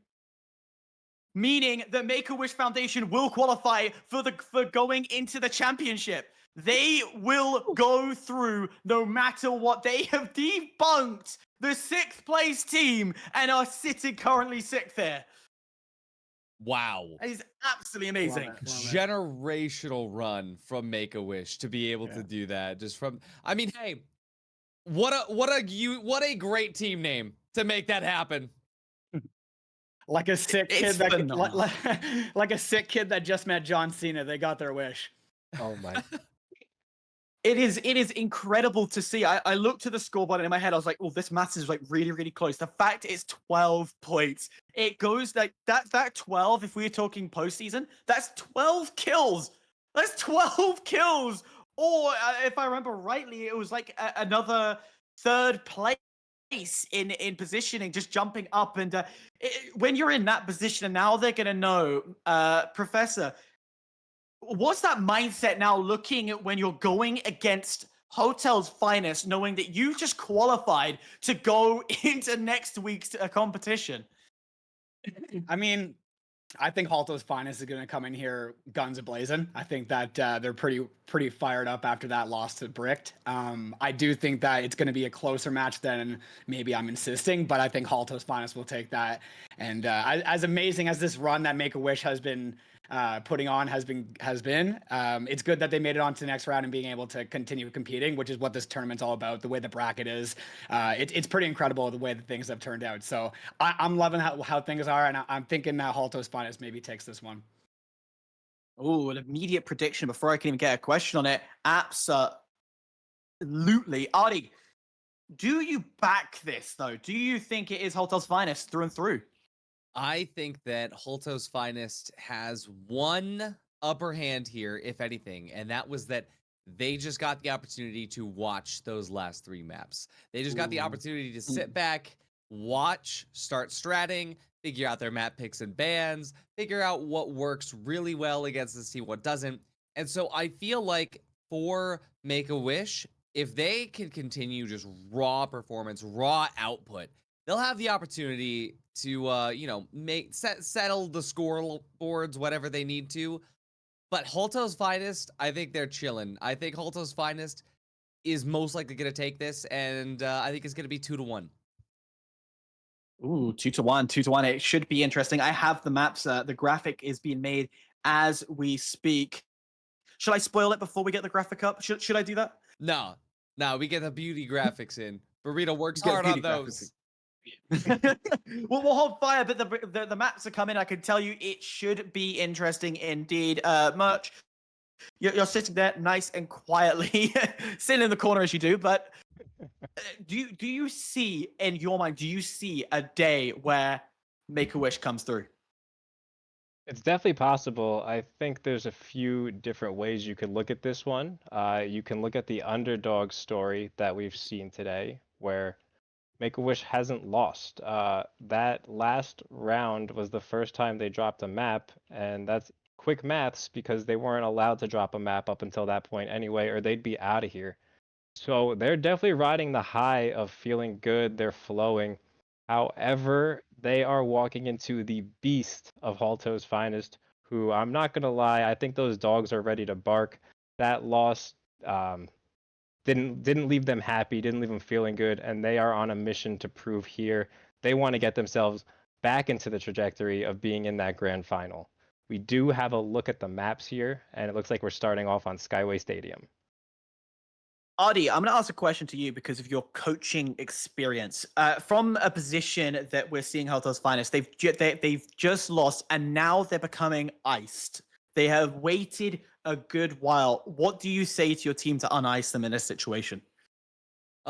meaning the Make-A-Wish Foundation will qualify for going into the championship. They will go through no matter what. They have debunked the 6th place team and are sitting currently 6th there. Wow. That is absolutely amazing. Generational run from Make-A-Wish to be able to do that. Just from, I mean, hey, what a great team name to make that happen. Like a sick kid like a sick kid that just met John Cena. They got their wish. Oh my. It is incredible to see. I looked at the scoreboard and in my head I was like, oh, this math is like really, really close. The fact it's 12 points. It goes like that 12, if we're talking postseason, that's 12 kills. That's 12 kills. Or if I remember rightly, it was like another 3rd place in positioning, just jumping up. And when you're in that position, and now they're going to know, Professor, what's that mindset now looking at when you're going against Hotel's finest, knowing that you just qualified to go into next week's competition? I mean, I think Halto's finest is going to come in here guns a-blazing. I think that they're pretty fired up after that loss to Bricked. I do think that it's going to be a closer match than maybe I'm insisting, but I think Halto's finest will take that. And as amazing as this run that Make-A-Wish has been putting on has been, it's good that they made it on to the next round and being able to continue competing, which is what this tournament's all about. The way the bracket is, it's pretty incredible the way that things have turned out. So I'm loving how things are, and I'm thinking that Halto's finest maybe takes this one. Oh, an immediate prediction before I can even get a question on it. Absolutely. Artie, do you back this though? Do you think it is Hotel's finest through and through? I think that Holto's finest has one upper hand here, if anything, and that was that they just got the opportunity to watch those last 3 maps. They just got the opportunity to sit back, watch, start stratting, figure out their map picks and bans, figure out what works really well against this team, what doesn't. And so I feel like for Make-A-Wish, if they can continue just raw performance, raw output, they'll have the opportunity to, settle the scoreboards, whatever they need to. But Halto's finest, I think they're chilling. I think Halto's finest is most likely going to take this, and I think it's going to be 2-1. Ooh, 2-1, 2-1. It should be interesting. I have the maps. The graphic is being made as we speak. Should I spoil it before we get the graphic up? Should I do that? No, we get the beauty graphics in. Burrito works hard on those. We'll hold fire, but the maps are coming. I can tell you it should be interesting indeed. Merch, you're sitting there nice and quietly, sitting in the corner as you do, but do you see, in your mind, do you see a day where Make-A-Wish comes through? It's definitely possible. I think there's a few different ways you could look at this one. You can look at the underdog story that we've seen today, where Make-A-Wish hasn't lost. That last round was the first time they dropped a map, and that's quick maths because they weren't allowed to drop a map up until that point anyway, or they'd be out of here. So they're definitely riding the high of feeling good. They're flowing. However, they are walking into the beast of Halto's finest, who I'm not gonna lie, I think those dogs are ready to bark. That loss didn't leave them happy, didn't leave them feeling good, and they are on a mission to prove here. They want to get themselves back into the trajectory of being in that grand final. We do have a look at the maps here, and it looks like we're starting off on Skyway Stadium. Artie, I'm going to ask a question to you because of your coaching experience. From a position that we're seeing Halto's finest, they've just lost and now they're becoming iced. They have waited a good while. What do you say to your team to unice them in this situation?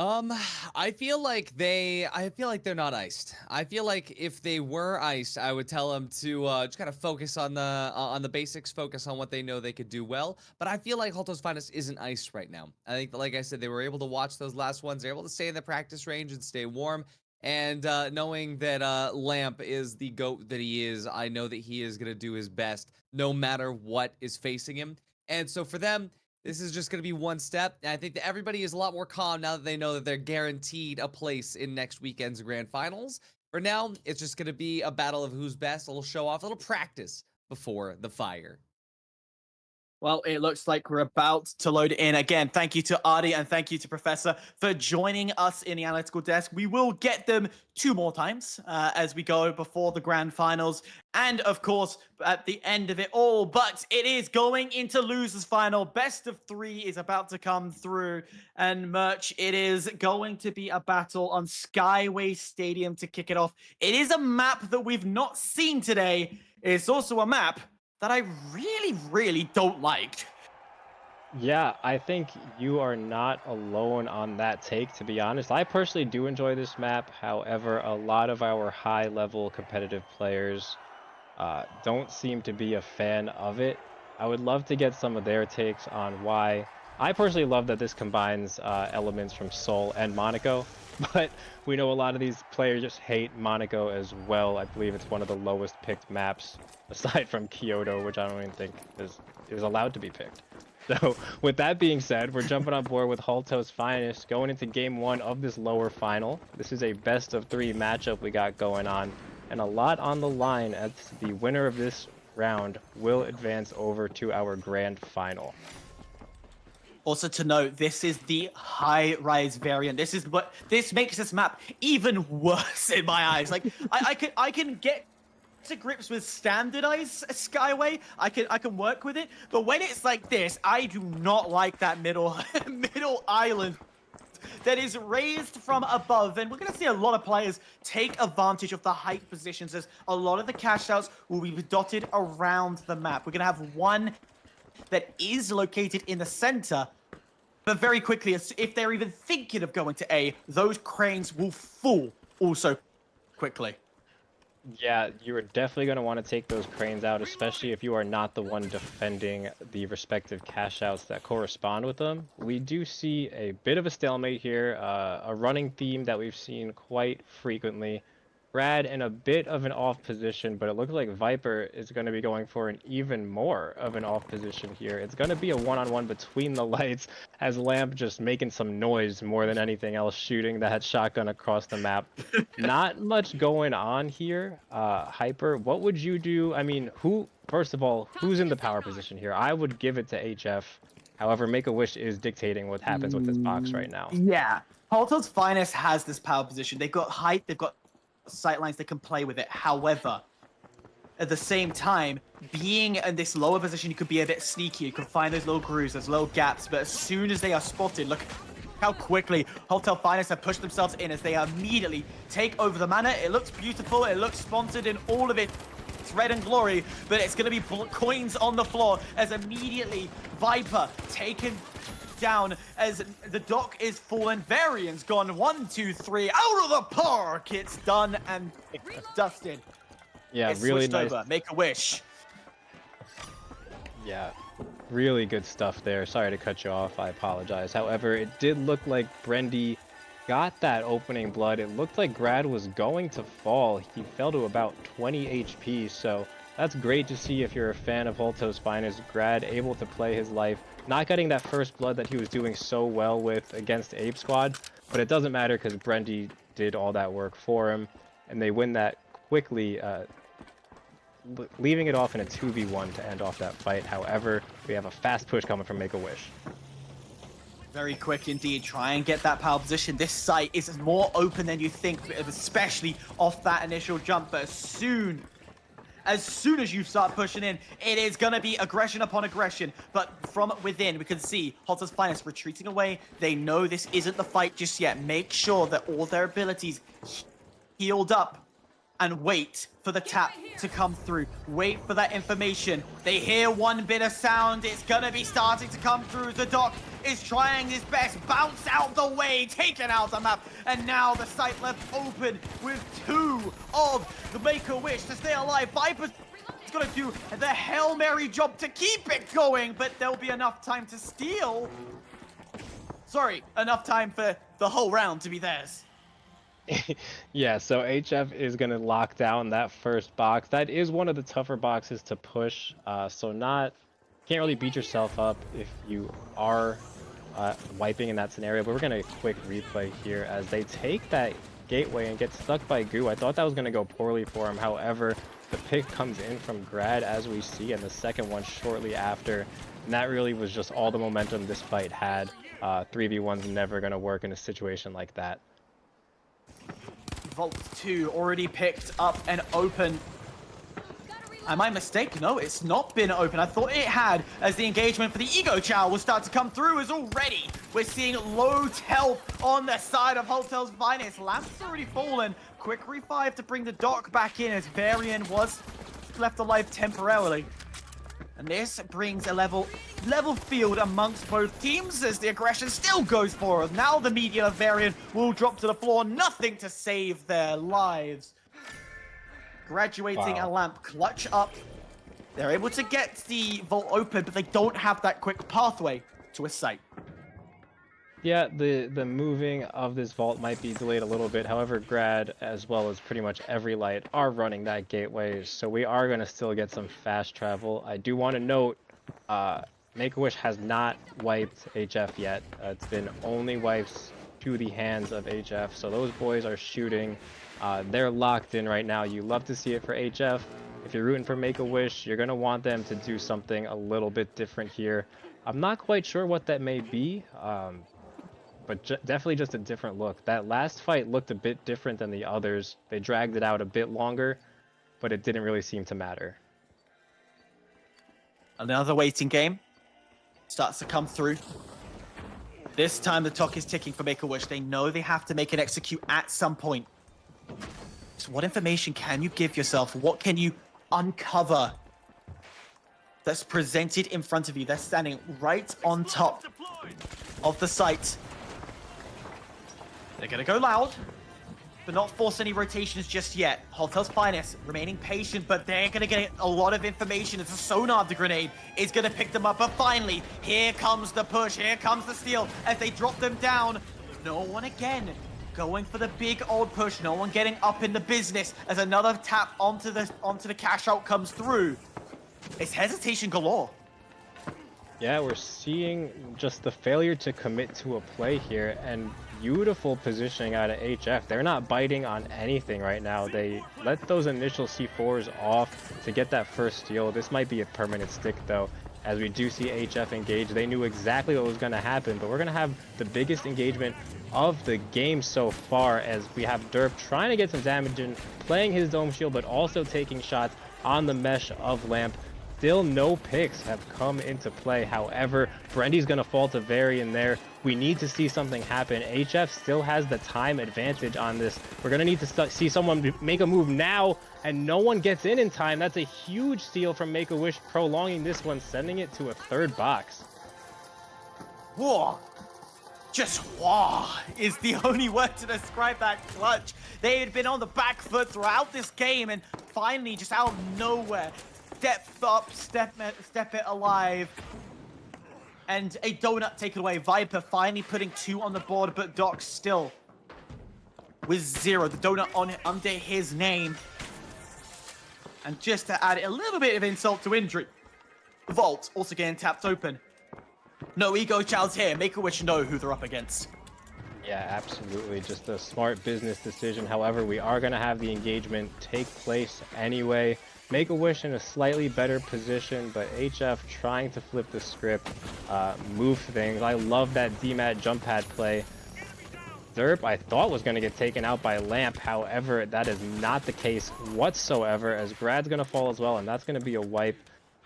I feel like they're not iced. I feel like if they were iced, I would tell them to just kind of focus on the basics, focus on what they know they could do well. But I feel like Halto's finest isn't iced right now. I think, like I said, they were able to watch those last ones. They're able to stay in the practice range and stay warm. And knowing that Lamp is the GOAT that he is, I know that he is gonna do his best no matter what is facing him. And so for them, this is just going to be one step. And I think that everybody is a lot more calm now that they know that they're guaranteed a place in next weekend's grand finals. For now, it's just going to be a battle of who's best, a little show off, a little practice before the fire. Well, it looks like we're about to load in. Again, thank you to Artie and thank you to Professor for joining us in the analytical desk. We will get them 2 more times as we go before the grand finals. And, of course, at the end of it all. But it is going into losers final. Best of 3 is about to come through. And, Merch, it is going to be a battle on Skyway Stadium to kick it off. It is a map that we've not seen today. It's also a map that I really, really don't like. Yeah, I think you are not alone on that take, to be honest. I personally do enjoy this map. However, a lot of our high-level competitive players don't seem to be a fan of it. I would love to get some of their takes on why. I personally love that this combines elements from Seoul and Monaco, but we know a lot of these players just hate Monaco as well. I believe it's one of the lowest picked maps, aside from Kyoto, which I don't even think is allowed to be picked. So with that being said, we're jumping on board with Halto's finest, going into game 1 of this lower final. This is a best of 3 matchup we got going on, and a lot on the line as the winner of this round will advance over to our grand final. Also to note, this is the high-rise variant. This makes this map even worse in my eyes. Like I can get to grips with standardized Skyway. I can work with it, but when it's like this, I do not like that middle island that is raised from above. And we're going to see a lot of players take advantage of the height positions as a lot of the cash outs will be dotted around the map. We're going to have one that is located in the center, but very quickly, if they're even thinking of going to A, those cranes will fall also quickly. Yeah, you are definitely going to want to take those cranes out, especially if you are not the one defending the respective cash outs that correspond with them. We do see a bit of a stalemate here, a running theme that we've seen quite frequently. Brad in a bit of an off position, but it looks like Viper is going to be going for an even more of an off position here. It's going to be a one-on-one between the lights as Lamp just making some noise more than anything else, shooting that shotgun across the map. Not much going on here. Hyper, what would you do? I mean, first of all, who's in the power position here? I would give it to HF. However, Make-A-Wish is dictating what happens with this box right now. Yeah, Halto's finest has this power position. They've got height, they've got sightlines that can play with it. However, at the same time, being in this lower position, you could be a bit sneaky. You can find those little grooves, those little gaps. But as soon as they are spotted, look how quickly Hotel Finest have pushed themselves in as they immediately take over the manor. It looks beautiful. It looks sponsored in all of it. It's red and glory, but it's going to be coins on the floor as immediately Viper taken down as the dock is full and Varian's gone 1, 2, 3 out of the park. It's done and dusted. Yeah, it's really switched nice. over. Make a wish. Yeah, really good stuff there. Sorry to cut you off. I apologize. However, it did look like Brendy got that opening blood. It looked like Grad was going to fall. He fell to about 20 HP, so that's great to see if you're a fan of Holto's Finest. Grad able to play his life, not getting that first blood that he was doing so well with against Ape Squad, but it doesn't matter because Brendy did all that work for him, and they win that quickly, leaving it off in a 2v1 to end off that fight. However, we have a fast push coming from Make-A-Wish. Very quick indeed. Try and get that power position. This site is more open than you think, especially off that initial jump. But as soon as you start pushing in, it is going to be aggression upon aggression. But from within, we can see Holto's Finest retreating away. They know this isn't the fight just yet. Make sure that all their abilities healed up and wait for the tap to come through. Wait for that information. They hear one bit of sound. It's going to be starting to come through. The Doc is trying his best. Bounce out the way. Taken out the map. And now the site left open with two of the Make-A-Wish to stay alive. Viper's going to do the Hail Mary job to keep it going. But there'll be enough time to steal. Sorry, enough time for the whole round to be theirs. Yeah, so HF is going to lock down that first box. That is one of the tougher boxes to push, so can't really beat yourself up if you are wiping in that scenario, but we're going to quick replay here as they take that gateway and get stuck by Goo. I thought that was going to go poorly for him. However, the pick comes in from Grad as we see, and the second one shortly after, and that really was just all the momentum this fight had. 3v1's never going to work in a situation like that. Vault 2 already picked up and open. Am I mistaken? No, it's not been open. I thought it had, as the engagement for the Ego Chow will start to come through as already we're seeing low health on the side of Holto's Finest. Lamp's already fallen. Quick revive to bring the Doc back in as Varian was left alive temporarily. And this brings a level field amongst both teams as the aggression still goes forward. Now the Median of Varian will drop to the floor. Nothing to save their lives. Graduating a Lamp, clutch up. They're able to get the vault open, but they don't have that quick pathway to a site. Yeah, the moving of this vault might be delayed a little bit. However, Grad, as well as pretty much every light, are running that gateway, so we are going to still get some fast travel. I do want to note, Make-A-Wish has not wiped HF yet. It's been only wipes to the hands of HF, so those boys are shooting. They're locked in right now. You love to see it for HF. If you're rooting for Make-A-Wish, you're going to want them to do something a little bit different here. I'm not quite sure what that may be. But definitely just a different look. That last fight looked a bit different than the others. They dragged it out a bit longer, but it didn't really seem to matter. Another waiting game starts to come through. This time the clock is ticking for Make-A-Wish. They know they have to make an execute at some point. So what information can you give yourself? What can you uncover that's presented in front of you? They're standing right on top of the site. They're going to go loud, but not force any rotations just yet. Holto's Finest remaining patient, but they're going to get a lot of information as a sonar of the grenade is going to pick them up. But finally, here comes the push. Here comes the steal as they drop them down. No one again going for the big old push. No one getting up in the business as another tap onto the cash out comes through. It's hesitation galore. Yeah, we're seeing just the failure to commit to a play here, and beautiful positioning out of HF. They're not biting on anything right now. They let those initial C4s off to get that first steal. This might be a permanent stick though, as we do see HF engage. They knew exactly what was going to happen, but we're going to have the biggest engagement of the game so far as we have Derp trying to get some damage in, playing his dome shield, but also taking shots on the mesh of Lamp. Still no picks have come into play. However, Brendy's going to fall to Varian there. We need to see something happen. HF still has the time advantage on this. We're going to need to see someone make a move now, and no one gets in time. That's a huge steal from Make-A-Wish, prolonging this one, sending it to a third box. Whoa. Just wah is the only word to describe that clutch. They had been on the back foot throughout this game, and finally, just out of nowhere, step up, step it alive. And a donut taken away. Viper finally putting 2 on the board, but Doc still with 0. The donut on under his name. And just to add a little bit of insult to injury, Vault also getting tapped open. No ego childs here. Make-A-Wish know who they're up against. Yeah, absolutely. Just a smart business decision. However, we are going to have the engagement take place anyway. Make-A-Wish in a slightly better position, but HF trying to flip the script, move things. I love that DMAT jump pad play. Derp, I thought was going to get taken out by Lamp. However, that is not the case whatsoever, as Grad's going to fall as well, and that's going to be a wipe.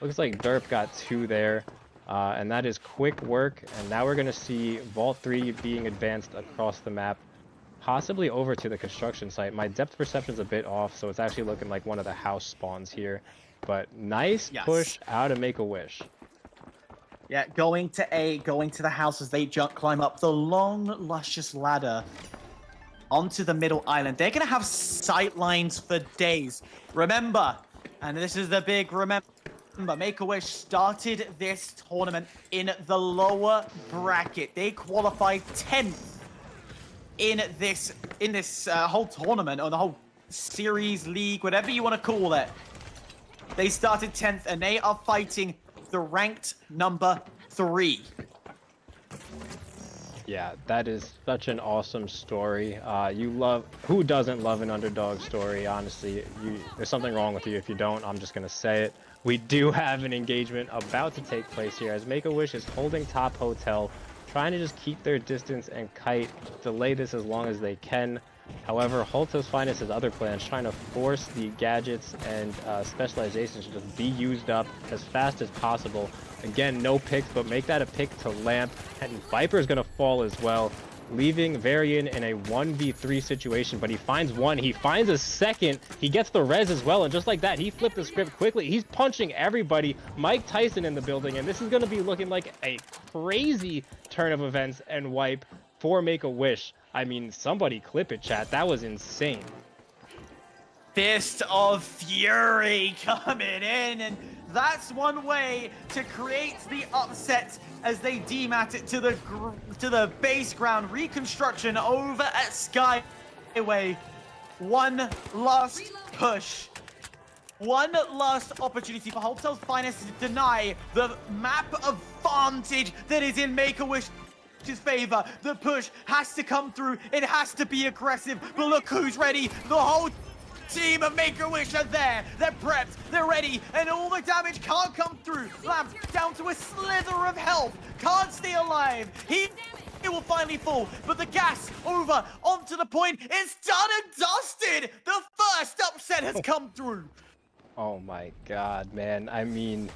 Looks like Derp got 2 there. And that is quick work, and now we're going to see Vault 3 being advanced across the map, possibly over to the construction site. My depth perception's a bit off, so it's actually looking like one of the house spawns here. But nice push out of Make-A-Wish. Yeah, going to A, going to the house as they climb up the long, luscious ladder onto the middle island. They're going to have sight lines for days. Remember, and this is the big remember, Make-A-Wish started this tournament in the lower bracket. They qualified 10th in this whole tournament, or the whole series, league, whatever you want to call it. They started 10th, and they are fighting the ranked number 3. Yeah, that is such an awesome story. Who doesn't love an underdog story? Honestly, there's something wrong with you if you don't. I'm just gonna say it. We do have an engagement about to take place here as Make-A-Wish is holding top hotel, trying to just keep their distance and kite, delay this as long as they can. However, Holto's Finest has other plans, trying to force the gadgets and specializations to just be used up as fast as possible. Again, no picks, but make that a pick to Lamp, and Viper's gonna fall as well, leaving Varian in a 1v3 situation, but he finds one, he finds a second, he gets the res as well, and just like that, he flipped the script quickly. He's punching everybody. Mike Tyson in the building, and this is going to be looking like a crazy turn of events and wipe for Make-A-Wish. I mean, somebody clip it, chat. That was insane. Fist of Fury coming in, and that's one way to create the upset as they demat it to the base ground reconstruction over at Skyway. One last push. One last opportunity for Hotel's Finest to deny the map advantage that is in Make-A-Wish's favor. The push has to come through. It has to be aggressive. But look who's ready. The whole team of Make-A-Wish are there. They're prepped. They're ready. And all the damage can't come through. Lamp down to a slither of health. Can't stay alive. He will finally fall. But the gas over onto the point is done and dusted. The first upset has come through. Oh my god, man. I mean,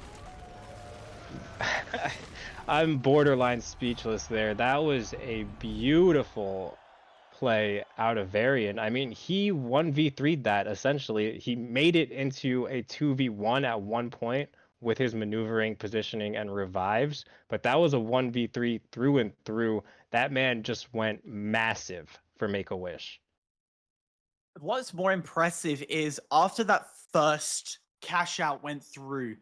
I'm borderline speechless there. That was a beautiful play out of Varian. I mean, he 1v3'd that essentially. He made it into a 2v1 at one point with his maneuvering, positioning, and revives, but that was a 1v3 through and through. That man just went massive for Make-A-Wish. What's more impressive is after that first cash out went through,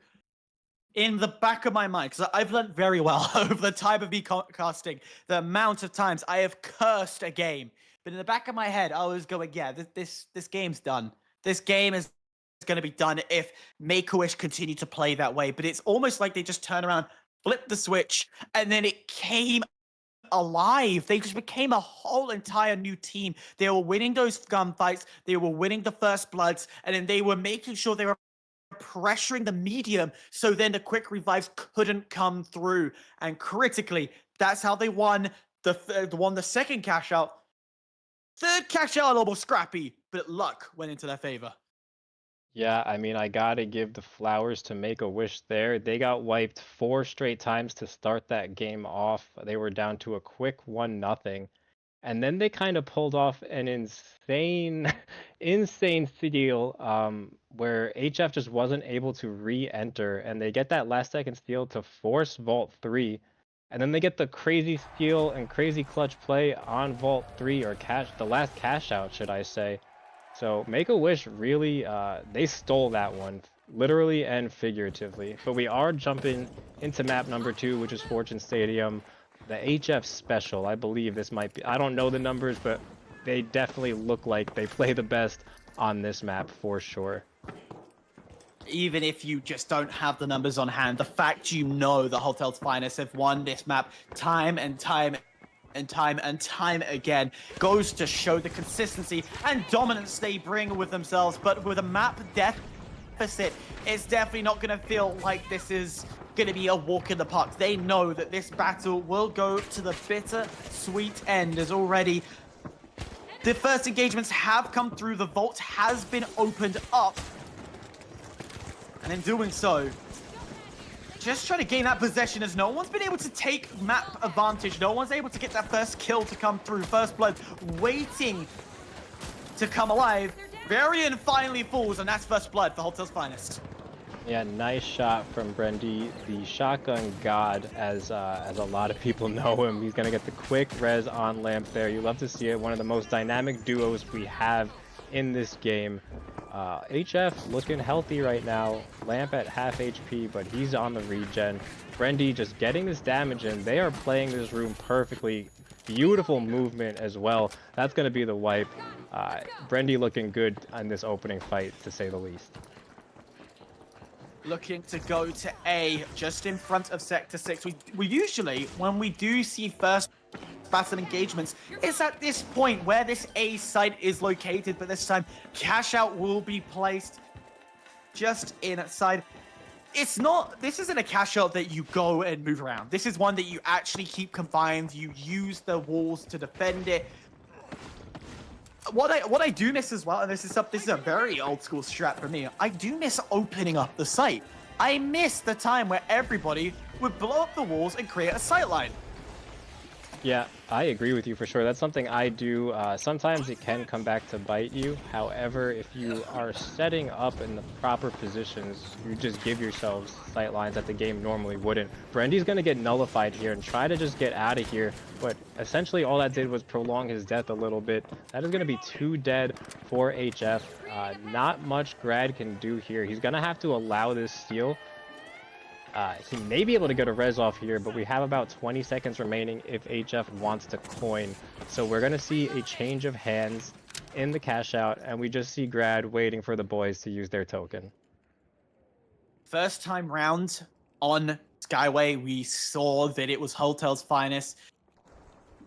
in the back of my mind, because I've learned very well over the time of me casting, the amount of times I have cursed a game. But in the back of my head, I was going, yeah, this game's done. This game is going to be done if Make-A-Wish continue to play that way. But it's almost like they just turn around, flip the switch, and then it came alive. They just became a whole entire new team. They were winning those gunfights. They were winning the first bloods, and then they were making sure they were pressuring the medium, so then the quick revives couldn't come through. And critically, that's how they won the second cash out. Third cash out a little more scrappy, but luck went into their favor. Yeah, I mean, I gotta give the flowers to Make-A-Wish there. They got wiped 4 straight times to start that game off. They were down to a quick 1-0. And then they kind of pulled off an insane steal where HF just wasn't able to re-enter. And they get that last second steal to force Vault 3. And then they get the crazy steal and crazy clutch play on Vault 3, or the last cash out, should I say. So Make-A-Wish really, they stole that one literally and figuratively. But we are jumping into map number 2, which is Fortune Stadium. The HF Special, I believe this might be, I don't know the numbers, but they definitely look like they play the best on this map for sure. Even if you just don't have the numbers on hand, the fact you know the Hotel's Finest have won this map time and time and time and time again goes to show the consistency and dominance they bring with themselves. But with a map deficit, it's definitely not going to feel like this is going to be a walk in the park. They know that this battle will go to the bitter sweet end, as already the first engagements have come through. The vault has been opened up. And in doing so, just trying to gain that possession, as no one's been able to take map advantage. No one's able to get that first kill to come through. First blood waiting to come alive. Varian finally falls, and that's first blood for Hotel's Finest. Yeah, nice shot from Brendy, the shotgun god, as a lot of people know him. He's gonna get the quick res on Lamp there. You love to see it. One of the most dynamic duos we have in this game. HF looking healthy right now. Lamp at half HP, but he's on the regen. Brendy just getting this damage in. They are playing this room perfectly. Beautiful movement as well. That's going to be the wipe. Brendy looking good on this opening fight, to say the least. Looking to go to A, just in front of Sector 6. We usually, when we do see first battle engagements, it's at this point where this A site is located, but this time cash out will be placed just inside. It's not, this isn't a cash out that you go and move around. This is one that you actually keep confined. You use the walls to defend it. What I do miss as well, and this is a very old school strat for me, I do miss opening up the site. I miss the time where everybody would blow up the walls and create a sight line. Yeah, I agree with you for sure. That's something I do. Sometimes it can come back to bite you. However, if you are setting up in the proper positions, you just give yourselves sight lines that the game normally wouldn't. Brendy's going to get nullified here and try to just get out of here. But essentially all that did was prolong his death a little bit. That is going to be 2 dead for HF. Not much Grad can do here. He's going to have to allow this steal. He may be able to get a res off here, but we have about 20 seconds remaining if HF wants to coin. So we're going to see a change of hands in the cash out, and we just see Grad waiting for the boys to use their token. First time round on Skyway, we saw that it was Hotel's Finest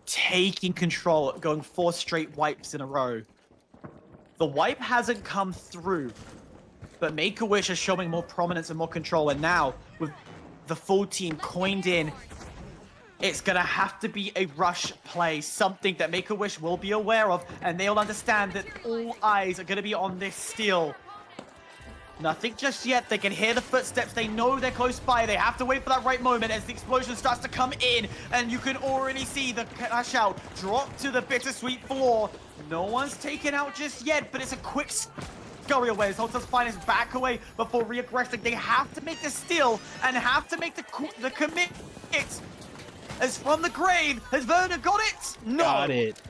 taking control, going 4 straight wipes in a row. The wipe hasn't come through, but Make-A-Wish is showing more prominence and more control, and now, with the full team coined in, it's gonna have to be a rush play, something that Make-A-Wish will be aware of, and they'll understand that all eyes are gonna be on this steal. Nothing just yet. They can hear the footsteps. They know they're close by. They have to wait for that right moment as the explosion starts to come in, and you can already see the cash out drop to the bittersweet floor. No one's taken out just yet, but it's a quick scurry away as Hotel's Finest back away before reaggressing. They have to make the steal and have to make the commit. As from the grave, has Werner got it? No. Got it.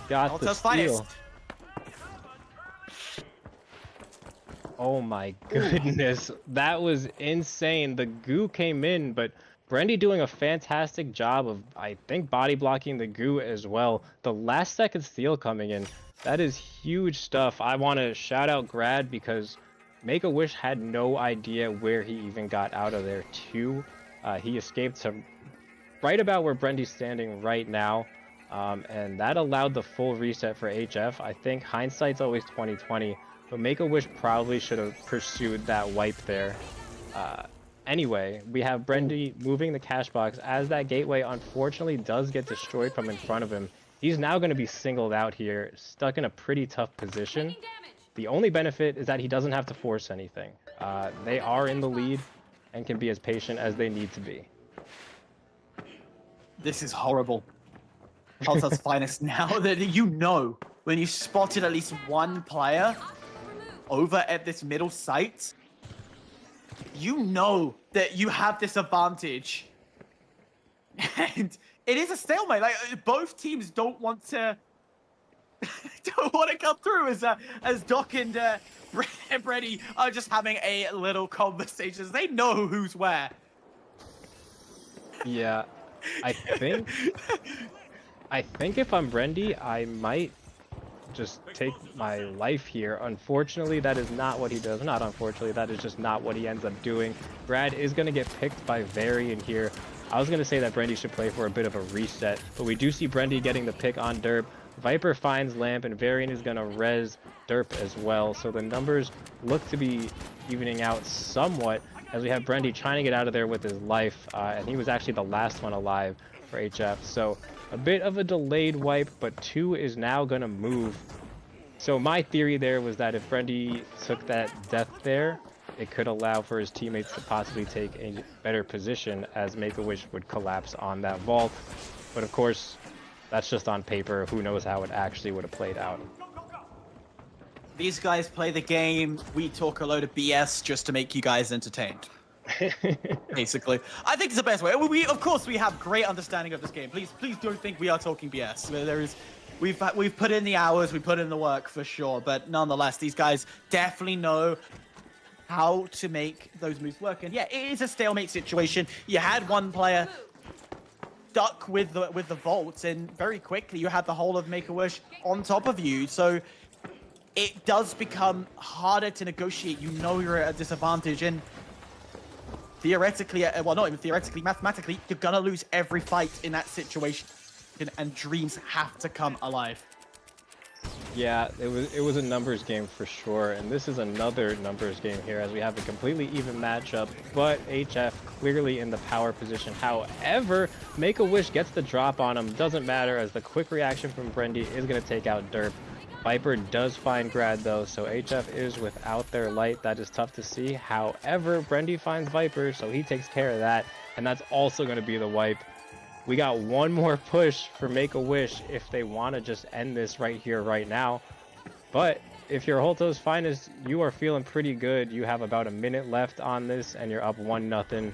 Got Hotel's the steal. Finest. Oh my goodness, that was insane. The goo came in, but Brendy doing a fantastic job of, I think, body blocking the goo as well. The last second steal coming in, that is huge stuff. I want to shout out Grad because Make-A-Wish had no idea where he even got out of there too. He escaped to right about where Brendy's standing right now. And that allowed the full reset for HF. I think hindsight's always 20/20. But Make-A-Wish probably should have pursued that wipe there. Anyway, we have Brendy moving the cash box as that gateway unfortunately does get destroyed from in front of him. He's now going to be singled out here, stuck in a pretty tough position. The only benefit is that he doesn't have to force anything. They are in the lead and can be as patient as they need to be. This is horrible. Hotel's Finest, now that you know, when you've spotted at least one player over at this middle site, you know that you have this advantage. And it is a stalemate. Like, both teams don't want to don't want to come through as Doc and Brady are just having a little conversation. They know who's where. Yeah, I think if I'm Brendy, I might just take my life here. Unfortunately, that is not what he does. Not unfortunately, that is just not what he ends up doing. Brad is going to get picked by Varian here. I was going to say that Brendy should play for a bit of a reset, but we do see Brendy getting the pick on Derp. Viper finds Lamp, and Varian is going to res Derp as well. So the numbers look to be evening out somewhat as we have Brendy trying to get out of there with his life, and he was actually the last one alive for HF. So a bit of a delayed wipe, but 2 is now going to move. So my theory there was that if Brendy took that death there, it could allow for his teammates to possibly take a better position as Make-A-Wish would collapse on that vault. But of course, that's just on paper. Who knows how it actually would have played out. These guys play the game. We talk a load of BS just to make you guys entertained. Basically, I think it's the best way. We of course we have great understanding of this game. Please don't think we are talking BS. There is, we've put in the hours, we put in the work for sure. But nonetheless, these guys definitely know how to make those moves work. And yeah, it is a stalemate situation. You had one player stuck with the vaults, and very quickly you had the whole of Make-A-Wish on top of you. So it does become harder to negotiate. You know you're at a disadvantage, and theoretically, well, not even theoretically, mathematically, you're gonna lose every fight in that situation, and dreams have to come alive. Yeah, it was a numbers game for sure, and this is another numbers game here as we have a completely even matchup, but HF clearly in the power position. However, Make-A-Wish gets the drop on him. Doesn't matter as the quick reaction from Brendy is going to take out Derp. Viper does find Grad though, so HF is without their light. That is tough to see. However, Brendy finds Viper, so he takes care of that, and that's also going to be the wipe. We got one more push for Make-A-Wish if they want to just end this right here, right now. But if you're Holto's Finest, you are feeling pretty good. You have about a minute left on this, and you're up 1-0,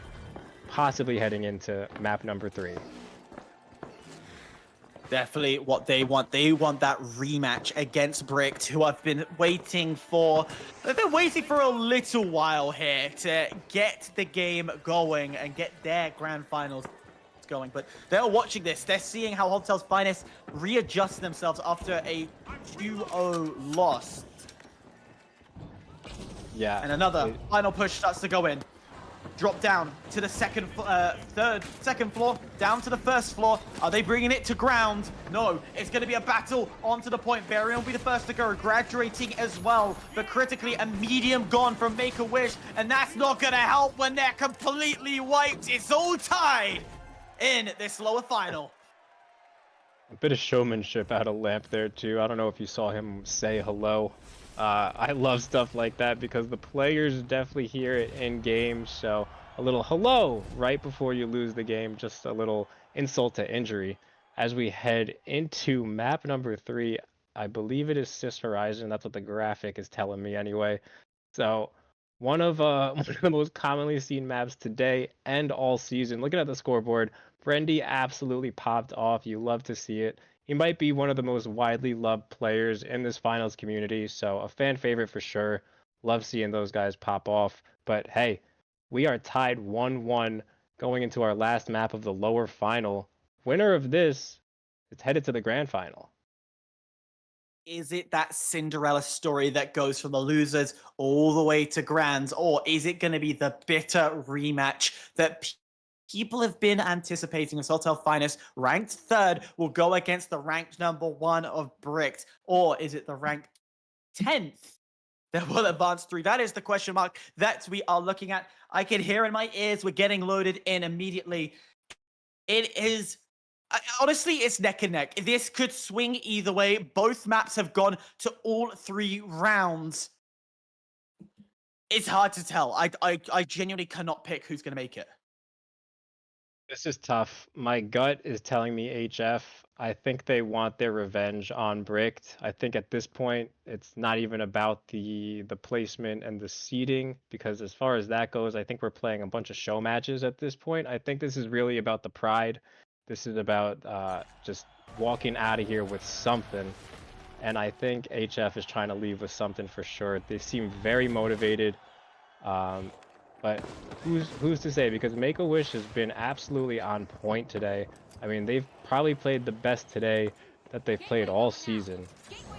possibly heading into map number 3. Definitely what they want. They want that rematch against Bricked, who I've been waiting for. They've been waiting for a little while here to get the game going and get their grand finals going. But they're watching this. They're seeing how Hotel's Finest readjust themselves after a 2-0 loss. Yeah. And another final push starts to go in. Drop down to the second floor, down to the first floor. Are they bringing it to ground? No, it's going to be a battle onto the point. Varian will be the first to go, graduating as well. But critically, a medium gone from Make-A-Wish, and that's not going to help when they're completely wiped. It's all tied in this lower final. A bit of showmanship out of Lamp there too. I don't know if you saw him say hello. I love stuff like that because the players definitely hear it in game. So a little hello right before you lose the game, just a little insult to injury. As we head into map number 3, I believe it is Sis Horizon. That's what the graphic is telling me anyway. So one of the most commonly seen maps today and all season. Looking at the scoreboard, Brendy absolutely popped off. You love to see it. He might be one of the most widely loved players in this finals community, so a fan favorite for sure. Love seeing those guys pop off. But hey, we are tied 1-1 going into our last map of the lower final. Winner of this is headed to the grand final. Is it that Cinderella story that goes from the losers all the way to grands, or is it going to be the bitter rematch that people have been anticipating? As Hotel Finest, ranked 3rd, will go against the ranked number 1 of Bricked, or is it the ranked 10th that will advance through? That is the question mark that we are looking at. I can hear in my ears, we're getting loaded in immediately. It is... honestly, it's neck and neck. This could swing either way. Both maps have gone to all 3 rounds. It's hard to tell. I genuinely cannot pick who's going to make it. This is tough. My gut is telling me HF. I think they want their revenge on Bricked. I think at this point, it's not even about the placement and the seeding, because as far as that goes, I think we're playing a bunch of show matches at this point. I think this is really about the pride. This is about just walking out of here with something. and I think HF is trying to leave with something for sure. They seem very motivated, but who's to say? Because Make-A-Wish has been absolutely on point today. I mean, they've probably played the best today that they've played all season.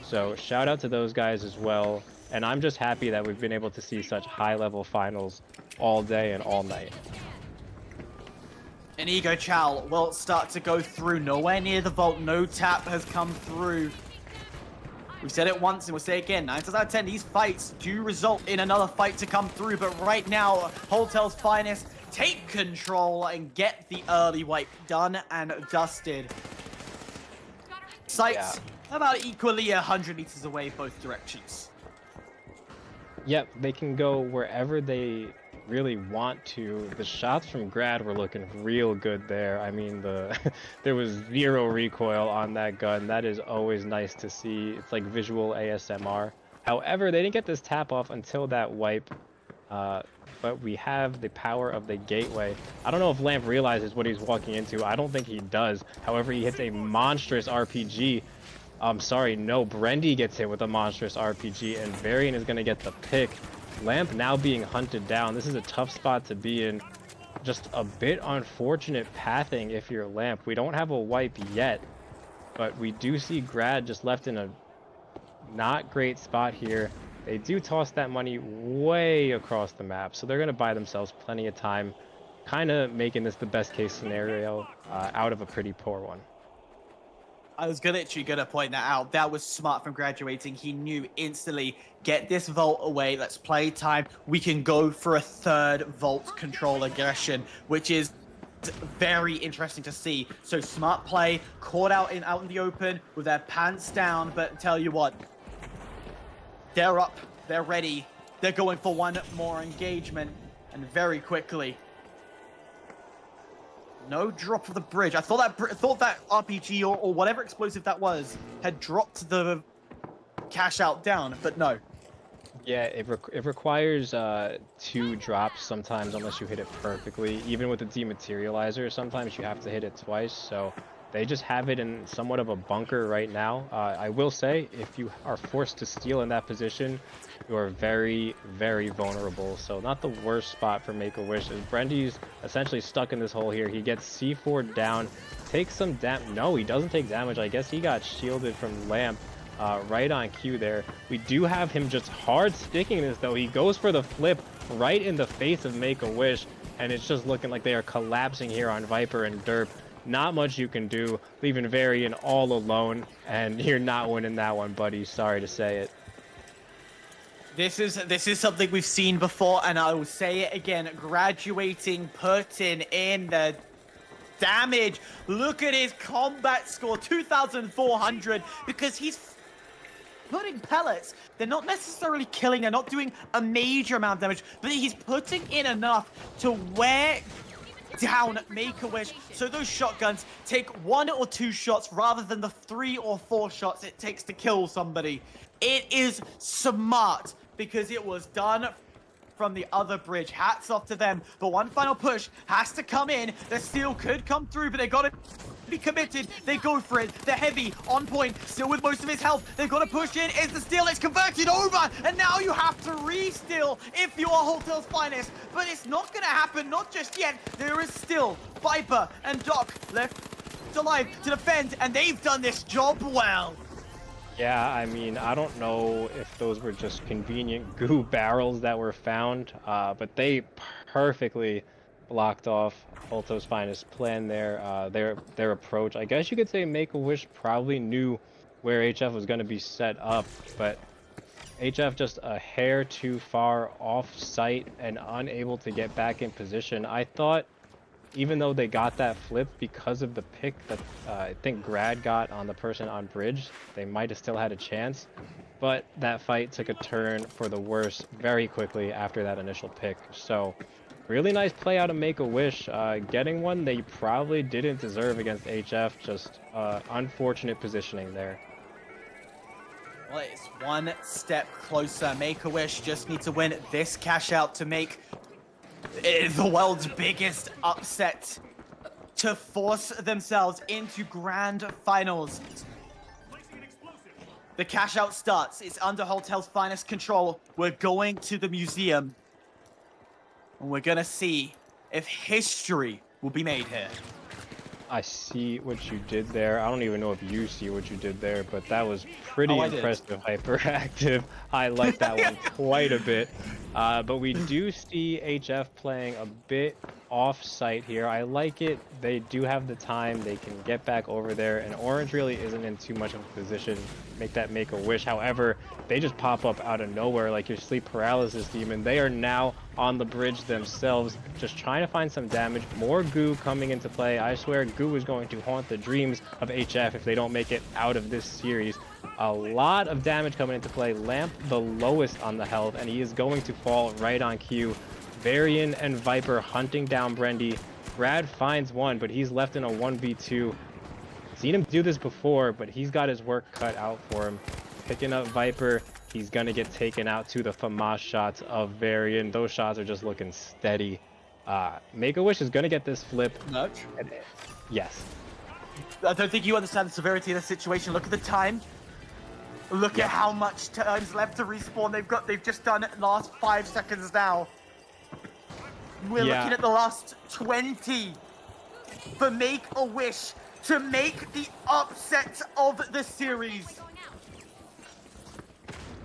So shout out to those guys as well. And I'm just happy that we've been able to see such high-level finals all day and all night. And Ego Chow will start to go through. Nowhere near the vault. No tap has come through. We said it once and we'll say it again. 9 times out of 10, these fights do result in another fight to come through. But right now, Hotel's finest take control and get the early wipe done and dusted. Sights about equally 100 meters away both directions. Yep, they can go wherever they really want to. The shots from Grad were looking real good there. I mean, there was 0 recoil on that gun. That is always nice to see. It's like visual ASMR. However, they didn't get this tap off until that wipe. But we have the power of the gateway. I don't know if Lamp realizes what he's walking into. I don't think he does. However, he hits a monstrous RPG. I'm sorry, no, Brendy gets hit with a monstrous RPG, and Varian is going to get the pick. Lamp now being hunted down. This is a tough spot to be in. Just a bit unfortunate pathing if you're Lamp. We don't have a wipe yet, but we do see Grad just left in a not great spot here. They do toss that money way across the map, so they're going to buy themselves plenty of time, kind of making this the best case scenario out of a pretty poor one. I was literally going to point that out. That was smart from graduating. He knew instantly, get this vault away. Let's play time. We can go for a third vault control aggression, which is very interesting to see. So smart play, caught out in the open with their pants down. But tell you what, they're up. They're ready. They're going for one more engagement, and very quickly. No drop of the bridge. I thought that RPG or whatever explosive that was had dropped the cash out down, but no. Yeah, it requires 2 drops sometimes unless you hit it perfectly. Even with the dematerializer, sometimes you have to hit it twice. So they just have it in somewhat of a bunker right now. I will say, if you are forced to steal in that position, you are very, very vulnerable. So not the worst spot for Make-A-Wish. Brendy's essentially stuck in this hole here. He gets C4 down, takes some damage. No, he doesn't take damage. I guess he got shielded from Lamp right on cue there. We do have him just hard sticking this, though. He goes for the flip right in the face of Make-A-Wish, and it's just looking like they are collapsing here on Viper and Derp. Not much you can do, leaving Varian all alone, and you're not winning that one, buddy. Sorry to say it. This is something we've seen before, and I will say it again. Graduating, putting in the damage. Look at his combat score, 2,400, because he's putting pellets. They're not necessarily killing, they're not doing a major amount of damage, but he's putting in enough to wear down Make-A-Wish, so those shotguns take 1 or 2 shots rather than the 3 or 4 shots it takes to kill somebody. It is smart because it was done from the other bridge. Hats off to them, but one final push has to come in. The steal could come through, but they got to be committed. They go for it. They're heavy, on point, still with most of his health. They've got to push in. It's the steal. It's converted over, and now you have to re-steal if you are Hotel's finest. But it's not going to happen, not just yet. There is still Viper and Doc left alive to defend, and they've done this job well. Yeah, I mean, I don't know if those were just convenient goo barrels that were found, but they perfectly blocked off Holto's finest plan there, their approach. I guess you could say Make-A-Wish probably knew where HF was going to be set up, but HF just a hair too far off site and unable to get back in position. I thought, even though they got that flip because of the pick that I think Grad got on the person on bridge, they might have still had a chance. But that fight took a turn for the worse very quickly after that initial pick. So really nice play out of Make-A-Wish. Getting one they probably didn't deserve against HF. Just unfortunate positioning there. Well, it's one step closer. Make-A-Wish just need to win this cash out to make the world's biggest upset to force themselves into grand finals. The cash out starts. It's under Hotel's finest control. We're going to the museum. And we're gonna see if history will be made here. I see what you did there. I don't even know if you see what you did there, but that was pretty I did. impressive, hyperactive. I like that one quite a bit. But we do see HF playing a bit off-site here. I like it. They do have the time. They can get back over there, and Orange really isn't in too much of a position to make a wish. However, they just pop up out of nowhere like your sleep paralysis demon. They are now on the bridge themselves, just trying to find some damage. More goo coming into play. I swear goo is going to haunt the dreams of HF if they don't make it out of this series. A lot of damage coming into play. Lamp the lowest on the health, and he is going to fall right on cue. Varian and Viper hunting down Brendy. Brad finds one, but he's left in a 1v2. Seen him do this before, but he's got his work cut out for him. Picking up Viper. He's going to get taken out to the FAMAS shots of Varian. Those shots are just looking steady. Make-A-Wish is going to get this flip. Much? Yes. I don't think you understand the severity of the situation. Look at the time. Look at how much time's left to respawn. They've just done it in the last 5 seconds now. We're looking at the last 20 for Make-A-Wish to make the upset of the series.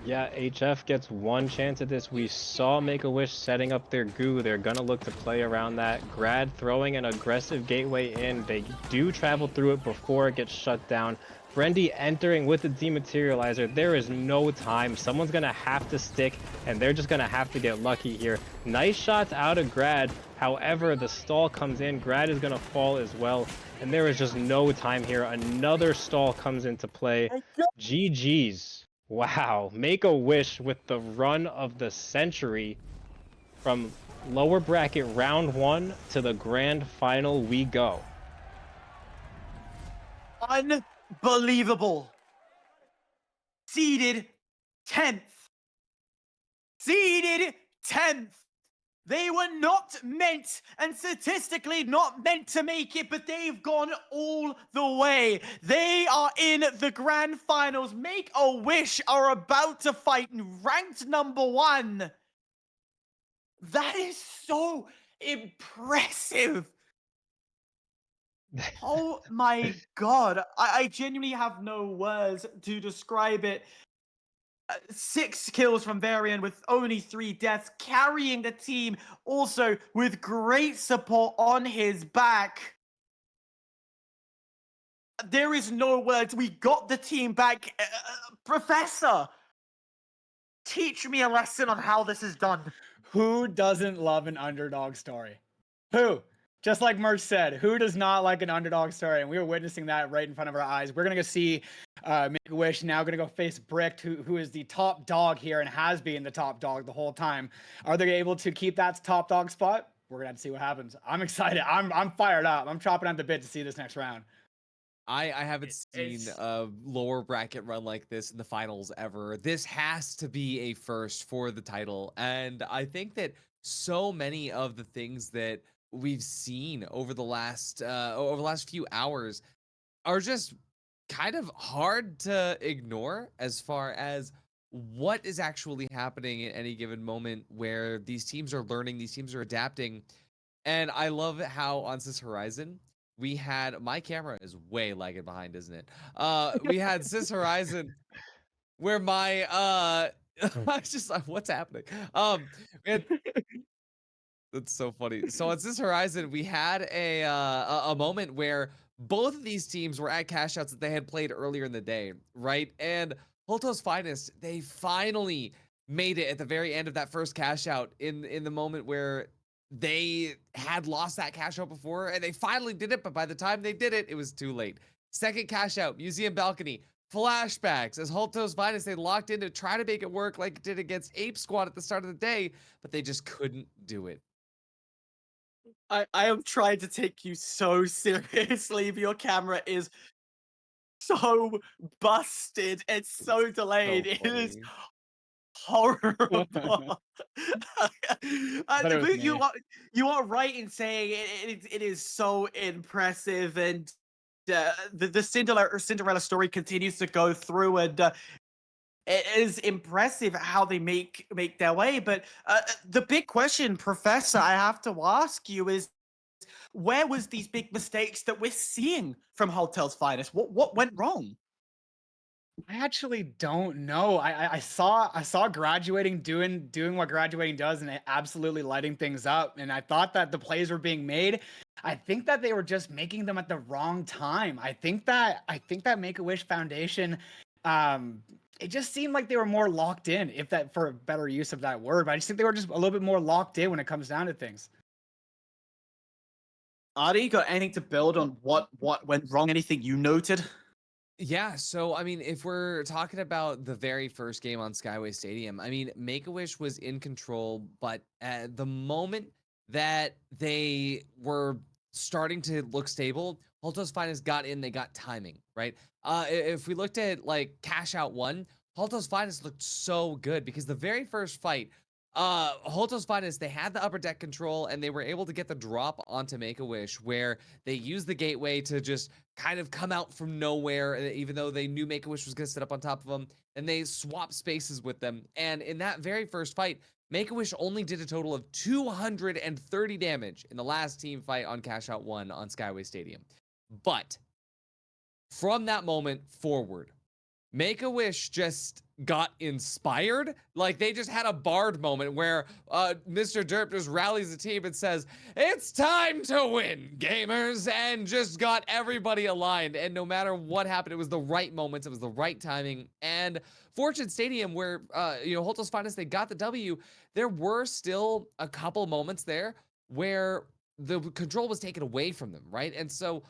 Yeah, HF gets one chance at this. We saw Make-A-Wish setting up their goo. They're gonna look to play around that. Grad throwing an aggressive gateway in. They do travel through it before it gets shut down. Brendy entering with the dematerializer. There is no time. Someone's gonna have to stick, and they're just gonna have to get lucky here. Nice shots out of Grad. However, the stall comes in. Grad is gonna fall as well, and there is just no time here. Another stall comes into play. GG's. Wow. Make-A-Wish with the run of the century. From lower bracket round 1 to the grand final we go. Unbelievable. Seeded 10th. Seeded 10th. They were not meant, and statistically not meant to make it, but they've gone all the way. They are in the grand finals. Make-A-Wish are about to fight ranked number 1. That is so impressive. Oh my god. I genuinely have no words to describe it. 6 kills from Varian with only 3 deaths, carrying the team also with great support on his back. There is no words. We got the team back. Professor, teach me a lesson on how this is done. Who doesn't love an underdog story? Who? Just like Merch said, who does not like an underdog story? And we were witnessing that right in front of our eyes. We're going to go see Make-A-Wish now going to go face Brick, who is the top dog here and has been the top dog the whole time. Are they able to keep that top dog spot? We're going to have to see what happens. I'm excited. I'm fired up. I'm chopping at the bit to see this next round. I haven't seen a lower bracket run like this in the finals ever. This has to be a first for the title. And I think that so many of the things that we've seen over the last few hours are just kind of hard to ignore as far as what is actually happening at any given moment, where these teams are learning, these teams are adapting. And I love how on Sis Horizon we had, my camera is way lagging behind, isn't it? We had Sis Horizon where my I was just like, what's happening? We had, that's so funny. So on Sis Horizon, we had a moment where both of these teams were at cash outs that they had played earlier in the day, right? And Holto's Finest, they finally made it at the very end of that first cash out in the moment where they had lost that cash out before, and they finally did it, but by the time they did it, it was too late. Second cash out, Museum Balcony. Flashbacks as Holto's Finest, they locked in to try to make it work like it did against Ape Squad at the start of the day, but they just couldn't do it. I am trying to take you so seriously, but your camera is so busted. It's so delayed. So It is funny. horrible. Thought it was you are right in saying it is so impressive, and the Cinderella story continues to go through, and it is impressive how they make their way. But the big question, Professor, I have to ask you is, where was these big mistakes that we're seeing from Hotel's Finest? What went wrong? I actually don't know. I saw graduating doing what graduating does and absolutely lighting things up. And I thought that the plays were being made. I think that they were just making them at the wrong time. I think that Make-A-Wish Foundation, it just seemed like they were more locked in, if that for a better use of that word. But I just think they were just a little bit more locked in when it comes down to things. Adi, got anything to build on what went wrong? Anything you noted? Yeah, so I mean, if we're talking about the very first game on Skyway Stadium, I mean, Make-A-Wish was in control, but at the moment that they were starting to look stable, Holto's Finest got in, they got timing, right? If we looked at like Cash Out 1, Holto's Finest looked so good because the very first fight, Holto's Finest, they had the upper deck control and they were able to get the drop onto Make-A-Wish where they used the gateway to just kind of come out from nowhere, even though they knew Make-A-Wish was going to sit up on top of them, and they swapped spaces with them. And in that very first fight, Make-A-Wish only did a total of 230 damage in the last team fight on Cash Out 1 on Skyway Stadium. But from that moment forward, Make-A-Wish just got inspired. Like, they just had a Bard moment where Mr. Derp just rallies the team and says, "It's time to win, gamers," and just got everybody aligned. And no matter what happened, it was the right moments, it was the right timing. And Fortune Stadium, where Holto's Finest, they got the W, there were still a couple moments there where the control was taken away from them, right? And so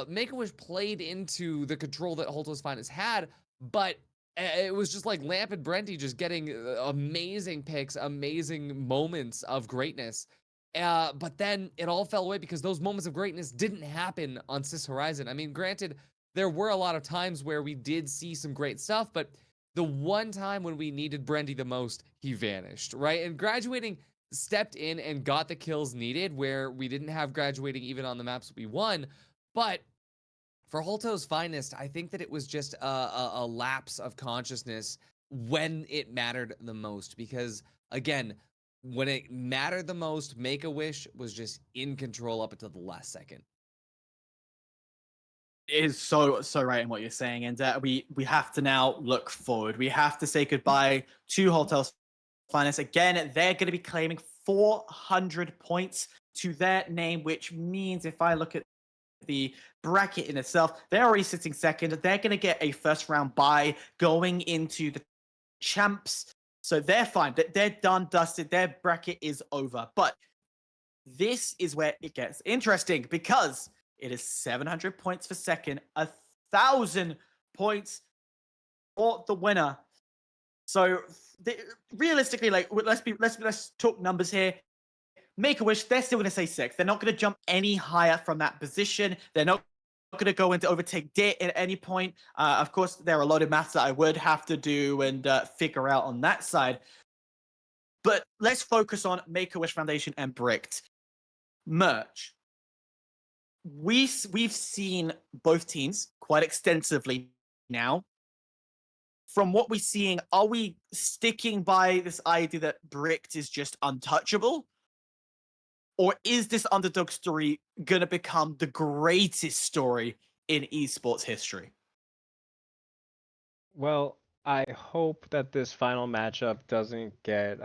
Make-A-Wish played into the control that Holto's Finest had, but it was just like Lamp and Brenty just getting amazing picks, amazing moments of greatness. But then it all fell away because those moments of greatness didn't happen on Sis Horizon. I mean, granted, there were a lot of times where we did see some great stuff, but the one time when we needed Brenty the most, he vanished, right? And Graduating stepped in and got the kills needed where we didn't have Graduating even on the maps we won. But for Holto's Finest, I think that it was just a lapse of consciousness when it mattered the most. Because, again, when it mattered the most, Make-A-Wish was just in control up until the last second. It is so right in what you're saying, and we have to now look forward. We have to say goodbye to Hotel's Finest. Again, they're going to be claiming 400 points to their name, which means if I look at the bracket in itself, they're already sitting second. They're going to get a first round bye going into the champs. So they're fine. They're done, dusted. Their bracket is over. But this is where it gets interesting because it is 700 points for second, 1,000 points for the winner. So realistically, like let's talk numbers here. Make-A-Wish, they're still going to say six. They're not going to jump any higher from that position. They're not going to go into overtake Dit at any point. Of course, there are a lot of maths that I would have to do and figure out on that side. But let's focus on Make-A-Wish Foundation and Bricked. Merch. We've seen both teams quite extensively now. From what we're seeing, are we sticking by this idea that Bricked is just untouchable? Or is this underdog story going to become the greatest story in esports history? Well, I hope that this final matchup doesn't get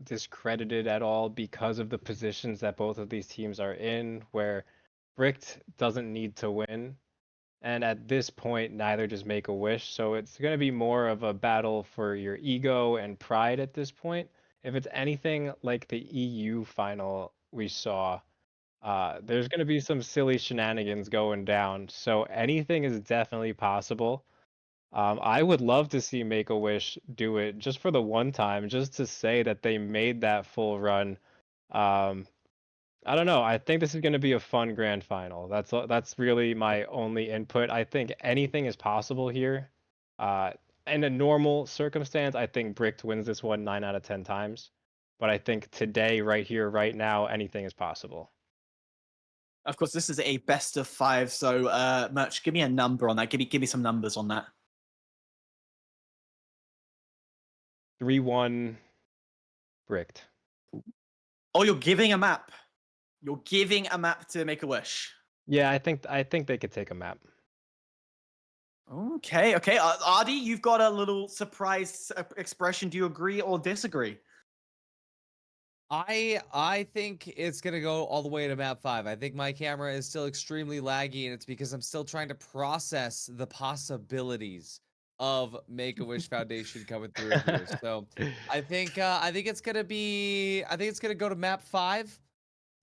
discredited at all because of the positions that both of these teams are in, where Bricked doesn't need to win. And at this point, neither does Make-A-Wish. So it's going to be more of a battle for your ego and pride at this point. If it's anything like the EU final we saw, there's going to be some silly shenanigans going down. So anything is definitely possible. I would love to see Make-A-Wish do it just for the one time, just to say that they made that full run. I don't know. I think this is going to be a fun grand final. That's really my only input. I think anything is possible here. In a normal circumstance, I think Bricked wins this one 9 out of 10 times. But I think today, right here, right now, anything is possible. Of course, this is a best of 5. So, Merch, give me a number on that. Give me some numbers on that. 3-1 Bricked. Oh, you're giving a map. You're giving a map to Make-A-Wish. Yeah, I think they could take a map. Okay. Ardi, you've got a little surprised expression. Do you agree or disagree? I think it's gonna go all the way to map 5. I think my camera is still extremely laggy, and it's because I'm still trying to process the possibilities of Make-A-Wish Foundation coming through here. So I think it's gonna go to map 5.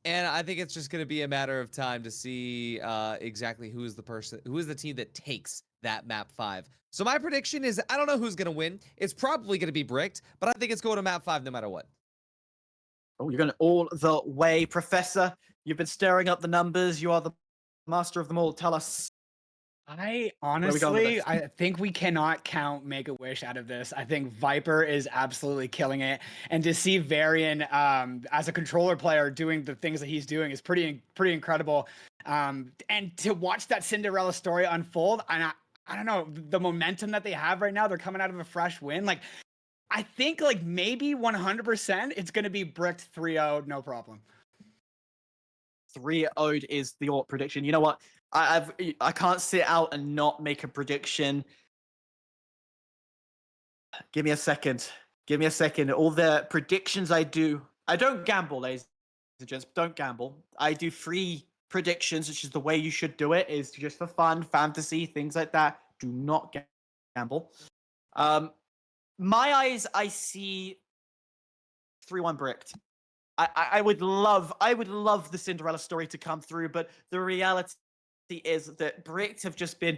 And I think it's just going to be a matter of time to see exactly who is the team that takes that map 5. So my prediction is I don't know who's going to win. It's probably going to be Bricked, but I think it's going to map 5 no matter what. Oh, you're going all the way, Professor. You've been stirring up the numbers. You are the master of them all. Tell us. I going with honestly, this? I think we cannot count Make-A-Wish out of this. I think Viper is absolutely killing it, and to see Varian as a controller player doing the things that he's doing is pretty incredible. And to watch that Cinderella story unfold, and I don't know, the momentum that they have right now. They're coming out of a fresh win. Like, I think like maybe 100% it's going to be Bricked 3-0, no problem. 3-0 is your prediction. You know what? I can't sit out and not make a prediction. Give me a second. All the predictions I don't gamble, ladies and gents. Don't gamble. I do free predictions, which is the way you should do it. Is just for fun, fantasy, things like that. Do not gamble. My eyes, I see 3-1 Bricked. I would love the Cinderella story to come through, but the reality is that Bricked have just been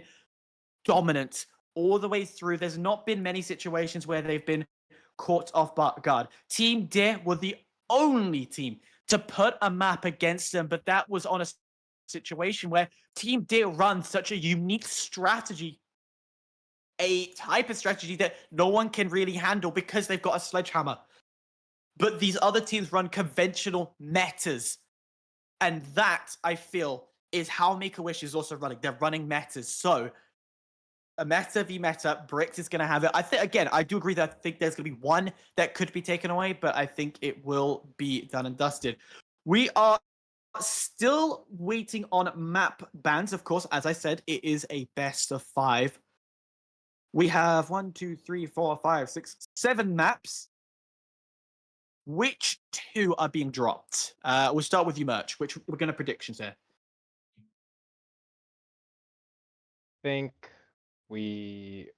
dominant all the way through. There's not been many situations where they've been caught off guard. Team Dare were the only team to put a map against them, but that was on a situation where Team Dare runs such a unique strategy, a type of strategy that no one can really handle because they've got a sledgehammer. But these other teams run conventional metas. And that, I feel, is how Make-A-Wish is also running. They're running metas. So, a meta v meta, Bricked is going to have it. I think, again, I do agree that I think there's going to be one that could be taken away, but I think it will be done and dusted. We are still waiting on map bans. Of course, as I said, it is a best of 5. We have 1, 2, 3, 4, 5, 6, 7 maps. Which 2 are being dropped? We'll start with you, Merch. Which we're going to predictions here. I think we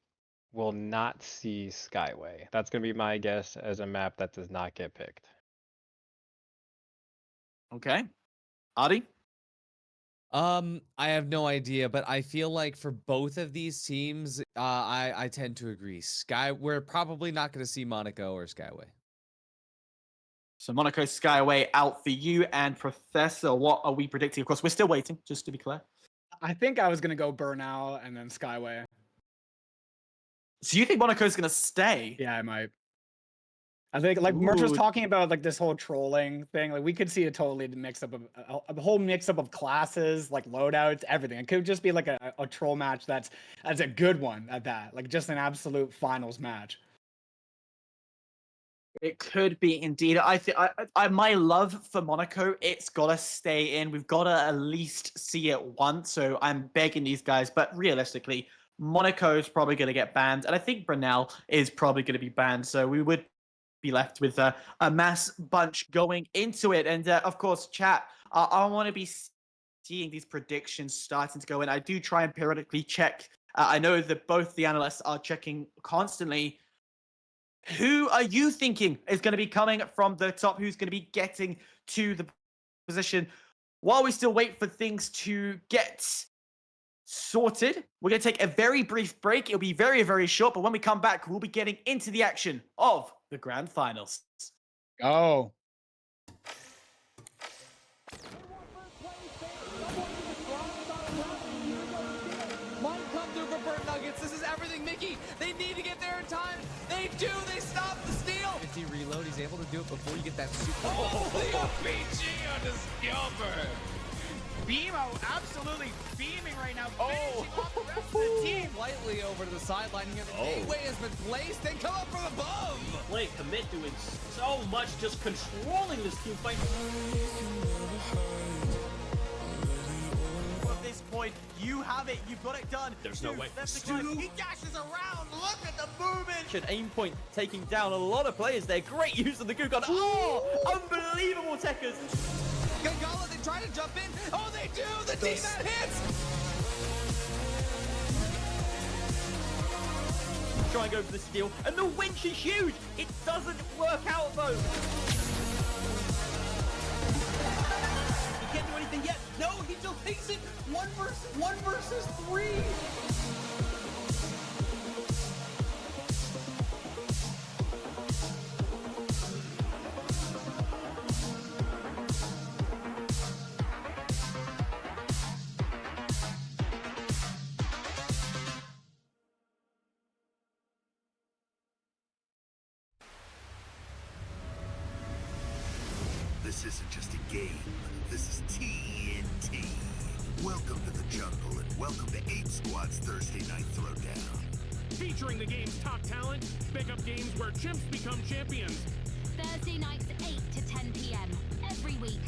will not see Skyway. That's going to be my guess as a map that does not get picked. Okay. Ardi? I have no idea, but I feel like for both of these teams, I tend to agree. We're probably not going to see Monaco or Skyway. So Monaco Skyway out for you, and Professor, what are we predicting? Of course, we're still waiting, just to be clear. I think I was going to go Burnout and then Skyway. So you think Monaco's going to stay? Yeah, I might. I think, like Merch was talking about, like this whole trolling thing. Like we could see a totally mix up of a whole mix up of classes, like loadouts, everything. It could just be like a troll match that's a good one at that. Like just an absolute finals match. It could be indeed. I think my love for Monaco, it's gotta stay in. We've gotta at least see it once. So I'm begging these guys, but realistically, Monaco is probably gonna get banned, and I think Brunel is probably gonna be banned. So we would be left with a mass bunch going into it. And of course, chat, I want to be seeing these predictions starting to go in. I do try and periodically check. I know that both the analysts are checking constantly. Who are you thinking is going to be coming from the top? Who's going to be getting to the position? While we still wait for things to get sorted, we're going to take a very brief break. It'll be very, very short, but when we come back, we'll be getting into the action of the grand finals. Go. This is everything, Mickey. They need to get there in time. They do. They stop the steal. 50 reload. He's able to do it before you get that super. Oh, the RPG on the Skilbert. BMO absolutely beaming right now, finishing off the rest of the team. Slightly over to the sideline here. The gateway has been placed. They come up from above. Play commit doing so much, just controlling this team fight. At this point, you have it. You've got it done. There's no way. Left to go. He dashes around. Look at the movement. Aim point taking down a lot of players there. Great use of the Gugon. Oh, unbelievable techers. Gangala, they try to jump in. Oh, they do. The team that hits. Try and go for the steal, and the winch is huge. It doesn't work out though. He can't do anything yet. No, he still takes it. One versus three. This isn't just a game. This is TNT. Welcome to the jungle and welcome to 8 Squad's Thursday Night Throwdown. Featuring the game's top talent, pick up games where chimps become champions. Thursday nights 8 to 10 p.m. every week,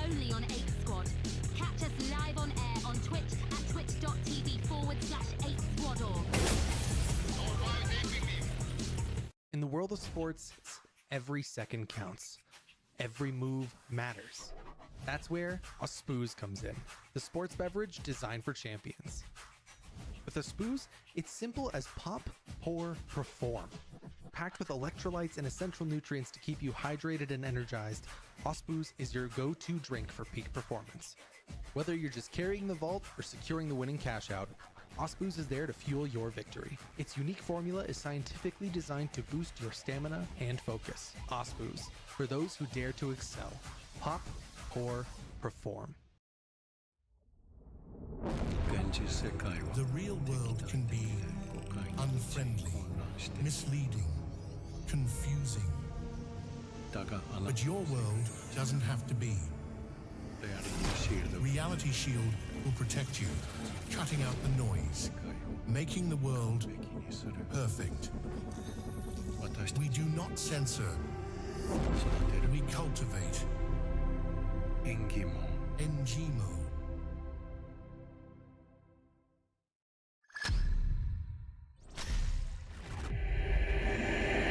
only on 8 Squad. Catch us live on air on Twitch at twitch.tv/8squadorg. In the world of sports, every second counts. Every move matters. That's where a Spooze comes in, the sports beverage designed for champions. With a Spooze, it's simple as pop, pour, perform. Packed with electrolytes and essential nutrients to keep you hydrated and energized, Spooze is your go-to drink for peak performance. Whether you're just carrying the vault or securing the winning cash out, Spooze is there to fuel your victory. Its unique formula is scientifically designed to boost your stamina and focus. Spooze, for those who dare to excel. Pop, pour, perform. The real world can be unfriendly, misleading, confusing. But your world doesn't have to be. Reality Shield will protect you, cutting out the noise, making the world perfect. We do not censor. We cultivate. Engimo.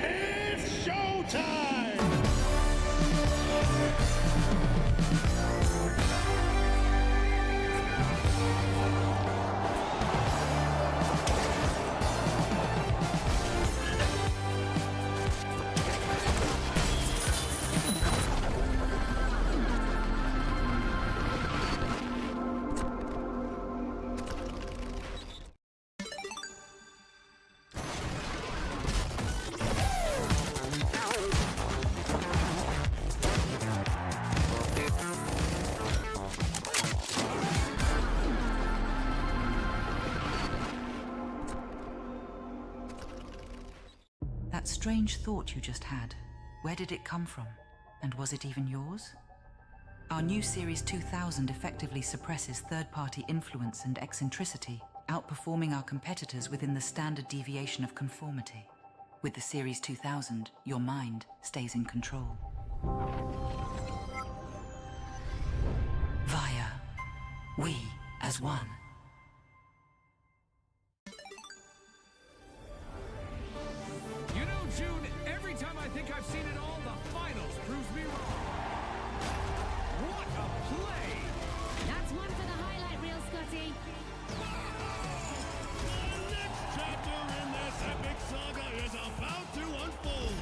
It's showtime! That strange thought you just had, where did it come from? And was it even yours? Our new Series 2000 effectively suppresses third-party influence and eccentricity, outperforming our competitors within the standard deviation of conformity. With the Series 2000, your mind stays in control. Via, we as one. You know, June, every time I think I've seen it all, the finals proves me wrong. What a play! That's one for the highlight reel, Scotty. The next chapter in this epic saga is about to unfold.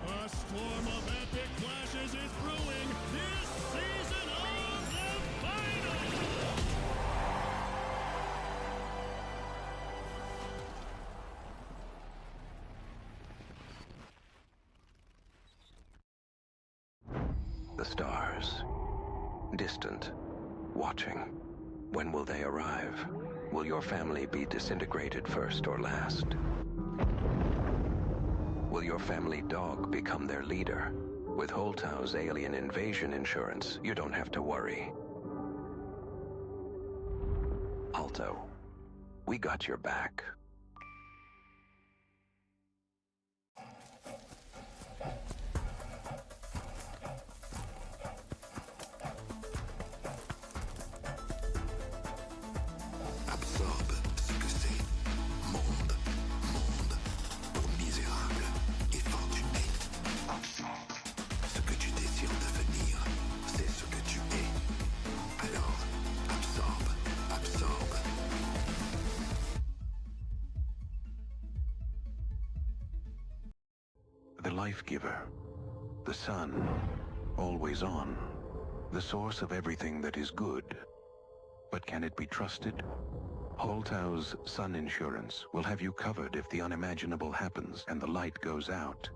A storm of epic flashes is brewing this season of the finals! The stars. Distant. Watching. When will they arrive? Will your family be disintegrated first or last? Will your family dog become their leader? With Holtau's alien invasion insurance, you don't have to worry. Alto, we got your back. Absorbe ce que c'est. Monde, pour misérable et fortuné. Ce que tu désires devenir, c'est ce que tu es. Alors, absorbe. The life giver, the sun, always on, the source of everything that is good. But can it be trusted? Holtau's Sun Insurance will have you covered if the unimaginable happens and the light goes out.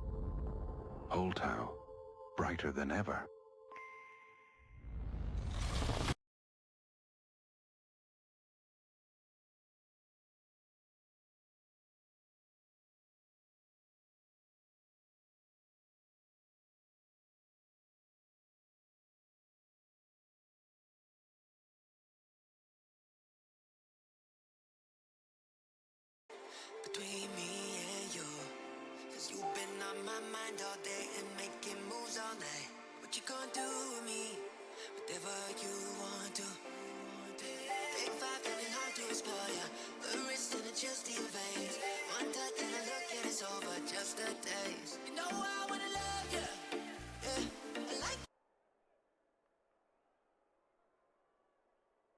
Holtau, brighter than ever. Between me and you, 'cause you've been on my mind all day and making moves all night. What you gonna do with me? Whatever you want to. Take 5 and hard to explore ya. The wrist and the chills to your veins. One touch and a look and it's over, just a taste. You know I wanna love ya. Yeah, I like.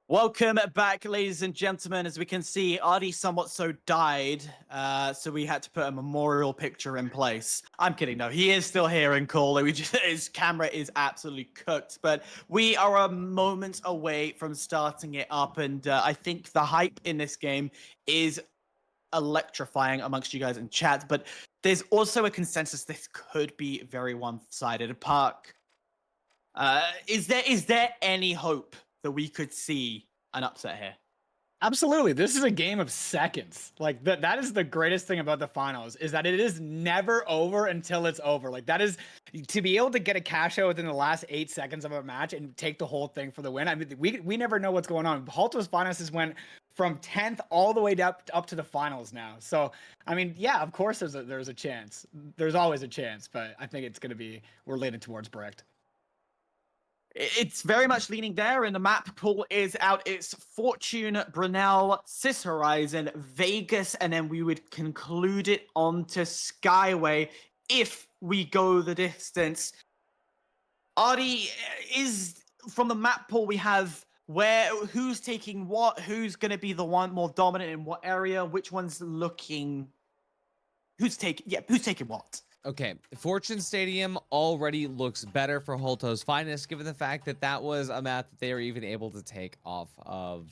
Welcome back, ladies and gentlemen. As we can see, Artie somewhat so died, so we had to put a memorial picture in place. I'm kidding, no, he is still here in Call. His camera is absolutely cooked, but we are a moment away from starting it up, and I think the hype in this game is electrifying amongst you guys in chat, but there's also a consensus this could be very one-sided. Park, is there any hope that we could see an upset here? Absolutely. This is a game of seconds. Like that is the greatest thing about the finals, is that it is never over until it's over. Like that is, to be able to get a cash out within the last 8 seconds of a match and take the whole thing for the win. I mean, we never know what's going on. Halto's finances went from 10th all the way up to the finals now. So, I mean, yeah, of course there's a chance. There's always a chance, but I think it's going to be, we're leaning towards Bricht. It's very much leaning there, and the map pool is out. It's Fortune, Brunel, Sis Horizon, Vegas, and then we would conclude it onto Skyway if we go the distance. Artie, is from the map pool we have who's taking what, who's going to be the one more dominant in what area, which one's looking, who's taking what? Okay, Fortune Stadium already looks better for Holto's Finest, given the fact that that was a map that they were even able to take off of,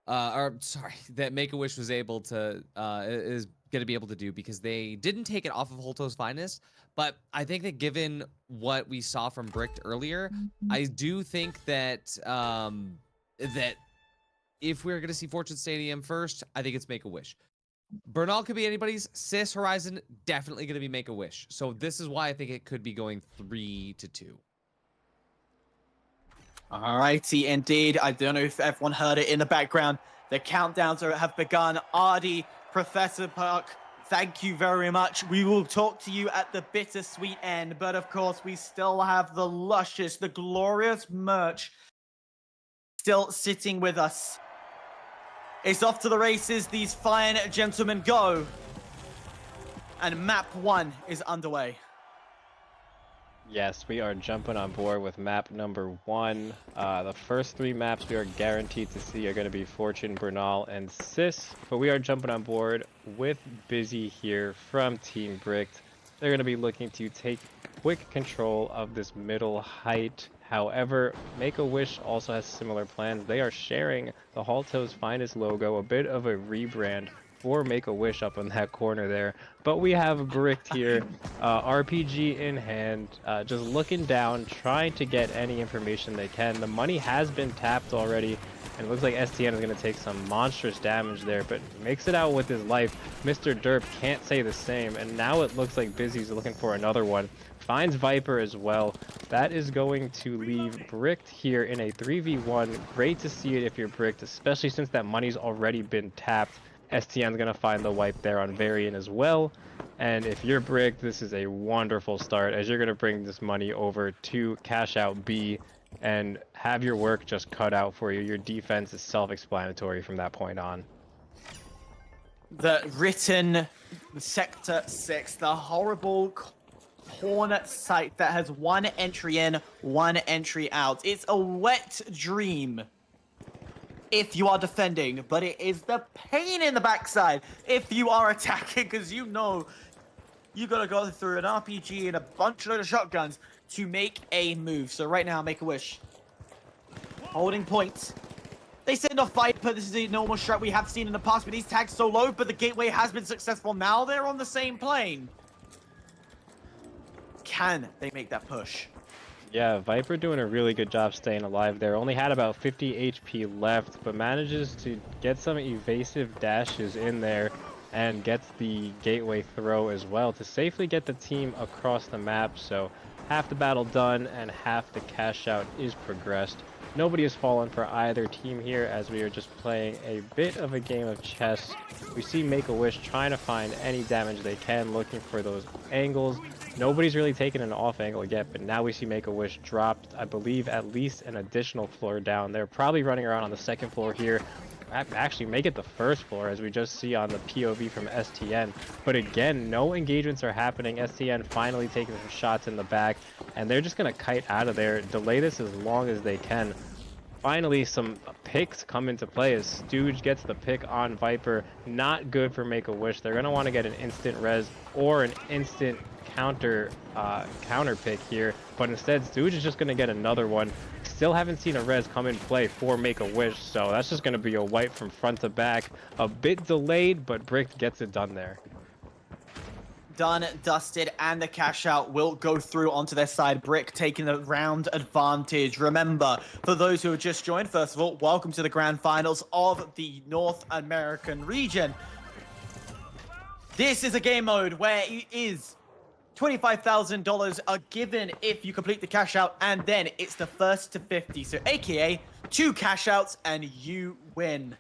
that Make-A-Wish was able to, is going to be able to do, because they didn't take it off of Holto's Finest. But I think that given what we saw from Bricht earlier, I do think that, that if we're going to see Fortune Stadium first, I think it's Make-A-Wish. Bernal could be anybody's. Sis Horizon definitely going to be Make-A-Wish. So this is why I think it could be going 3-2. Alrighty, indeed. I don't know if everyone heard it in the background. The countdowns have begun. Artie, Professor Park, thank you very much. We will talk to you at the bittersweet end, but of course we still have the luscious, the glorious merch still sitting with us. It's off to the races. These fine gentlemen go. And map 1 is underway. Yes, we are jumping on board with map number 1. The first 3 maps we are guaranteed to see are going to be Fortune, Bernal, and Sis. But we are jumping on board with Busy here from Team Bricht. They're going to be looking to take quick control of this middle height. However, Make-A-Wish also has similar plans. They are sharing the Halto's Finest logo, a bit of a rebrand for Make-A-Wish up in that corner there. But we have Bricht here, RPG in hand, just looking down, trying to get any information they can. The money has been tapped already, and it looks like STN is going to take some monstrous damage there, but makes it out with his life. Mr. Derp can't say the same, and now it looks like Busy's looking for another one. finds Viper as well. That is going to leave Bricked here in a 3v1. Great to see it if you're Bricked, especially since that money's already been tapped. STN's going to find the wipe there on Varian as well. And if you're Bricked, this is a wonderful start, as you're going to bring this money over to Cash Out B and have your work just cut out for you. Your defense is self-explanatory from that point on. The written Sector 6, the horrible corner site that has one entry in, one entry out. It's a wet dream if you are defending, but it is the pain in the backside if you are attacking, because you know you gotta go through an RPG and a bunch of shotguns to make a move. So right now, Make-A-Wish holding point. They send off Viper. This is a normal strat we have seen in the past, but he's tagged so low, but the gateway has been successful. Now they're on the same plane. Can they make that push? Yeah, Viper doing a really good job staying alive there. Only had about 50 HP left, but manages to get some evasive dashes in there and gets the gateway throw as well to safely get the team across the map. So half the battle done and half the cash out is progressed. Nobody has fallen for either team here, as we are just playing a bit of a game of chess. We see Make-A-Wish trying to find any damage they can, looking for those angles. Nobody's really taken an off angle yet, but now we see Make-A-Wish dropped, I believe, at least an additional floor down. They're probably running around on the second floor here. Actually make it the first floor, as we just see on the POV from STN. But again, no engagements are happening. STN finally taking some shots in the back, and they're just going to kite out of there, delay this as long as they can. Finally, some picks come into play as Stooge gets the pick on Viper. Not good for Make-A-Wish. They're going to want to get an instant res or an instant counter pick here, but instead Stooge is just going to get another one. Still haven't seen a res come in play for Make-A-Wish, so that's just going to be a wipe from front to back. A bit delayed, but Brick gets it done there. Done, dusted, and the cash out will go through onto their side. Brick taking the round advantage. Remember, for those who have just joined, first of all, welcome to the grand finals of the North American region. This is a game mode where it is $25,000 are given if you complete the cash out, and then it's the first to 50. So AKA 2 cash outs and you win.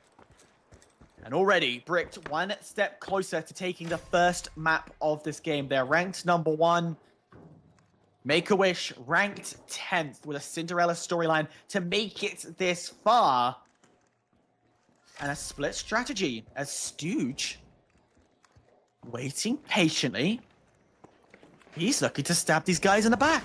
And already Bricked one step closer to taking the first map of this game. They're ranked number 1. Make-A-Wish ranked 10th with a Cinderella storyline to make it this far. And a split strategy as Stooge waiting patiently. He's looking to stab these guys in the back.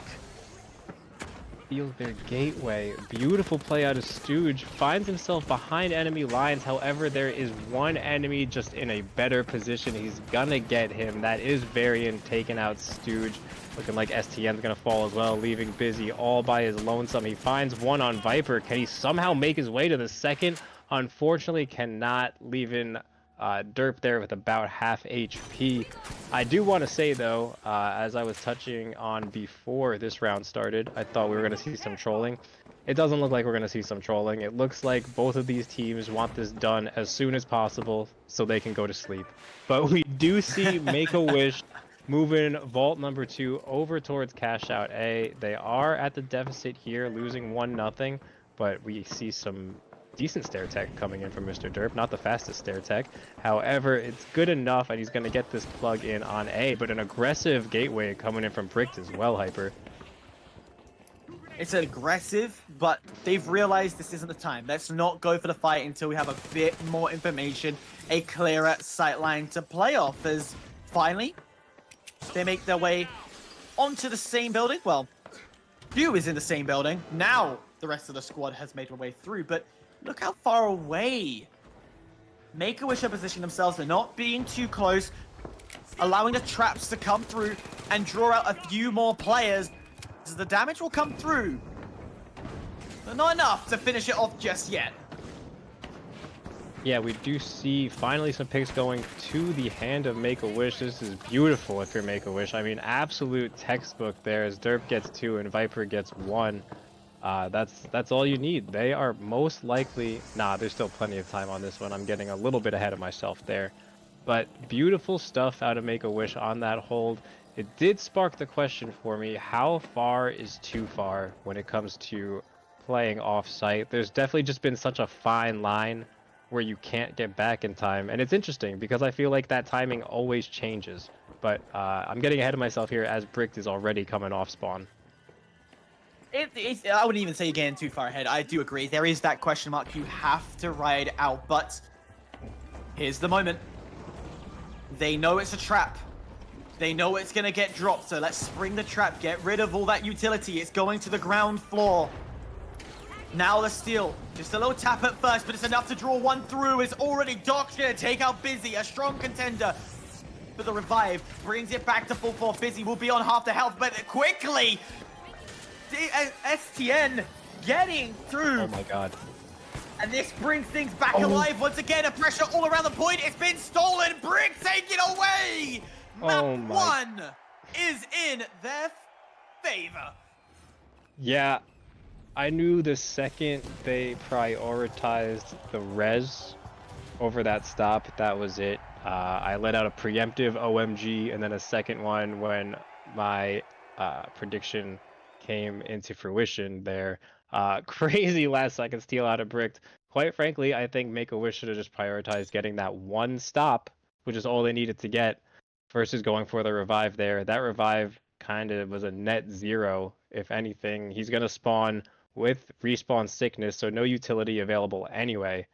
Steals their gateway. Beautiful play out of Stooge. Finds himself behind enemy lines. However, there is one enemy just in a better position. He's gonna get him. That is Varian taking out Stooge. Looking like STN's gonna fall as well, leaving Busy all by his lonesome. He finds one on Viper. Can he somehow make his way to the second? Unfortunately, cannot, leaving Derp there with about half HP. I do want to say though, as I was touching on before this round started, I thought we were going to see some trolling. It doesn't look like we're going to see some trolling. It looks like both of these teams want this done as soon as possible so they can go to sleep. But we do see Make-A-Wish moving vault number 2 over towards Cash Out A. They are at the deficit here, losing 1-0, but we see some decent stair tech coming in from Mr. Derp. Not the fastest stair tech. However, it's good enough, and he's going to get this plug in on A, but an aggressive gateway coming in from Bricked as well, Hyper. It's aggressive, but they've realized this isn't the time. Let's not go for the fight until we have a bit more information, a clearer sightline to play off, as finally they make their way onto the same building. Well, Hugh is in the same building. Now the rest of the squad has made their way through, but look how far away Make-A-Wish are positioning themselves. They're not being too close, allowing the traps to come through and draw out a few more players. So the damage will come through, but not enough to finish it off just yet. Yeah, we do see finally some picks going to the hand of Make-A-Wish. This is beautiful if you're Make-A-Wish. I mean, absolute textbook there, as Derp gets 2 and Viper gets 1. That's all you need. They are most likely... Nah, there's still plenty of time on this one. I'm getting a little bit ahead of myself there. But beautiful stuff out of Make-A-Wish on that hold. It did spark the question for me, how far is too far when it comes to playing off-site? There's definitely just been such a fine line where you can't get back in time. And it's interesting because I feel like that timing always changes. But I'm getting ahead of myself here as Bricked is already coming off spawn. I wouldn't even say you're getting too far ahead. I do agree. There is that question mark you have to ride out, but here's the moment. They know it's a trap. They know it's going to get dropped, so let's spring the trap. Get rid of all that utility. It's going to the ground floor. Now the steal. Just a little tap at first, but it's enough to draw one through. It's already Doc's going to take out Busy, a strong contender. But the revive brings it back to full 4. Fizzy will be on half the health, but quickly, STN getting through. Oh my god. And this brings things back alive once again. A pressure all around the point. It's been stolen. Brick take it away. Map 1 is in their favor. Yeah, I knew the second they prioritized the res over that stop, that was it. I let out a preemptive OMG and then a second one when my prediction came into fruition there. Crazy last second steal out of Bricked. Quite frankly, I think Make-A-Wish should have just prioritized getting that one stop, which is all they needed to get, versus going for the revive there. That revive kind of was a net 0, if anything. He's going to spawn with respawn sickness, so no utility available anyway.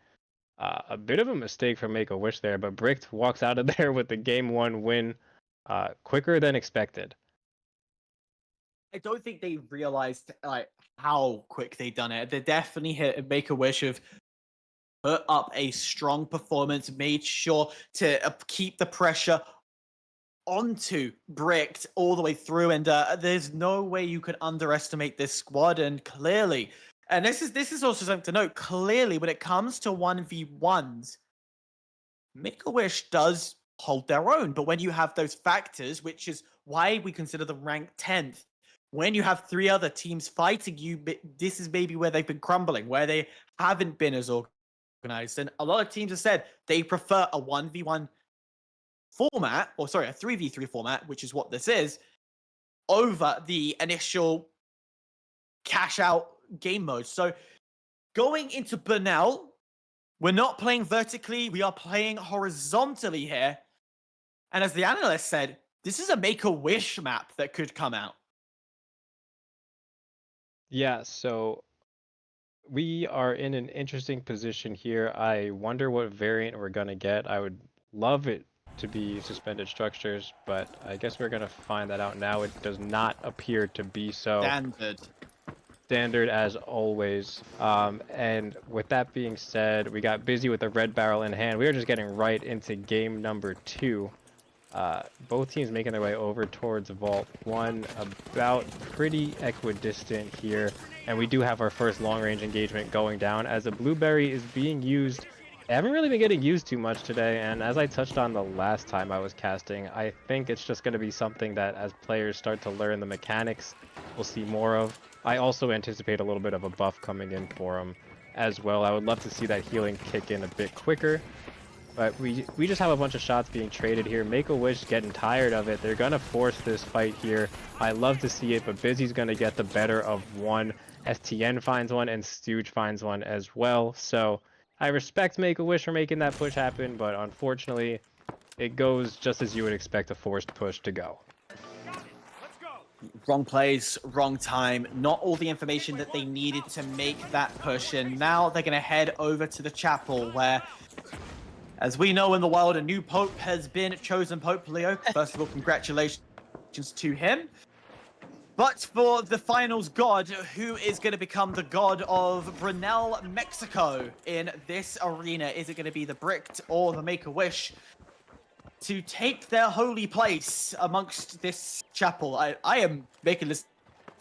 A bit of a mistake from Make-A-Wish there, but Bricked walks out of there with the game 1 win quicker than expected. I don't think they realized like how quick they done it. They definitely hit Make-A-Wish have put up a strong performance, made sure to keep the pressure onto Bricked all the way through, and there's no way you could underestimate this squad. And clearly, and this is also something to note, clearly when it comes to 1v1s, Make-A-Wish does hold their own. But when you have those factors, which is why we consider them ranked 10th, when you have 3 other teams fighting you, this is maybe where they've been crumbling, where they haven't been as organized. And a lot of teams have said they prefer a 1v1 format, or sorry, a 3v3 format, which is what this is, over the initial cash out game mode. So going into Burnell, we're not playing vertically, we are playing horizontally here. And as the analyst said, this is a Make-A-Wish map that could come out. Yeah, so we are in an interesting position here. I wonder what variant we're going to get. I would love it to be suspended structures, but I guess we're going to find that out now. It does not appear to be so. Standard as always. And with that being said, we got busy with the red barrel in hand. We are just getting right into game number 2. Both teams making their way over towards Vault 1, about pretty equidistant here. And we do have our first long-range engagement going down as a blueberry is being used. They haven't really been getting used too much today, and as I touched on the last time I was casting, I think it's just going to be something that as players start to learn the mechanics, we'll see more of. I also anticipate a little bit of a buff coming in for him as well. I would love to see that healing kick in a bit quicker. But we just have a bunch of shots being traded here. Make-A-Wish getting tired of it. They're going to force this fight here. I love to see it, but Busy's going to get the better of one. STN finds one, and Stooge finds one as well. So I respect Make-A-Wish for making that push happen, but unfortunately, it goes just as you would expect a forced push to go. Wrong plays, wrong time, not all the information that they needed to make that push. And now they're going to head over to the chapel where, as we know in the world, a new pope has been chosen. Pope Leo, first of all, congratulations to him. But for the finals god, who is going to become the god of Brunel, Mexico in this arena? Is it going to be the Bricked or the Make-A-Wish to take their holy place amongst this chapel? I am making this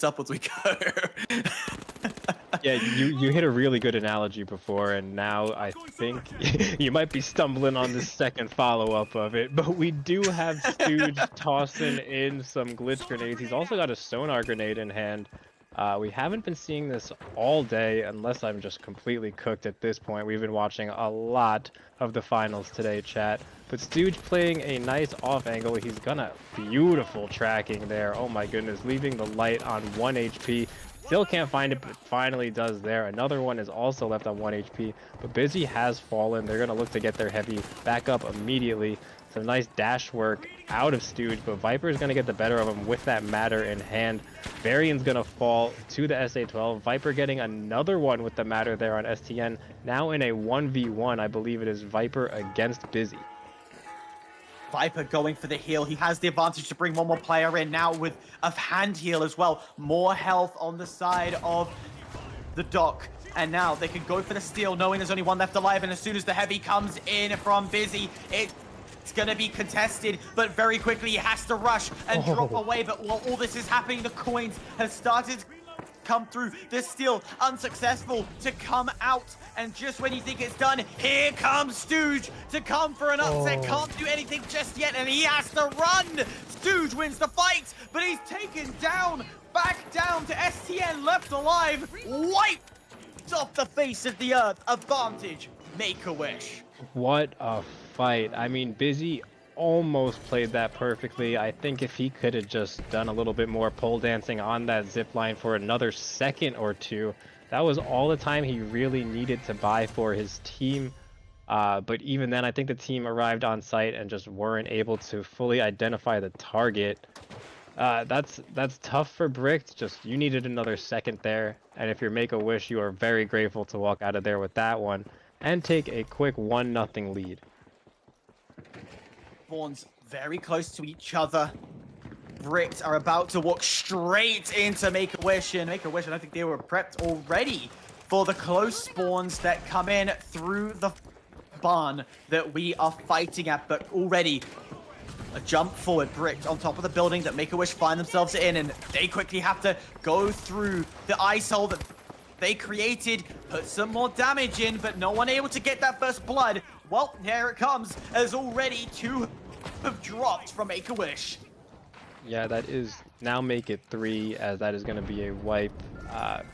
up as we go. Yeah, you hit a really good analogy before, and now I think you might be stumbling on the second follow-up of it, but we do have Stooge tossing in some glitch grenades. He's also got a sonar grenade in hand. We haven't been seeing this all day, unless I'm just completely cooked at this point. We've been watching a lot of the finals today, chat. But Stooge playing a nice off angle. He's gonna beautiful tracking there. Oh my goodness, leaving the light on 1 HP. Still can't find it, but finally does there. Another one is also left on 1 HP, but Busy has fallen. They're gonna look to get their heavy back up immediately. Some nice dash work out of Stooge, but Viper is gonna get the better of him with that Matter in hand. Varian's gonna fall to the SA-12. Viper getting another one with the Matter there on STN. Now in a 1v1, I believe it is Viper against Busy. Viper going for the heal. He has the advantage to bring one more player in now with a hand heal as well. More health on the side of the Doc. And now they can go for the steal, knowing there's only one left alive. And as soon as the heavy comes in from Busy, it's going to be contested. But very quickly, he has to rush and drop away. But while all this is happening, the coins have started come through. The steal unsuccessful to come out, and just when you think it's done, here comes Stooge to come for an upset. Can't do anything just yet, and he has to run. Stooge wins the fight, but he's taken down, back down to STN, left alive, wiped off the face of the earth. Advantage, Make-A-Wish. What a fight. I mean, Busy almost played that perfectly. I think if he could have just done a little bit more pole dancing on that zip line for another second or two, that was all the time he really needed to buy for his team. But even then, I think the team arrived on site and just weren't able to fully identify the target. That's tough for Brick. Just, you needed another second there, and if you're Make-A-Wish, you are very grateful to walk out of there with that one and take a quick 1-0 lead. Spawns very close to each other. Bricks are about to walk straight into Make-A-Wish, and Make-A-Wish, I don't think they were prepped already for the close spawns that come in through the barn that we are fighting at. But already a jump forward, Brick on top of the building that Make-A-Wish find themselves in, and they quickly have to go through the ice hole that they created, put some more damage in, but no one able to get that first blood. Well, here it comes, as already 2 have dropped from Make-A-Wish. Yeah, that is now make it 3, as that is going to be a wipe.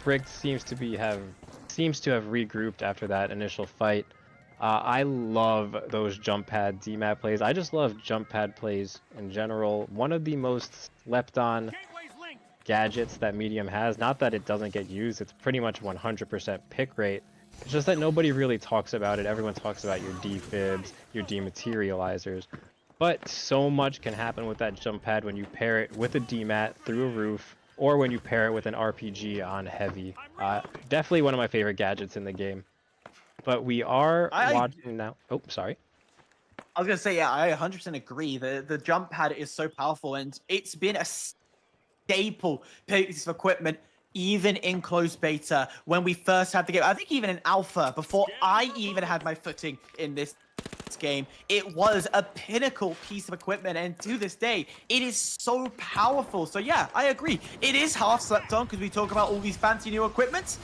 Brick seems to have regrouped after that initial fight. I love those jump pad DMAP plays. I just love jump pad plays in general. One of the most slept on gadgets that Medium has. Not that it doesn't get used, it's pretty much 100% pick rate. It's just that nobody really talks about it. Everyone talks about your defibs, your dematerializers. But so much can happen with that jump pad when you pair it with a DMAT through a roof, or when you pair it with an RPG on heavy. Definitely one of my favorite gadgets in the game. But we are watching now. Oh, sorry. I was going to say, yeah, I 100% agree. The jump pad is so powerful, and it's been a staple piece of equipment even in closed beta when we first had the game. I think even in alpha, before I even had my footing in this game, it was a pinnacle piece of equipment, and to this day it is so powerful. So yeah, I agree, it is half slept on because we talk about all these fancy new equipments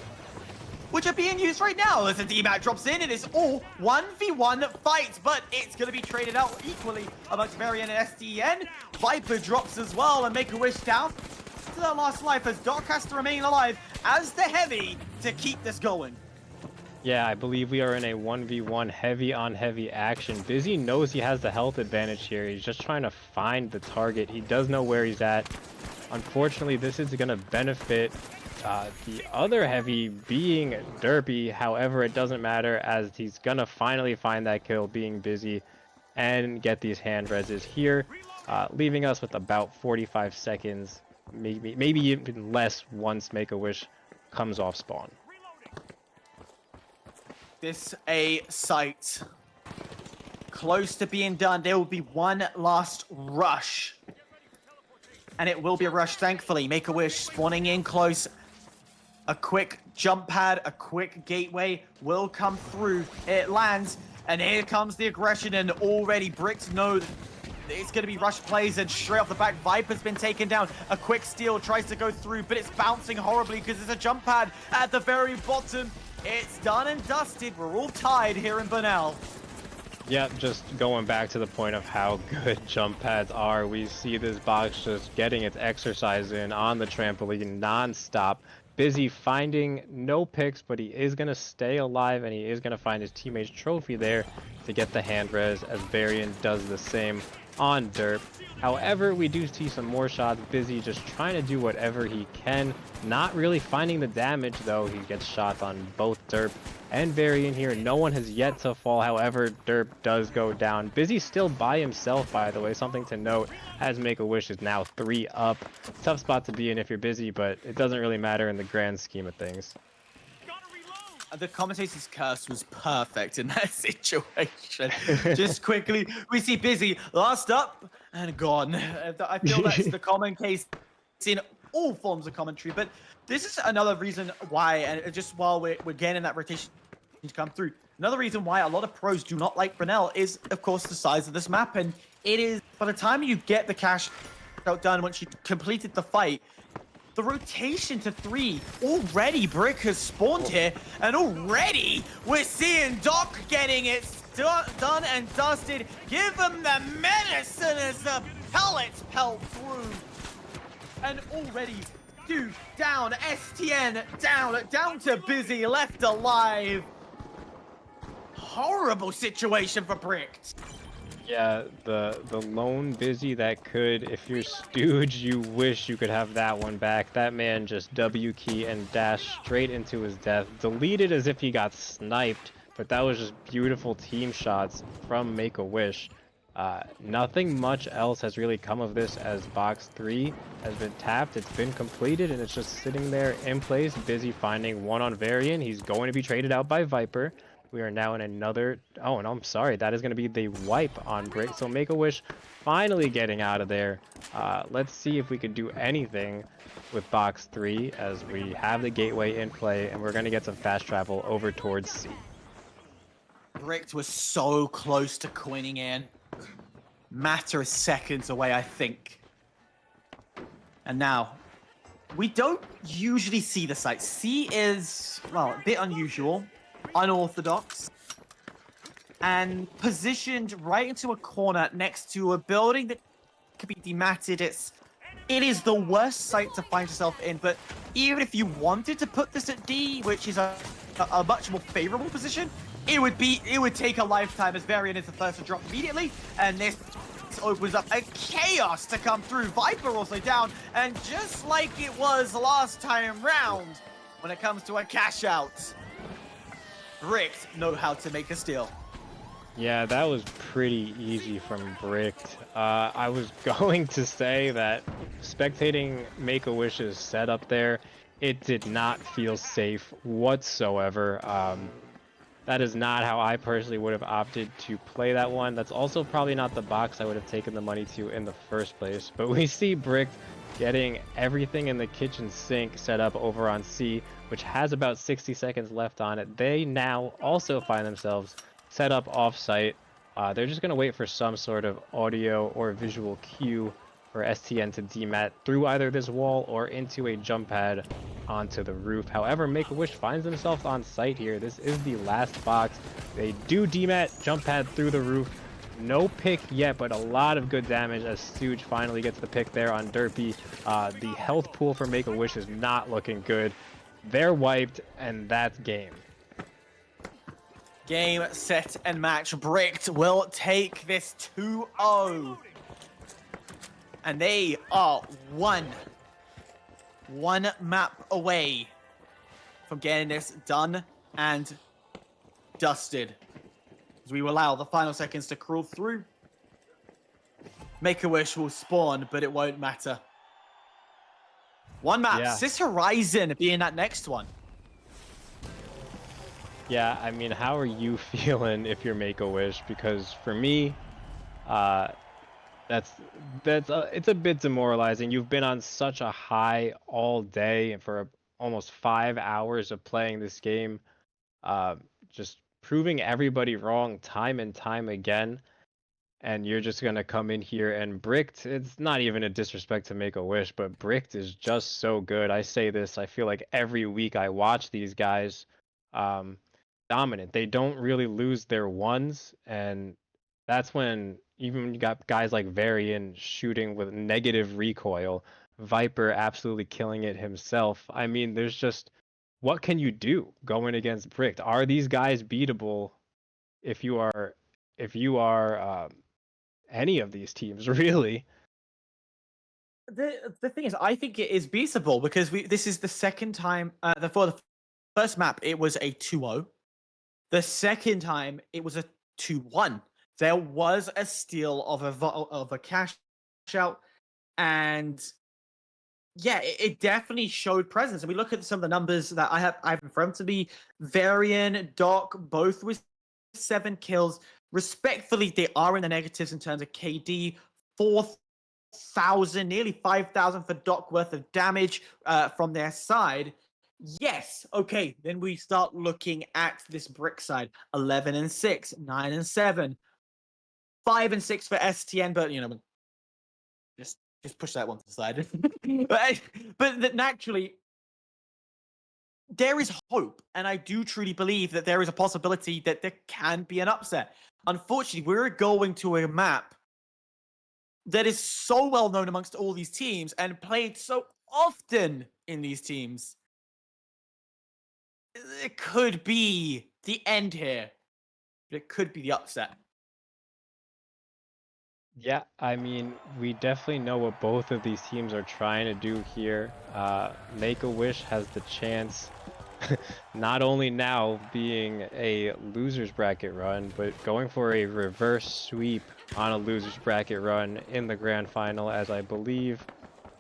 which are being used right now. As the D-Mat drops in, it is all 1v1 fights, but it's going to be traded out equally amongst Varian and STN. Viper drops as well, and Make-A-Wish down to their last life as Doc has to remain alive as the heavy to keep this going. Yeah, I believe we are in a 1v1 heavy on heavy action. Busy knows he has the health advantage here. He's just trying to find the target. He does know where he's at. Unfortunately, this is going to benefit the other heavy being Derpy. However, it doesn't matter, as he's going to finally find that kill being Busy and get these hand reses here, leaving us with about 45 seconds, maybe even less once Make-A-Wish comes off spawn. This a sight close to being done. There will be one last rush, and it will be a rush, thankfully. Make-A-Wish spawning in close. A quick jump pad, a quick gateway will come through. It lands, and here comes the aggression, and already Bricks know that it's going to be rush plays, and straight off the back, Viper's been taken down. A quick steal tries to go through, but it's bouncing horribly because there's a jump pad at the very bottom. It's done and dusted. We're all tied here in Burnell. Yeah, just going back to the point of how good jump pads are, we see this box just getting its exercise in on the trampoline non-stop. Busy finding no picks, but he is going to stay alive and he is going to find his teammate's trophy there to get the hand res as Varian does the same on Derp. However, we do see some more shots. Busy just trying to do whatever he can, not really finding the damage though. He gets shots on both Derp and Varian here. No one has yet to fall. However, Derp does go down. Busy still by himself, by the way. Something to note, as Make-A-Wish is now 3 up. Tough spot to be in if you're Busy, but it doesn't really matter in the grand scheme of things. The commentator's curse was perfect in that situation. Just quickly, we see Busy last up and gone. I feel that's the common case in all forms of commentary, but this is another reason why, and just while we're getting that rotation to come through, another reason why a lot of pros do not like Brunel is, of course, the size of this map, and it is, by the time you get the cash out done, once you completed the fight, the rotation to 3, already Brick has spawned here, and already we're seeing Doc getting it done and dusted. Give him the medicine as the pellets pelt through. And already, dude, down, STN, down to Busy, left alive. Horrible situation for Brick. Yeah, the lone Busy that could, if you're Stooge, you wish you could have that one back. That man just W key and dash straight into his death. Deleted as if he got sniped, but that was just beautiful team shots from Make-A-Wish. Nothing much else has really come of this as box 3 has been tapped. It's been completed and it's just sitting there in place. Busy finding one on Varian. He's going to be traded out by Viper. We are now in another... Oh, no, I'm sorry. That is going to be the wipe on Brick. So Make-A-Wish finally getting out of there. Let's see if we could do anything with box 3 as we have the gateway in play and we're going to get some fast travel over towards C. Brick was so close to quinning in. Matter of seconds away, I think. And now, we don't usually see the site. C is, well, a bit unusual, unorthodox, and positioned right into a corner next to a building that could be dematted. It is the worst site to find yourself in, but even if you wanted to put this at D, which is a much more favorable position, it would take a lifetime as Varian is the first to drop immediately, and this opens up a chaos to come through. Viper also down, and just like it was last time round, when it comes to a cash out, Brick know how to make a steal. Yeah, that was pretty easy from Brick. I was going to say that spectating Make-A-Wish's setup there, it did not feel safe whatsoever. That is not how I personally would have opted to play that one. That's also probably not the box I would have taken the money to in the first place. But we see Brick getting everything in the kitchen sink set up over on C, which has about 60 seconds left on it. They now also find themselves set up off-site. They're just going to wait for some sort of audio or visual cue for STN to demat through either this wall or into a jump pad onto the roof. However, Make-A-Wish finds themselves on site here. This is the last box. They do demat, jump pad through the roof. No pick yet, but a lot of good damage as Stooge finally gets the pick there on Derpy. The health pool for Make-A-Wish is not looking good. They're wiped, and that's game. Game, set, and match. Brick will take this 2-0. And they are one map away from getting this done and dusted. As we will allow the final seconds to crawl through. Make-A-Wish will spawn, but it won't matter. One map. Yeah. Sis Horizon being that next one. Yeah, I mean, how are you feeling if you're Make-A-Wish? Because for me, it's a bit demoralizing. You've been on such a high all day for almost 5 hours of playing this game, just proving everybody wrong time and time again, and you're just gonna come in here and Bricked. It's not even a disrespect to Make-A-Wish, but Bricked is just so good. I say this, I feel like every week I watch these guys. dominant. They don't really lose their ones, and that's when even when you got guys like Varian shooting with negative recoil, Viper absolutely killing it himself. I mean, there's just what can you do going against Bricked? Are these guys beatable if you are any of these teams really? The thing is, I think it is beatable because this is the second time. For the first map, it was a 2-0. The second time, it was a 2-1. There was a steal of a cash out, and yeah, it definitely showed presence. And we look at some of the numbers that I have in front of me. Varian, Doc, both with 7 kills. Respectfully, they are in the negatives in terms of KD. 4,000, nearly 5,000 for Doc worth of damage from their side. Yes, okay, then we start looking at this Brick side. 11-6, 9-7, 5-6 for STN, but you know, just push that one to the side. but naturally, there is hope, and I do truly believe that there is a possibility that there can be an upset. Unfortunately, we're going to a map that is so well known amongst all these teams and played so often in these teams. It could be the end here. It could be the upset. Yeah, I mean, we definitely know what both of these teams are trying to do here. Make-A-Wish has the chance, not only now being a loser's bracket run, but going for a reverse sweep on a loser's bracket run in the grand final, as I believe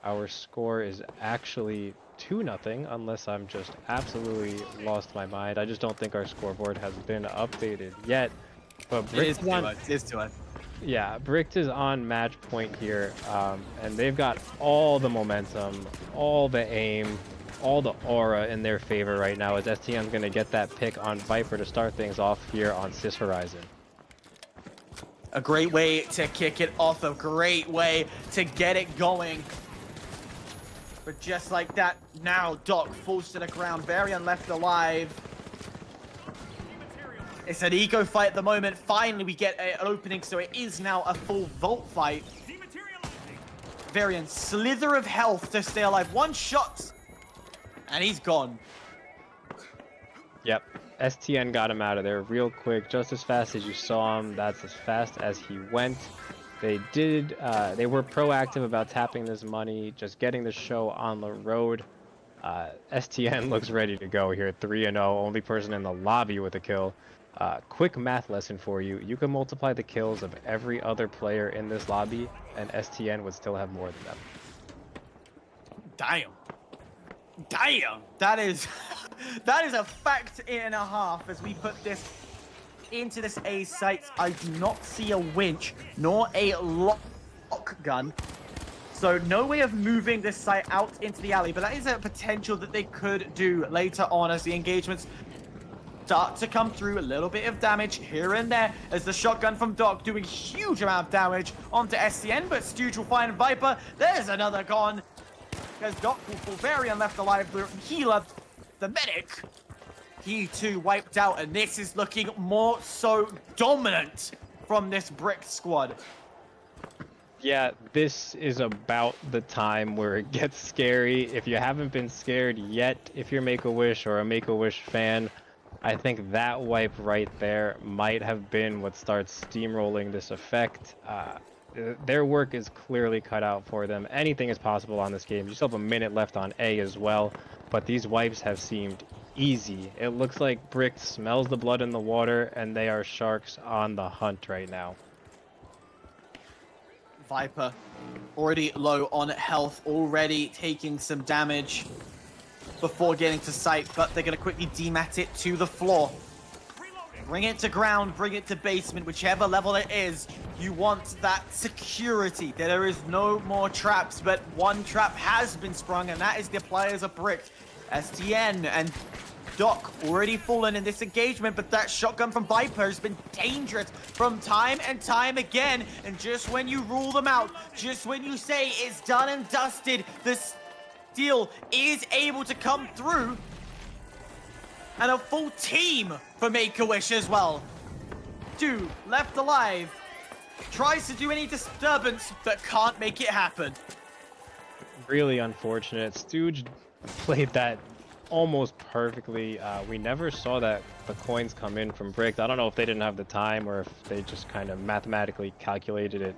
our score is actually 2-0, unless I'm just absolutely lost my mind. I just don't think our scoreboard has been updated yet. But It is 2-1. Yeah, Bricked is on match point here, and they've got all the momentum, all the aim, all the aura in their favor right now, as STN's going to get that pick on Viper to start things off here on Sis Horizon. A great way to kick it off, a great way to get it going. But just like that, now Doc falls to the ground, Varian left alive. It's an ego fight at the moment. Finally, we get an opening, so it is now a full vault fight. Varian, slither of health to stay alive. One shot, and he's gone. Yep, STN got him out of there real quick, just as fast as you saw him. That's as fast as he went. They were proactive about tapping this money, just getting the show on the road. STN looks ready to go here, 3-0, only person in the lobby with a kill. Quick math lesson for you. You can multiply the kills of every other player in this lobby, and STN would still have more than them. Damn. Damn. That is a fact and a half as we put this into this A site. I do not see a winch nor a lock gun. So no way of moving this site out into the alley, but that is a potential that they could do later on as the engagements start to come through. A little bit of damage here and there as the shotgun from Doc doing huge amount of damage onto SCN, but Stooge will find Viper. There's another gone. As Doc will fall Varian left alive, the healer, the medic, he too wiped out, and this is looking more so dominant from this Brick squad. Yeah, this is about the time where it gets scary. If you haven't been scared yet, if you're Make-A-Wish or a Make-A-Wish fan, I think that wipe right there might have been what starts steamrolling this effect. Their work is clearly cut out for them. Anything is possible on this game. You still have a minute left on A as well, but these wipes have seemed easy. It looks like Brick smells the blood in the water, and they are sharks on the hunt right now. Viper already low on health, already taking some damage before getting to site, but they're going to quickly demat it to the floor. Bring it to ground, bring it to basement, whichever level it is. You want that security. There is no more traps, but one trap has been sprung, and that is the players of Brick. STN and Doc already fallen in this engagement, but that shotgun from Viper has been dangerous from time and time again. And just when you rule them out, just when you say it's done and dusted, the steal is able to come through. and a full team for Make-A-Wish as well. 2 left alive. Tries to do any disturbance, but can't make it happen. Really unfortunate. Stooge played that almost perfectly. We never saw that the coins come in from Bricked. I don't know if they didn't have the time or if they just kind of mathematically calculated it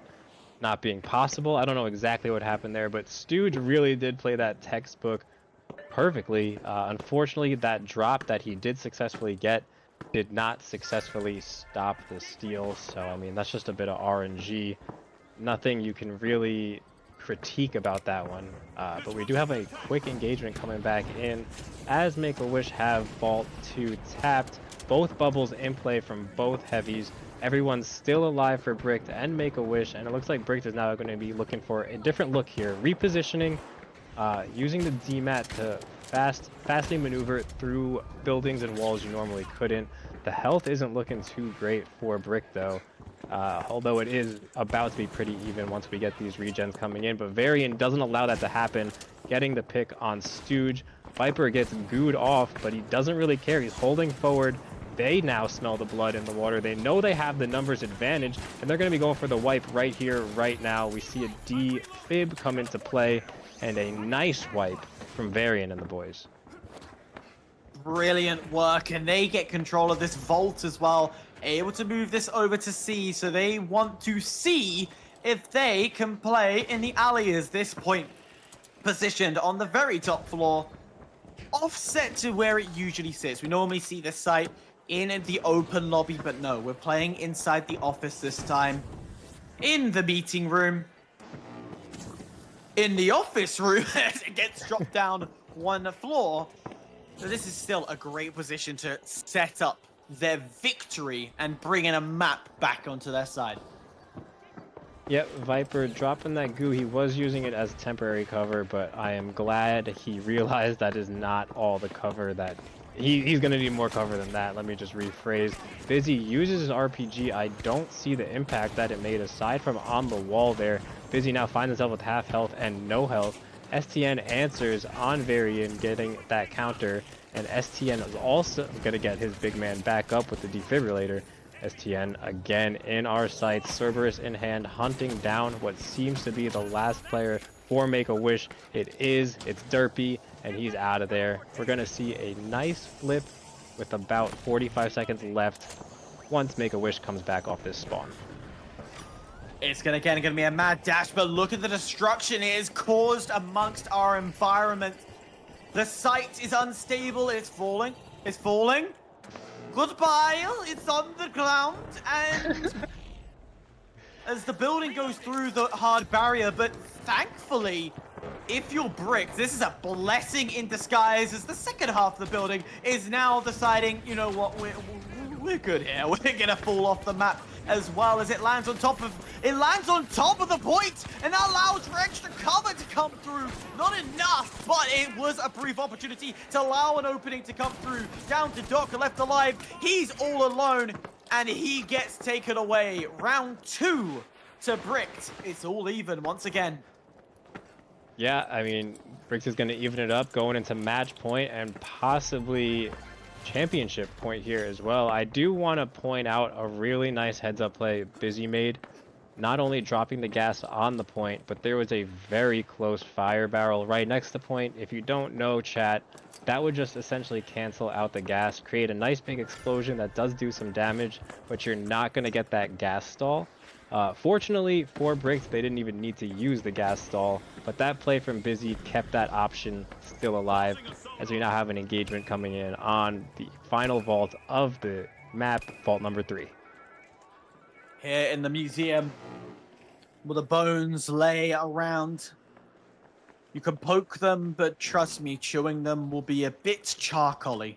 not being possible. I don't know exactly what happened there, but Stooge really did play that textbook perfectly. Unfortunately, that drop that he did successfully get did not successfully stop the steal. So, I mean, that's just a bit of RNG. Nothing you can really critique about that one. But we do have a quick engagement coming back in as Make-A-Wish have Vault 2 tapped. Both bubbles in play from both heavies. Everyone's still alive for Bricked and Make-A-Wish, and it looks like Bricked is now going to be looking for a different look here. Repositioning, using the D-mat to fastly maneuver through buildings and walls you normally couldn't. The health isn't looking too great for Bricked though, although it is about to be pretty even once we get these regens coming in, but Varian doesn't allow that to happen, getting the pick on Stooge. Viper gets gooed off, but he doesn't really care. He's holding forward. They now smell the blood in the water. They know they have the numbers advantage, and they're going to be going for the wipe right here, right now. We see a D fib come into play, and a nice wipe from Varian and the boys. Brilliant work, and they get control of this vault as well. Able to move this over to C, so they want to see if they can play in the alley as this point. Positioned on the very top floor, offset to where it usually sits. We normally see this site in the open lobby, but no, we're playing inside the office this time. In the meeting room. In the office room, as it gets dropped down one floor. So this is still a great position to set up their victory and bring in a map back onto their side. Yep, Viper dropping that goo. He was using it as temporary cover, but I am glad he realized that is not all the cover that... He's going to need more cover than that. Let me just rephrase. Busy uses his RPG. I don't see the impact that it made aside from on the wall there. Busy now finds himself with half health and no health. STN answers on Varian getting that counter, and STN is also going to get his big man back up with the defibrillator. STN again in our sights, Cerberus in hand, hunting down what seems to be the last player for Make-A-Wish. It's Derpy, and he's out of there. We're going to see a nice flip with about 45 seconds left once Make-A-Wish comes back off this spawn. It's gonna be a mad dash, but look at the destruction it has caused amongst our environment. The site is unstable, it's falling. It's falling. Goodbye, it's on the ground, and as the building goes through the hard barrier, but thankfully, if you're Bricked, this is a blessing in disguise, as the second half of the building is now deciding, you know what, we're good here. We're gonna fall off the map as well as it lands on top of the point, and that allows for extra cover to come through. Not enough, but it was a brief opportunity to allow an opening to come through. Down to Doc, left alive. He's all alone, and he gets taken away. Round 2 to Bricked. It's all even once again. Yeah, I mean, Bricked is going to even it up going into match point and possibly championship point here as well. I do want to point out a really nice heads-up play Busy made. Not only dropping the gas on the point, but there was a very close fire barrel right next to the point. If you don't know, chat, that would just essentially cancel out the gas, create a nice big explosion that does do some damage, but you're not going to get that gas stall. Fortunately for Bricked, they didn't even need to use the gas stall, but that play from Busy kept that option still alive, as we now have an engagement coming in on the final vault of the map, vault number 3. Here in the museum, where the bones lay around. You can poke them, but trust me, chewing them will be a bit charcoaly.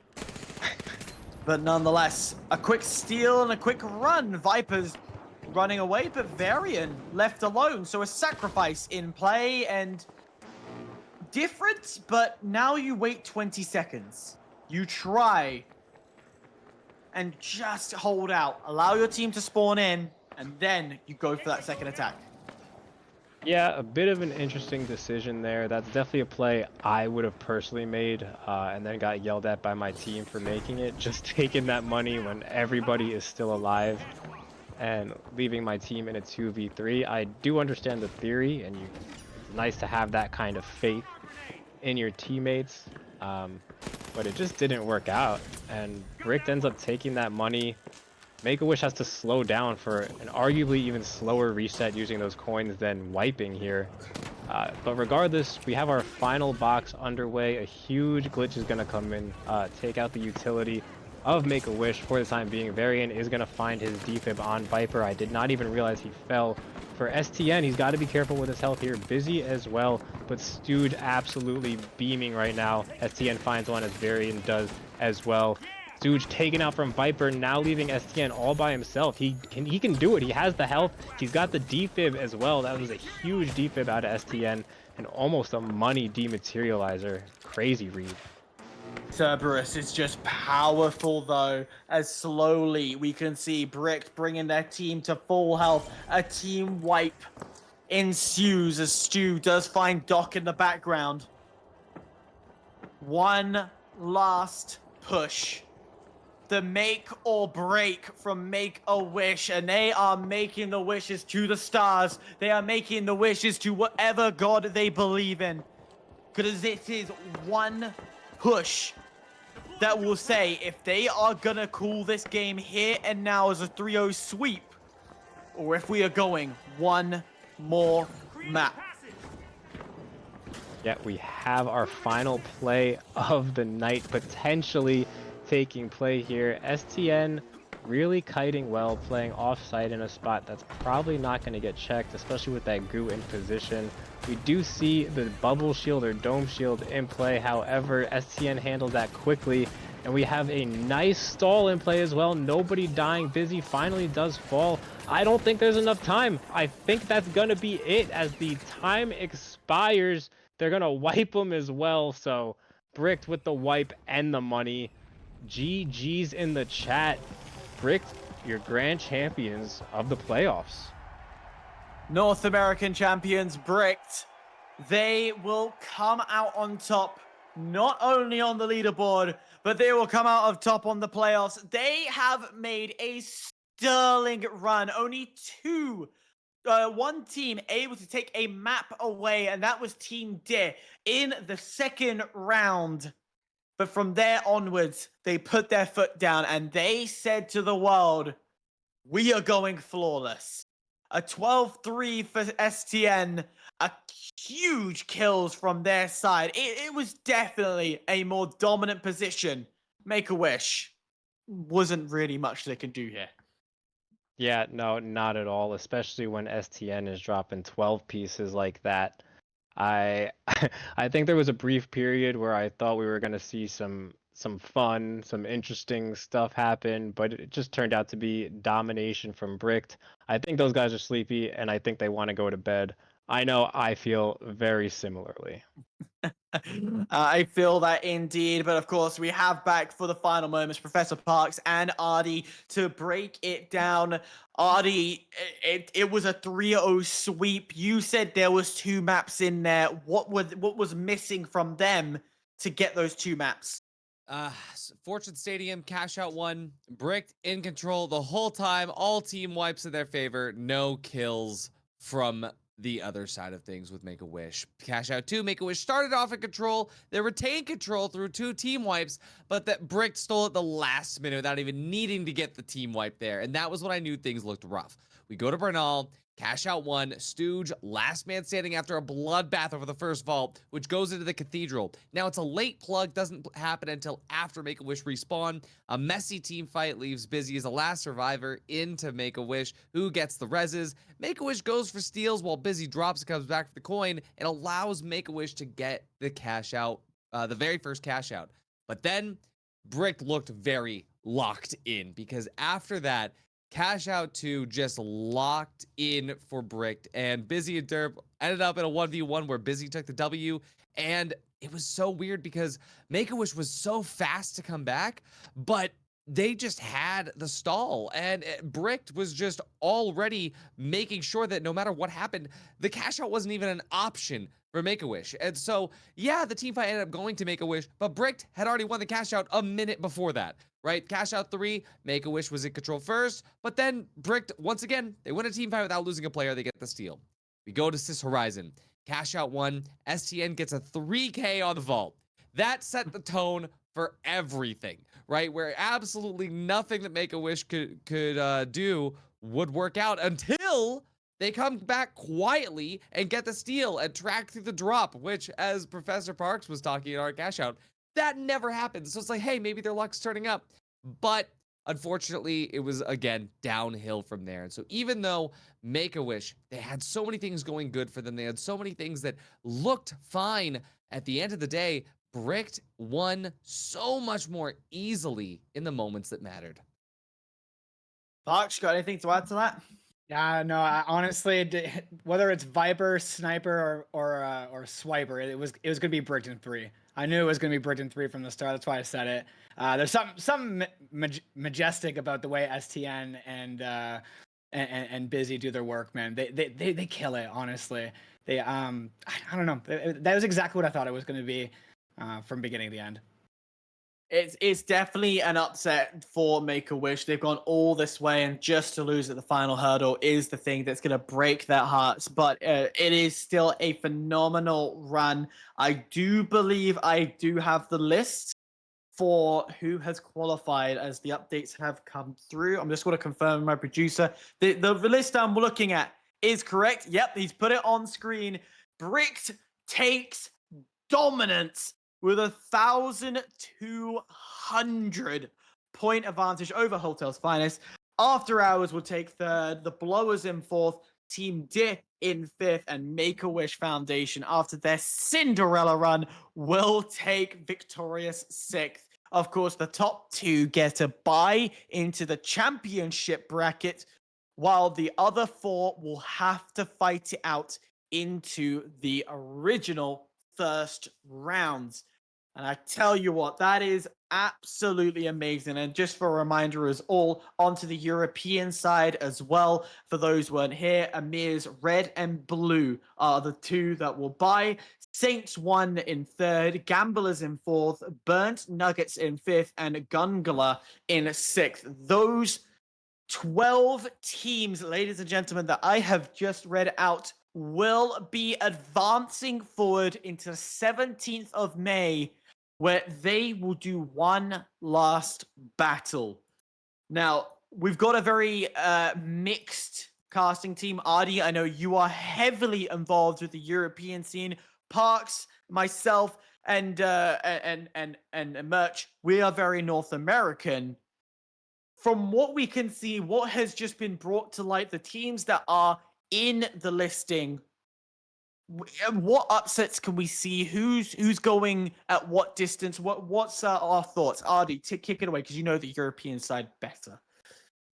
But nonetheless, a quick steal and a quick run. Vipers running away, but Varian left alone. So a sacrifice in play, and different, but now you wait 20 seconds. You try and just hold out. Allow your team to spawn in, and then you go for that second attack. Yeah, a bit of an interesting decision there. That's definitely a play I would have personally made, and then got yelled at by my team for making it. Just taking that money when everybody is still alive and leaving my team in a 2v3. I do understand the theory, and it's nice to have that kind of faith in your teammates, but it just didn't work out. And Brick ends up taking that money. Make-A-Wish has to slow down for an arguably even slower reset using those coins than wiping here. But regardless, we have our final box underway. A huge glitch is going to come in, take out the utility of Make-A-Wish for the time being. Varian is going to find his defib on Viper. I did not even realize he fell. For STN, he's got to be careful with his health here. Busy as well, but Stooge absolutely beaming right now. STN finds one as Varian does as well. Stooge taken out from Viper, now leaving STN all by himself. He can do it. He has the health. He's got the defib as well. That was a huge defib out of STN and almost a money dematerializer. Crazy read. Cerberus is just powerful though, as slowly we can see Brick bringing their team to full health. A team wipe ensues as Stu does find Doc in the background. One last push. The make or break from Make-A-Wish, and they are making the wishes to the stars. They are making the wishes to whatever god they believe in. Because it is one push that will say if they are gonna call this game here and now as a 3-0 sweep, or if we are going one more map. Yeah, we have our final play of the night potentially taking play here. STN really kiting well, playing offside in a spot that's probably not going to get checked, especially with that goo in position. We do see the bubble shield or dome shield in play. However, STN handled that quickly, and we have a nice stall in play as well. Nobody dying. Busy finally does fall. I don't think there's enough time. I think that's going to be it. As the time expires, they're going to wipe them as well. So Bricked with the wipe and the money. GG's in the chat. Bricked, your grand champions of the playoffs. North American champions Bricked. They will come out on top, not only on the leaderboard, but they will come out of top on the playoffs. They have made a sterling run. Only one team able to take a map away, and that was Team D in the second round. But from there onwards, they put their foot down and they said to the world, we are going flawless. A 12-3 for STN, a huge kills from their side. It was definitely a more dominant position. Make-A-Wish wasn't really much they can do here. Yeah, no, not at all, especially when STN is dropping 12 pieces like that. I I think there was a brief period where I thought we were going to see some fun, some interesting stuff happen, but it just turned out to be domination from Bricked. I think those guys are sleepy and I think they want to go to bed. I know I feel very similarly. I feel that indeed, but of course we have back for the final moments Professor Parks and Artie to break it down. Artie, it was a 3-0 sweep. You said there was 2 maps in there. What was missing from them to get those 2 maps? Fortune Stadium, cash out 1, Bricked in control the whole time, all team wipes in their favor, no kills from the other side of things with Make-A-Wish. Cash out 2, Make-A-Wish started off in control, they retained control through 2 team wipes, but that Bricked stole at the last minute without even needing to get the team wipe there, and that was when I knew things looked rough. We go to Bernal, cash out 1, Stooge, last man standing after a bloodbath over the first vault, which goes into the cathedral. Now, it's a late plug, doesn't happen until after Make-A-Wish respawn. A messy team fight leaves Busy as the last survivor into Make-A-Wish, who gets the reses. Make-A-Wish goes for steals while Busy drops and comes back for the coin, and allows Make-A-Wish to get the cash out, the very first cash out. But then, Brick looked very locked in, because after that, cash out 2 just locked in for Bricked, and Busy and Derp ended up in a 1v1 where Busy took the W, and it was so weird because Make-A-Wish was so fast to come back, but they just had the stall, and Bricked was just already making sure that no matter what happened, the cash out wasn't even an option for Make-A-Wish. And so, yeah, the team fight ended up going to Make-A-Wish, but Bricked had already won the cash out a minute before that, right? Cash out 3, Make-A-Wish was in control first, but then Bricked, once again, they win a team fight without losing a player, they get the steal. We go to Sis Horizon, cash out 1, STN gets a 3K on the vault. That set the tone for everything, right? Where absolutely nothing that Make-A-Wish could do would work out until they come back quietly and get the steal and track through the drop, which, as Professor Parks was talking in our cash out, that never happens. So it's like, hey, maybe their luck's turning up. But unfortunately, it was, again, downhill from there. And so even though Make-A-Wish, they had so many things going good for them, they had so many things that looked fine, at the end of the day, Bricked won so much more easily in the moments that mattered. Fox, got anything to add to that? Yeah, no, I honestly, whether it's Viper, Sniper, or Swiper, it was gonna be Bricked in 3. I knew it was gonna be Bricked in 3 from the start. That's why I said it. There's something majestic about the way STN and Busy do their work, man. They kill it, honestly. I don't know. That was exactly what I thought it was gonna be. From beginning to end. It's definitely an upset for Make-A-Wish. They've gone all this way, and just to lose at the final hurdle is the thing that's going to break their hearts. But it is still a phenomenal run. I do believe I do have the list for who has qualified as the updates have come through. I'm just going to confirm with my producer. The list I'm looking at is correct. Yep, he's put it on screen. Bricked takes dominance with 1,200 point advantage over Hotel's Finest. After Hours will take third, the Blowers in fourth, Team Dip in fifth, and Make-A-Wish Foundation, after their Cinderella run, will take victorious sixth. Of course, the top 2 get a bye into the championship bracket, while the other 4 will have to fight it out into the original first rounds. And I tell you what, that is absolutely amazing. And just for a reminder as all, onto the European side as well, for those who weren't here, Amir's Red and Blue are the 2 that will buy. Saints 1 in third, Gamblers in fourth, Burnt Nuggets in fifth, and Gungula in sixth. Those 12 teams, ladies and gentlemen, that I have just read out will be advancing forward into 17th of May, where they will do one last battle. Now, we've got a very mixed casting team. Adi, I know you are heavily involved with the European scene. Parks, myself, and Merch, we are very North American. From what we can see, what has just been brought to light, the teams that are in the listing, what upsets can we see? Who's going at what distance? What's our thoughts? Ardi, kick it away because you know the European side better.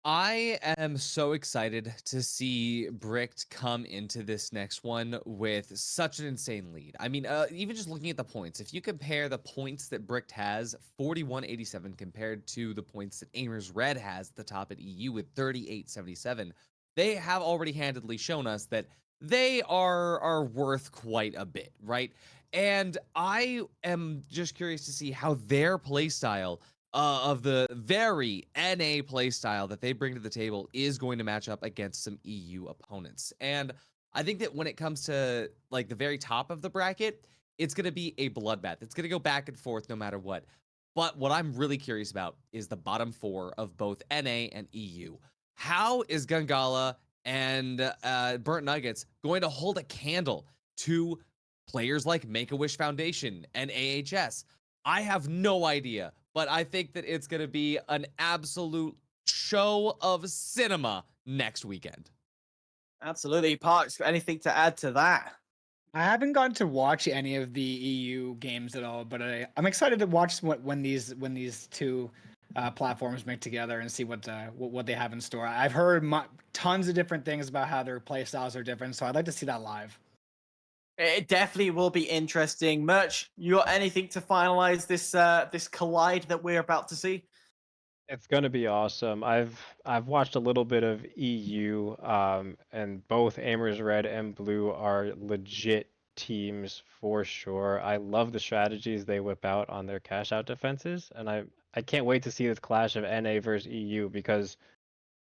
I am so excited to see Bricked come into this next one with such an insane lead. I mean, even just looking at the points, if you compare the points that Bricked has, 4187, compared to the points that Aimers Red has at the top at EU with 3877, they have already handedly shown us that they are worth quite a bit, right? And I am just curious to see how their playstyle of the very NA playstyle that they bring to the table is going to match up against some EU opponents. And I think that when it comes to like the very top of the bracket, it's going to be a bloodbath. It's going to go back and forth no matter what. But what I'm really curious about is the bottom 4 of both NA and EU. How is Gungala and Burnt Nuggets going to hold a candle to players like Make-A-Wish Foundation and AHS? I have no idea, but I think that it's going to be an absolute show of cinema next weekend. Absolutely. Parks, anything to add to that? I haven't gotten to watch any of the EU games at all, but I'm excited to watch when these 2 platforms make together and see what they have in store. I've heard tons of different things about how their play styles are different, so I'd like to see that live. It definitely will be interesting. Merch, you got anything to finalize this collide that we're about to see? It's gonna be awesome. I've watched a little bit of EU, and both Amers Red and Blue are legit teams for sure. I love the strategies they whip out on their cash out defenses, and I can't wait to see this clash of NA versus EU because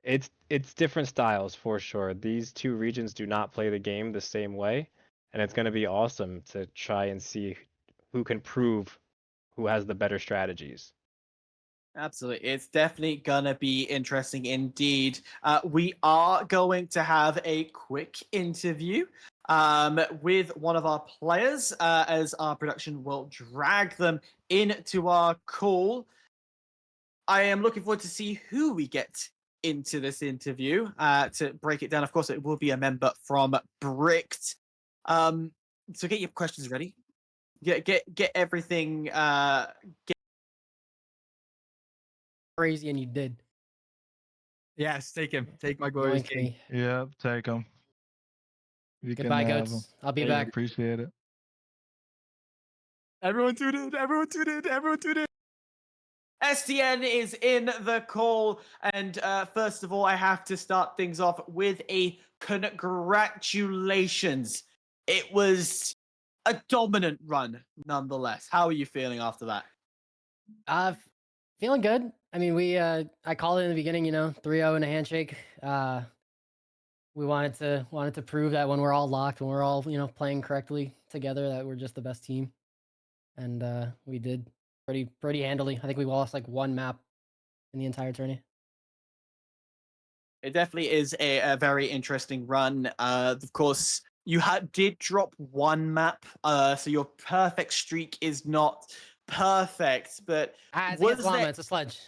it's different styles for sure. These two regions do not play the game the same way, and it's gonna be awesome to try and see who can prove who has the better strategies. Absolutely. It's definitely gonna be interesting indeed. We are going to have a quick interview with one of our players as our production will drag them into our call. I am looking forward to see who we get into this interview. To break it down, of course, it will be a member from Bricked. So get your questions ready. Get everything crazy, and you did. Yes, take him. Take my glorious Yoink king. me. Yep, take them. You Goodbye, can have them. goats. I'll be Yeah, back. appreciate it. Everyone tune in. Everyone tune in. Everyone tune in. STN is in the call, and first of all, I have to start things off with a congratulations. It was a dominant run, nonetheless. How are you feeling after that? Feeling good. I mean, I called it in the beginning, 3-0 and a handshake. We wanted to prove that when we're all locked, when we're all, playing correctly together, that we're just the best team. And we did pretty handily. I think we lost like one map in the entire tourney. It definitely is a very interesting run. Of course, you did drop one map, so your perfect streak is not perfect, but It's against llama, it's a sledge.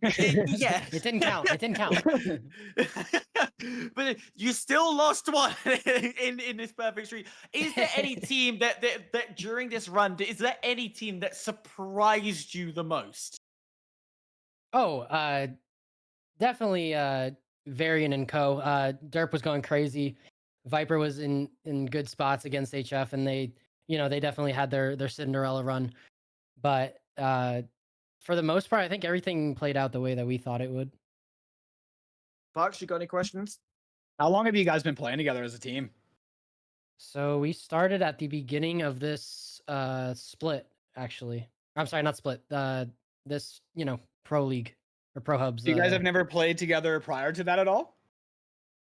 yeah, it didn't count. It didn't count. But you still lost one in this perfect streak. Is there any team that during this run, is there any team that surprised you the most? Oh, definitely Varian and Co. Derp was going crazy. Viper was in good spots against HF, and they definitely had their Cinderella run. But for the most part, I think everything played out the way that we thought it would. Fox, you got any questions? How long have you guys been playing together as a team? So we started at the beginning of this split, actually. I'm sorry, not split. This pro league or pro hubs. You guys have never played together prior to that at all?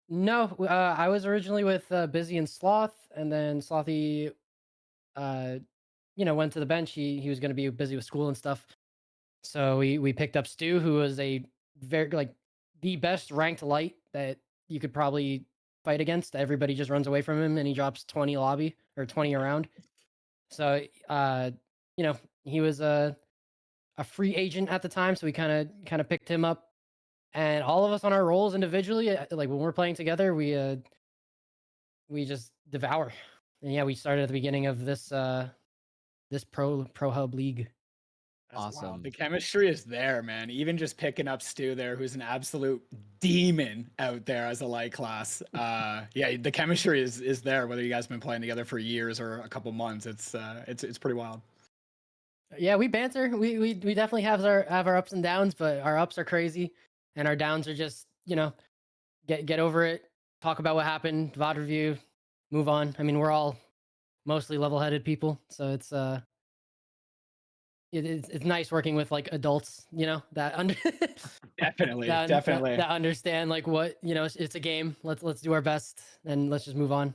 No, I was originally with Busy and Sloth, and then Slothy, went to the bench. He was going to be busy with school and stuff. So we picked up Stu, who was a very the best ranked light that you could probably fight against. Everybody just runs away from him, and he drops 20 lobby or 20 around. So he was a free agent at the time, so we kind of picked him up. And all of us on our roles individually, like when we're playing together, we just devour. And yeah, we started at the beginning of this this pro hub league. That's Awesome. wild. The chemistry is there, man. Even just picking up Stu there, who's an absolute demon out there as a light class. Yeah, the chemistry is there. Whether you guys have been playing together for years or a couple months, it's pretty wild. Yeah, we banter. We definitely have our ups and downs, but our ups are crazy, and our downs are just get over it, talk about what happened, VOD review, move on. I mean, we're all mostly level-headed people, so it's it's nice working with like adults, that definitely that understand like what it's a game. Let's do our best and let's just move on.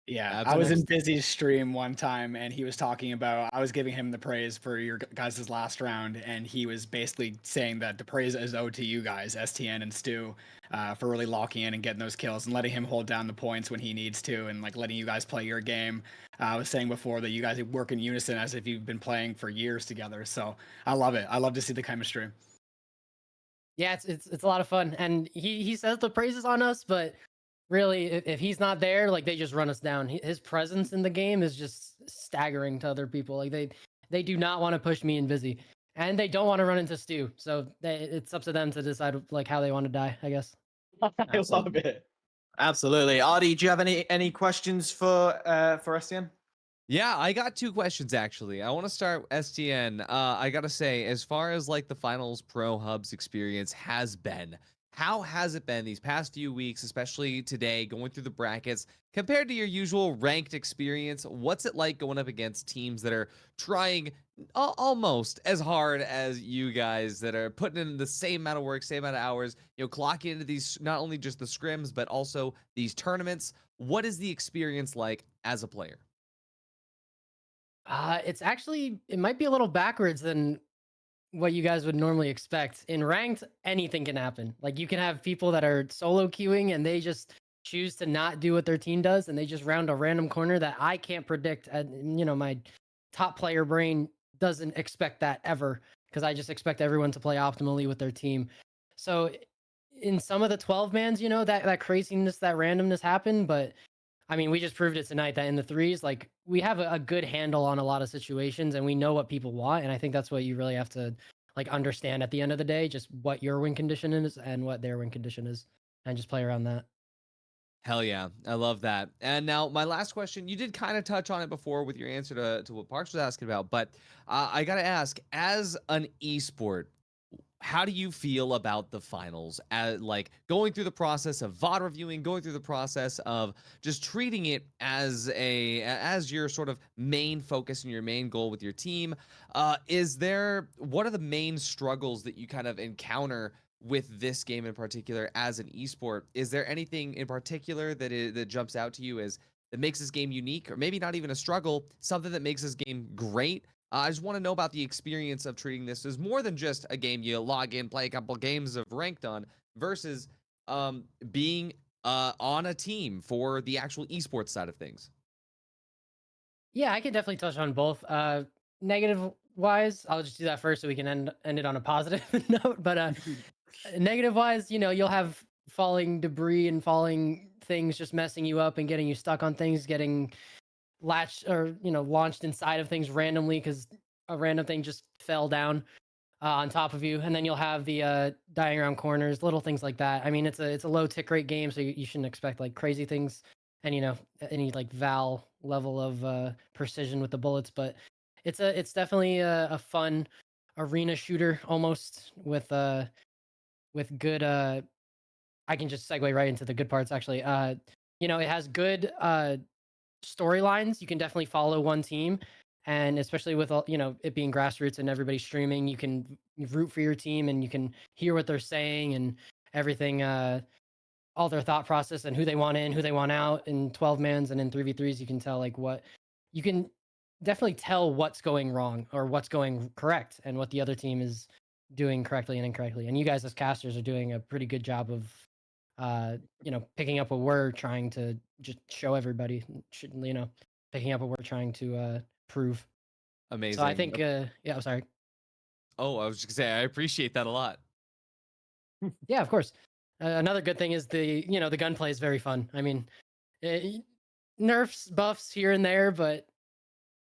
Yeah, I was in Busy's stream one time, and he was talking about, I was giving him the praise for your guys' last round, and he was basically saying that the praise is owed to you guys, STN and Stu, for really locking in and getting those kills and letting him hold down the points when he needs to, and like letting you guys play your game. I was saying before that you guys work in unison as if you've been playing for years together, so I love it. I love to see the chemistry. Yeah, it's a lot of fun, and he says the praises on us, but really, if he's not there, like they just run us down. His presence in the game is just staggering to other people. Like they do not want to push me and Busy, and they don't want to run into Stu. So it's up to them to decide like how they want to die, I guess. I love it. Absolutely, Artie. Do you have any questions for STN? Yeah, I got two questions actually. I want to start STN. I gotta say, as far as like the finals pro hubs experience has been, how has it been these past few weeks, especially today, going through the brackets, compared to your usual ranked experience? What's it like going up against teams that are trying almost as hard as you guys, that are putting in the same amount of work, same amount of hours, clocking into these, not only just the scrims, but also these tournaments? What is the experience like as a player? It's actually it might be a little backwards than what you guys would normally expect. In ranked, anything can happen. Like you can have people that are solo queuing and they just choose to not do what their team does and they just round a random corner that I can't predict. And my top player brain doesn't expect that ever because I just expect everyone to play optimally with their team. So in some of the 12 mans, that craziness, that randomness happened, but I mean, we just proved it tonight that in the threes, like we have a good handle on a lot of situations and we know what people want. And I think that's what you really have to like understand at the end of the day, just what your win condition is and what their win condition is, and just play around that. Hell yeah, I love that. And now my last question, you did kind of touch on it before with your answer to what Parks was asking about, but I gotta ask, as an esport, how do you feel about the finals? Like going through the process of VOD reviewing, going through the process of just treating it as your sort of main focus and your main goal with your team. What are the main struggles that you kind of encounter with this game in particular as an esport? Is there anything in particular that jumps out to you as that makes this game unique, or maybe not even a struggle, something that makes this game great? I just want to know about the experience of treating this as more than just a game you log in, play a couple games of ranked on, versus being on a team for the actual esports side of things. Yeah, I can definitely touch on both. Negative wise, I'll just do that first so we can end it on a positive note. But negative wise, you'll have falling debris and falling things just messing you up and getting you stuck on things, getting latched or launched inside of things randomly because a random thing just fell down on top of you, and then you'll have the dying around corners, little things like that. I mean, it's a low tick rate game, so you shouldn't expect like crazy things, and any like Val level of precision with the bullets. But it's definitely a fun arena shooter almost with good. I can just segue right into the good parts actually. It has good storylines. You can definitely follow one team, and especially with all it being grassroots and everybody streaming, you can root for your team and you can hear what they're saying and everything, all their thought process and who they want in, who they want out in 12 mans, and in 3v3s you can tell like what you can definitely tell what's going wrong or what's going correct and what the other team is doing correctly and incorrectly. And you guys as casters are doing a pretty good job of picking up what we're trying to just show everybody, picking up what we're trying to prove. Amazing. So I think, yeah, I'm sorry. Oh, I was just gonna say I appreciate that a lot. Yeah, of course. Another good thing is the gunplay is very fun. I mean, nerfs, buffs here and there, but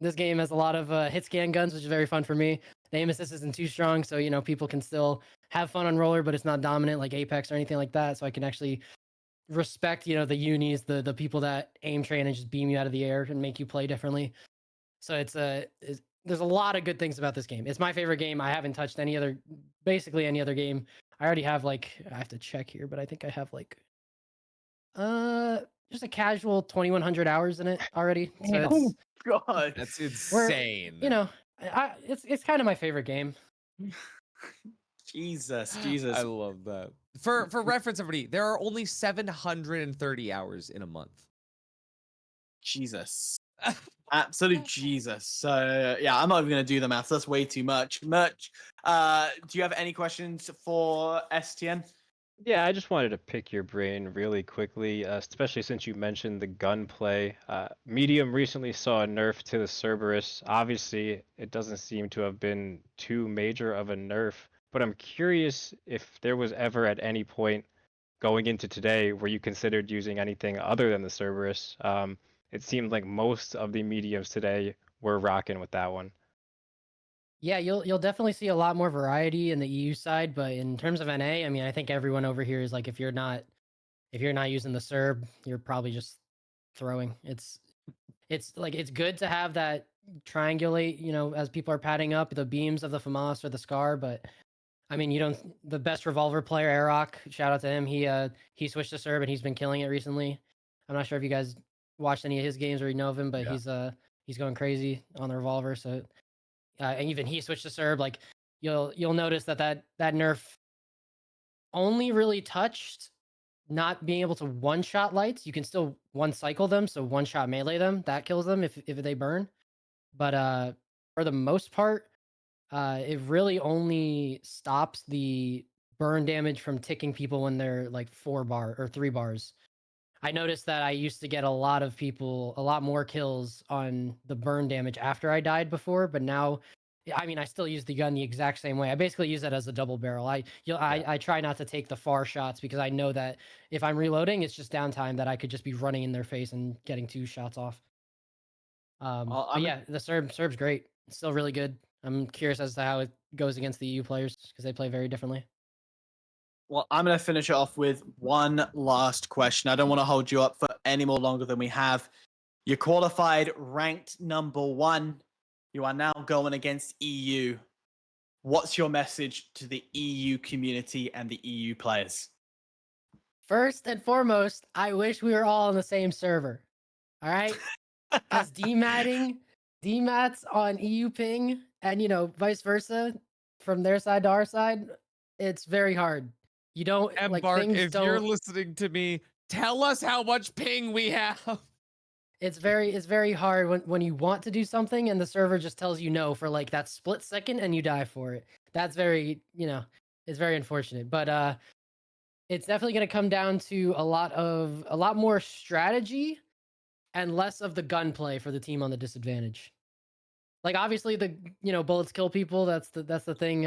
this game has a lot of hit scan guns, which is very fun for me. The aim assist isn't too strong, so people can still have fun on roller, but it's not dominant like Apex or anything like that. So I can actually respect the unis, the people that aim train and just beam you out of the air and make you play differently. So there's a lot of good things about this game. It's my favorite game. I haven't touched basically any other game. I already have I have to check here, but I think I have just a casual 2,100 hours in it already. So Oh God, that's insane. It's kind of my favorite game. Jesus. I love that. For reference, everybody, there are only 730 hours in a month. Jesus. Absolute Jesus. So yeah, I'm not even gonna do the maths. That's way too much. Do you have any questions for STN? Yeah, I just wanted to pick your brain really quickly, especially since you mentioned the gunplay. Medium recently saw a nerf to the Cerberus. Obviously, it doesn't seem to have been too major of a nerf, but I'm curious if there was ever at any point going into today where you considered using anything other than the Cerberus. It seemed like most of the mediums today were rocking with that one. Yeah, you'll definitely see a lot more variety in the EU side, but in terms of NA, I mean, I think everyone over here is like, if you're not using the Serb, you're probably just throwing. it's like it's good to have that triangulate, as people are padding up the beams of the FAMAS or the Scar, but I mean, you don't. The best revolver player, Aroc, shout out to him. He switched to Serb and he's been killing it recently. I'm not sure if you guys watched any of his games or you know of him, but he's going crazy on the revolver. So and even he switched to Serb. Like you'll notice that nerf only really touched not being able to one shot lights. You can still one cycle them, so one shot melee them. That kills them if they burn. But for the most part, it really only stops the burn damage from ticking people when they're like 4 bar or 3 bars. I noticed that I used to get a lot more kills on the burn damage after I died before, but now, I mean, I still use the gun the exact same way. I basically use it as a double barrel. I try not to take the far shots because I know that if I'm reloading, it's just downtime that I could just be running in their face and getting 2 shots off. But yeah, the Serb's great. It's still really good. I'm curious as to how it goes against the EU players because they play very differently. Well, I'm going to finish it off with one last question. I don't want to hold you up for any more longer than we have. You qualified ranked number 1. You are now going against EU. What's your message to the EU community and the EU players? First and foremost, I wish we were all on the same server. All right? Because DMATs on EU ping and, vice versa from their side to our side, it's very hard. You don't, And like, Mark, things if don't... you're listening to me, tell us how much ping we have. It's very hard when you want to do something and the server just tells you no for like that split second and you die for it. That's very, it's very unfortunate. But it's definitely going to come down to a lot more strategy and less of the gunplay for the team on the disadvantage. Like obviously the bullets kill people. That's the thing.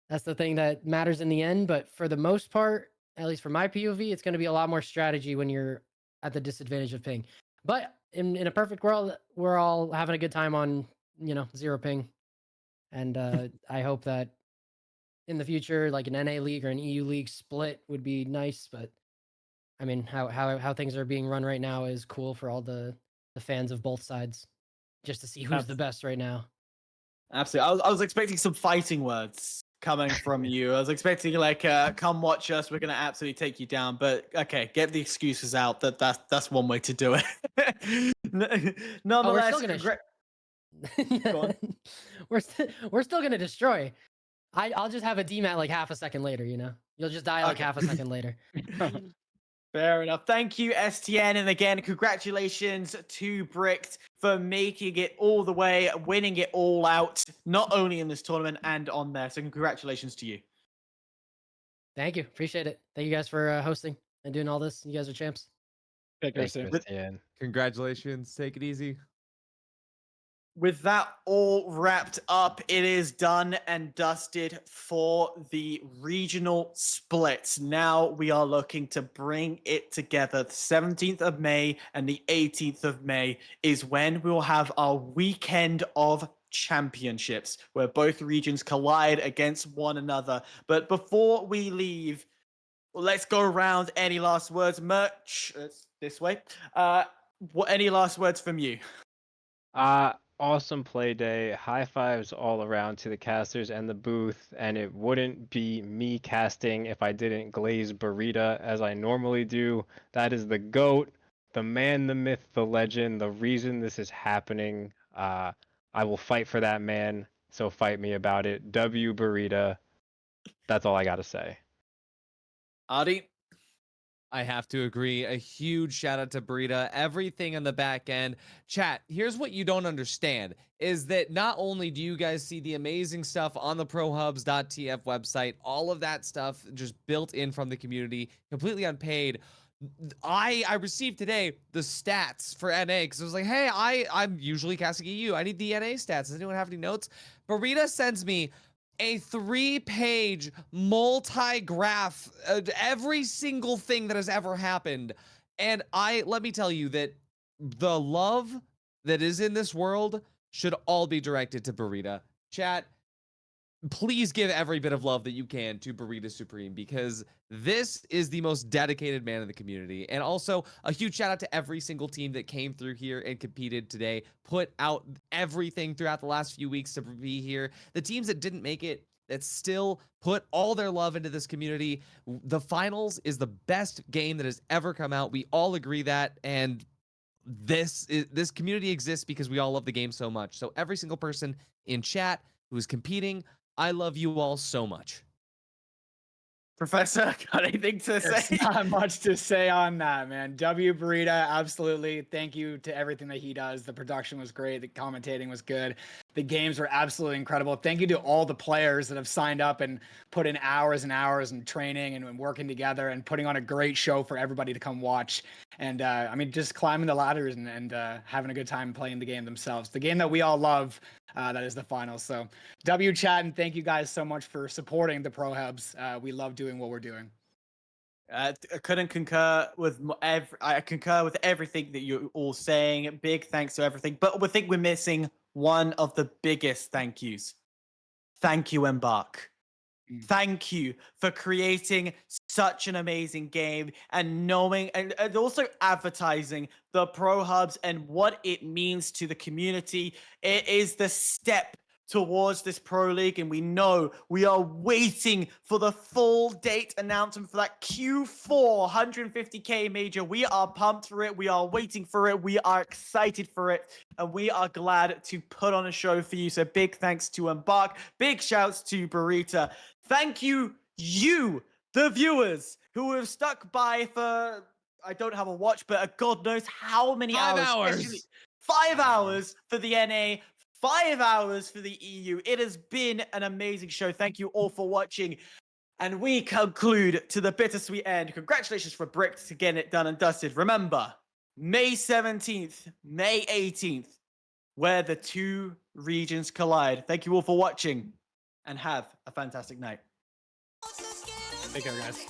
That's the thing that matters in the end. But for the most part, at least for my POV, it's going to be a lot more strategy when you're at the disadvantage of ping. But in a perfect world, we're all having a good time on 0 ping, and I hope that in the future, like an NA league or an EU league split would be nice. But I mean, how things are being run right now is cool for all the fans of both sides, just to see who's the best right now. Absolutely. I was expecting some fighting words coming from you. I was expecting like, come watch us. We're going to absolutely take you down. But okay, get the excuses out. That's one way to do it. Nonetheless, we're still gonna destroy. I'll just have a DMAT like half a second later. You'll just die like half a second later. Fair enough. Thank you, STN. And again, congratulations to Bricked for making it all the way, winning it all out, not only in this tournament and on there. So congratulations to you. Thank you. Appreciate it. Thank you guys for hosting and doing all this. You guys are champs. Congratulations. Take it easy. With that all wrapped up, it is done and dusted for the regional splits. Now we are looking to bring it together. The 17th of May and the 18th of May is when we will have our weekend of championships, where both regions collide against one another. But before we leave, let's go around. Any last words? Merch, this way. Any last words from you? Awesome play day. High fives all around to the casters and the booth. And it wouldn't be me casting if I didn't glaze Burrita as I normally do. That is the GOAT, the man, the myth, the legend, the reason this is happening. I will fight for that man. So fight me about it. W Burrita. That's all I got to say. Adi? I have to agree. A huge shout out to Burrita. Everything on the back end. Chat, here's what you don't understand is that not only do you guys see the amazing stuff on the prohubs.tf website, all of that stuff just built in from the community, completely unpaid. I received today the stats for NA because I was like, hey, I'm usually casting EU. I need the NA stats. Does anyone have any notes? Burrita sends me a 3-page multi-graph, every single thing that has ever happened. And let me tell you that the love that is in this world should all be directed to Burrita. Chat, please give every bit of love that you can to Burrito Supreme, because this is the most dedicated man in the community. And also a huge shout out to every single team that came through here and competed today, put out everything throughout the last few weeks to be here. The teams that didn't make it, that still put all their love into this community. The finals is the best game that has ever come out. We all agree that, and this community exists because we all love the game so much. So every single person in chat who is competing, I love you all so much. Professor, got anything to There's say? not much to say on that, man. W Burrito, absolutely. Thank you to everything that he does. The production was great. The commentating was good. The games were absolutely incredible. Thank you to all the players that have signed up and put in hours and hours and training and working together and putting on a great show for everybody to come watch. And I mean, just climbing the ladders and having a good time playing the game themselves. The game that we all love, that is the finals. So W chat, and thank you guys so much for supporting the Pro Hubs. We love doing what we're doing. I couldn't concur with I concur with everything that you're all saying. Big thanks to everything, but we think we're missing one of the biggest thank yous. Thank you, Embark. Thank you for creating such an amazing game and knowing and also advertising the Pro Hubs and what it means to the community. It is the step towards this Pro League, and we know we are waiting for the full date announcement for that Q4 150k major. We are pumped for it. We are waiting for it. We are excited for it, and we are glad to put on a show for you. So big thanks to Embark. Big shouts to Burrito. Thank you, the viewers, who have stuck by for, I don't have a watch, but God knows how many 5 hours. especially 5 hours for the NA, 5 hours for the EU. It has been an amazing show. Thank you all for watching. And we conclude to the bittersweet end. Congratulations for Brick to getting it done and dusted. Remember, May 17th, May 18th, where the two regions collide. Thank you all for watching, and have a fantastic night. Take care, guys.